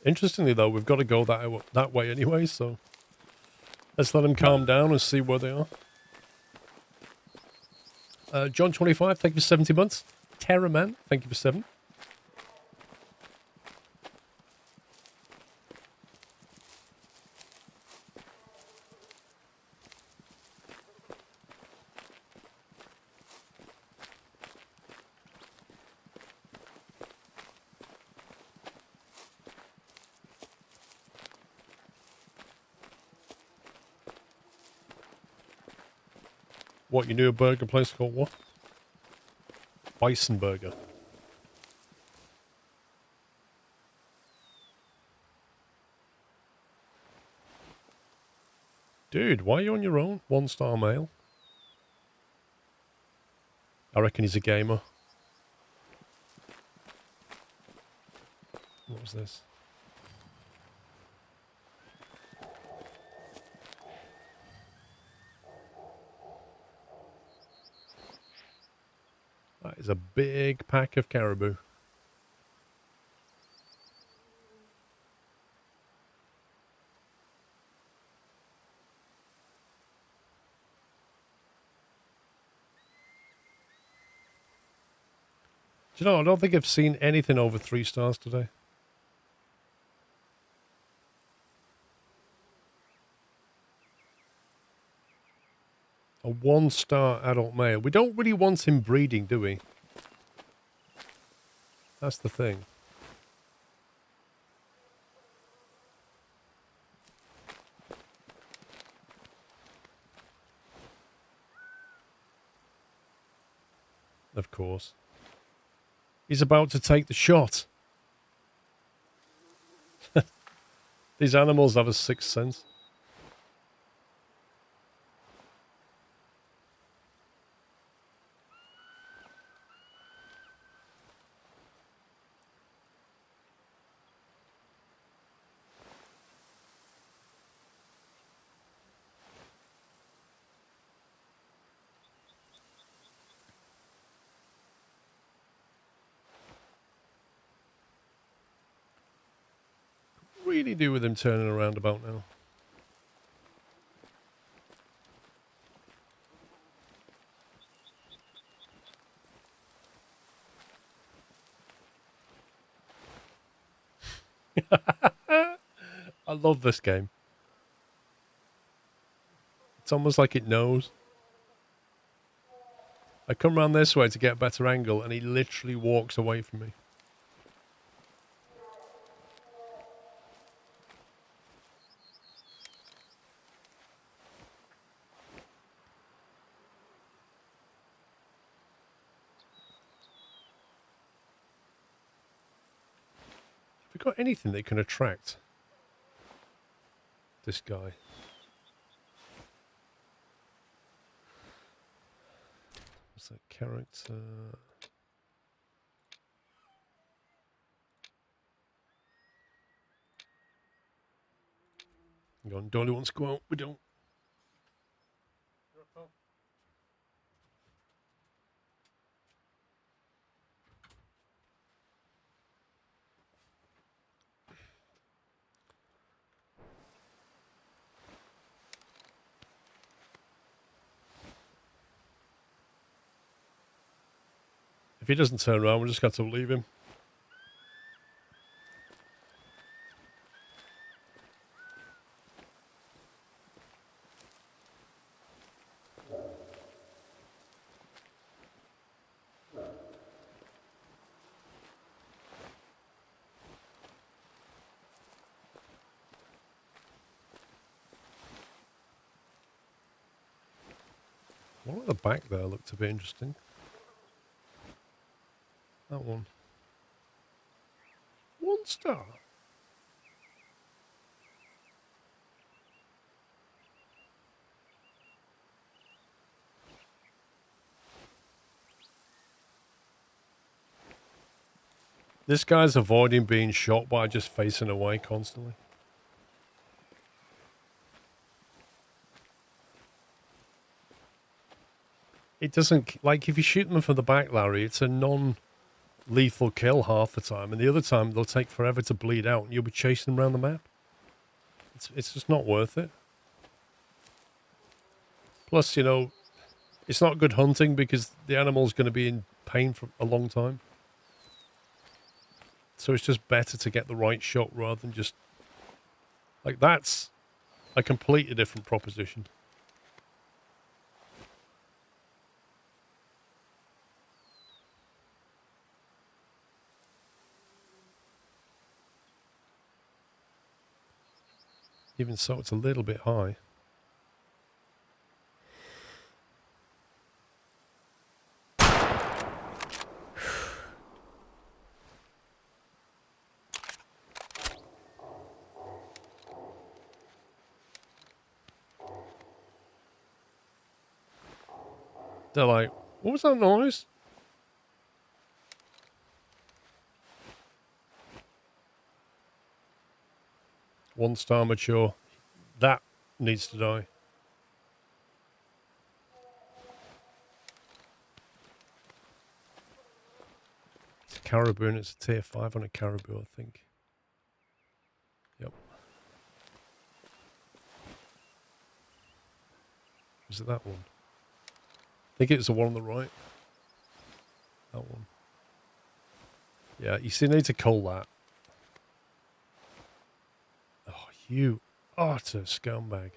Interestingly, though, we've got to go that way anyway, so let's let them calm down and see where they are. John 25, thank you for 70 months. Terra Man, thank you for 7. What, you knew a burger place called what? Bison Burger. Dude, why are you on your own? 1-star male. I reckon he's a gamer. What was this? That is a big pack of caribou. Do you know, I don't think I've seen anything over 3 stars today. A 1-star adult male. We don't really want him breeding, do we? That's the thing. Of course. He's about to take the shot. These animals have a sixth sense. really do with him turning around about now? I love this game. It's almost like it knows. I come around this way to get a better angle, and he literally walks away from me. Have we got anything that can attract this guy? What's that character? Hang on, Dolly wants to go out. We don't. If he doesn't turn around, we'll just have to leave him. One at the back there looked a bit interesting. That one. 1 star. This guy's avoiding being shot by just facing away constantly. It doesn't, like, if you shoot them from the back, Larry, it's a non-lethal kill half the time, and the other time they'll take forever to bleed out, and you'll be chasing them around the map. It's just not worth it. Plus, you know, it's not good hunting because the animal's going to be in pain for a long time. So it's just better to get the right shot rather than just... Like, that's a completely different proposition. Even so, it's a little bit high. They're like, what was that noise? One star mature. That needs to die. It's a caribou and it's a tier 5 on a caribou, I think. Yep. Was it that one? I think it was the one on the right. That one. Yeah, you see, need to cull that. Oh, you utter scumbag.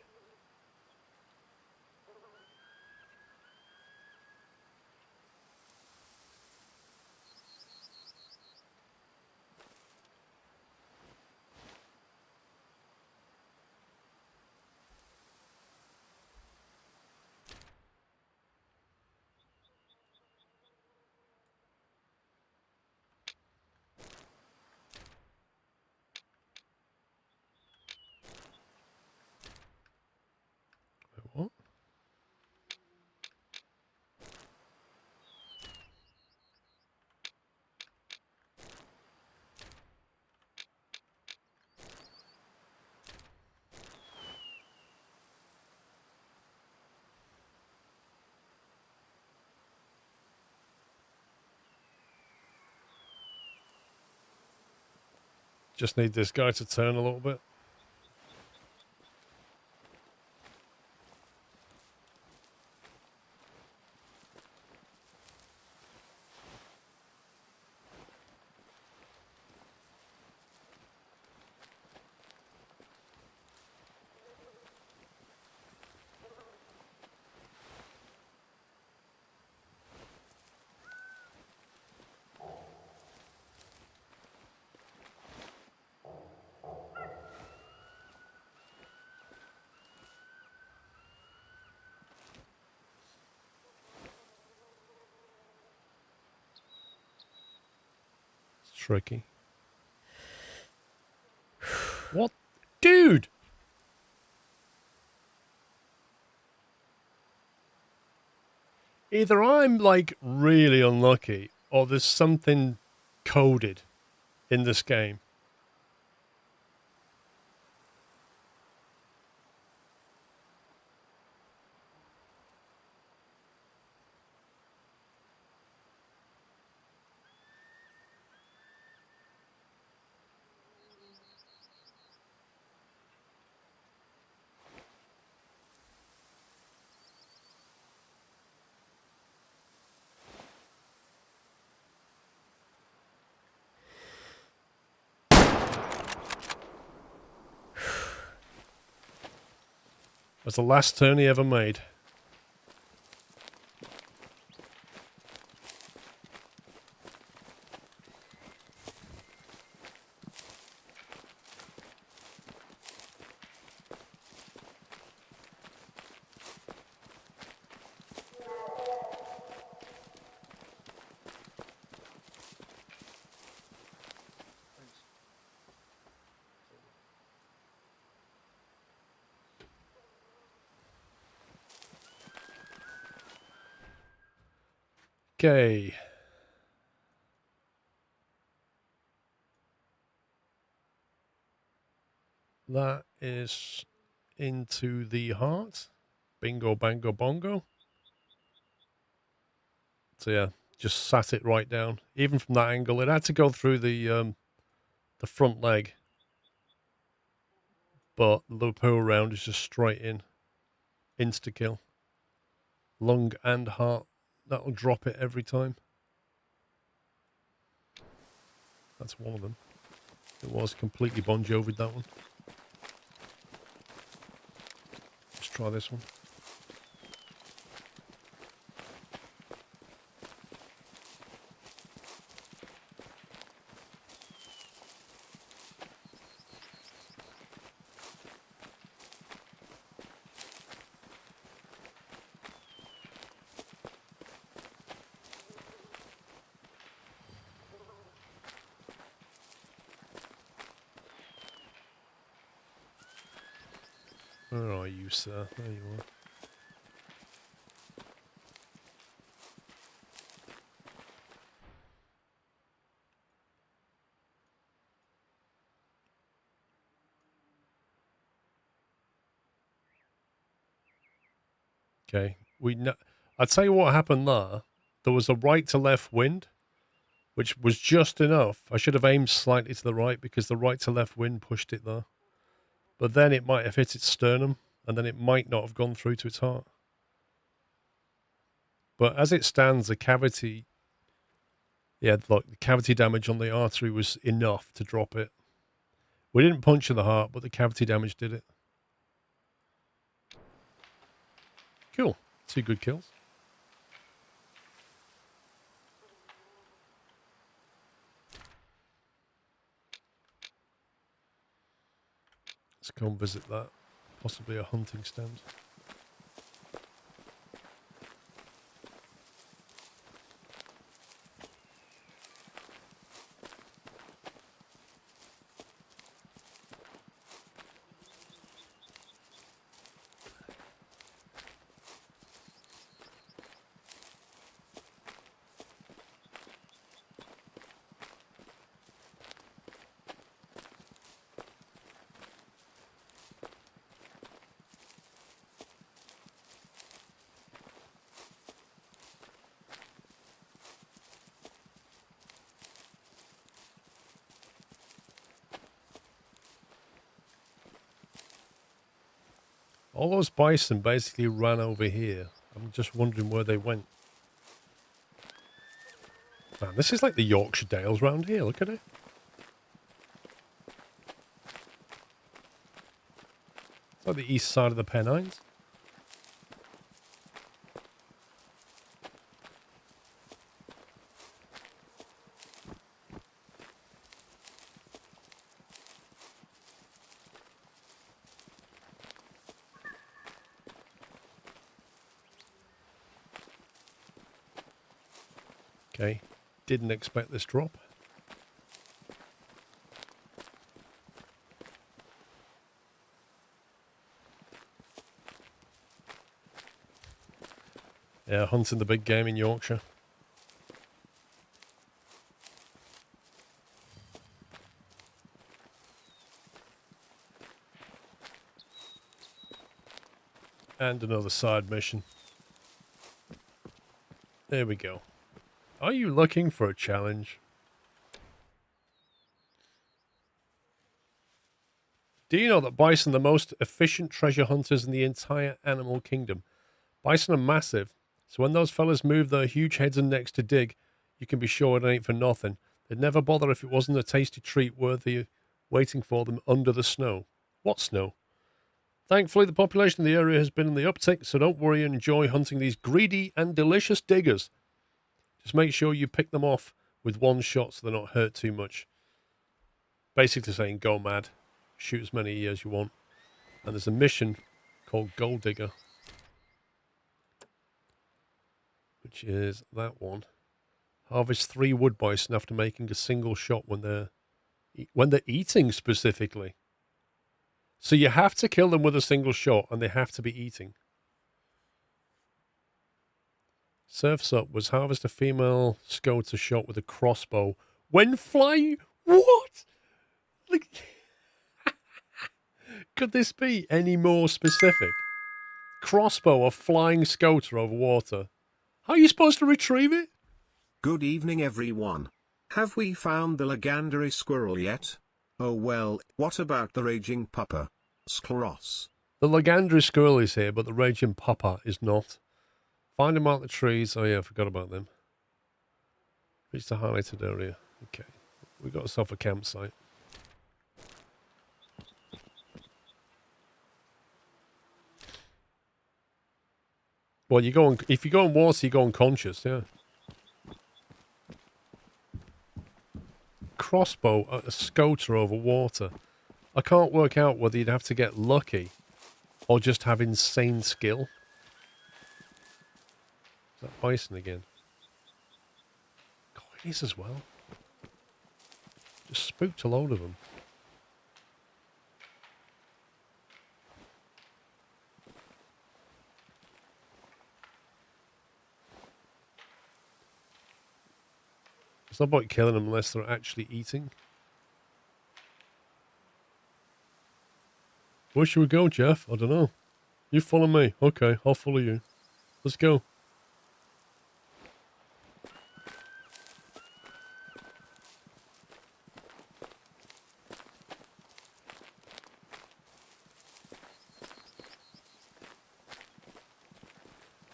Just need this guy to turn a little bit. Tricky. What? Dude! Either I'm like really unlucky or there's something coded in this game. That's the last turn he ever made. Okay. That is into the heart. Bingo, bango, bongo. So yeah, just sat it right down. Even from that angle, it had to go through the front leg. But the lapel round is just straight in. Insta-kill. Lung and heart. That'll drop it every time. That's one of them. It was completely Bon Jovi, that one. Let's try this one. Where are you, sir? There you are. Okay. I'd tell you what happened there. There was a right to left wind, which was just enough. I should have aimed slightly to the right because the right to left wind pushed it there. But then it might have hit its sternum, and then it might not have gone through to its heart. But as it stands, the cavity, the cavity damage on the artery was enough to drop it. We didn't puncture the heart, but the cavity damage did it. Cool. 2 good kills. Let's go and visit that. Possibly a hunting stand. All those bison basically ran over here. I'm just wondering where they went. Man, this is like the Yorkshire Dales round here. Look at it. It's like the east side of the Pennines. Okay, didn't expect this drop. Yeah, hunting the big game in Yorkshire. And another side mission. There we go. Are you looking for a challenge? Do you know that bison are the most efficient treasure hunters in the entire animal kingdom? Bison are massive, so when those fellas move their huge heads and necks to dig, you can be sure it ain't for nothing. They'd never bother if it wasn't a tasty treat worthy waiting for them under the snow. What snow? Thankfully, the population in the area has been in the uptick, so don't worry and enjoy hunting these greedy and delicious diggers. Just make sure you pick them off with one shot so they're not hurt too much. Basically saying go mad. Shoot as many as you want. And there's a mission called Gold Digger, which is that one. Harvest 3 wood bison after making a single shot when they're eating specifically. So you have to kill them with a single shot and they have to be eating. Surf's Up was harvest a female scoter shot with a crossbow when flying. What? Like, could this be any more specific? Crossbow or flying scoter over water. How are you supposed to retrieve it? Good evening, everyone. Have we found the legendary squirrel yet? Oh well, what about the raging pupper? Skros. The legendary squirrel is here, but the raging pupper is not. Find them out the trees. Oh yeah, I forgot about them. Reach the highlighted area. Okay. We got ourselves a campsite. Well, you go on, if you go on water, you go unconscious, yeah. Crossbow at a scoter over water. I can't work out whether you'd have to get lucky or just have insane skill. Is that bison again? God, it is as well. Just spooked a load of them. It's not about killing them unless they're actually eating. Where should we go, Jeff? I don't know. You follow me. Okay, I'll follow you. Let's go.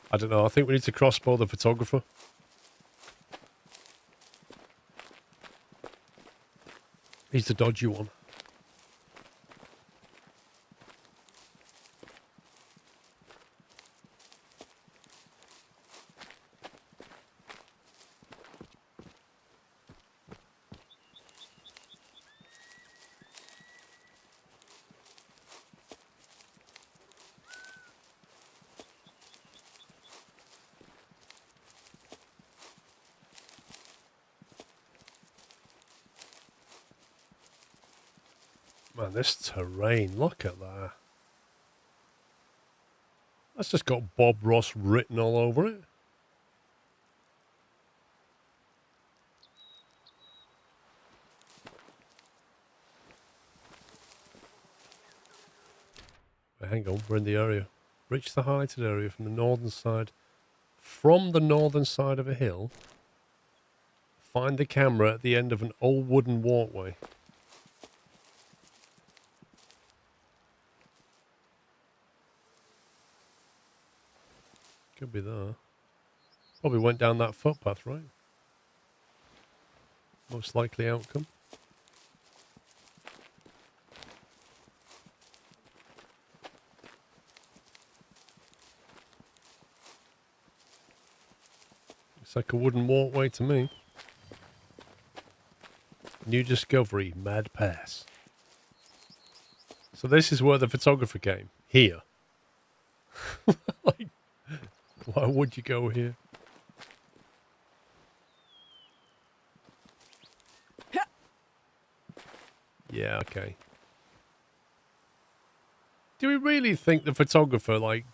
I don't know. I think we need to crossbow the photographer. He's the dodgy one. Man, this terrain, look at that. That's just got Bob Ross written all over it. Wait, hang on, we're in the area. Reach the highlighted area from the northern side. From the northern side of a hill. Find the camera at the end of an old wooden walkway. Could be there. Probably went down that footpath, right? Most likely outcome. Looks like a wooden walkway to me. New discovery, Mad Pass. So this is where the photographer came. Here. Like, why would you go here? Yeah, okay. Do we really think the photographer, like...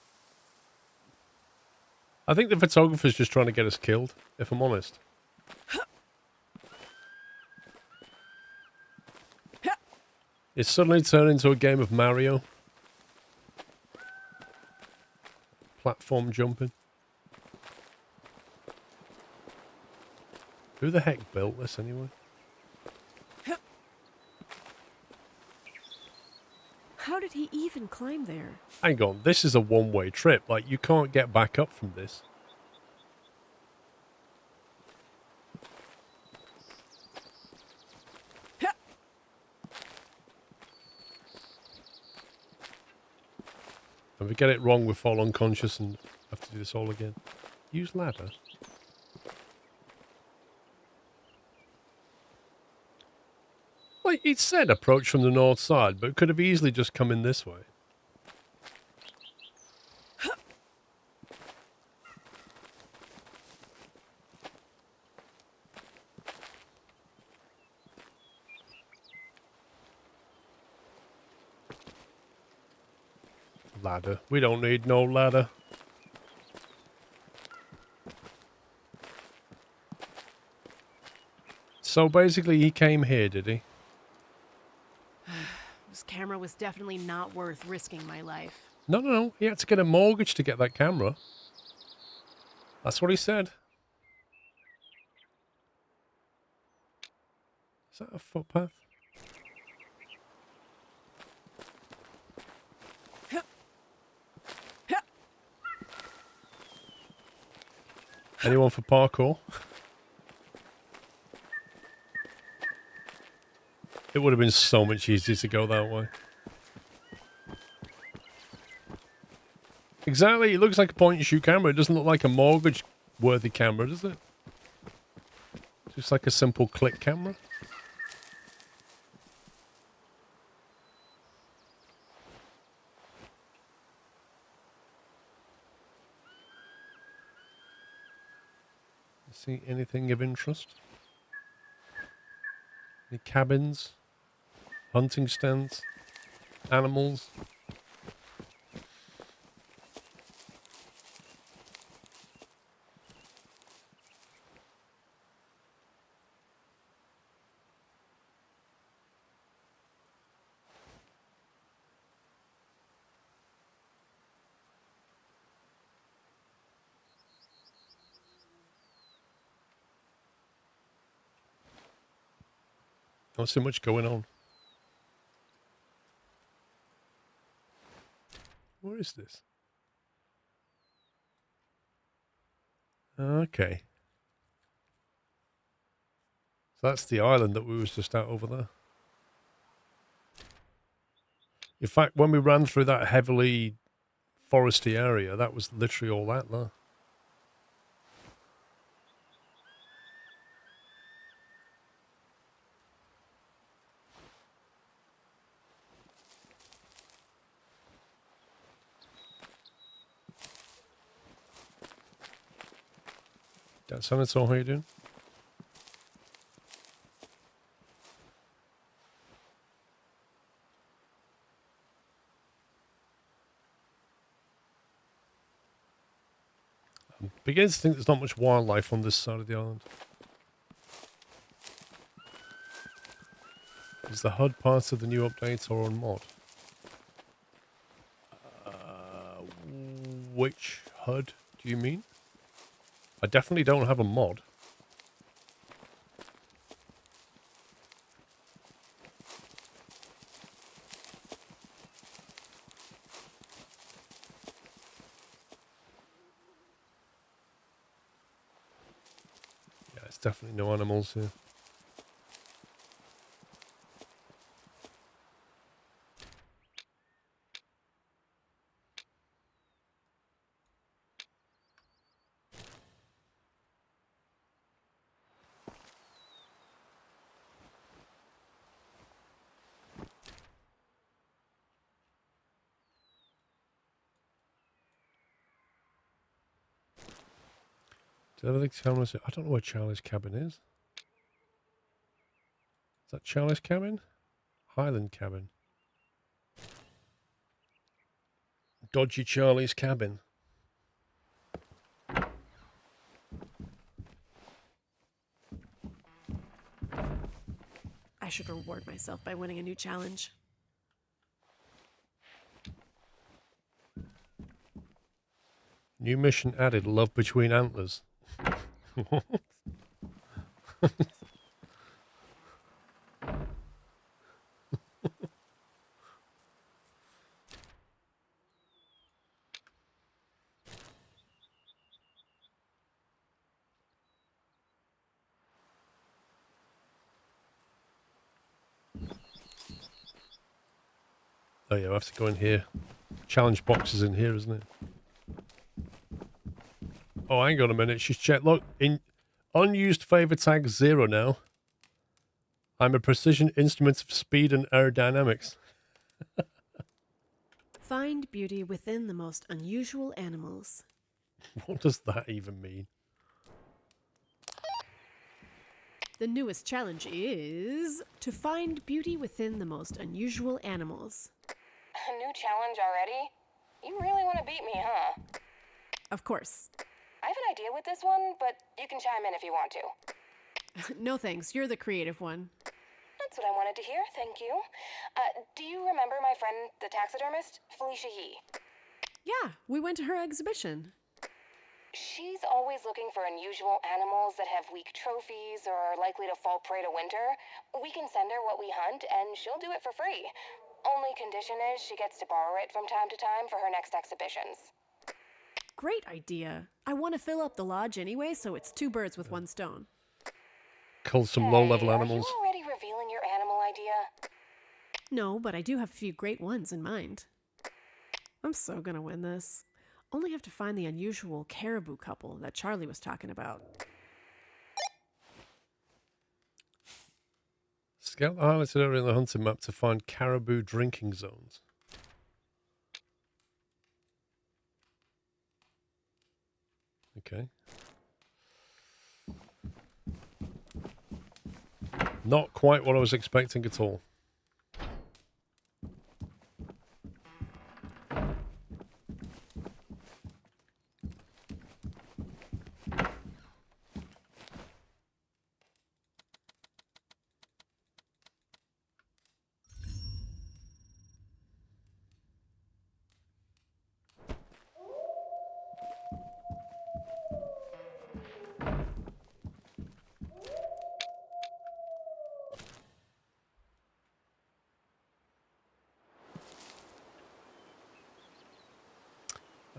I think the photographer's just trying to get us killed, if I'm honest. It's suddenly turned into a game of Mario. Platform jumping. Who the heck built this anyway? How did he even climb there? Hang on, this is a one-way trip. Like, you can't get back up from this. If we get it wrong, we fall unconscious and have to do this all again. Use ladder. Like, it said approach from the north side, but it could have easily just come in this way. Ladder. We don't need no ladder. So basically he came here, did he? This camera was definitely not worth risking my life. No. He had to get a mortgage to get that camera. That's what he said. Is that a footpath? Anyone for parkour? It would have been so much easier to go that way. Exactly, it looks like a point-and-shoot camera. It doesn't look like a mortgage-worthy camera, does it? Just like a simple click camera. See anything of interest? Any cabins? Hunting stands? Animals? Not so much going on. Where is this? Okay. So that's the island that we was just out over there. In fact, when we ran through that heavily foresty area, that was literally all that there. That sounded so, how you doing? I'm beginning to think there's not much wildlife on this side of the island. Is the HUD part of the new updates or on mod? Which HUD do you mean? I definitely don't have a mod. definitely no animals here. Did everything tell us? I don't know where Charlie's cabin is. Is that Charlie's cabin? Highland cabin. Dodgy Charlie's cabin. I should reward myself by winning a new challenge. New mission added, love between antlers. What? Oh yeah, I have to go in here. Challenge box is in here, isn't it? Oh, hang on a minute. She's checked. Look, in unused favor tag 0 now. I'm a precision instrument of speed and aerodynamics. Find beauty within the most unusual animals. What does that even mean? The newest challenge is to find beauty within the most unusual animals. A new challenge already? You really want to beat me, huh? Of course. I have an idea with this one, but you can chime in if you want to. No thanks, you're the creative one. That's what I wanted to hear, thank you. Do you remember my friend, the taxidermist, Felicia Yee? Yeah, we went to her exhibition. She's always looking for unusual animals that have weak trophies or are likely to fall prey to winter. We can send her what we hunt, and she'll do it for free. Only condition is she gets to borrow it from time to time for her next exhibitions. Great idea. I want to fill up the lodge anyway, so it's 2 birds with 1 stone. Cull some low-level animals. Are you already revealing your animal idea? No, but I do have a few great ones in mind. I'm so gonna win this. Only have to find the unusual caribou couple that Charlie was talking about. Scout the highlighted area in the hunting map to find caribou drinking zones. Okay. Not quite what I was expecting at all.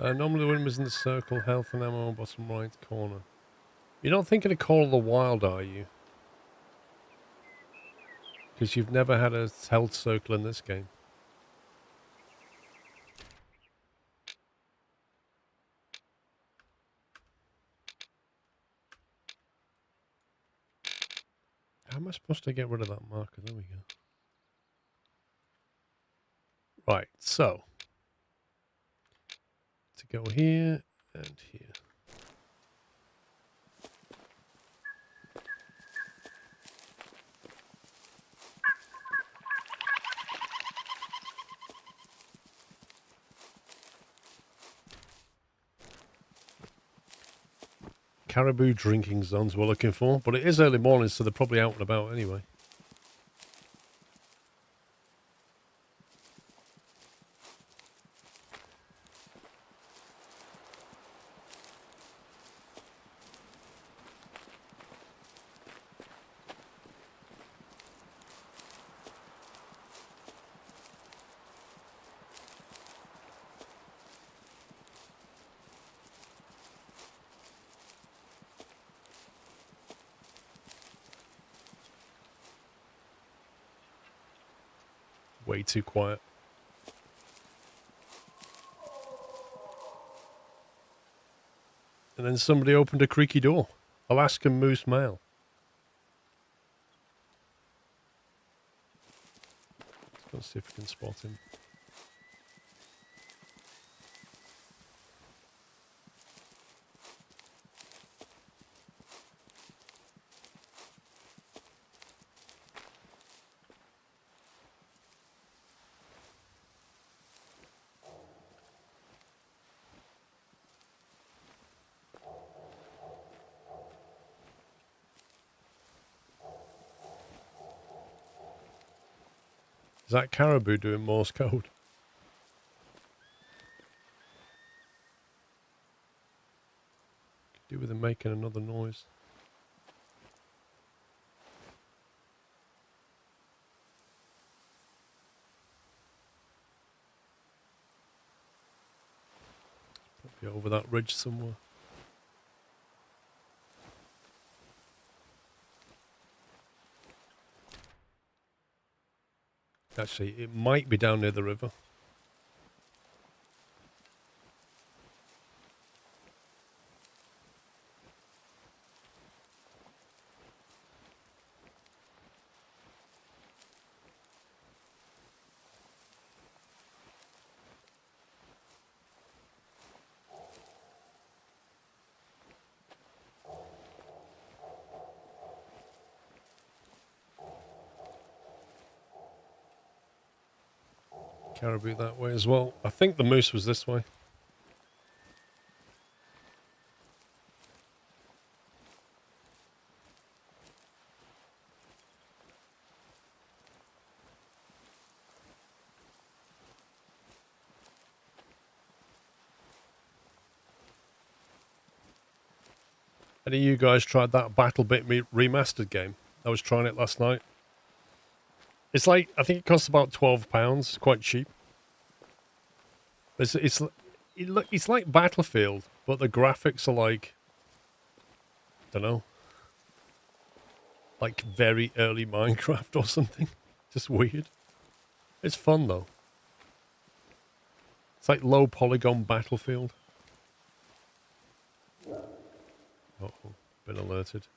Normally the wind was in the circle, health and ammo, bottom right corner. You're not thinking of Call of the Wild, are you? Because you've never had a health circle in this game. How am I supposed to get rid of that marker? There we go. Right, so. To go here and here. Caribou drinking zones we're looking for, but it is early morning, so they're probably out and about anyway. Way too quiet. And then somebody opened a creaky door. Alaskan moose male. Let's see if we can spot him. Is that caribou doing Morse code? Could do with him making another noise. Probably over that ridge somewhere. Actually, it might be down near the river. Caribou that way as well. I think the moose was this way. Any of you guys tried that Battle Bit remastered game? I was trying it last night. It's like, I think it costs about £12. It's quite cheap. It's like Battlefield, but the graphics are like, I don't know, like very early Minecraft or something. Just weird. It's fun though. It's like low polygon Battlefield. Uh-oh, been alerted.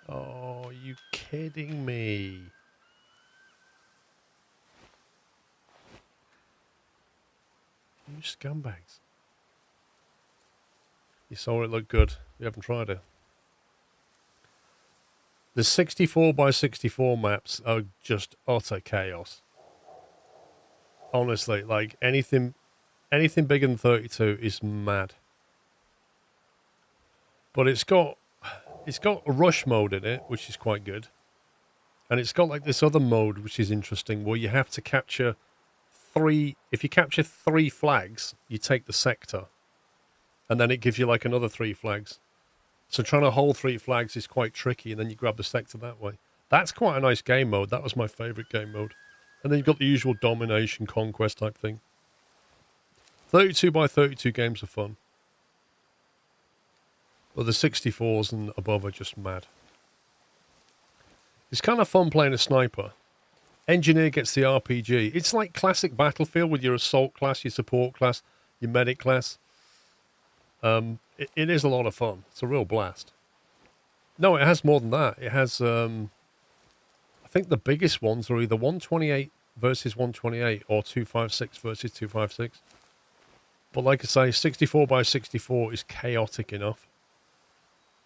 Oh, are you kidding me? You scumbags. You saw it look good. You haven't tried it. The 64 by 64 maps are just utter chaos. Honestly, like anything bigger than 32 is mad. But it's got a rush mode in it, which is quite good. And it's got like this other mode, which is interesting, where you have to capture if you capture 3 flags, you take the sector. And then it gives you like another 3 flags. So trying to hold 3 flags is quite tricky, and then you grab the sector that way. That's quite a nice game mode. That was my favourite game mode. And then you've got the usual domination, conquest type thing. 32 by 32 games are fun. But the 64s and above are just mad. It's kind of fun playing a sniper. Engineer gets the RPG. It's like classic Battlefield with your assault class, your support class, your medic class. It is a lot of fun. It's a real blast. No, it has more than that. It has, I think the biggest ones are either 128 versus 128 or 256 versus 256. But like I say, 64 by 64 is chaotic enough.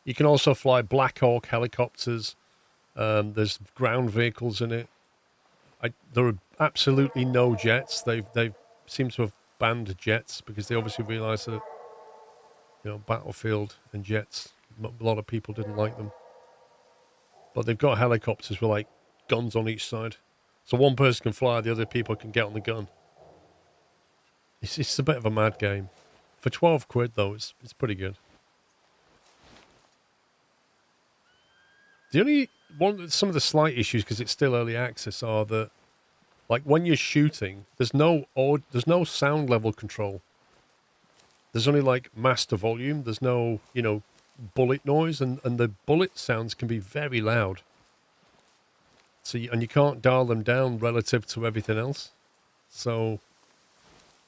You can also fly Black Hawk helicopters. There's ground vehicles in it. There are absolutely no jets. They seem to have banned jets because they obviously realise that, you know, Battlefield and jets, a lot of people didn't like them. But they've got helicopters with like guns on each side. So one person can fly, the other people can get on the gun. It's a bit of a mad game. For 12 quid though, it's pretty good. Some of the slight issues, because it's still early access, are that, like, when you're shooting, there's no sound level control. There's only like master volume. There's no, you know, bullet noise, and the bullet sounds can be very loud. So and you can't dial them down relative to everything else. So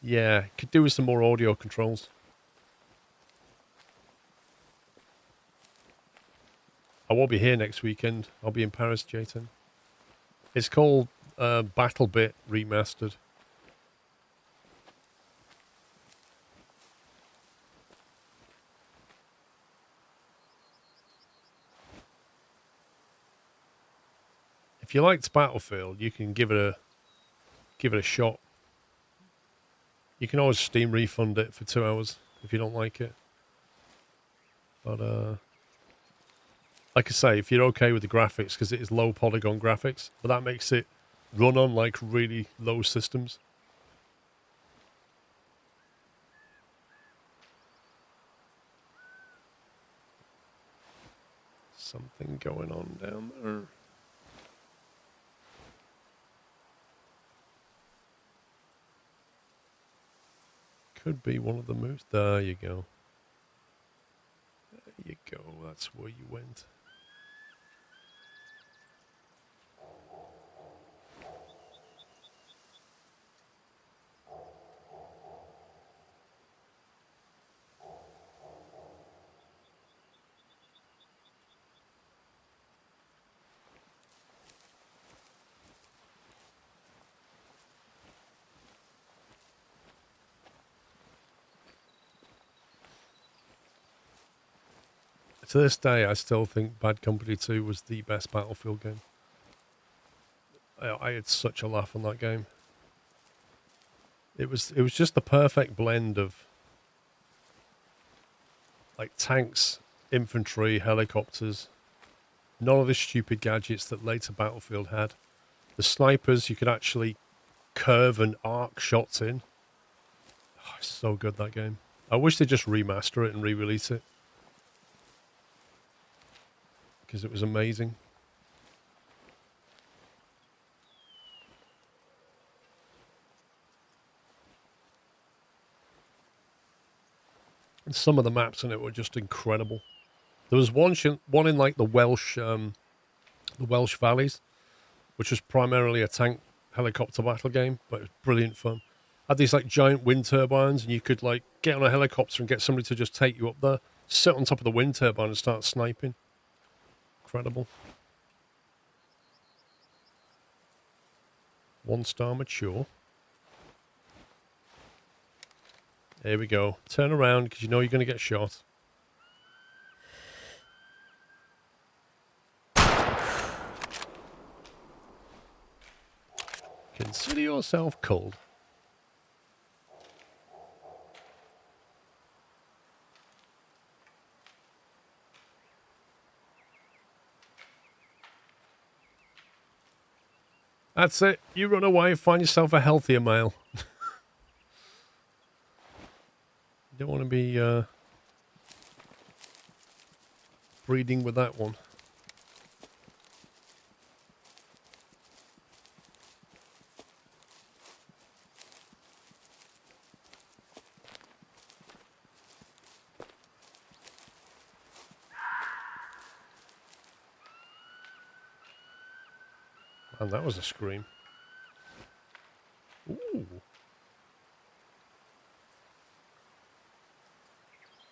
yeah, could do with some more audio controls. I won't be here next weekend. I'll be in Paris, Jayton. It's called Battle Bit Remastered. If you liked Battlefield, you can give it a shot. You can always Steam refund it for 2 hours if you don't like it. But like I say, if you're okay with the graphics, because it is low polygon graphics, but that makes it run on like really low systems. Something going on down there. Could be one of the moves. There you go. There you go. That's where you went. To this day, I still think Bad Company 2 was the best Battlefield game. I had such a laugh on that game. It was just the perfect blend of like tanks, infantry, helicopters, none of the stupid gadgets that later Battlefield had. The snipers, you could actually curve and arc shots in. Oh, it's so good, that game. I wish they'd just remaster it and re-release it, because it was amazing. And some of the maps in it were just incredible. There was one in like the Welsh valleys, which was primarily a tank helicopter battle game, but it was brilliant fun. Had these like giant wind turbines, and you could like get on a helicopter and get somebody to just take you up there, sit on top of the wind turbine and start sniping. Incredible. 1-star mature. Here we go. Turn around, because you know you're going to get shot. Consider yourself cold. That's it. You run away, find yourself a healthier male. You don't want to be breeding with that one. And that was a scream. Ooh.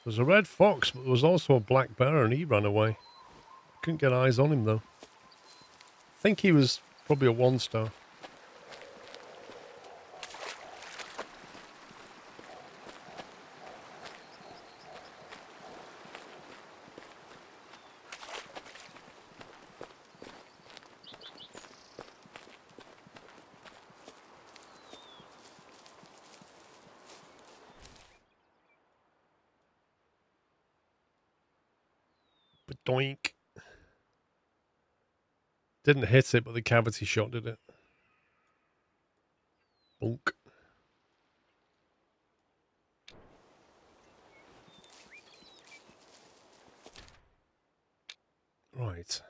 There's a red fox, but there was also a black bear, and he ran away. Couldn't get eyes on him, though. I think he was probably a 1-star. Doink. Didn't hit it, but the cavity shot did it. Bonk. Right.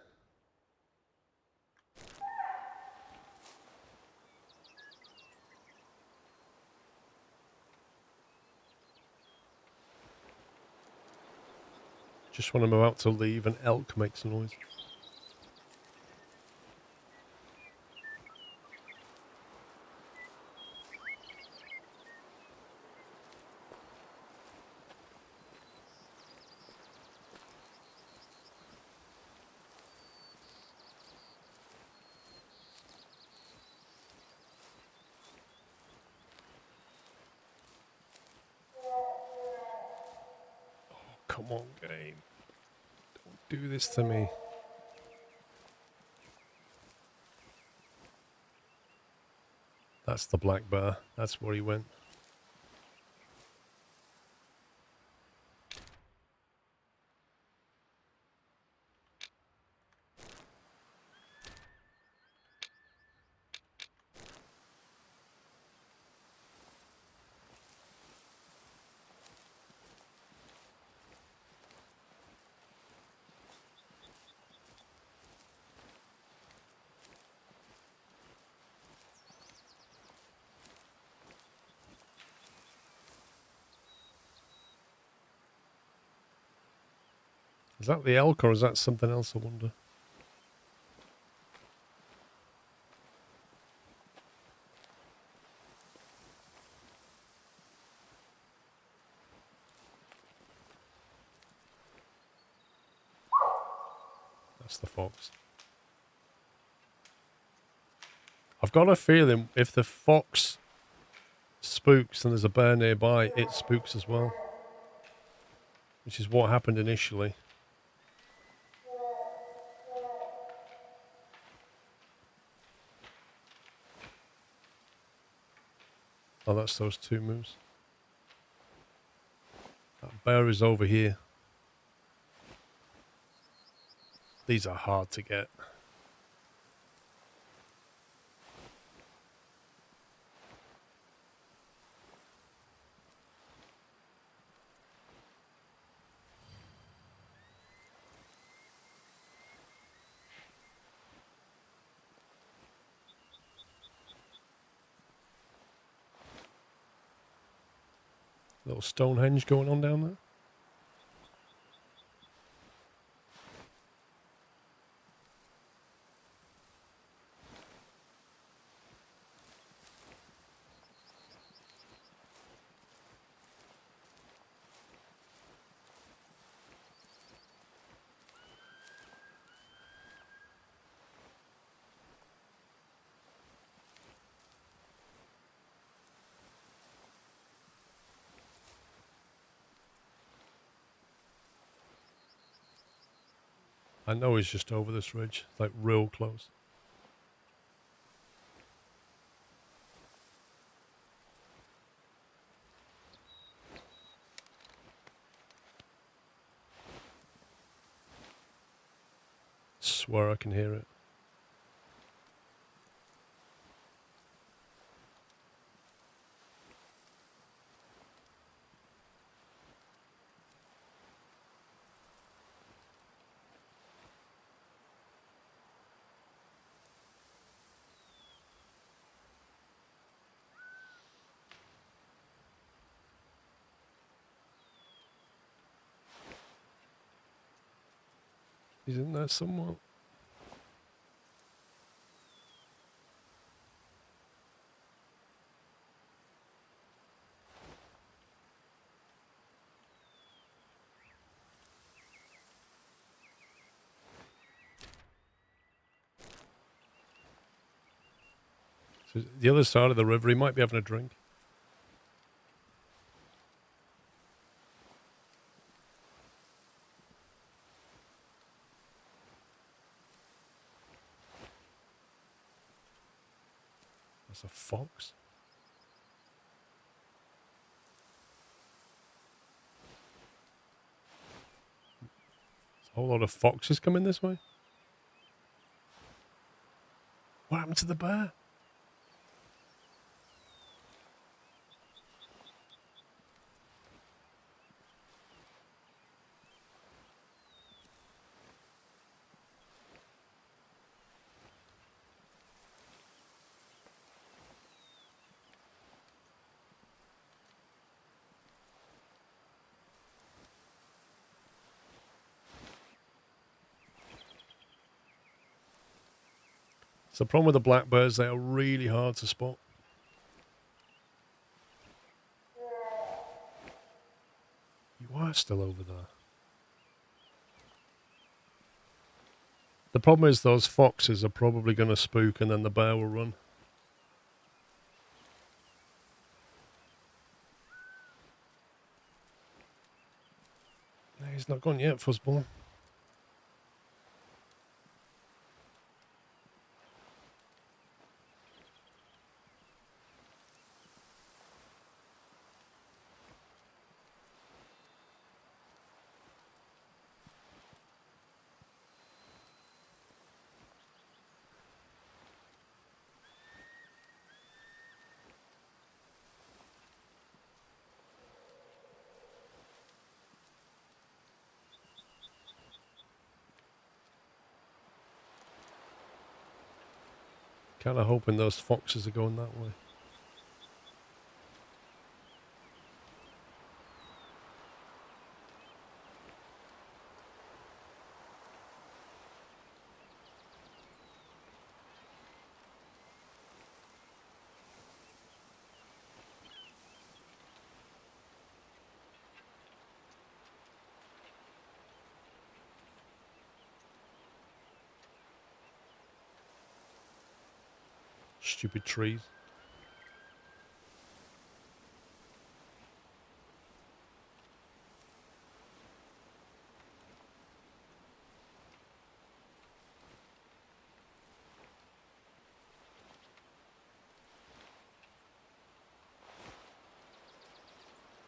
Just when I'm about to leave, an elk makes a noise. come on, game. Don't do this to me. That's the black bear. That's where he went. Is that the elk or is that something else, I wonder? That's the fox. I've got a feeling if the fox spooks and there's a bear nearby, it spooks as well. Which is what happened initially. Oh, that's those two moves. That bear is over here. These are hard to get. Little Stonehenge going on down there. I know he's just over this ridge, like real close. Swear I can hear it. He's in there somewhere. So the other side of the river, he might be having a drink. That's a fox. There's a whole lot of foxes coming this way. What happened to the bear? So the problem with the black bears, they are really hard to spot. You are still over there. The problem is those foxes are probably going to spook and then the bear will run. He's not gone yet, fuzzball. Kind of hoping those foxes are going that way. Stupid trees.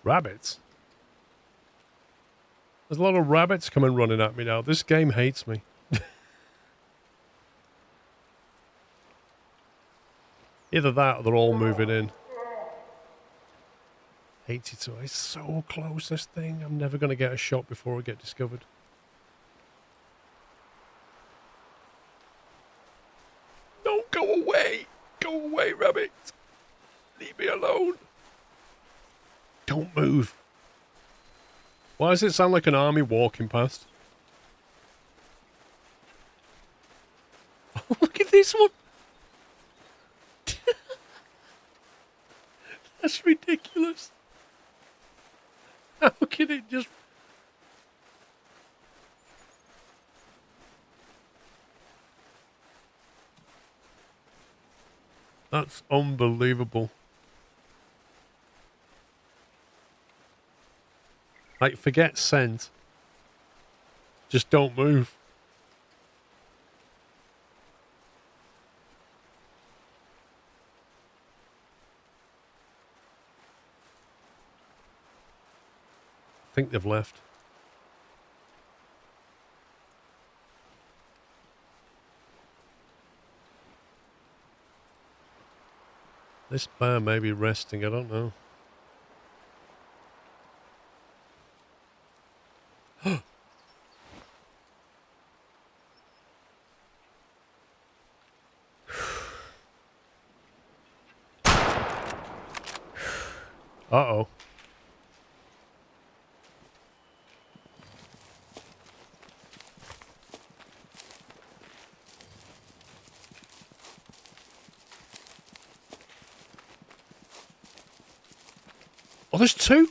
Rabbits? There's a lot of rabbits coming running at me now. This game hates me. Either that or they're all moving in. 82. It's so close, this thing. I'm never going to get a shot before I get discovered. Don't go away. Go away, rabbit. Leave me alone. Don't move. Why does it sound like an army walking past? Oh, look at this one. That's ridiculous. How can it just... That's unbelievable. Like, forget scent. Just don't move. I think they've left. This bear may be resting, I don't know. Uh-oh. Oh, there's two?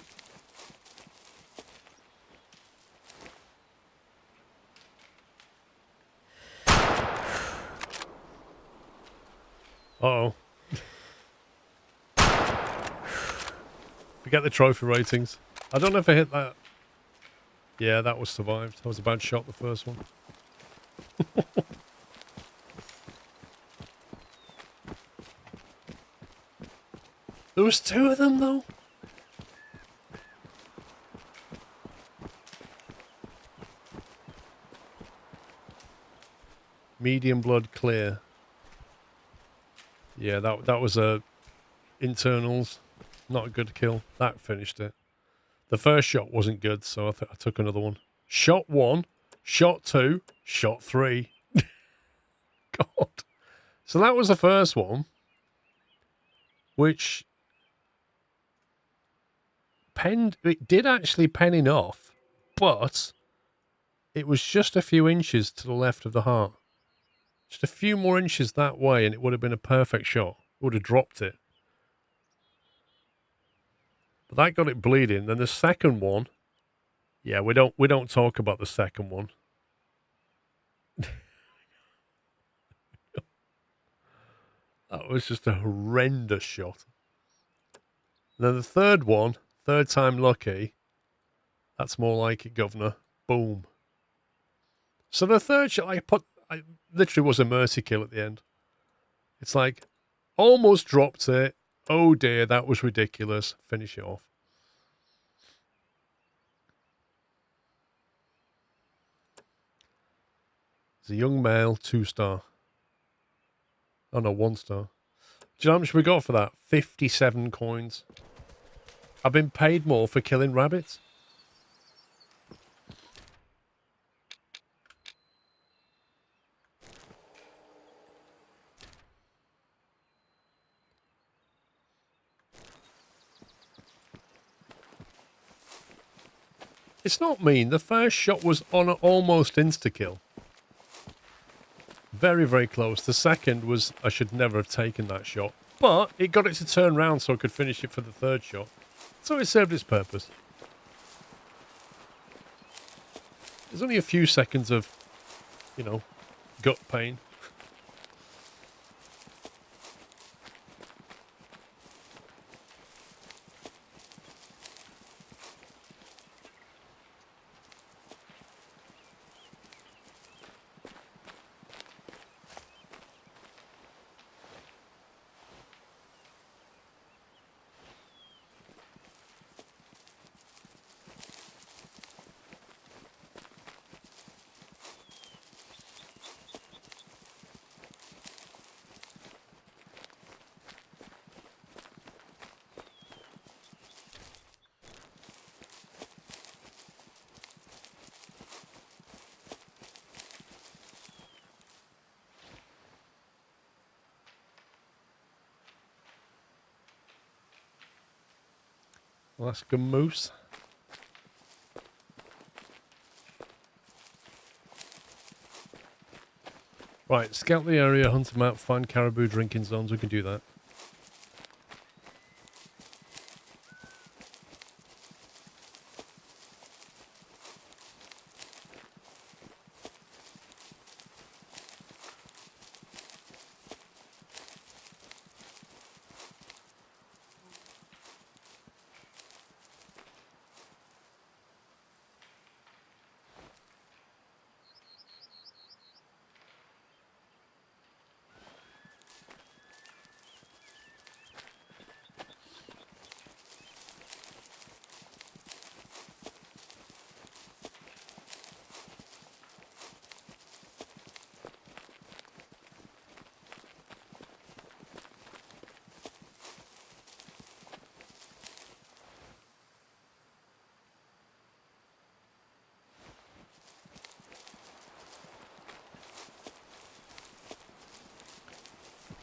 Uh-oh. Forget the trophy ratings. I don't know if I hit that. Yeah, that was survived. That was a bad shot, the first one. There was two of them, though. Medium blood clear. Yeah, that was a internals. Not a good kill. That finished it. The first shot wasn't good, so I took another one. Shot 1, shot 2, shot 3. God. So that was the first one, which penned. It did actually pen enough, but it was just a few inches to the left of the heart. Just a few more inches that way, and it would have been a perfect shot. It would have dropped it. But that got it bleeding. Then the second one, yeah, we don't talk about the second one. That was just a horrendous shot. And then the third one, third time lucky. That's more like it, governor. Boom. So the third shot, I literally was a mercy kill at the end. It's like, almost dropped it. Oh dear, that was ridiculous. Finish it off. It's a young male, 2-star. Oh no, 1-star. Do you know how much we got for that? 57 coins. I've been paid more for killing rabbits. It's not mean. The first shot was on an almost insta-kill. Very, very close. The second was, I should never have taken that shot. But it got it to turn round so I could finish it for the third shot. So it served its purpose. There's only a few seconds of, you know, gut pain. Alaskan moose. Right, scout the area, hunt them out, find caribou drinking zones. We can do that.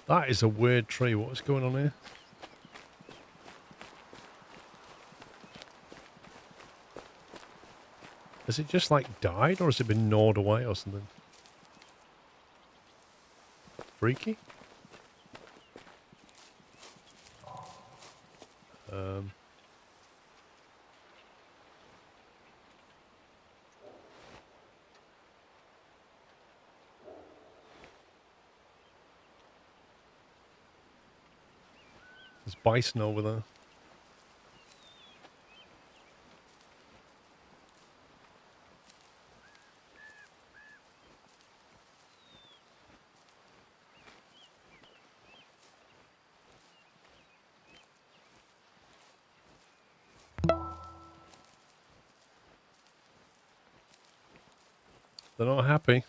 That is a weird tree. What's going on here? Has it just like died or has it been gnawed away or something? Freaky? There's bison over there. They're not happy.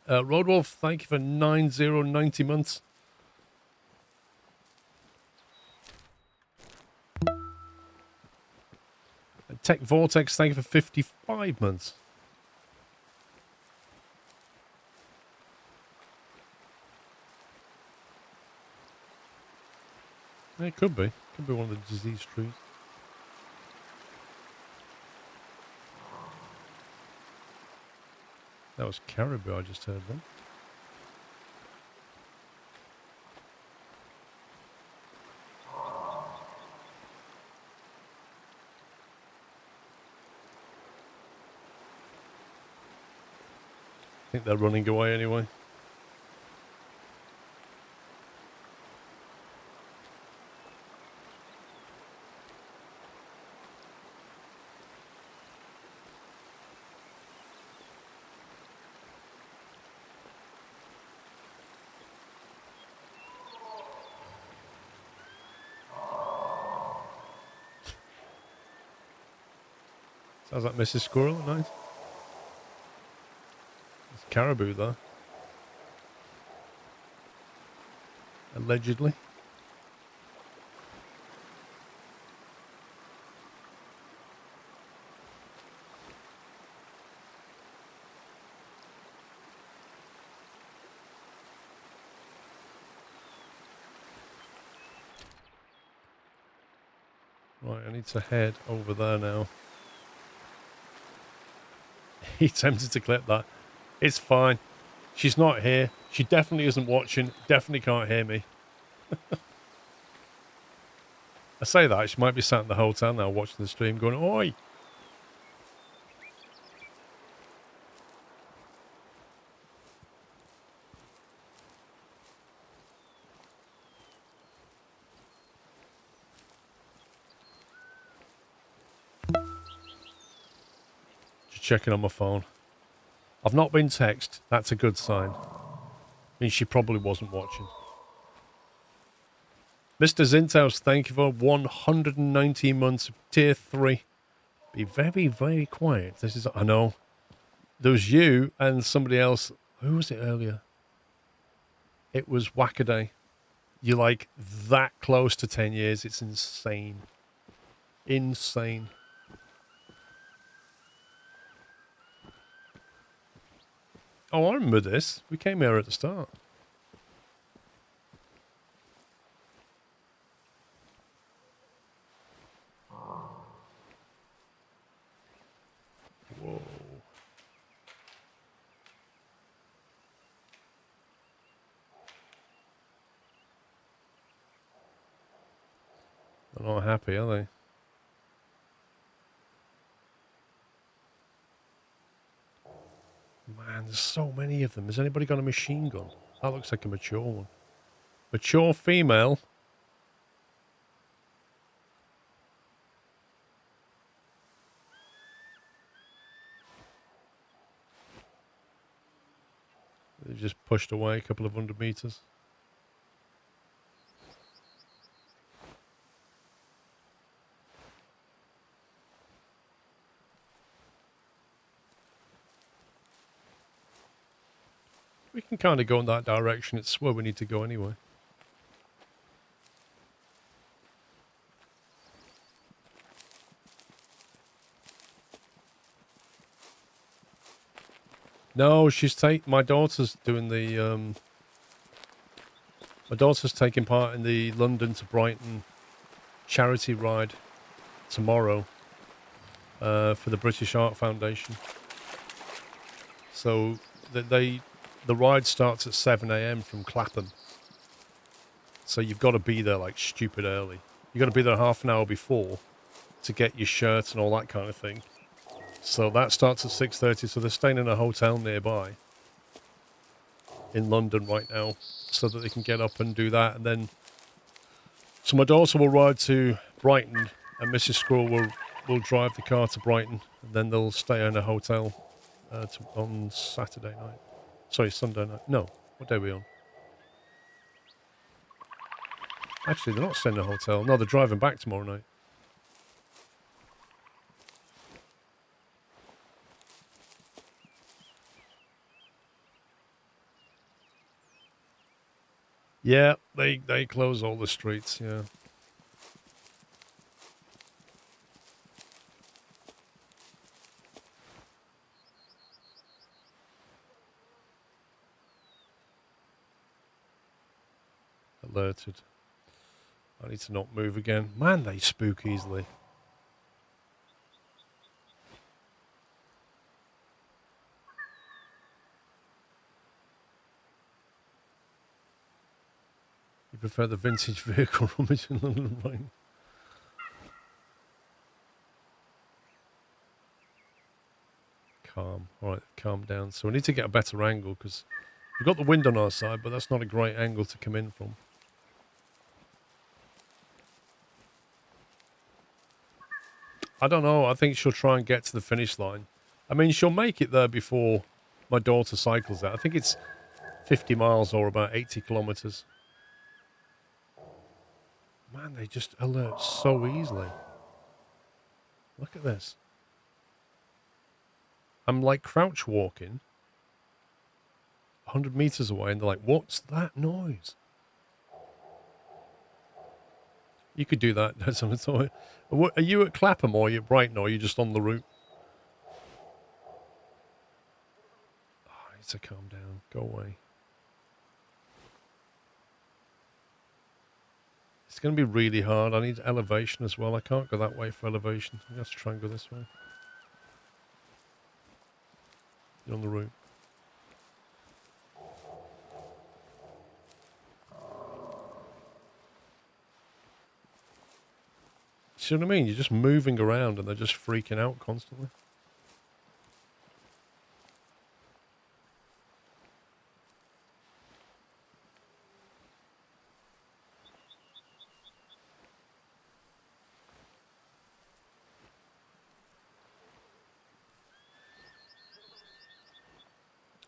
Roadwolf, thank you for 9090 months. And Tech Vortex, thank you for 55 months. It could be. Could be one of the disease trees. That was caribou I just heard then. I think they're running away anyway. Sounds like Mrs. Squirrel. Nice. There's caribou there. Allegedly. Right, I need to head over there now. He attempted to clip that. It's fine. She's not here. She definitely isn't watching. Definitely can't hear me. I say that. She might be sat in the hotel now watching the stream going, oi! Just checking on my phone. I've not been texted. That's a good sign. Means she probably wasn't watching. Mr. Zinthouse, thank you for 119 months of tier 3. Be very, very quiet. This is, I know. There was you and somebody else. Who was it earlier? It was Wackaday. You're like that close to 10 years. It's insane. Insane. Oh, I remember this. We came here at the start. Whoa. They're not happy, are they? Man, there's so many of them. Has anybody got a machine gun? That looks like a mature one. Mature female. They've just pushed away a couple of 100 meters. We can kind of go in that direction. It's where we need to go anyway. No, my daughter's doing the, my daughter's taking part in the London to Brighton charity ride tomorrow for the British Art Foundation. So the ride starts at 7 a.m. from Clapham. So you've got to be there like stupid early. You've got to be there half an hour before to get your shirt and all that kind of thing. So that starts at 6:30. So they're staying in a hotel nearby in London right now so that they can get up and do that. And then, so my daughter will ride to Brighton and Mrs. Squirrel will drive the car to Brighton. And then they'll stay in a hotel on Saturday night. Sorry, Sunday night. No, what day are we on? Actually, they're not staying in a hotel. No, they're driving back tomorrow night. Yeah, they close all the streets, yeah. Alerted. I need to not move again. Man, they spook easily. You prefer the vintage vehicle rummage in London, right? Calm. All right, calm down. So we need to get a better angle because we've got the wind on our side, but that's not a great angle to come in from. I don't know. I think she'll try and get to the finish line. I mean, she'll make it there before my daughter cycles out. I think it's 50 miles or about 80 kilometers. Man, they just alert so easily. Look at this. I'm like crouch walking 100 meters away, and they're like, "What's that noise?" You could do that. That's on the Are you at Clapham or are you at Brighton, or are you just on the route? Oh, I need to calm down. Go away. It's going to be really hard. I need elevation as well. I can't go that way for elevation. I'm going to have to try and go this way. You're on the route. See what I mean? You're just moving around and they're just freaking out constantly.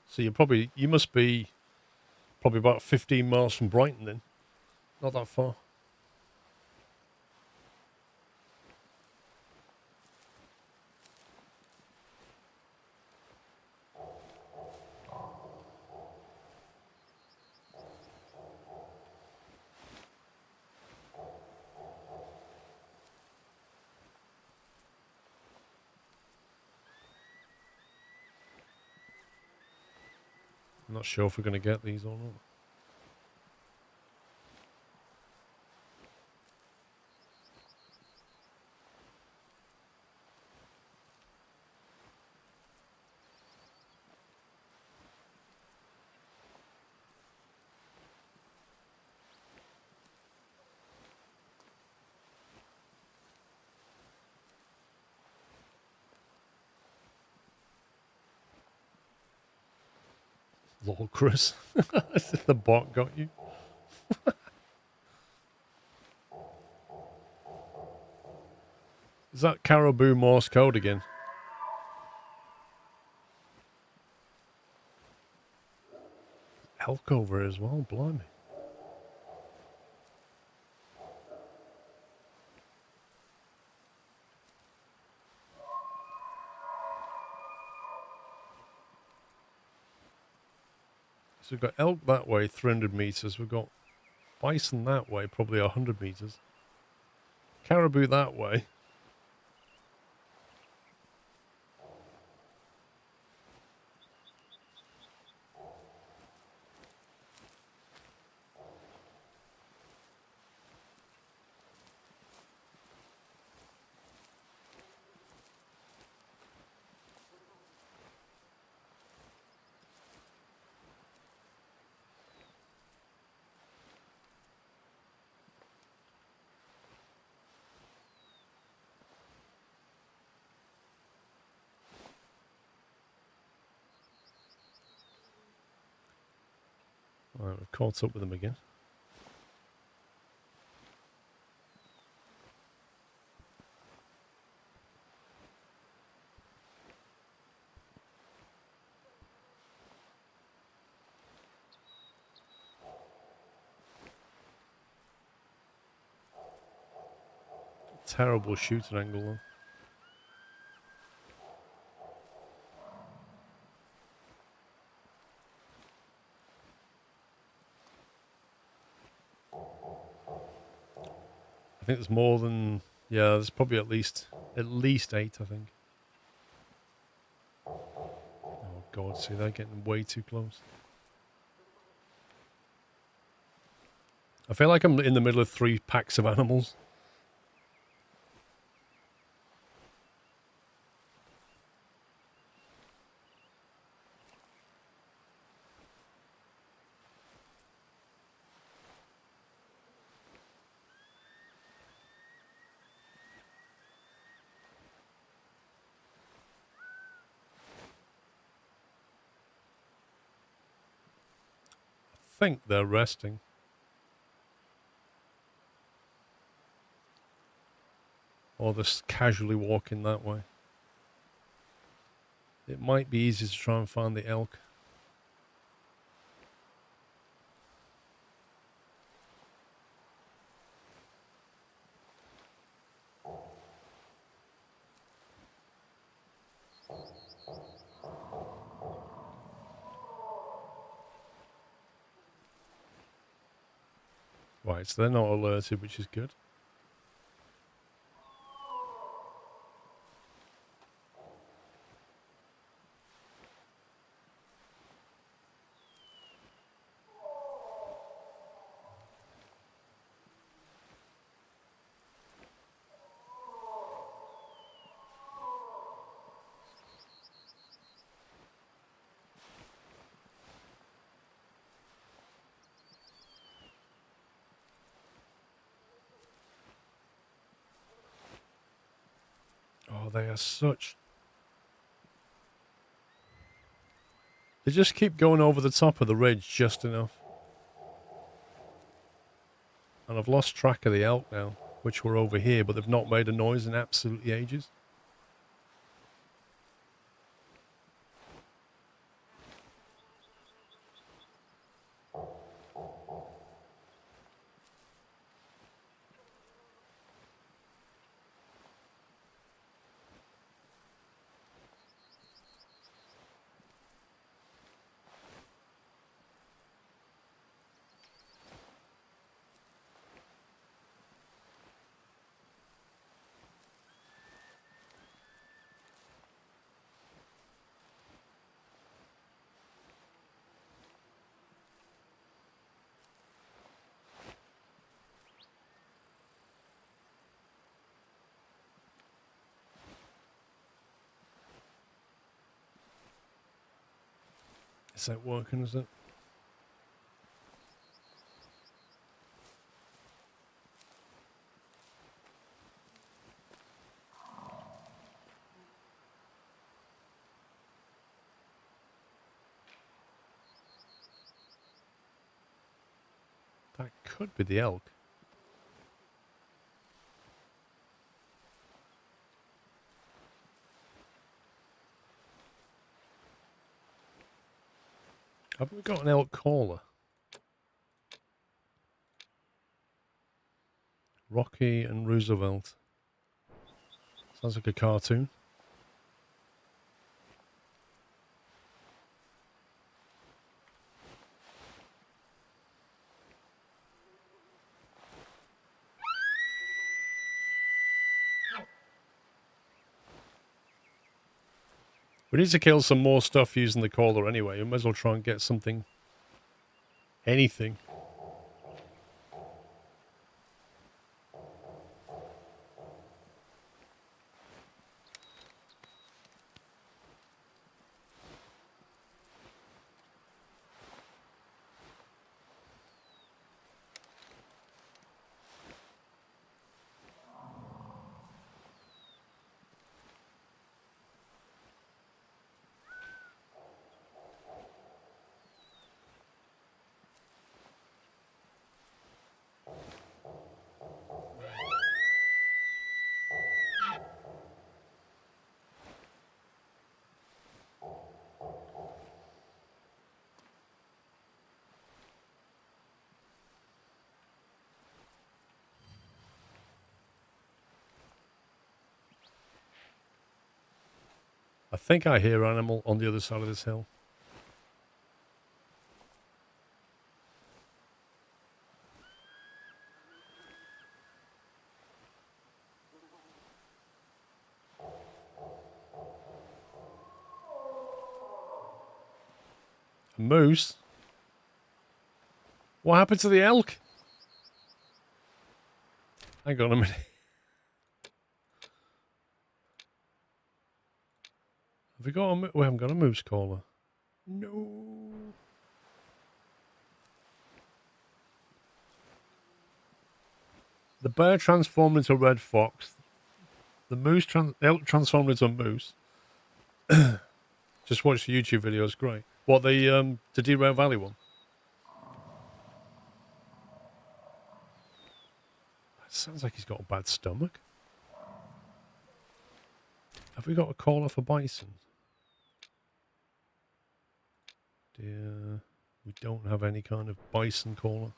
So you must be probably about 15 miles from Brighton then. Not that far. I'm not sure if we're going to get these or not. Lord, Chris. As if the bot got you. Is that Caribou Morse code again? Elk over here as well, blimey. So we've got elk that way, 300 meters. We've got bison that way, probably 100 meters. Caribou that way. All right, we've caught up with them again. Terrible shooting angle though. I think there's more than, yeah, there's probably at least 8, I think. Oh God, see, they're getting way too close. I feel like I'm in the middle of 3 packs of animals. I think they're resting. Or they're casually walking that way. It might be easy to try and find the elk. Right, so they're not alerted, which is good. Oh, they are such... They just keep going over the top of the ridge just enough. And I've lost track of the elk now, which were over here, but they've not made a noise in absolutely ages. Is that working, is it? That could be the elk. Haven't we got an elk caller? Rocky and Roosevelt. Sounds like a cartoon. We need to kill some more stuff using the caller anyway. We might as well try and get something. Anything. I think I hear animal on the other side of this hill. A moose? What happened to the elk? Hang on a minute. Have we got a... We haven't got a moose caller. No. The bear transformed into a red fox. The moose elk transformed into a moose. Just watch the YouTube video, it's great. What, the Derail Valley one? Sounds like he's got a bad stomach. Have we got a caller for Bison? Dear, we don't have any kind of Bison caller.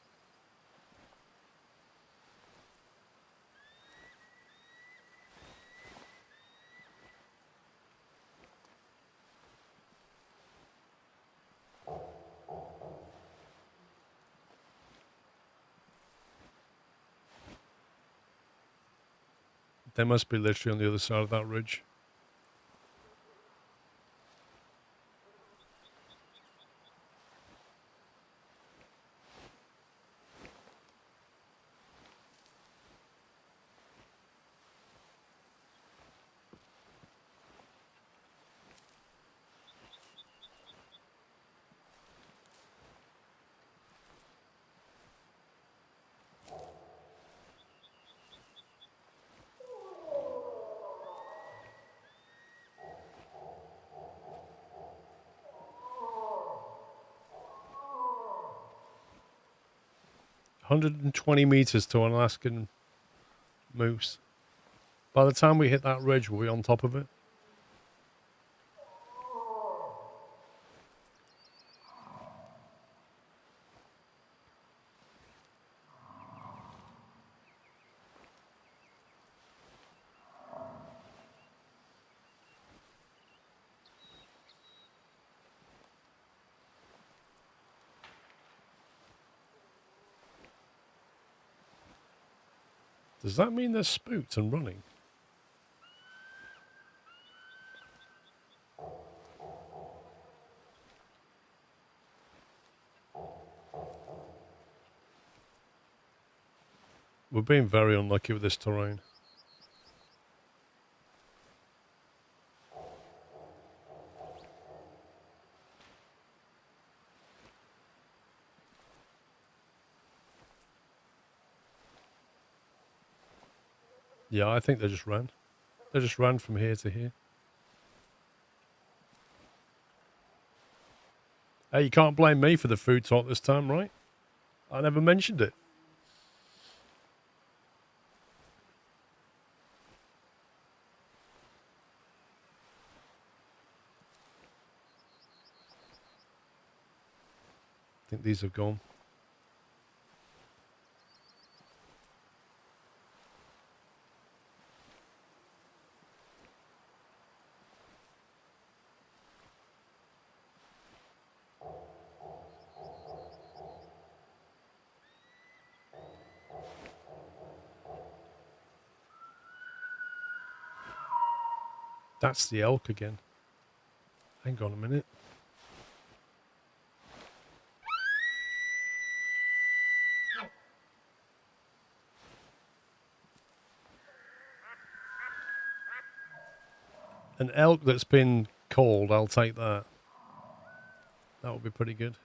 They must be literally on the other side of that ridge. $120 to an Alaskan moose. By the time we hit that ridge, we'll be on top of it. Does that mean they're spooked and running? We're being very unlucky with this terrain. Yeah, I think they just ran. They just ran from here to here. Hey, you can't blame me for the food talk this time, right? I never mentioned it. I think these have gone. That's the elk again. Hang on a minute. An elk that's been called, I'll take that. That would be pretty good.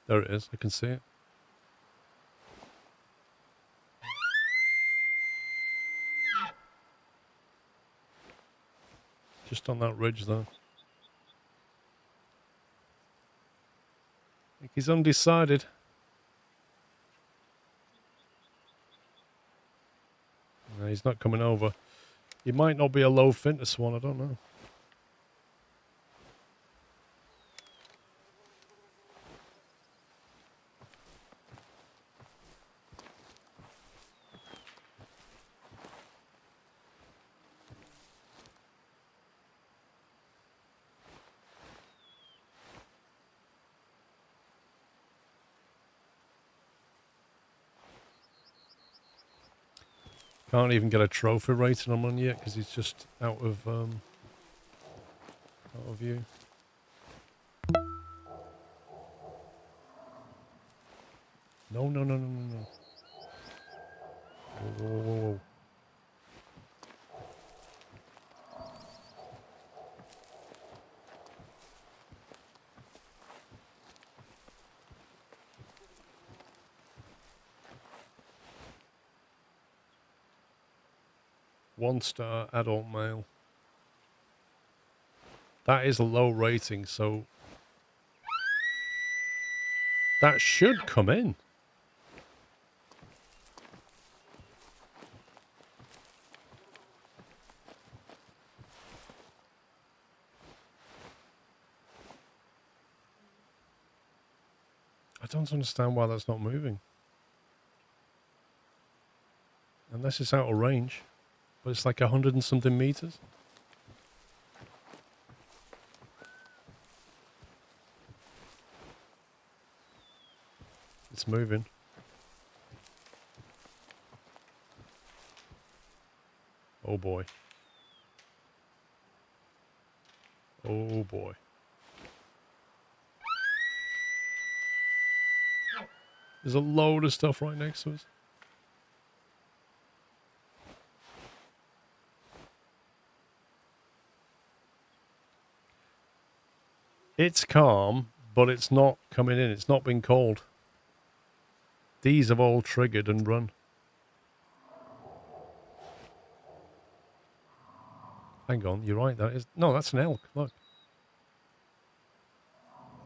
There it is. I can see it. Just on that ridge, though. I think he's undecided. No, he's not coming over. He might not be a low fitness one. I don't know. Can't even get a trophy rating on one yet because he's just out of view. No, no, no, no, no, no. Whoa, whoa, whoa, whoa. One star adult male. That is a low rating, so that should come in. I don't understand why that's not moving. Unless it's out of range. But it's like 100 and something meters. It's moving. Oh boy. Oh boy. There's a load of stuff right next to us. It's calm, but it's not coming in. It's not been called. These have all triggered and run. Hang on, you're right. That is no, that's an elk. Look,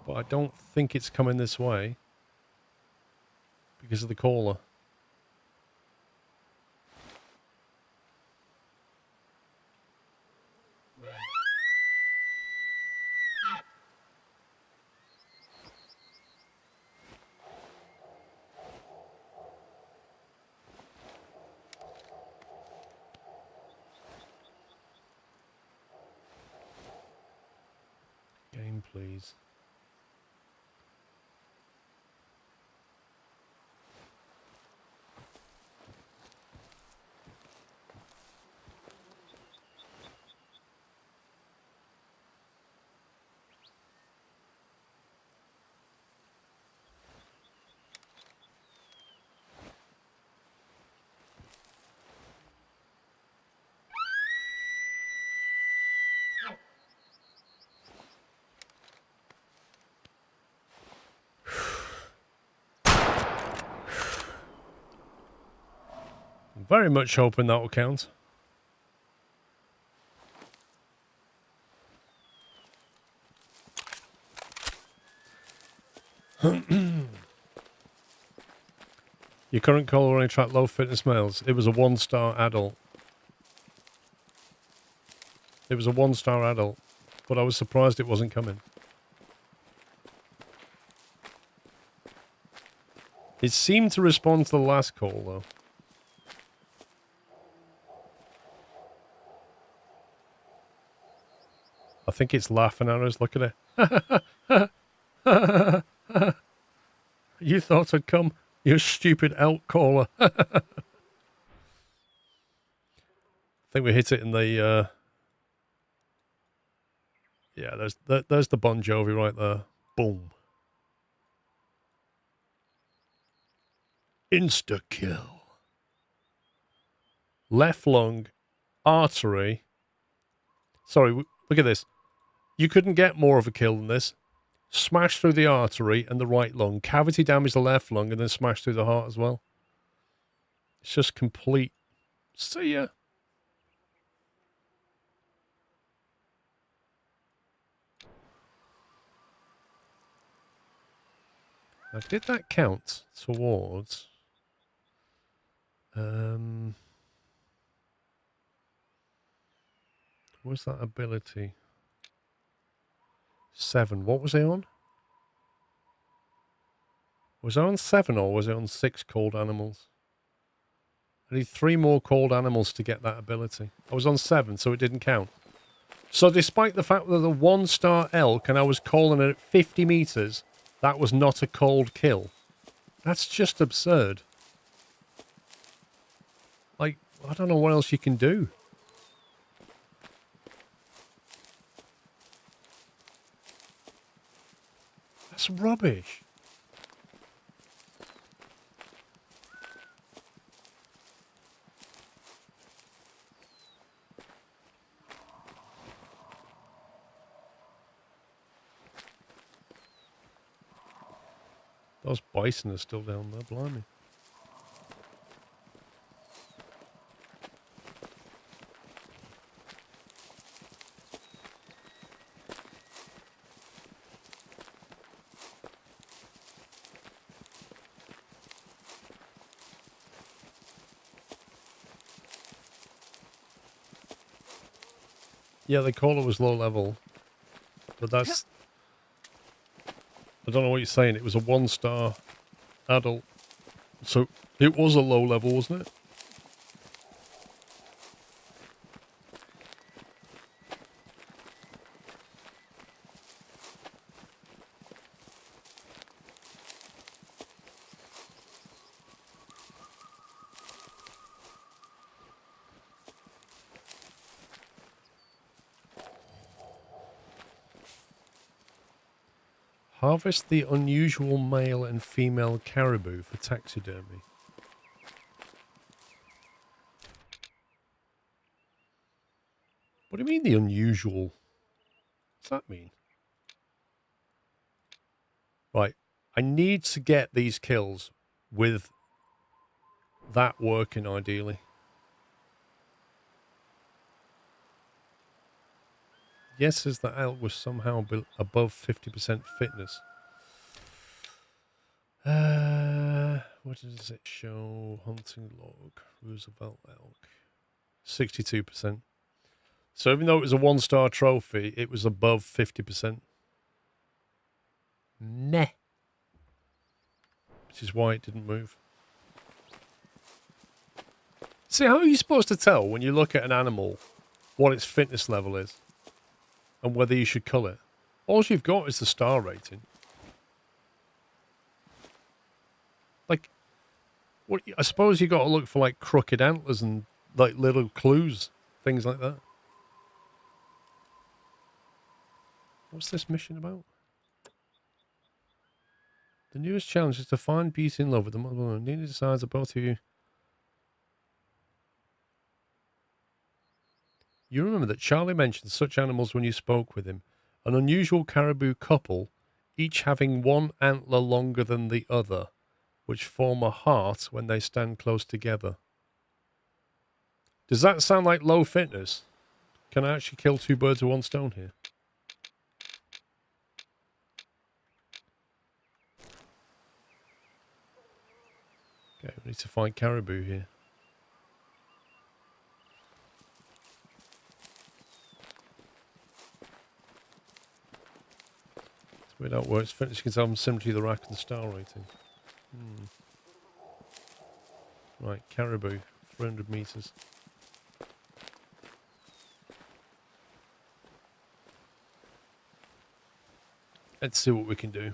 but I don't think it's coming this way because of the caller. Game, please. Very much hoping that will count. Your current caller only tracked low fitness males. It was a 1-star adult. It was a 1-star adult, but I was surprised it wasn't coming. It seemed to respond to the last call, though. I think it's laughing at us. Look at it. You thought I'd come, you stupid elk caller. I think we hit it in the... Yeah, there's the Bon Jovi right there. Boom. Insta-kill. Left lung, artery. Sorry, look at this. You couldn't get more of a kill than this. Smash through the artery and the right lung. Cavity damage the left lung and then smash through the heart as well. It's just complete. See ya. Now, did that count towards... what's that ability? 7. What was I on? Was I on 7 or was I on 6 cold animals? I need 3 more cold animals to get that ability. I was on 7, so it didn't count. So despite the fact that the 1-star elk and I was calling it at 50 meters, that was not a cold kill. That's just absurd. Like, I don't know what else you can do. That's rubbish. Those bison are still down there, blimey. Yeah, the caller was low level, but that's I don't know what you're saying. It was a 1-star adult. So it was a low level, wasn't it? Harvest the unusual male and female caribou for taxidermy. What do you mean the unusual? What's that mean? Right. I need to get these kills with that working ideally. Yes, as the elk was somehow above 50% fitness. What does it show? Hunting log, Roosevelt elk, 62%. So even though it was a 1-star trophy, it was above 50%. Meh. Which is why it didn't move. See, how are you supposed to tell when you look at an animal what its fitness level is and whether you should cull it? All you've got is the star rating. Like, what? I suppose you got to look for like crooked antlers and like little clues, things like that. What's this mission about? The newest challenge is to find peace in love with the mother. Neither decides that both of you. You remember that Charlie mentioned such animals when you spoke with him. An unusual caribou couple, each having one antler longer than the other, which form a heart when they stand close together. Does that sound like low fitness? Can I actually kill 2 birds with 1 stone here? Okay, we need to find caribou here. That's weird how it works. Fitness, you can tell them symmetry, the rack, and the star rating. Right, caribou, 300 meters. Let's see what we can do.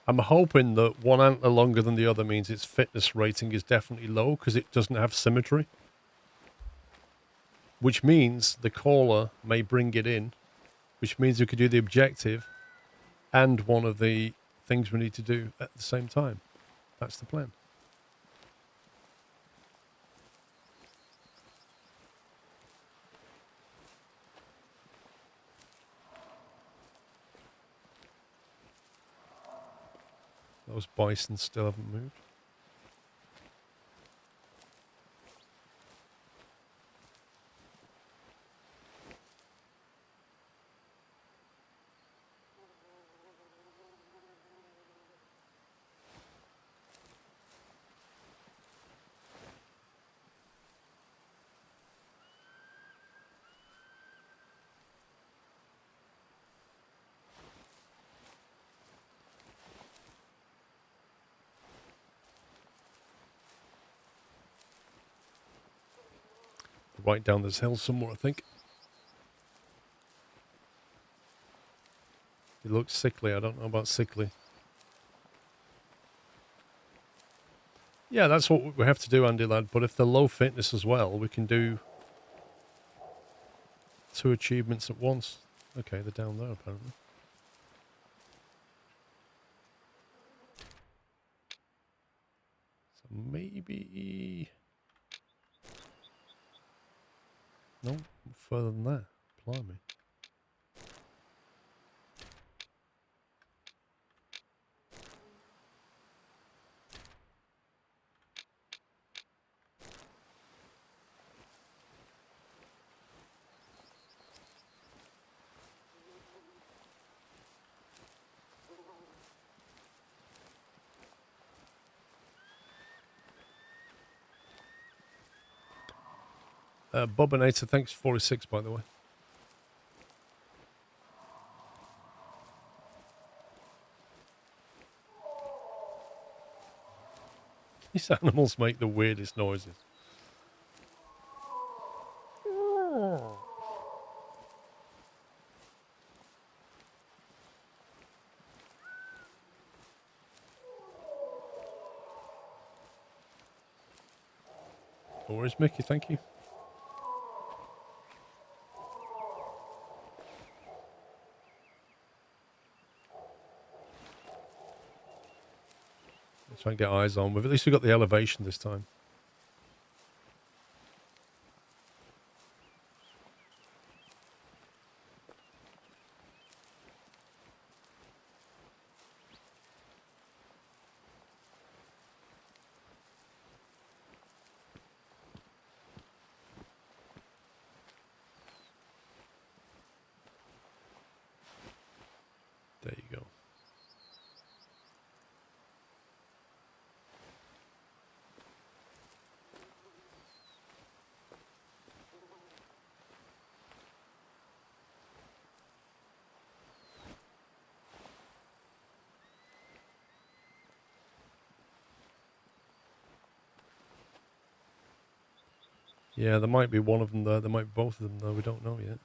I'm hoping that one antler longer than the other means its fitness rating is definitely low because it doesn't have symmetry. Which means the caller may bring it in, which means we could do the objective and one of the things we need to do at the same time. That's the plan. Those bison still haven't moved. Right down this hill somewhere, I think. He looks sickly. I don't know about sickly. Yeah, that's what we have to do, Andy lad. But if they're low fitness as well, we can do 2 achievements at once. Okay, they're down there apparently. So maybe... No, further than that. Blimey. Bobinator, thanks 46, by the way. These animals make the weirdest noises. Oh, where's Mickey? Thank you. Let's try and get eyes on with. At least we got the elevation this time. There you go. Yeah, there might be one of them there. There might be both of them, though. We don't know yet.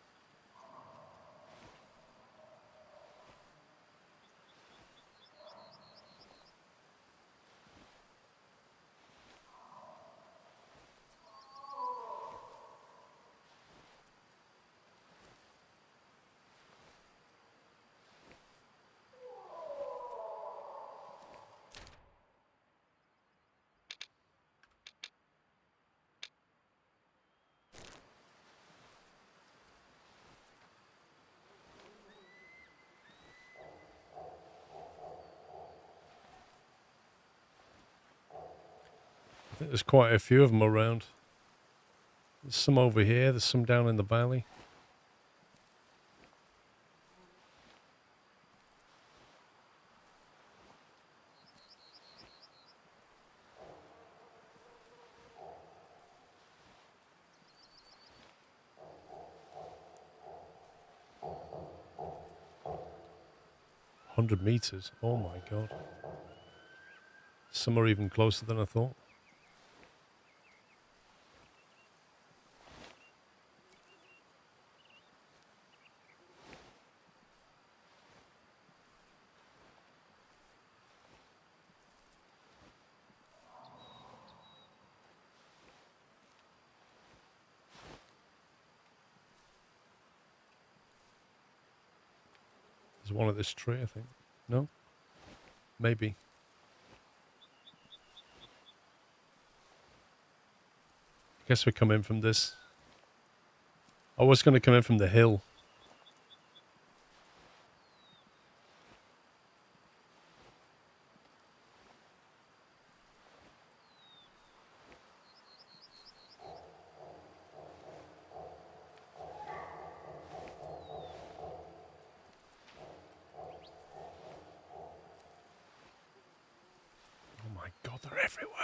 I think there's quite a few of them around. There's some over here. There's some down in the valley. $100 meters. Oh my god. Some are even closer than I thought. There's one at this tree, I think. No? Maybe. I guess we come in from this. I was going to come in from the hill. Oh my god, they're everywhere.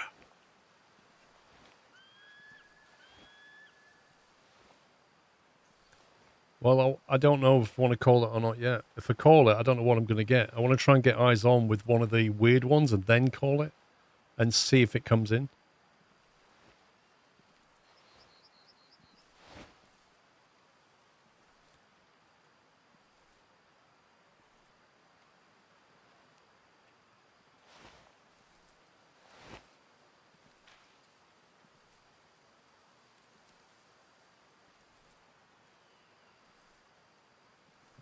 Well, I don't know if I want to call it or not yet. If I call it, I don't know what I'm going to get. I want to try and get eyes on with one of the weird ones and then call it and see if it comes in.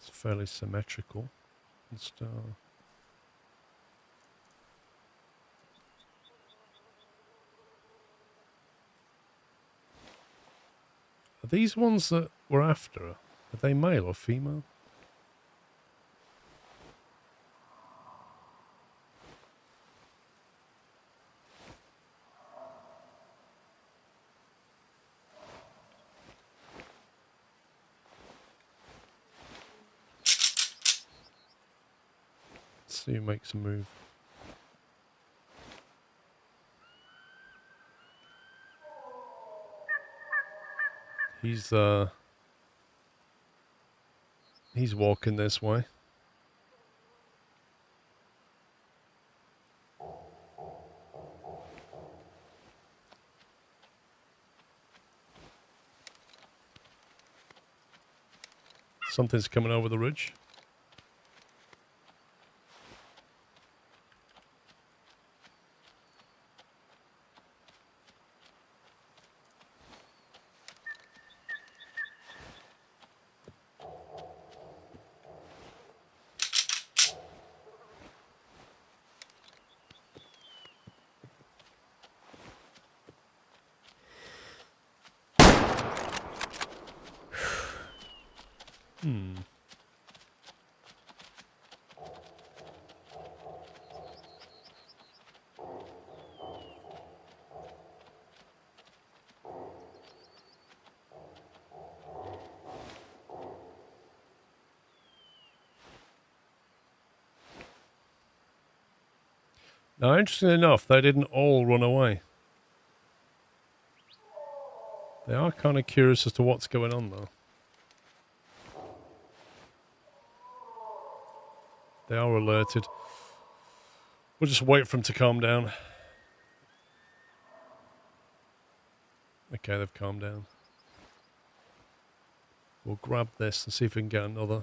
It's fairly symmetrical. It's, are these ones that we're after, are they male or female? Let's see who makes a move. He's walking this way. Something's coming over the ridge. Now, interestingly enough, they didn't all run away. They are kind of curious as to what's going on, though. They are alerted. We'll just wait for them to calm down. Okay, they've calmed down. We'll grab this and see if we can get another.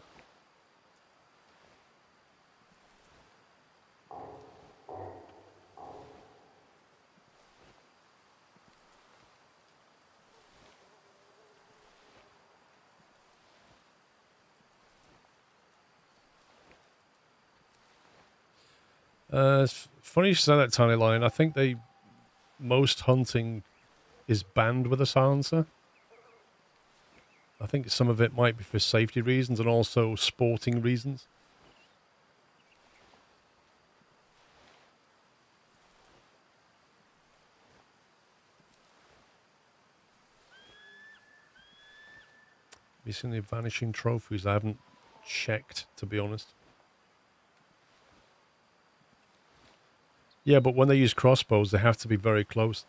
It's funny you say that, Tiny Lion. I think most hunting is banned with a silencer. I think some of it might be for safety reasons and also sporting reasons. Have you seen the vanishing trophies? I haven't checked, to be honest. Yeah, but when they use crossbows, they have to be very close.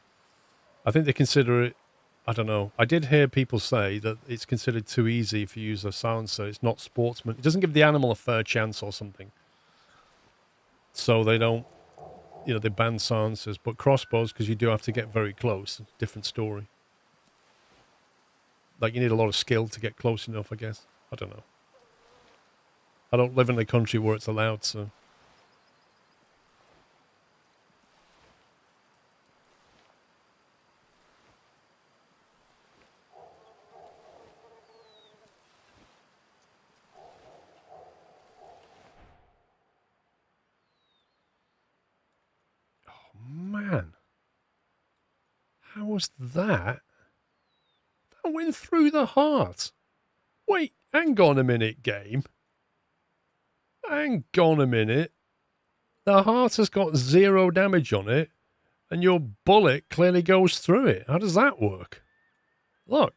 I think they consider it, I don't know. I did hear people say that it's considered too easy if you use a silencer. It's not sportsman. It doesn't give the animal a fair chance or something. So they don't, they ban silencers. But crossbows, because you do have to get very close, different story. Like, you need a lot of skill to get close enough, I guess. I don't know. I don't live in a country where it's allowed, so... Man, how was that? That went through the heart. Wait, hang on a minute, game. Hang on a minute. The heart has got 0 damage on it, and your bullet clearly goes through it. How does that work? Look.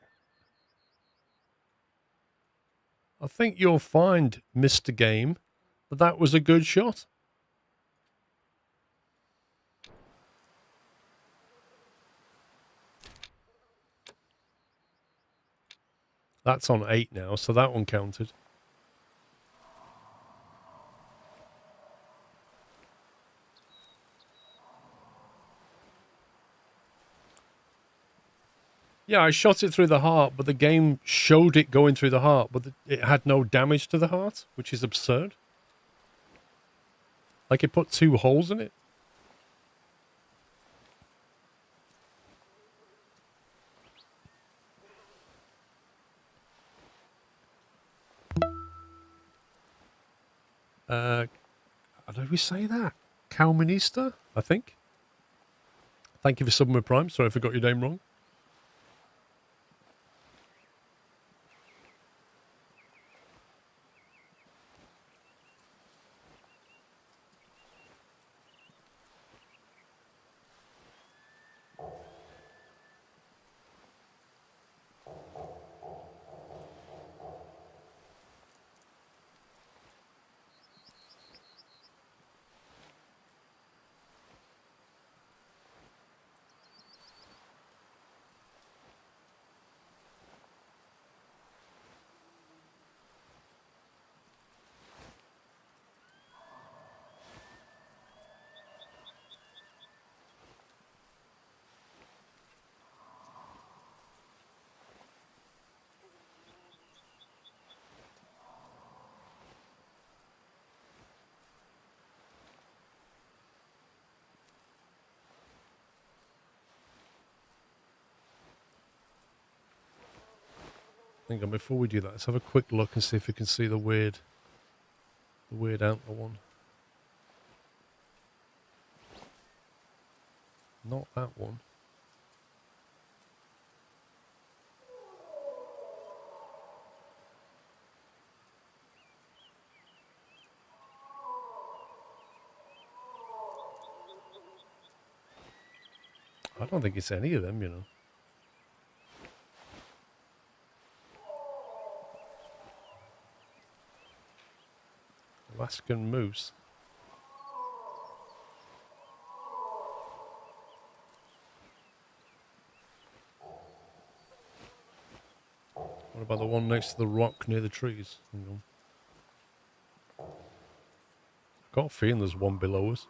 I think you'll find, Mr. Game, that was a good shot. That's on 8 now, so that one counted. Yeah, I shot it through the heart, but the game showed it going through the heart, but it had no damage to the heart, which is absurd. Like, it put 2 holes in it. How do we say that? Calminista, I think. Thank you for subbing with Prime. Sorry if I got your name wrong. Hang on, before we do that, let's have a quick look and see if we can see the weird antler one. Not that one. I don't think it's any of them, you know. Alaskan moose. What about the one next to the rock near the trees? Hang on. I've got a feeling there's one below us.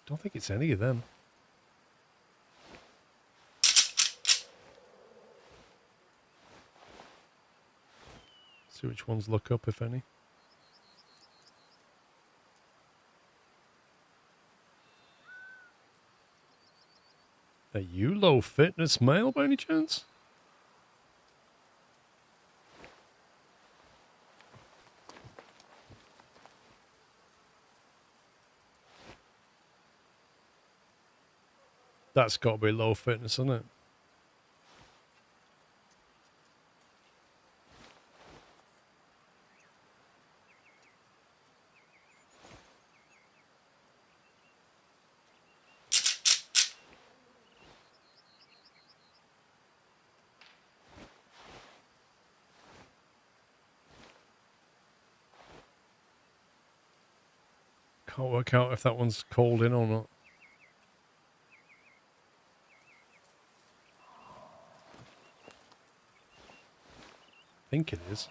Don't think it's any of them. See which ones look up, if any. Are you low fitness male by any chance? That's got to be low fitness, isn't it? Can't work out if that one's called in or not. I think it is.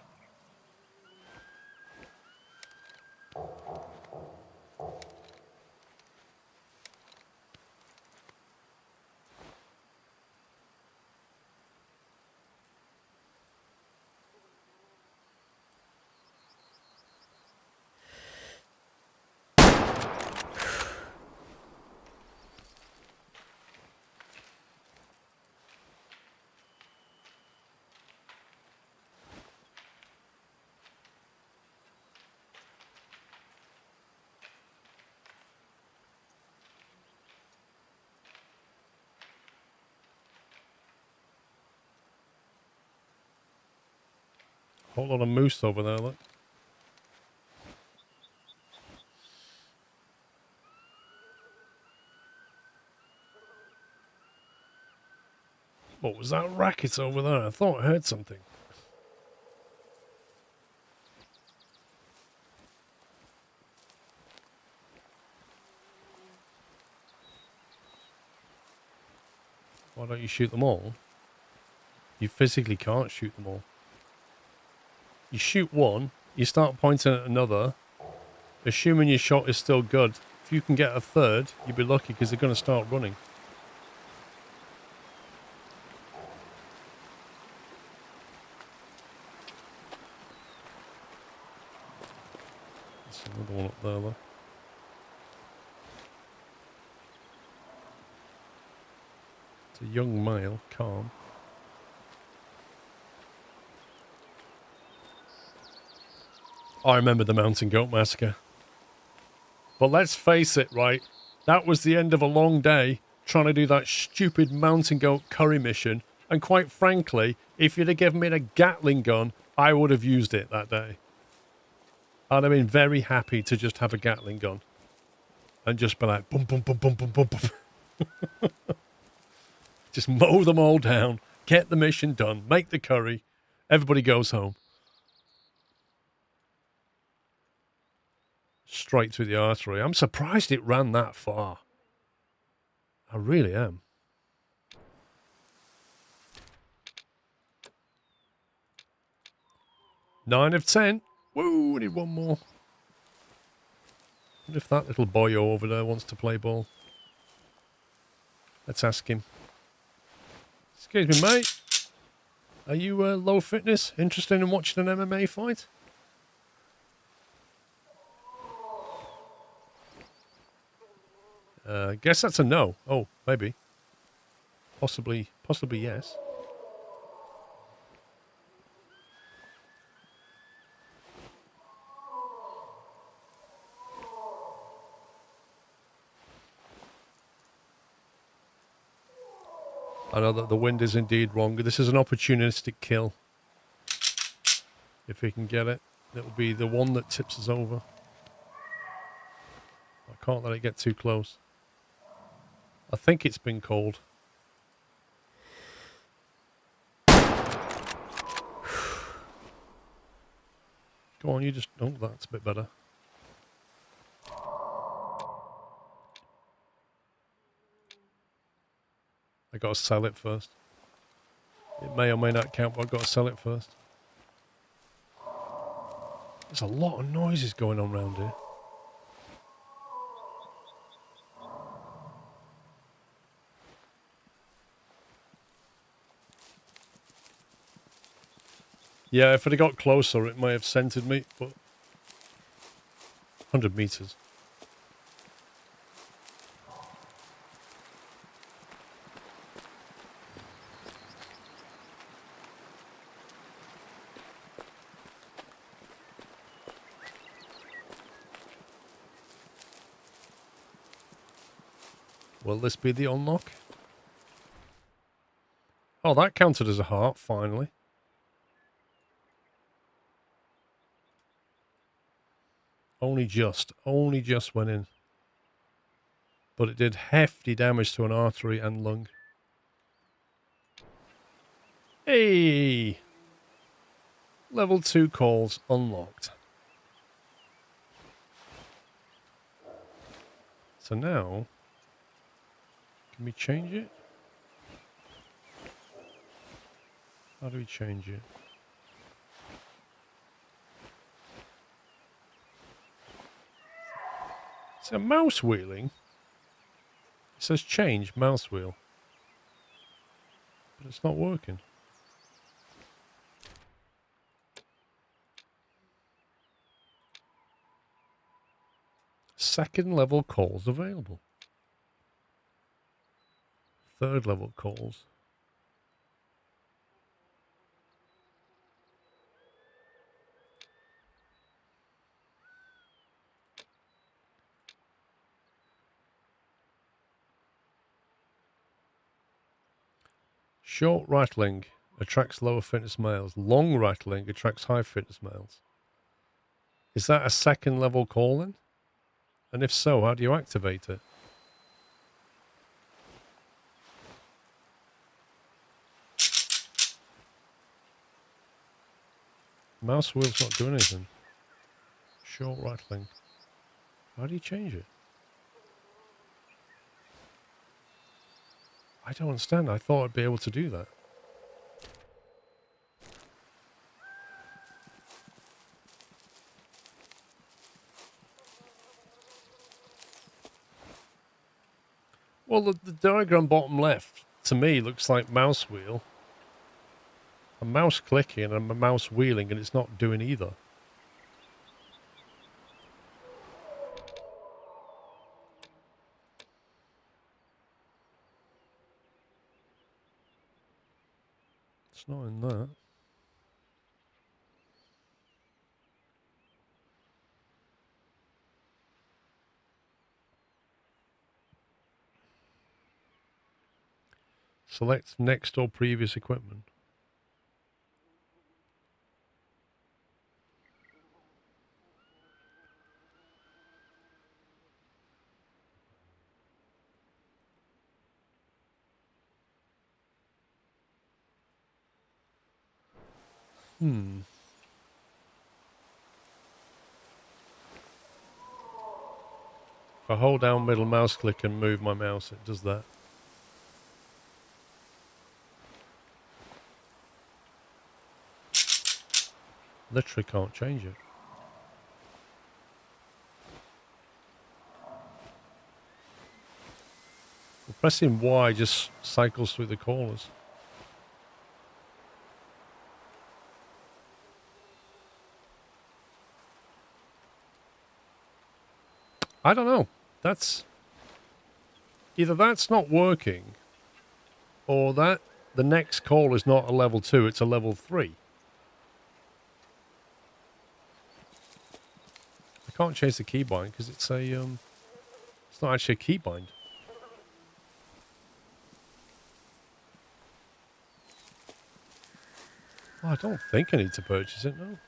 Whole lot of moose over there, look. What was that racket over there? I thought I heard something. Why don't you shoot them all? You physically can't shoot them all. You shoot one, you start pointing at another, assuming your shot is still good. If you can get a third, you'd be lucky because they're going to start running. There's another one up there, though. It's a young male, calm. I remember the mountain goat massacre. But let's face it, right? That was the end of a long day trying to do that stupid mountain goat curry mission. And quite frankly, if you'd have given me a Gatling gun, I would have used it that day. I'd have been very happy to just have a Gatling gun. And just be like, boom, boom, boom, boom, boom, boom, boom. Just mow them all down, get the mission done, make the curry, everybody goes home. Straight through the artery. I'm surprised it ran that far. I really am. Nine of 10. Woo, we need one more. Wonder if that little boyo over there wants to play ball. Let's ask him. Excuse me, mate. Are you low fitness? Interested in watching an MMA fight? Guess that's a no. Oh, maybe. Possibly yes. I know that the wind is indeed wrong. This is an opportunistic kill. If we can get it, it'll be the one that tips us over. I can't let it get too close. I think it's been called. Go on, you just... Oh, that's a bit better. I gotta sell it first. It may or may not count, but I've got to sell it first. There's a lot of noises going on around here. Yeah, if it had got closer, it may have scented me, but 100 meters. Will this be the unlock? Oh, that counted as a heart, finally. Only just went in. But it did hefty damage to an artery and lung. Hey! Level 2 calls unlocked. So now, can we change it? How do we change it? It's a mouse wheeling. It says change mouse wheel. But it's not working. Second level calls available. Third level calls. Short rattling attracts lower fitness males. Long rattling attracts high fitness males. Is that a second level call then? And if so, how do you activate it? Mouse wheel's not doing anything. Short rattling. How do you change it? I don't understand. I thought I'd be able to do that. Well, the diagram bottom left, to me, looks like mouse wheel. A mouse clicking and a mouse wheeling, and it's not doing either. It's not in that. Select next or previous equipment. If I hold down middle mouse click and move my mouse, it does that. Literally can't change it. Pressing Y just cycles through the callers. I don't know. Either that's not working, or that the next call is not a level 2, it's a level 3. I can't change the keybind because it's it's not actually a keybind. Oh, I don't think I need to purchase it, no.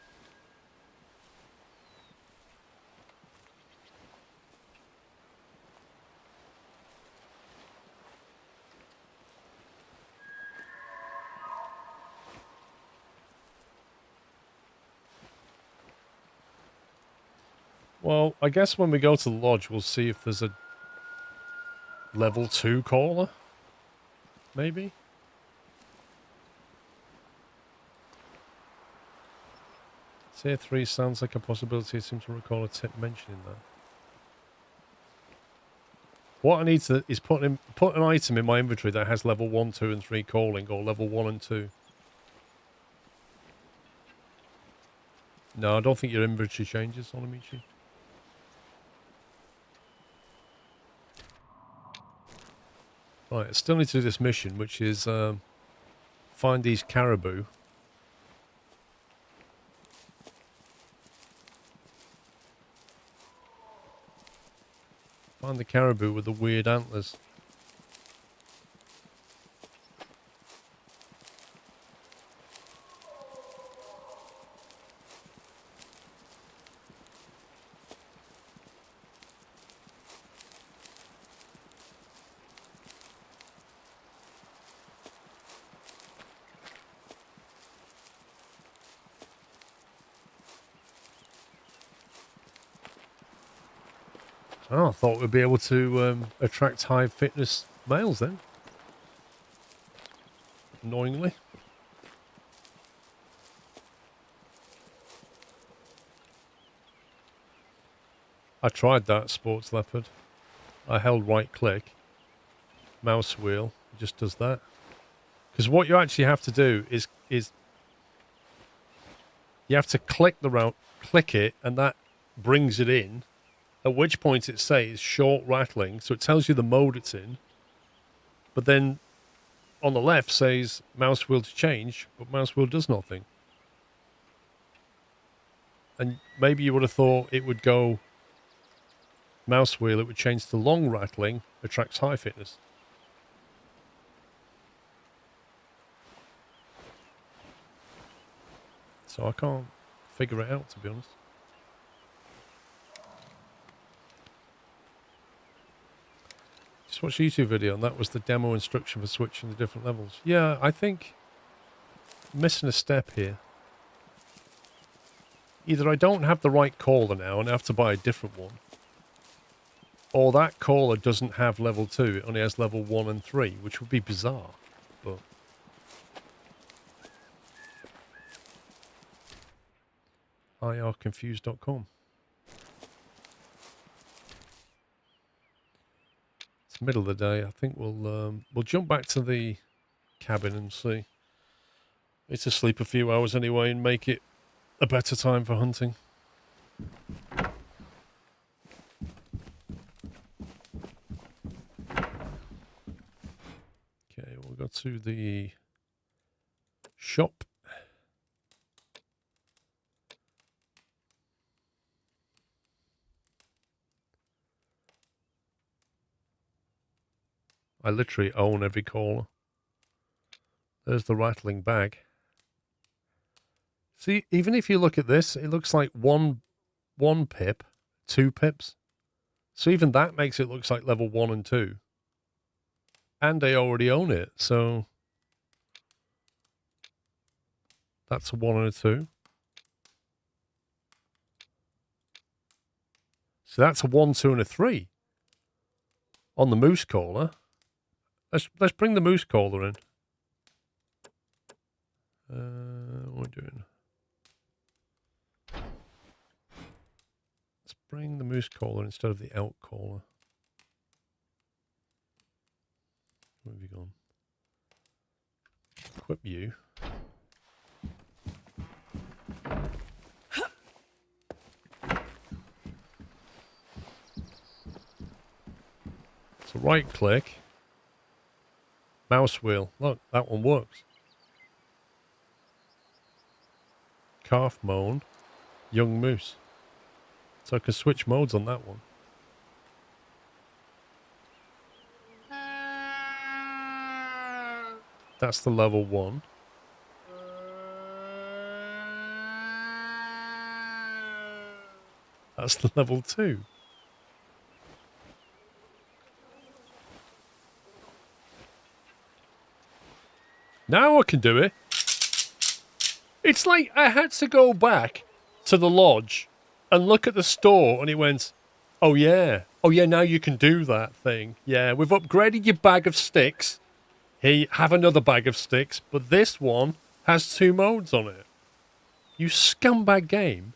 Well, I guess when we go to the lodge, we'll see if there's a level 2 caller. Maybe? Tier 3 sounds like a possibility. I seem to recall a tip mentioning that. What I need to is put an item in my inventory that has level 1, 2, and 3 calling, or level 1 and 2. No, I don't think your inventory changes, Olamichi. Right, I still need to do this mission, which is find these caribou. Find the caribou with the weird antlers. Oh, I thought we'd be able to attract high fitness males then. Annoyingly. I tried that, Sports Leopard. I held right click. Mouse wheel. It just does that. Because what you actually have to do is you have to click it, and that brings it in. At which point it says short rattling, so it tells you the mode it's in. But then on the left says mouse wheel to change, but mouse wheel does nothing. And maybe you would have thought it would go mouse wheel, it would change to long rattling, attracts high fitness. So I can't figure it out, to be honest. Just watched a YouTube video, and that was the demo instruction for switching to different levels. Yeah, I think I'm missing a step here. Either I don't have the right caller now and I have to buy a different one, or that caller doesn't have level 2, it only has level 1 and 3, which would be bizarre, but... irconfused.com. It's middle of the day. I think we'll jump back to the cabin and see. It's to sleep a few hours anyway and make it a better time for hunting. Okay, we'll go to the shop. I literally own every caller. There's the rattling bag. See, even if you look at this, it looks like one pip, 2 pips. So even that makes it look like level 1 and 2. And I already own it, so that's a 1 and a 2. So that's a 1, 2, and a 3 on the moose caller. Let's bring the moose caller in. What are we doing? Let's bring the moose caller instead of the elk caller. Where have you gone? Equip you. So right click. Mouse wheel. Look, that one works. Calf moan. Young moose. So I can switch modes on that one. That's the level 1. That's the level 2. Now I can do it. It's like I had to go back to the lodge and look at the store and it went, oh yeah, now you can do that thing. Yeah, we've upgraded your bag of sticks. Here, you have another bag of sticks, but this one has 2 modes on it. You scumbag game.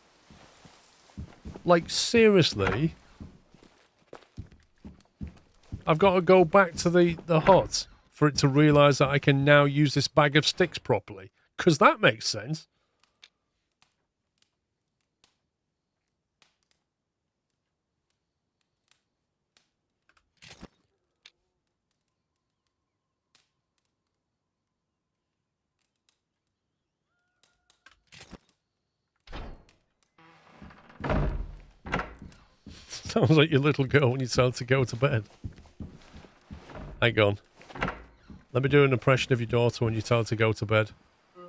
Like, seriously? I've got to go back to the hut for it to realise that I can now use this bag of sticks properly. Because that makes sense. Sounds like your little girl when you tell her to go to bed. Hang on. Let me do an impression of your daughter when you tell her to go to bed. I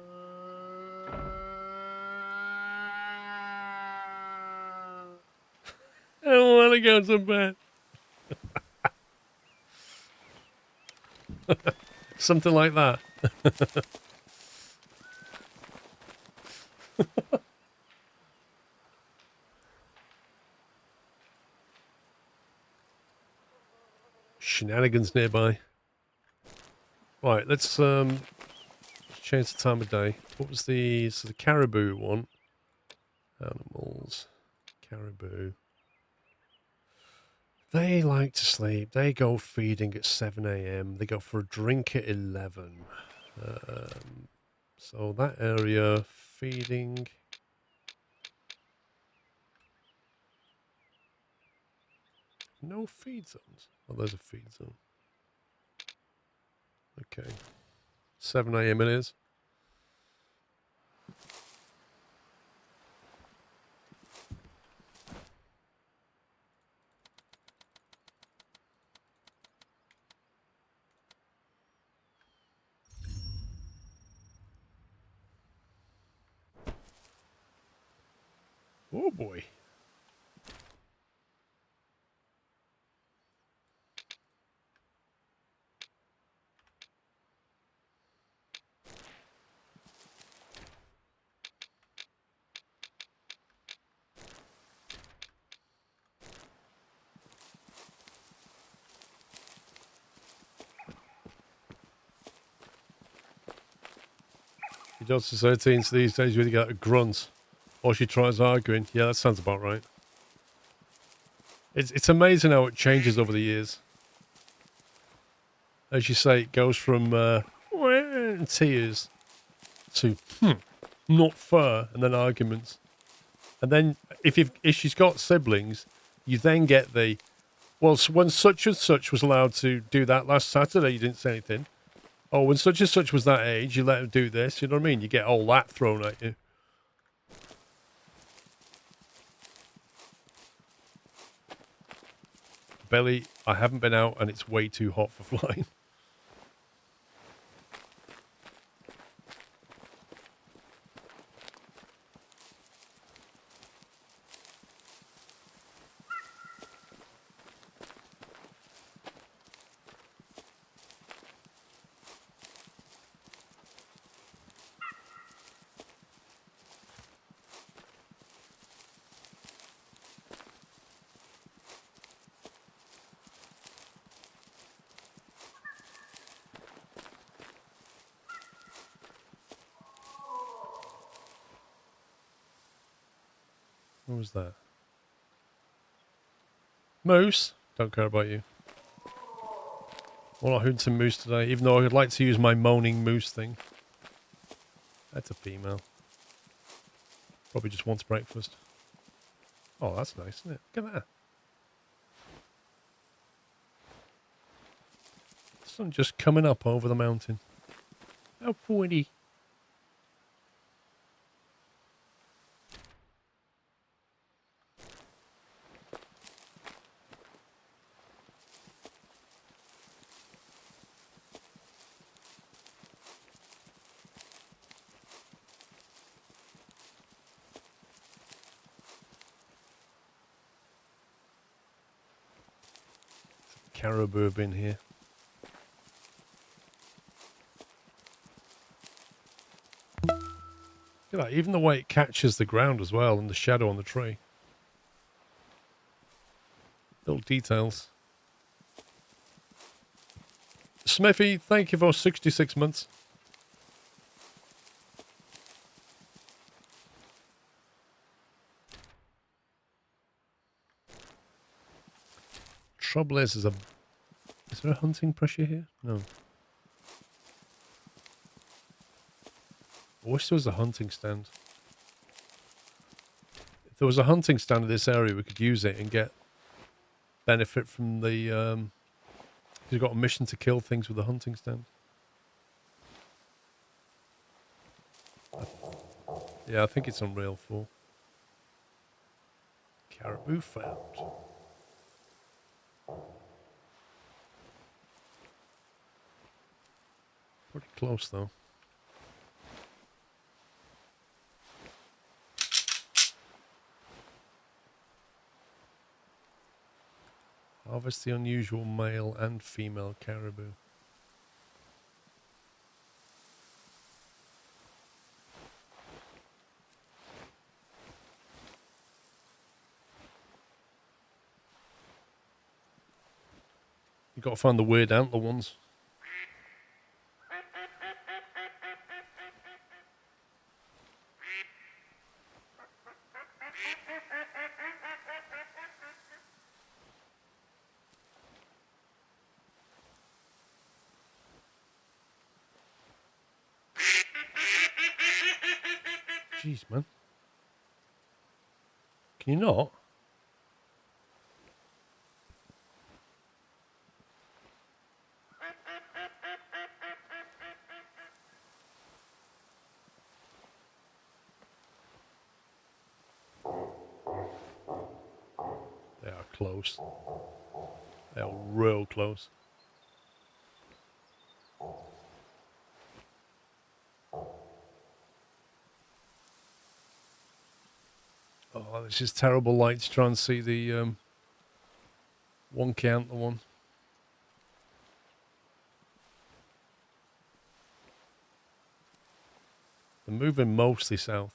don't want to go to bed. Something like that. Shenanigans nearby. Right, let's change the time of day. What was the caribou one? Animals. Caribou. They like to sleep. They go feeding at 7 a.m. They go for a drink at 11. So that area, feeding. No feed zones. Oh, there's a feed zone. Okay. 7 a.m. it is. Oh boy. Your daughter's 13, so these days you really get a grunt. Or she tries arguing. Yeah, that sounds about right. It's amazing how it changes over the years. As you say, it goes from tears to not fair, and then arguments. And then if she's got siblings, you then get the, well, when such and such was allowed to do that last Saturday, you didn't say anything. Oh, when such and such was that age, you let him do this. You know what I mean? You get all that thrown at you. Belly, I haven't been out and it's way too hot for flying. What was that? Moose? Don't care about you. We're not hunting moose today, even though I'd like to use my moaning moose thing. That's a female. Probably just wants breakfast. Oh, that's nice, isn't it? Look at that. Sun just coming up over the mountain. How pretty. Caribou have been here. Look at that, even the way it catches the ground as well and the shadow on the tree. Little details. Smithy, thank you for 66 months. Trouble is there a hunting pressure here? No. I wish there was a hunting stand. If there was a hunting stand in this area, we could use it and get benefit from the... You've got a mission to kill things with a hunting stand. Yeah, I think it's on Rail 4. Caribou found. Pretty close, though. Harvest the unusual male and female caribou. You've got to find the weird antler ones. Jeez, man. Can you not? They are close. They are real close. Oh, this is terrible light to try and see the wonky antler one. They're moving mostly south.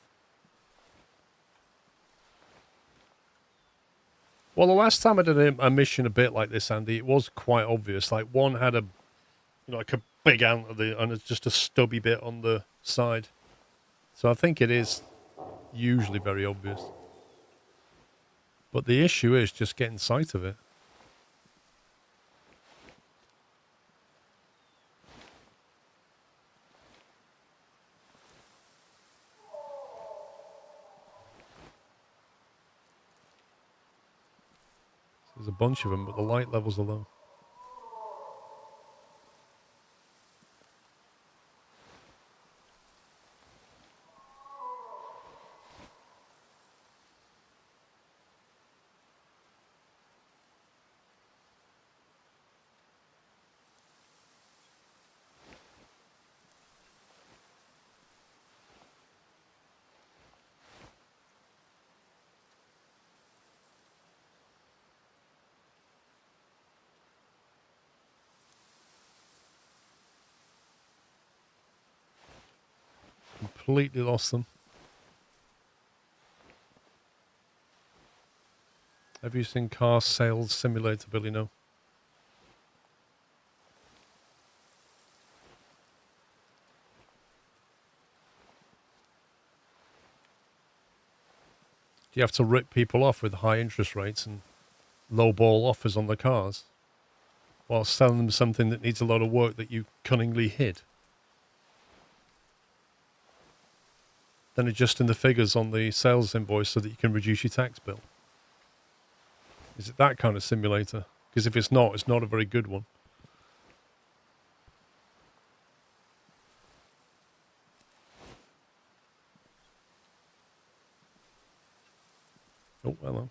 Well, the last time I did a mission a bit like this, Andy, it was quite obvious. Like one had a, like a big antler and it's just a stubby bit on the side. So I think it is usually very obvious. But the issue is just getting sight of it. There's a bunch of them, but the light levels are low. Completely lost them. Have you seen Car Sales Simulator, Billy? No. Do you have to rip people off with high interest rates and low ball offers on the cars? while selling them something that needs a lot of work that you cunningly hid. Then adjusting the figures on the sales invoice so that you can reduce your tax bill. Is it that kind of simulator? Because if it's not a very good one. Oh, hello.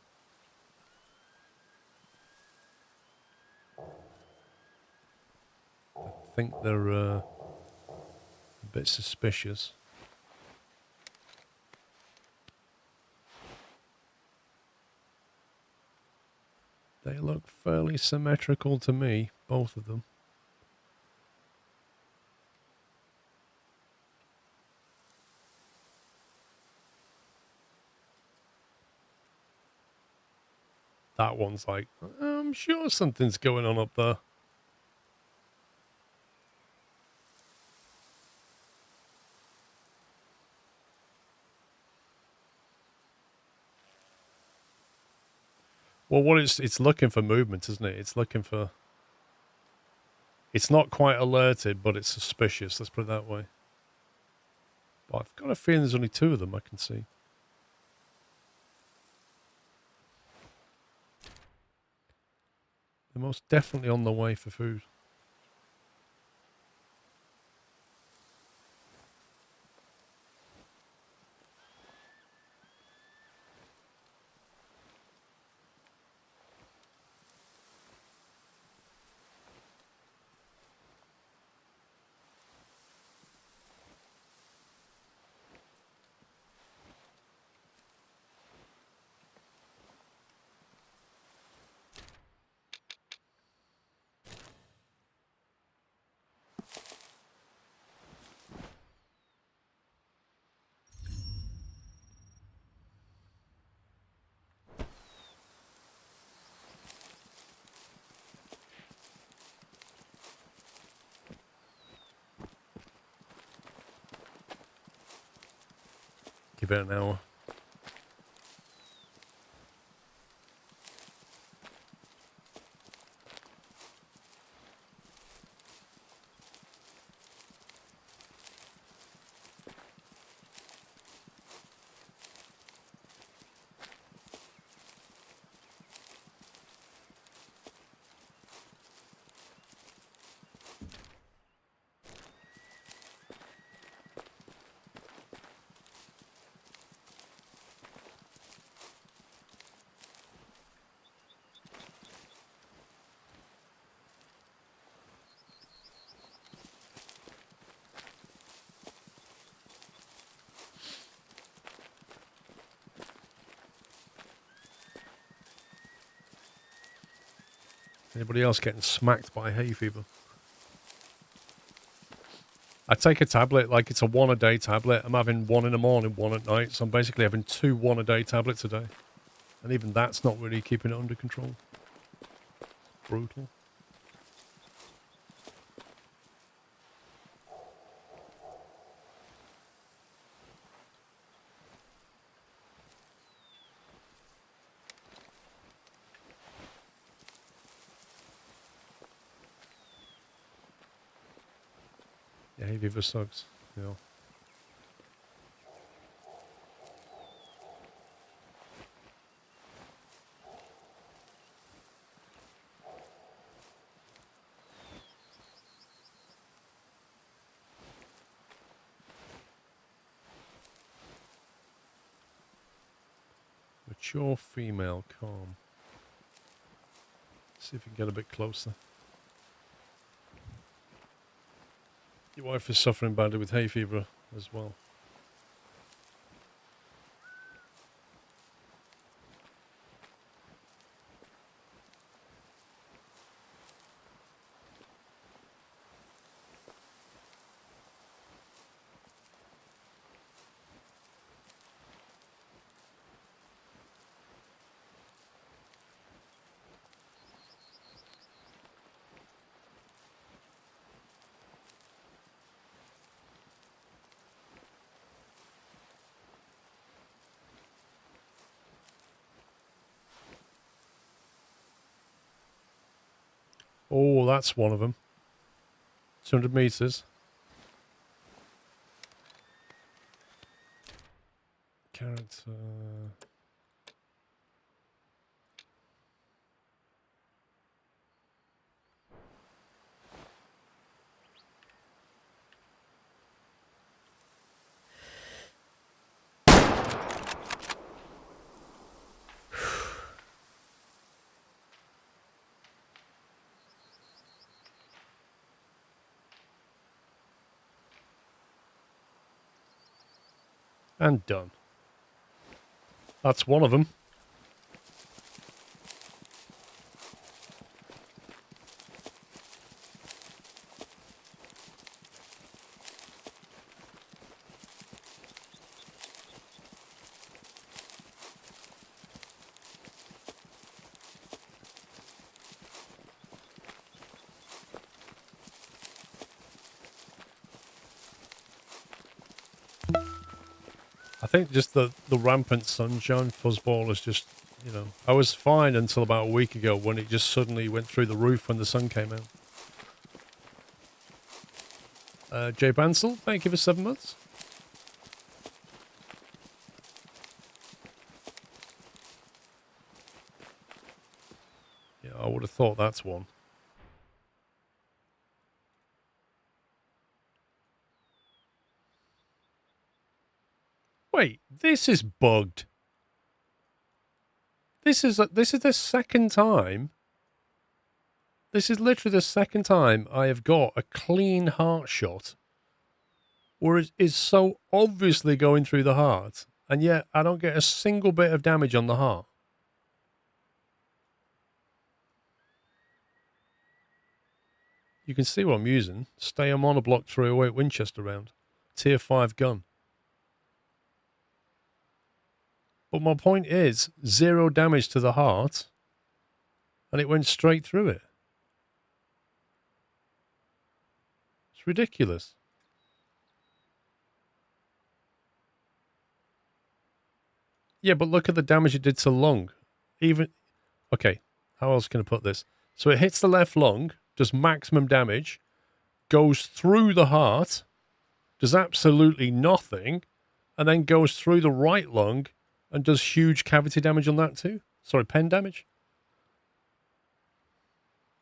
I think they're a bit suspicious. They look fairly symmetrical to me, both of them. That one's like, I'm sure something's going on up there. Well, what it's looking for movement, isn't it? It's looking for... It's not quite alerted, but it's suspicious. Let's put it that way. But I've got a feeling there's only two of them I can see. They're most definitely on the way for food. Give it an hour. Anybody else getting smacked by hay fever? I take a tablet like it's a one-a-day tablet. I'm having one in the morning, one at night. So I'm basically having 2 one-a-day tablets a day. And even that's not really keeping it under control. Brutal. Yeah, hay fever sucks. You know. Mature female, calm. See if we can get a bit closer. Your wife is suffering badly with hay fever as well. Oh, that's one of them. 200 meters. Character. And done. That's one of them. I think just the rampant sunshine fuzzball is just, you know, I was fine until about a week ago when it just suddenly went through the roof when the sun came out. Jay Bansel, thank you for 7 months. Yeah, I would have thought that's one. Wait, this is bugged. This is the second time. This is literally the second time I have got a clean heart shot where it is so obviously going through the heart, and yet I don't get a single bit of damage on the heart. You can see what I'm using. Stay a monoblock 308 Winchester round. Tier 5 gun. But my point is, 0 damage to the heart, and it went straight through it. It's ridiculous. Yeah, but look at the damage it did to lung. Even, okay, how else can I put this? So it hits the left lung, does maximum damage, goes through the heart, does absolutely nothing, and then goes through the right lung and does huge cavity damage on that too. Sorry, pen damage.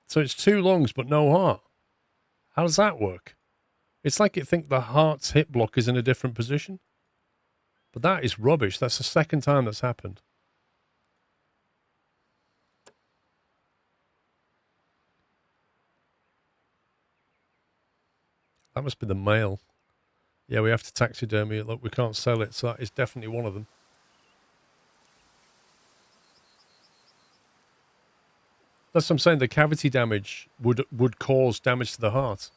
So it's 2 lungs but no heart. How does that work? It's like it think the heart's hit block is in a different position. But that is rubbish. That's the second time that's happened. That must be the male. Yeah, we have to taxidermy it. Look, we can't sell it, so that is definitely one of them. That's what I'm saying. The cavity damage would cause damage to the heart.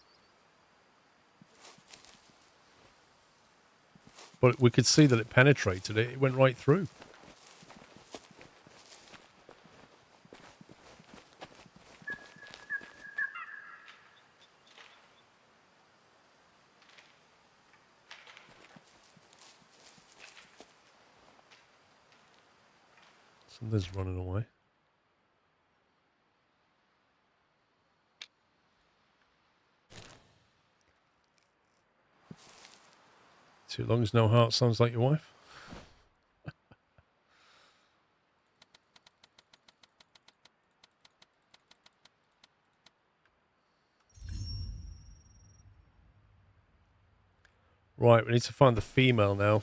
But we could see that it penetrated it. It went right through. Something's running away. Too long as no heart sounds like your wife. Right, we need to find the female now.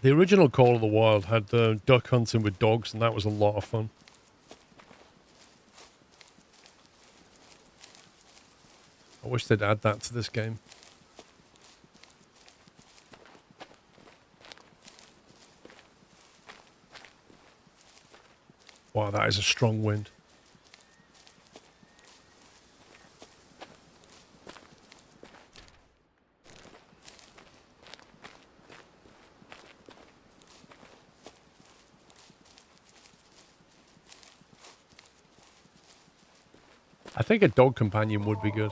The original Call of the Wild had duck hunting with dogs, and that was a lot of fun. I wish they'd add that to this game. Wow, that is a strong wind. I think a dog companion would be good.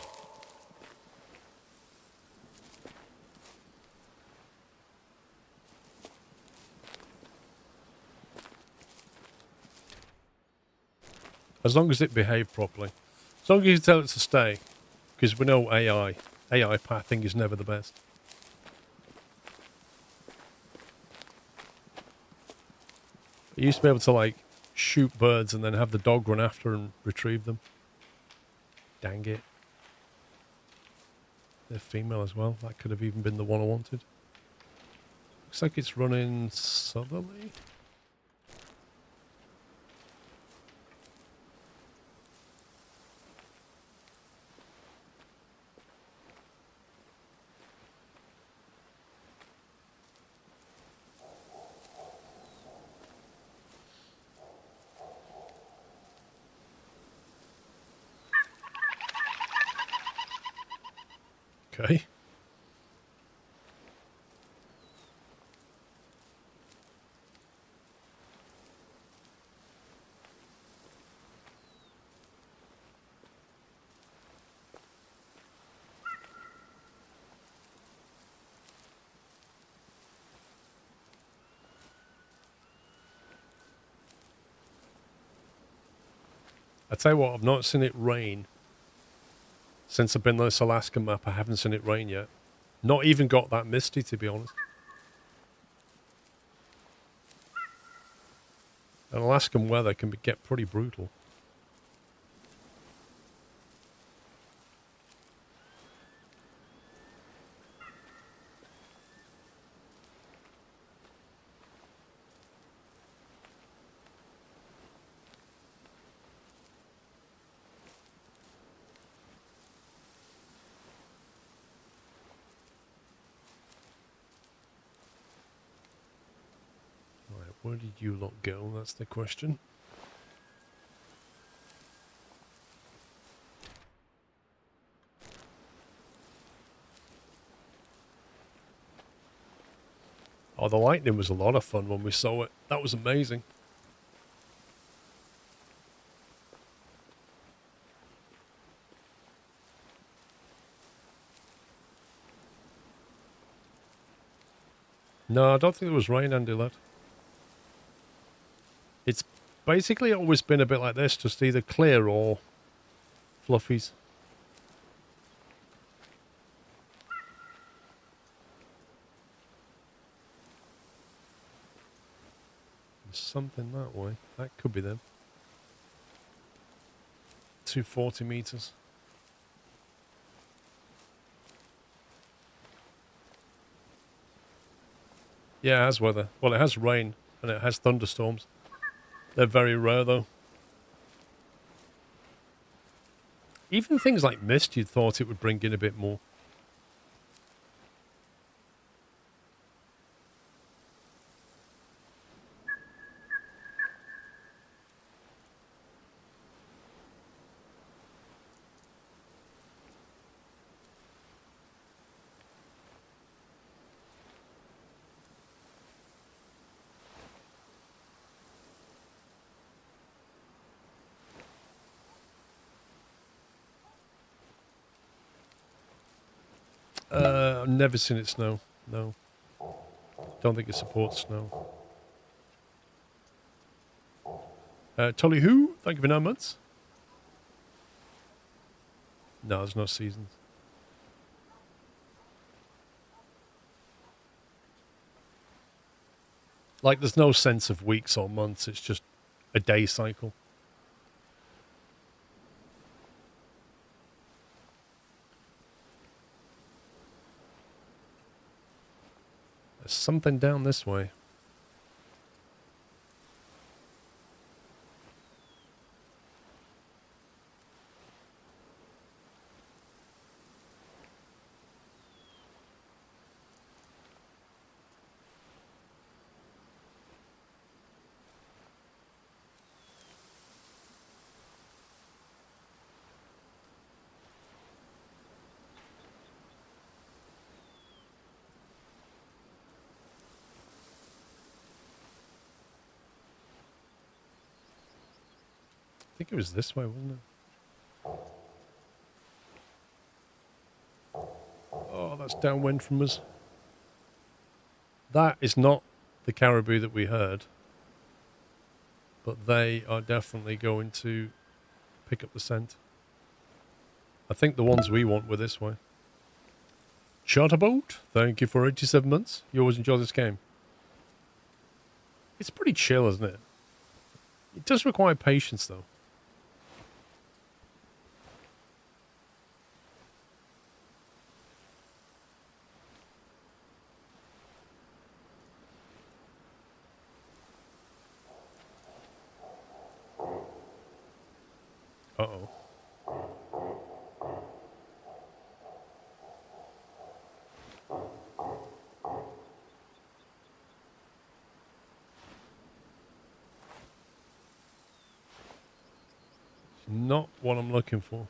As long as it behaved properly. As long as you tell it to stay. Because we know AI pathing is never the best. You used to be able to, like, shoot birds and then have the dog run after and retrieve them. Dang it. They're female as well. That could have even been the one I wanted. Looks like it's running southerly. Okay. I tell you what, I've not seen it rain. Since I've been on this Alaskan map, I haven't seen it rain yet. Not even got that misty, to be honest. And Alaskan weather can get pretty brutal. Right, where did you lot go? That's the question. Oh, the lightning was a lot of fun when we saw it. That was amazing. No, I don't think there was rain, Andy lad. It's basically always been a bit like this, just either clear or fluffies. There's something that way. That could be them. 240 meters. Yeah, it has weather. Well, it has rain and it has thunderstorms. They're very rare, though. Even things like mist, you'd thought it would bring in a bit more. I've never seen it snow. No. Don't think it supports snow. Tolly Who, thank you for 9 months. No, there's no seasons. Like, there's no sense of weeks or months. It's just a day cycle. There's something down this way. I think it was this way, wasn't it? Oh, that's downwind from us. That is not the caribou that we heard. But they are definitely going to pick up the scent. I think the ones we want were this way. Charterboat, thank you for 87 months. You always enjoy this game. It's pretty chill, isn't it? It does require patience, though. Uh-oh. Not what I'm looking for.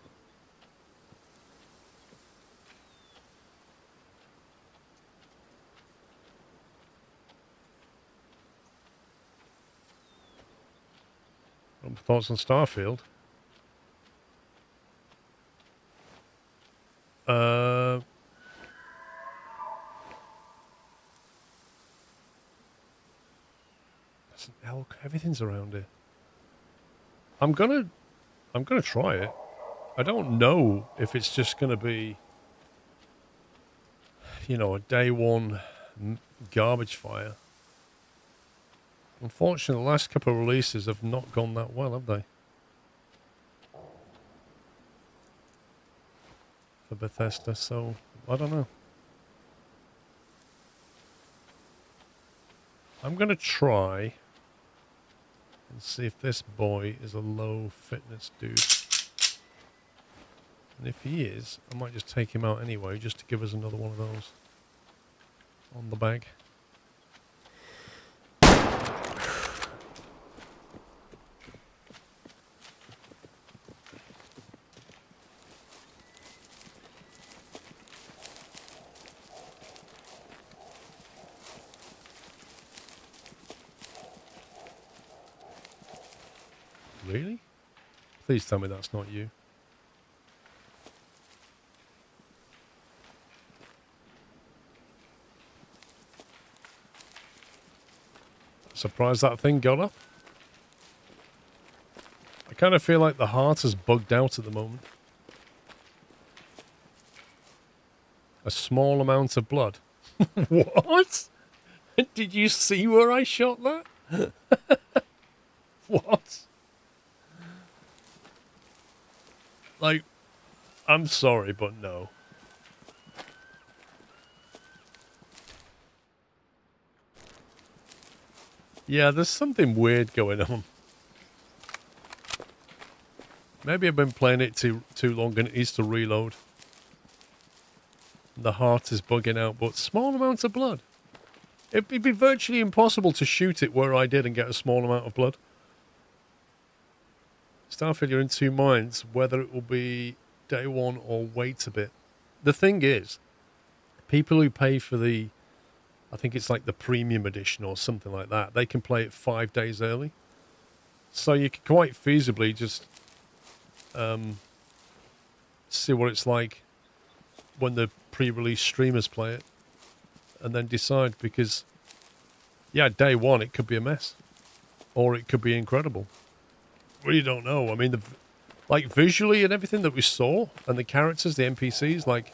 Thoughts on Starfield? There's an elk. Everything's around here. I'm gonna try it. I don't know if it's just gonna be, you know, a day one garbage fire. Unfortunately, the last couple of releases have not gone that well, have they? For Bethesda, so I don't know. I'm going to try and see if this boy is a low fitness dude. And if he is, I might just take him out anyway, just to give us another one of those on the bag. Really? Please tell me that's not you. Surprised that thing got up. I kind of feel like the heart is bugged out at the moment. A small amount of blood. What? Did you see where I shot that? What? Like, I'm sorry, but no. Yeah, there's something weird going on. Maybe I've been playing it too long and it needs to reload. The heart is bugging out, but small amounts of blood. It'd be virtually impossible to shoot it where I did and get a small amount of blood. Starfield, you're in two minds whether it will be day one or wait a bit. The thing is, people who pay for the, I think it's like the premium edition or something like that, they can play it 5 days early. So you could quite feasibly just see what it's like when the pre-release streamers play it and then decide, because yeah, day one it could be a mess or it could be incredible. Really don't know. I mean, like visually and everything that we saw and the characters, the NPCs, like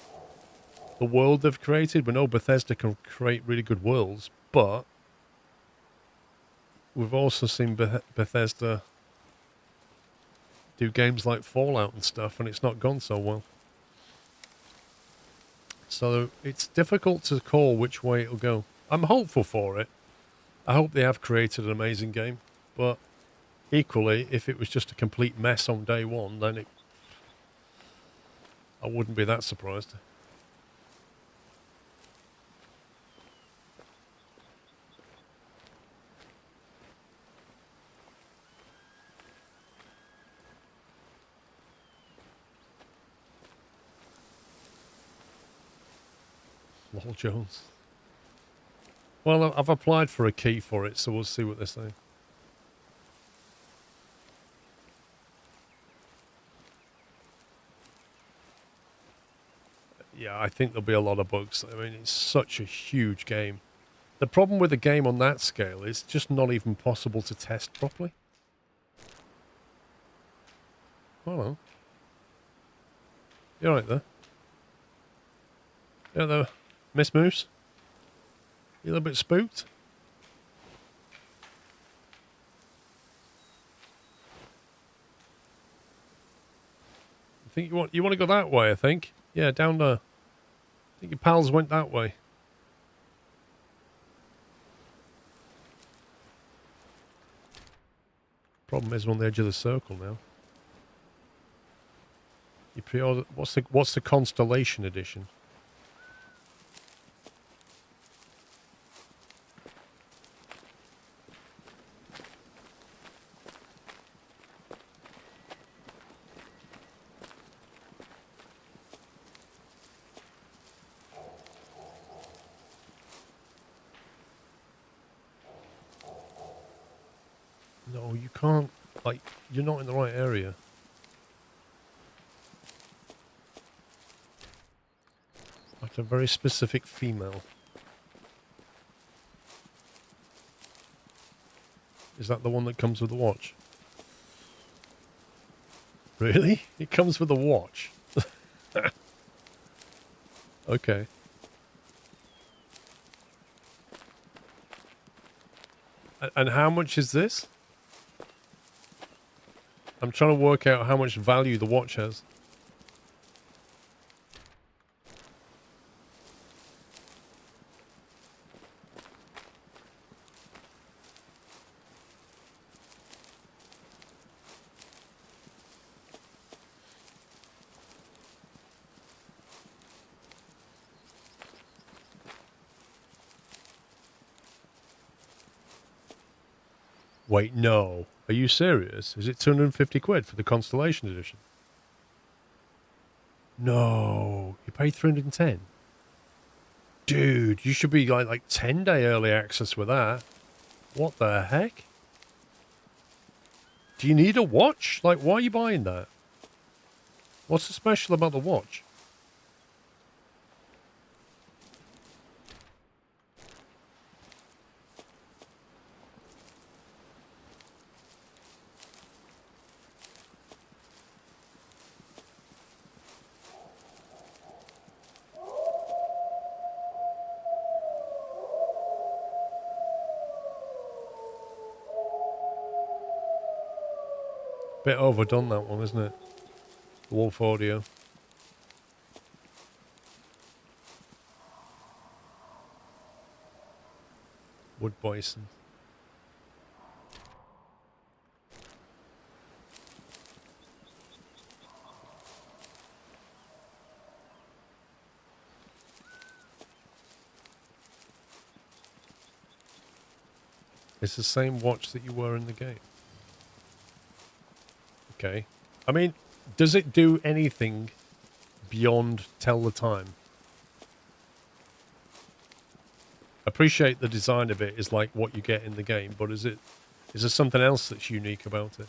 the world they've created. We know Bethesda can create really good worlds, but we've also seen Bethesda do games like Fallout and stuff, and it's not gone so well. So it's difficult to call which way it'll go. I'm hopeful for it. I hope they have created an amazing game. But equally, if it was just a complete mess on day one, then I wouldn't be that surprised. Lol Jones. Well, I've applied for a key for it, so we'll see what they say. Yeah, I think there'll be a lot of bugs. I mean, it's such a huge game. The problem with a game on that scale is just not even possible to test properly. Hello. You alright there? You there, Miss Moose? You a little bit spooked? I think you want to go that way, I think. Yeah, down there. I think your pals went that way. Problem is we're on the edge of the circle now. You pre-order what's the Constellation edition? No, you can't. Like, you're not in the right area. Like a very specific female. Is that the one that comes with the watch? Really? It comes with a watch? Okay. And how much is this? I'm trying to work out how much value the watch has. Wait, no. Are you serious? Is it 250 quid for the Constellation edition? No. You paid 310? Dude, you should be like 10-day early access with that. What the heck? Do you need a watch? Like, why are you buying that? What's so special about the watch? Bit overdone, that one, isn't it? Wolf audio. Wood bison. It's the same watch that you were in the game. Okay. I mean, does it do anything beyond tell the time? Appreciate the design of it is like what you get in the game, but is there something else that's unique about it?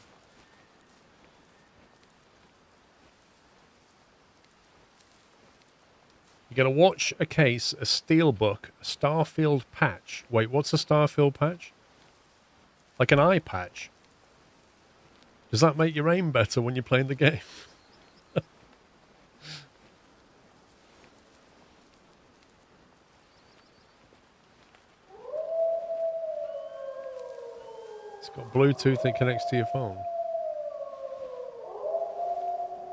You get a watch, a case, a steelbook, a Starfield patch. Wait, what's a Starfield patch? Like an eye patch. Does that make your aim better when you're playing the game? It's got Bluetooth and connects to your phone.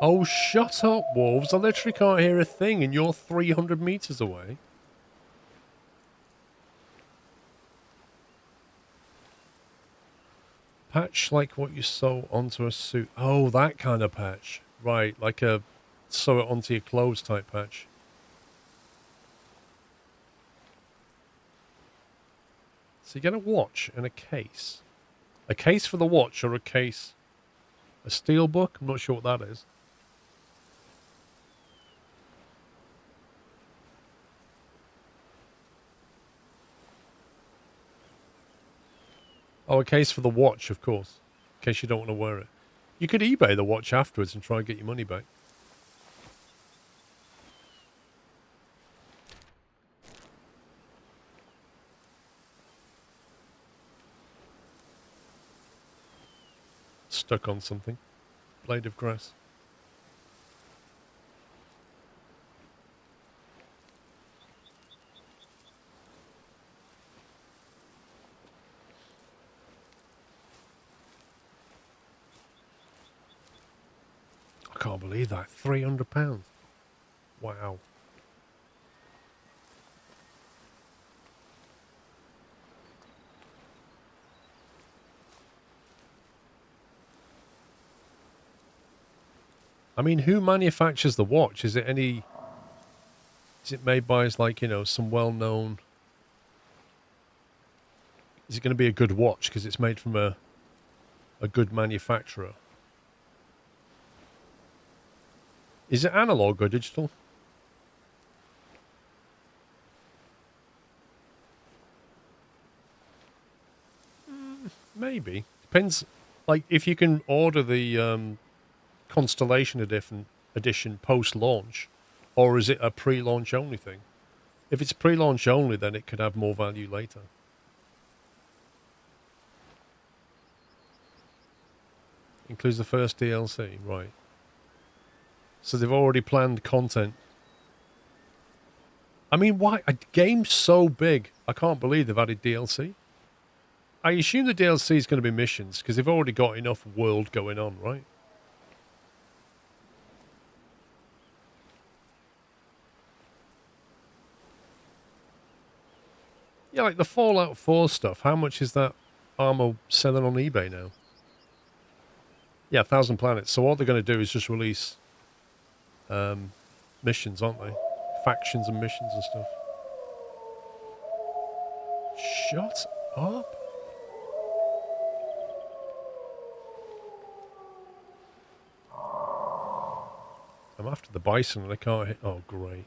Oh, shut up, wolves. I literally can't hear a thing and you're 300 meters away. Patch like what you sew onto a suit. Oh, that kind of patch. Right, like a sew it onto your clothes type patch. So you get a watch and a case. A case for the watch or a case... A steel book? I'm not sure what that is. Oh, a case for the watch, of course. In case you don't want to wear it. You could eBay the watch afterwards and try and get your money back. Stuck on something. Blade of grass. I can't believe that. £300. Wow. I mean, who manufactures the watch? Is it any... Is it made by, like, you know, some well-known... Is it going to be a good watch because it's made from a good manufacturer? Is it analog or digital? Maybe. Depends. Like, if you can order the Constellation edition post-launch, or is it a pre-launch only thing? If it's pre-launch only, then it could have more value later. Includes the first DLC, right. So they've already planned content. I mean, why? A game's so big, I can't believe they've added DLC. I assume the DLC is going to be missions, because they've already got enough world going on, right? Yeah, like the Fallout 4 stuff, how much is that armor selling on eBay now? Yeah, 1,000 planets. So what they're going to do is just release missions, aren't they? Factions and missions and stuff. Shut up. I'm after the Bison and I can't hit... Oh, great.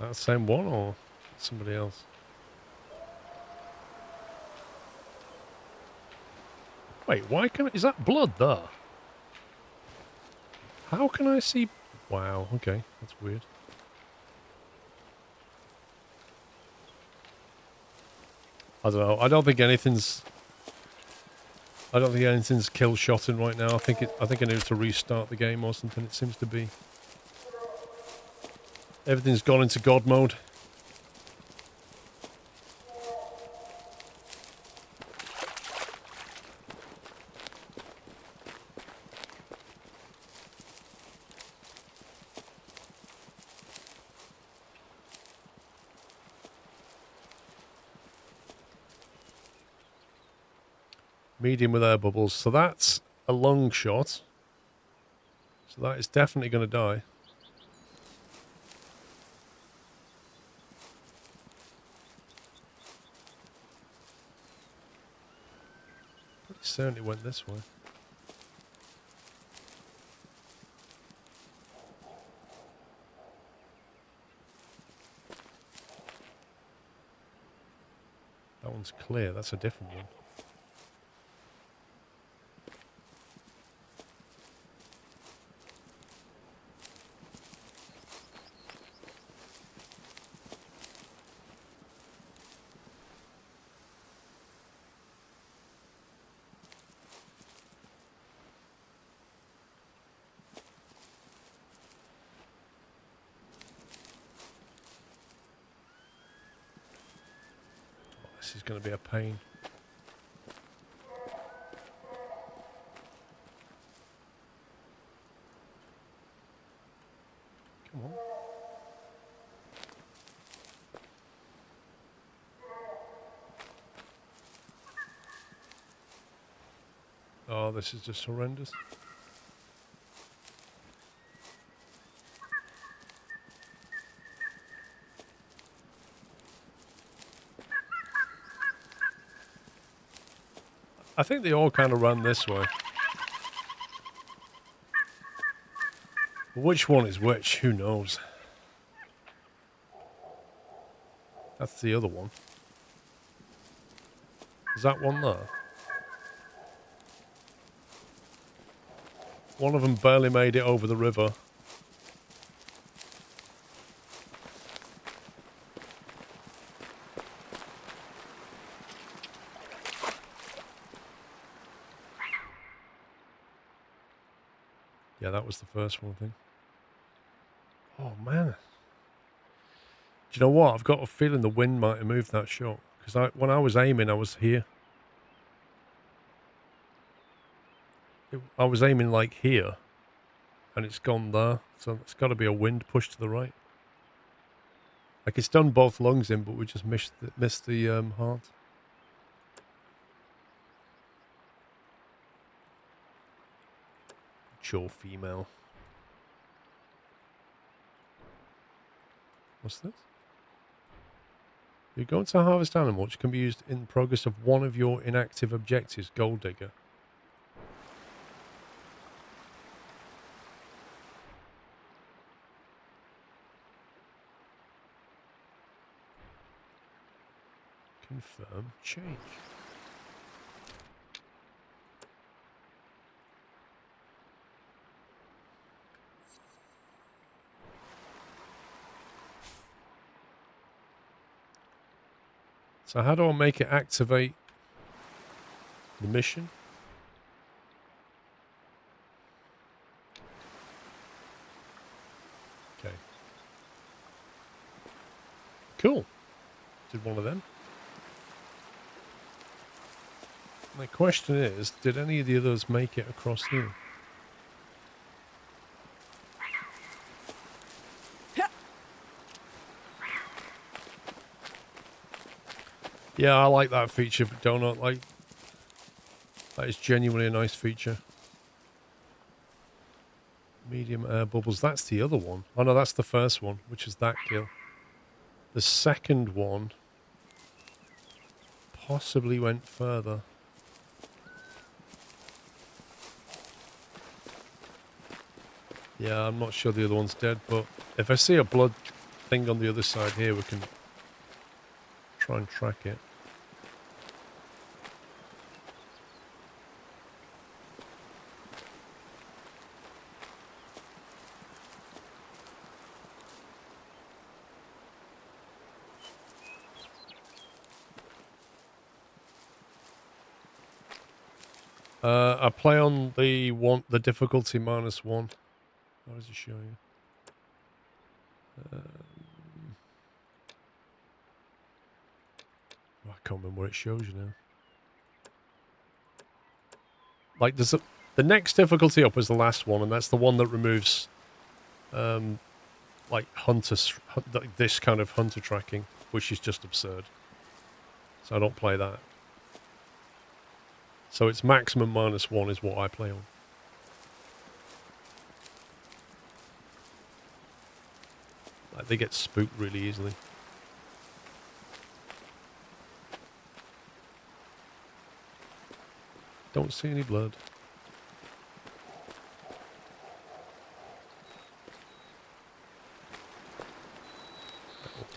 That the same one or somebody else? Wait, why can I... Is that blood there? How can I see... Wow, okay. That's weird. I don't know. I don't think anything's kill shotting right now. I think I need to restart the game or something. It seems to be... Everything's gone into God mode. Medium with air bubbles. So that's a long shot. So that is definitely going to die. Pretty soon it went this way. That one's clear. That's a different one. this is going to be a pain. Come on. Oh, this is just horrendous. I think they all kind of run this way. But which one is which? Who knows? That's the other one. Is that one there? One of them barely made it over the river. Yeah, that was the first one, I think. Oh, man. Do you know what? I've got a feeling the wind might have moved that shot. Because when I was aiming, I was here. I was aiming like here. And it's gone there. So it's got to be a wind push to the right. Like it's done both lungs in, but we just missed the heart. Mature female. What's this? You're going to harvest animals which can be used in progress of one of your inactive objectives, Gold Digger. Confirm change. So how do I make it activate the mission? Okay. Cool. Did one of them. My question is, did any of the others make it across here? Yeah, I like that feature, but don't like. That is genuinely a nice feature. Medium air bubbles. That's the other one. Oh no, that's the first one, which is that kill. The second one possibly went further. Yeah, I'm not sure the other one's dead, but if I see a blood thing on the other side here, we can try and track it. I play on the difficulty -1. What does it show you? I can't remember what it shows you now. Like there's the next difficulty up is the last one, and that's the one that removes, like this kind of hunter tracking, which is just absurd. So I don't play that. So it's maximum -1 is what I play on. Like they get spooked really easily. Don't see any blood.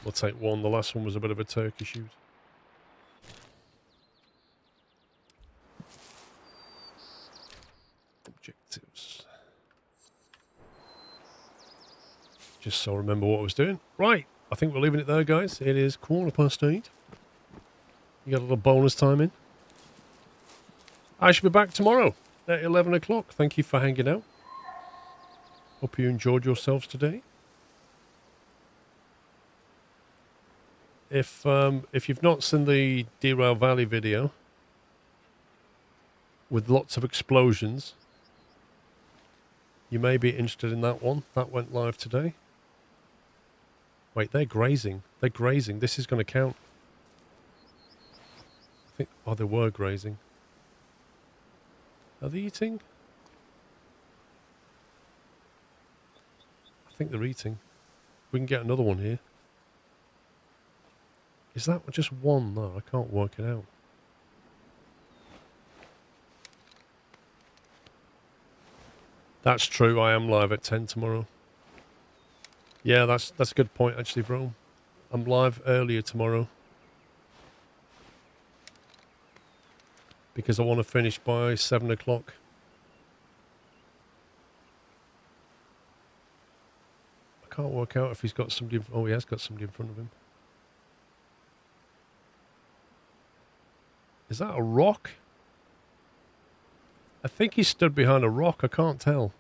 We'll take one. The last one was a bit of a turkey shoot. Objectives. Just so I remember what I was doing. Right. I think we're leaving it there, guys. It is 8:15. You got a little bonus time in. I should be back tomorrow at 11 o'clock. Thank you for hanging out. Hope you enjoyed yourselves today. If you've not seen the Derail Valley video with lots of explosions, you may be interested in that one. That went live today. Wait, they're grazing. They're grazing. This is going to count. I think. Oh, they were grazing. Are they eating? I think they're eating. We can get another one here. Is that just one? No, I can't work it out. That's true. I am live at 10 tomorrow. Yeah, that's a good point, actually, bro. I'm live earlier tomorrow. Because I want to finish by 7 o'clock. I can't work out if he's got somebody... Oh, he has got somebody in front of him. Is that a rock? I think he stood behind a rock. I can't tell.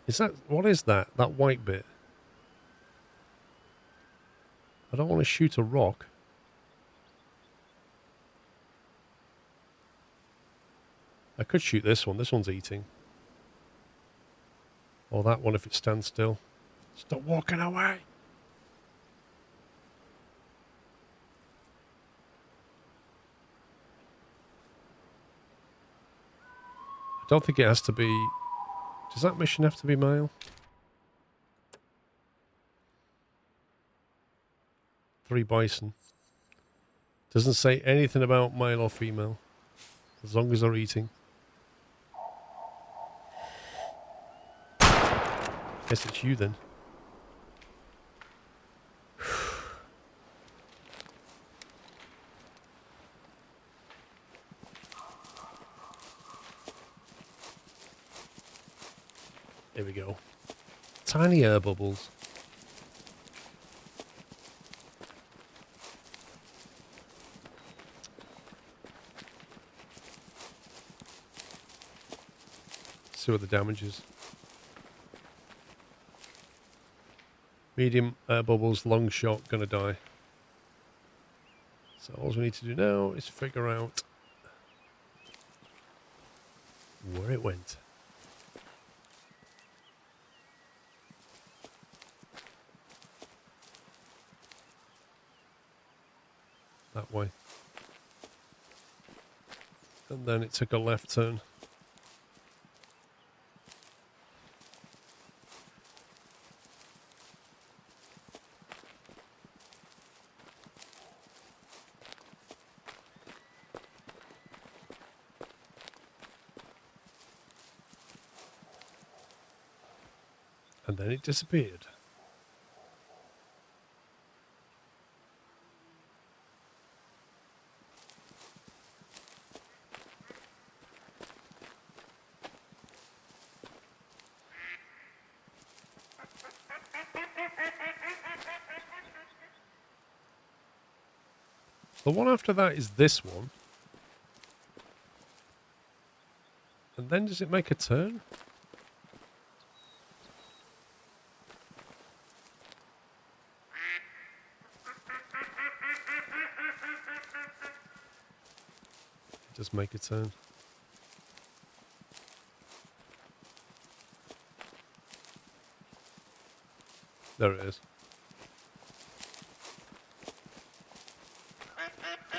Is that... What is that? That white bit? I don't want to shoot a rock. I could shoot this one. This one's eating. Or that one if it stands still. Stop walking away! I don't think it has to be... Does that mission have to be male? 3 bison. Doesn't say anything about male or female. As long as they're eating. Guess it's you then. There we go. Tiny air bubbles. See what the damage is. Medium air bubbles, long shot, gonna die. So all we need to do now is figure out where it went. That way. And then it took a left turn. And then it disappeared. The one after that is this one. And then does it make a turn? It does make a turn. There it is.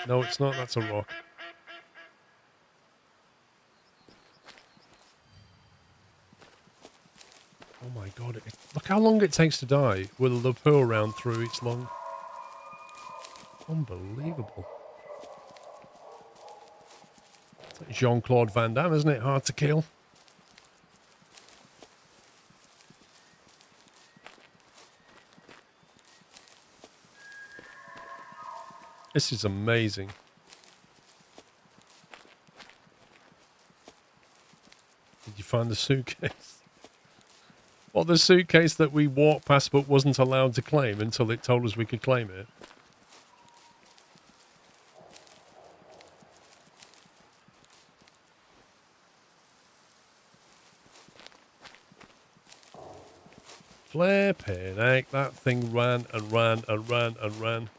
No, it's not. That's a rock. Oh my god. Look how long it takes to die with the poo around through its lung. Unbelievable. It's like Jean-Claude Van Damme, isn't it? Hard to kill. This is amazing. Did you find the suitcase? Well, the suitcase that we walked past but wasn't allowed to claim until it told us we could claim it. Flipping heck, that thing ran and ran and ran and ran.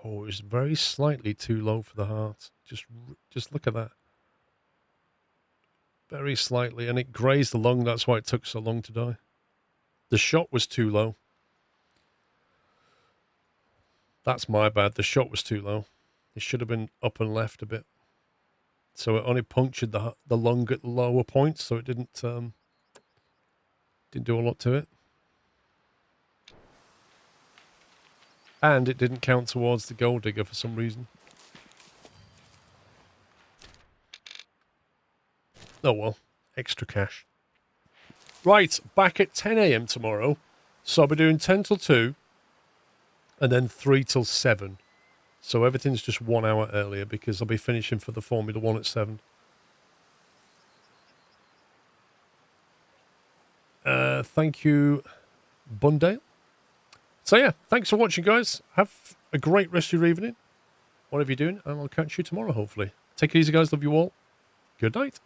Oh, it was very slightly too low for the heart. Just look at that. Very slightly, and it grazed the lung. That's why it took so long to die. The shot was too low. That's my bad. The shot was too low. It should have been up and left a bit. So it only punctured the lung at the lower points, so it didn't do a lot to it. And it didn't count towards the gold digger for some reason. Oh well, extra cash. Right, back at 10 a.m. tomorrow. So I'll be doing 10 till 2 and then 3 till 7. So everything's just 1 hour earlier because I'll be finishing for the Formula 1 at 7. Thank you, Bundale. So yeah, thanks for watching, guys. Have a great rest of your evening. Whatever you're doing, and I'll catch you tomorrow, hopefully. Take it easy, guys. Love you all. Good night.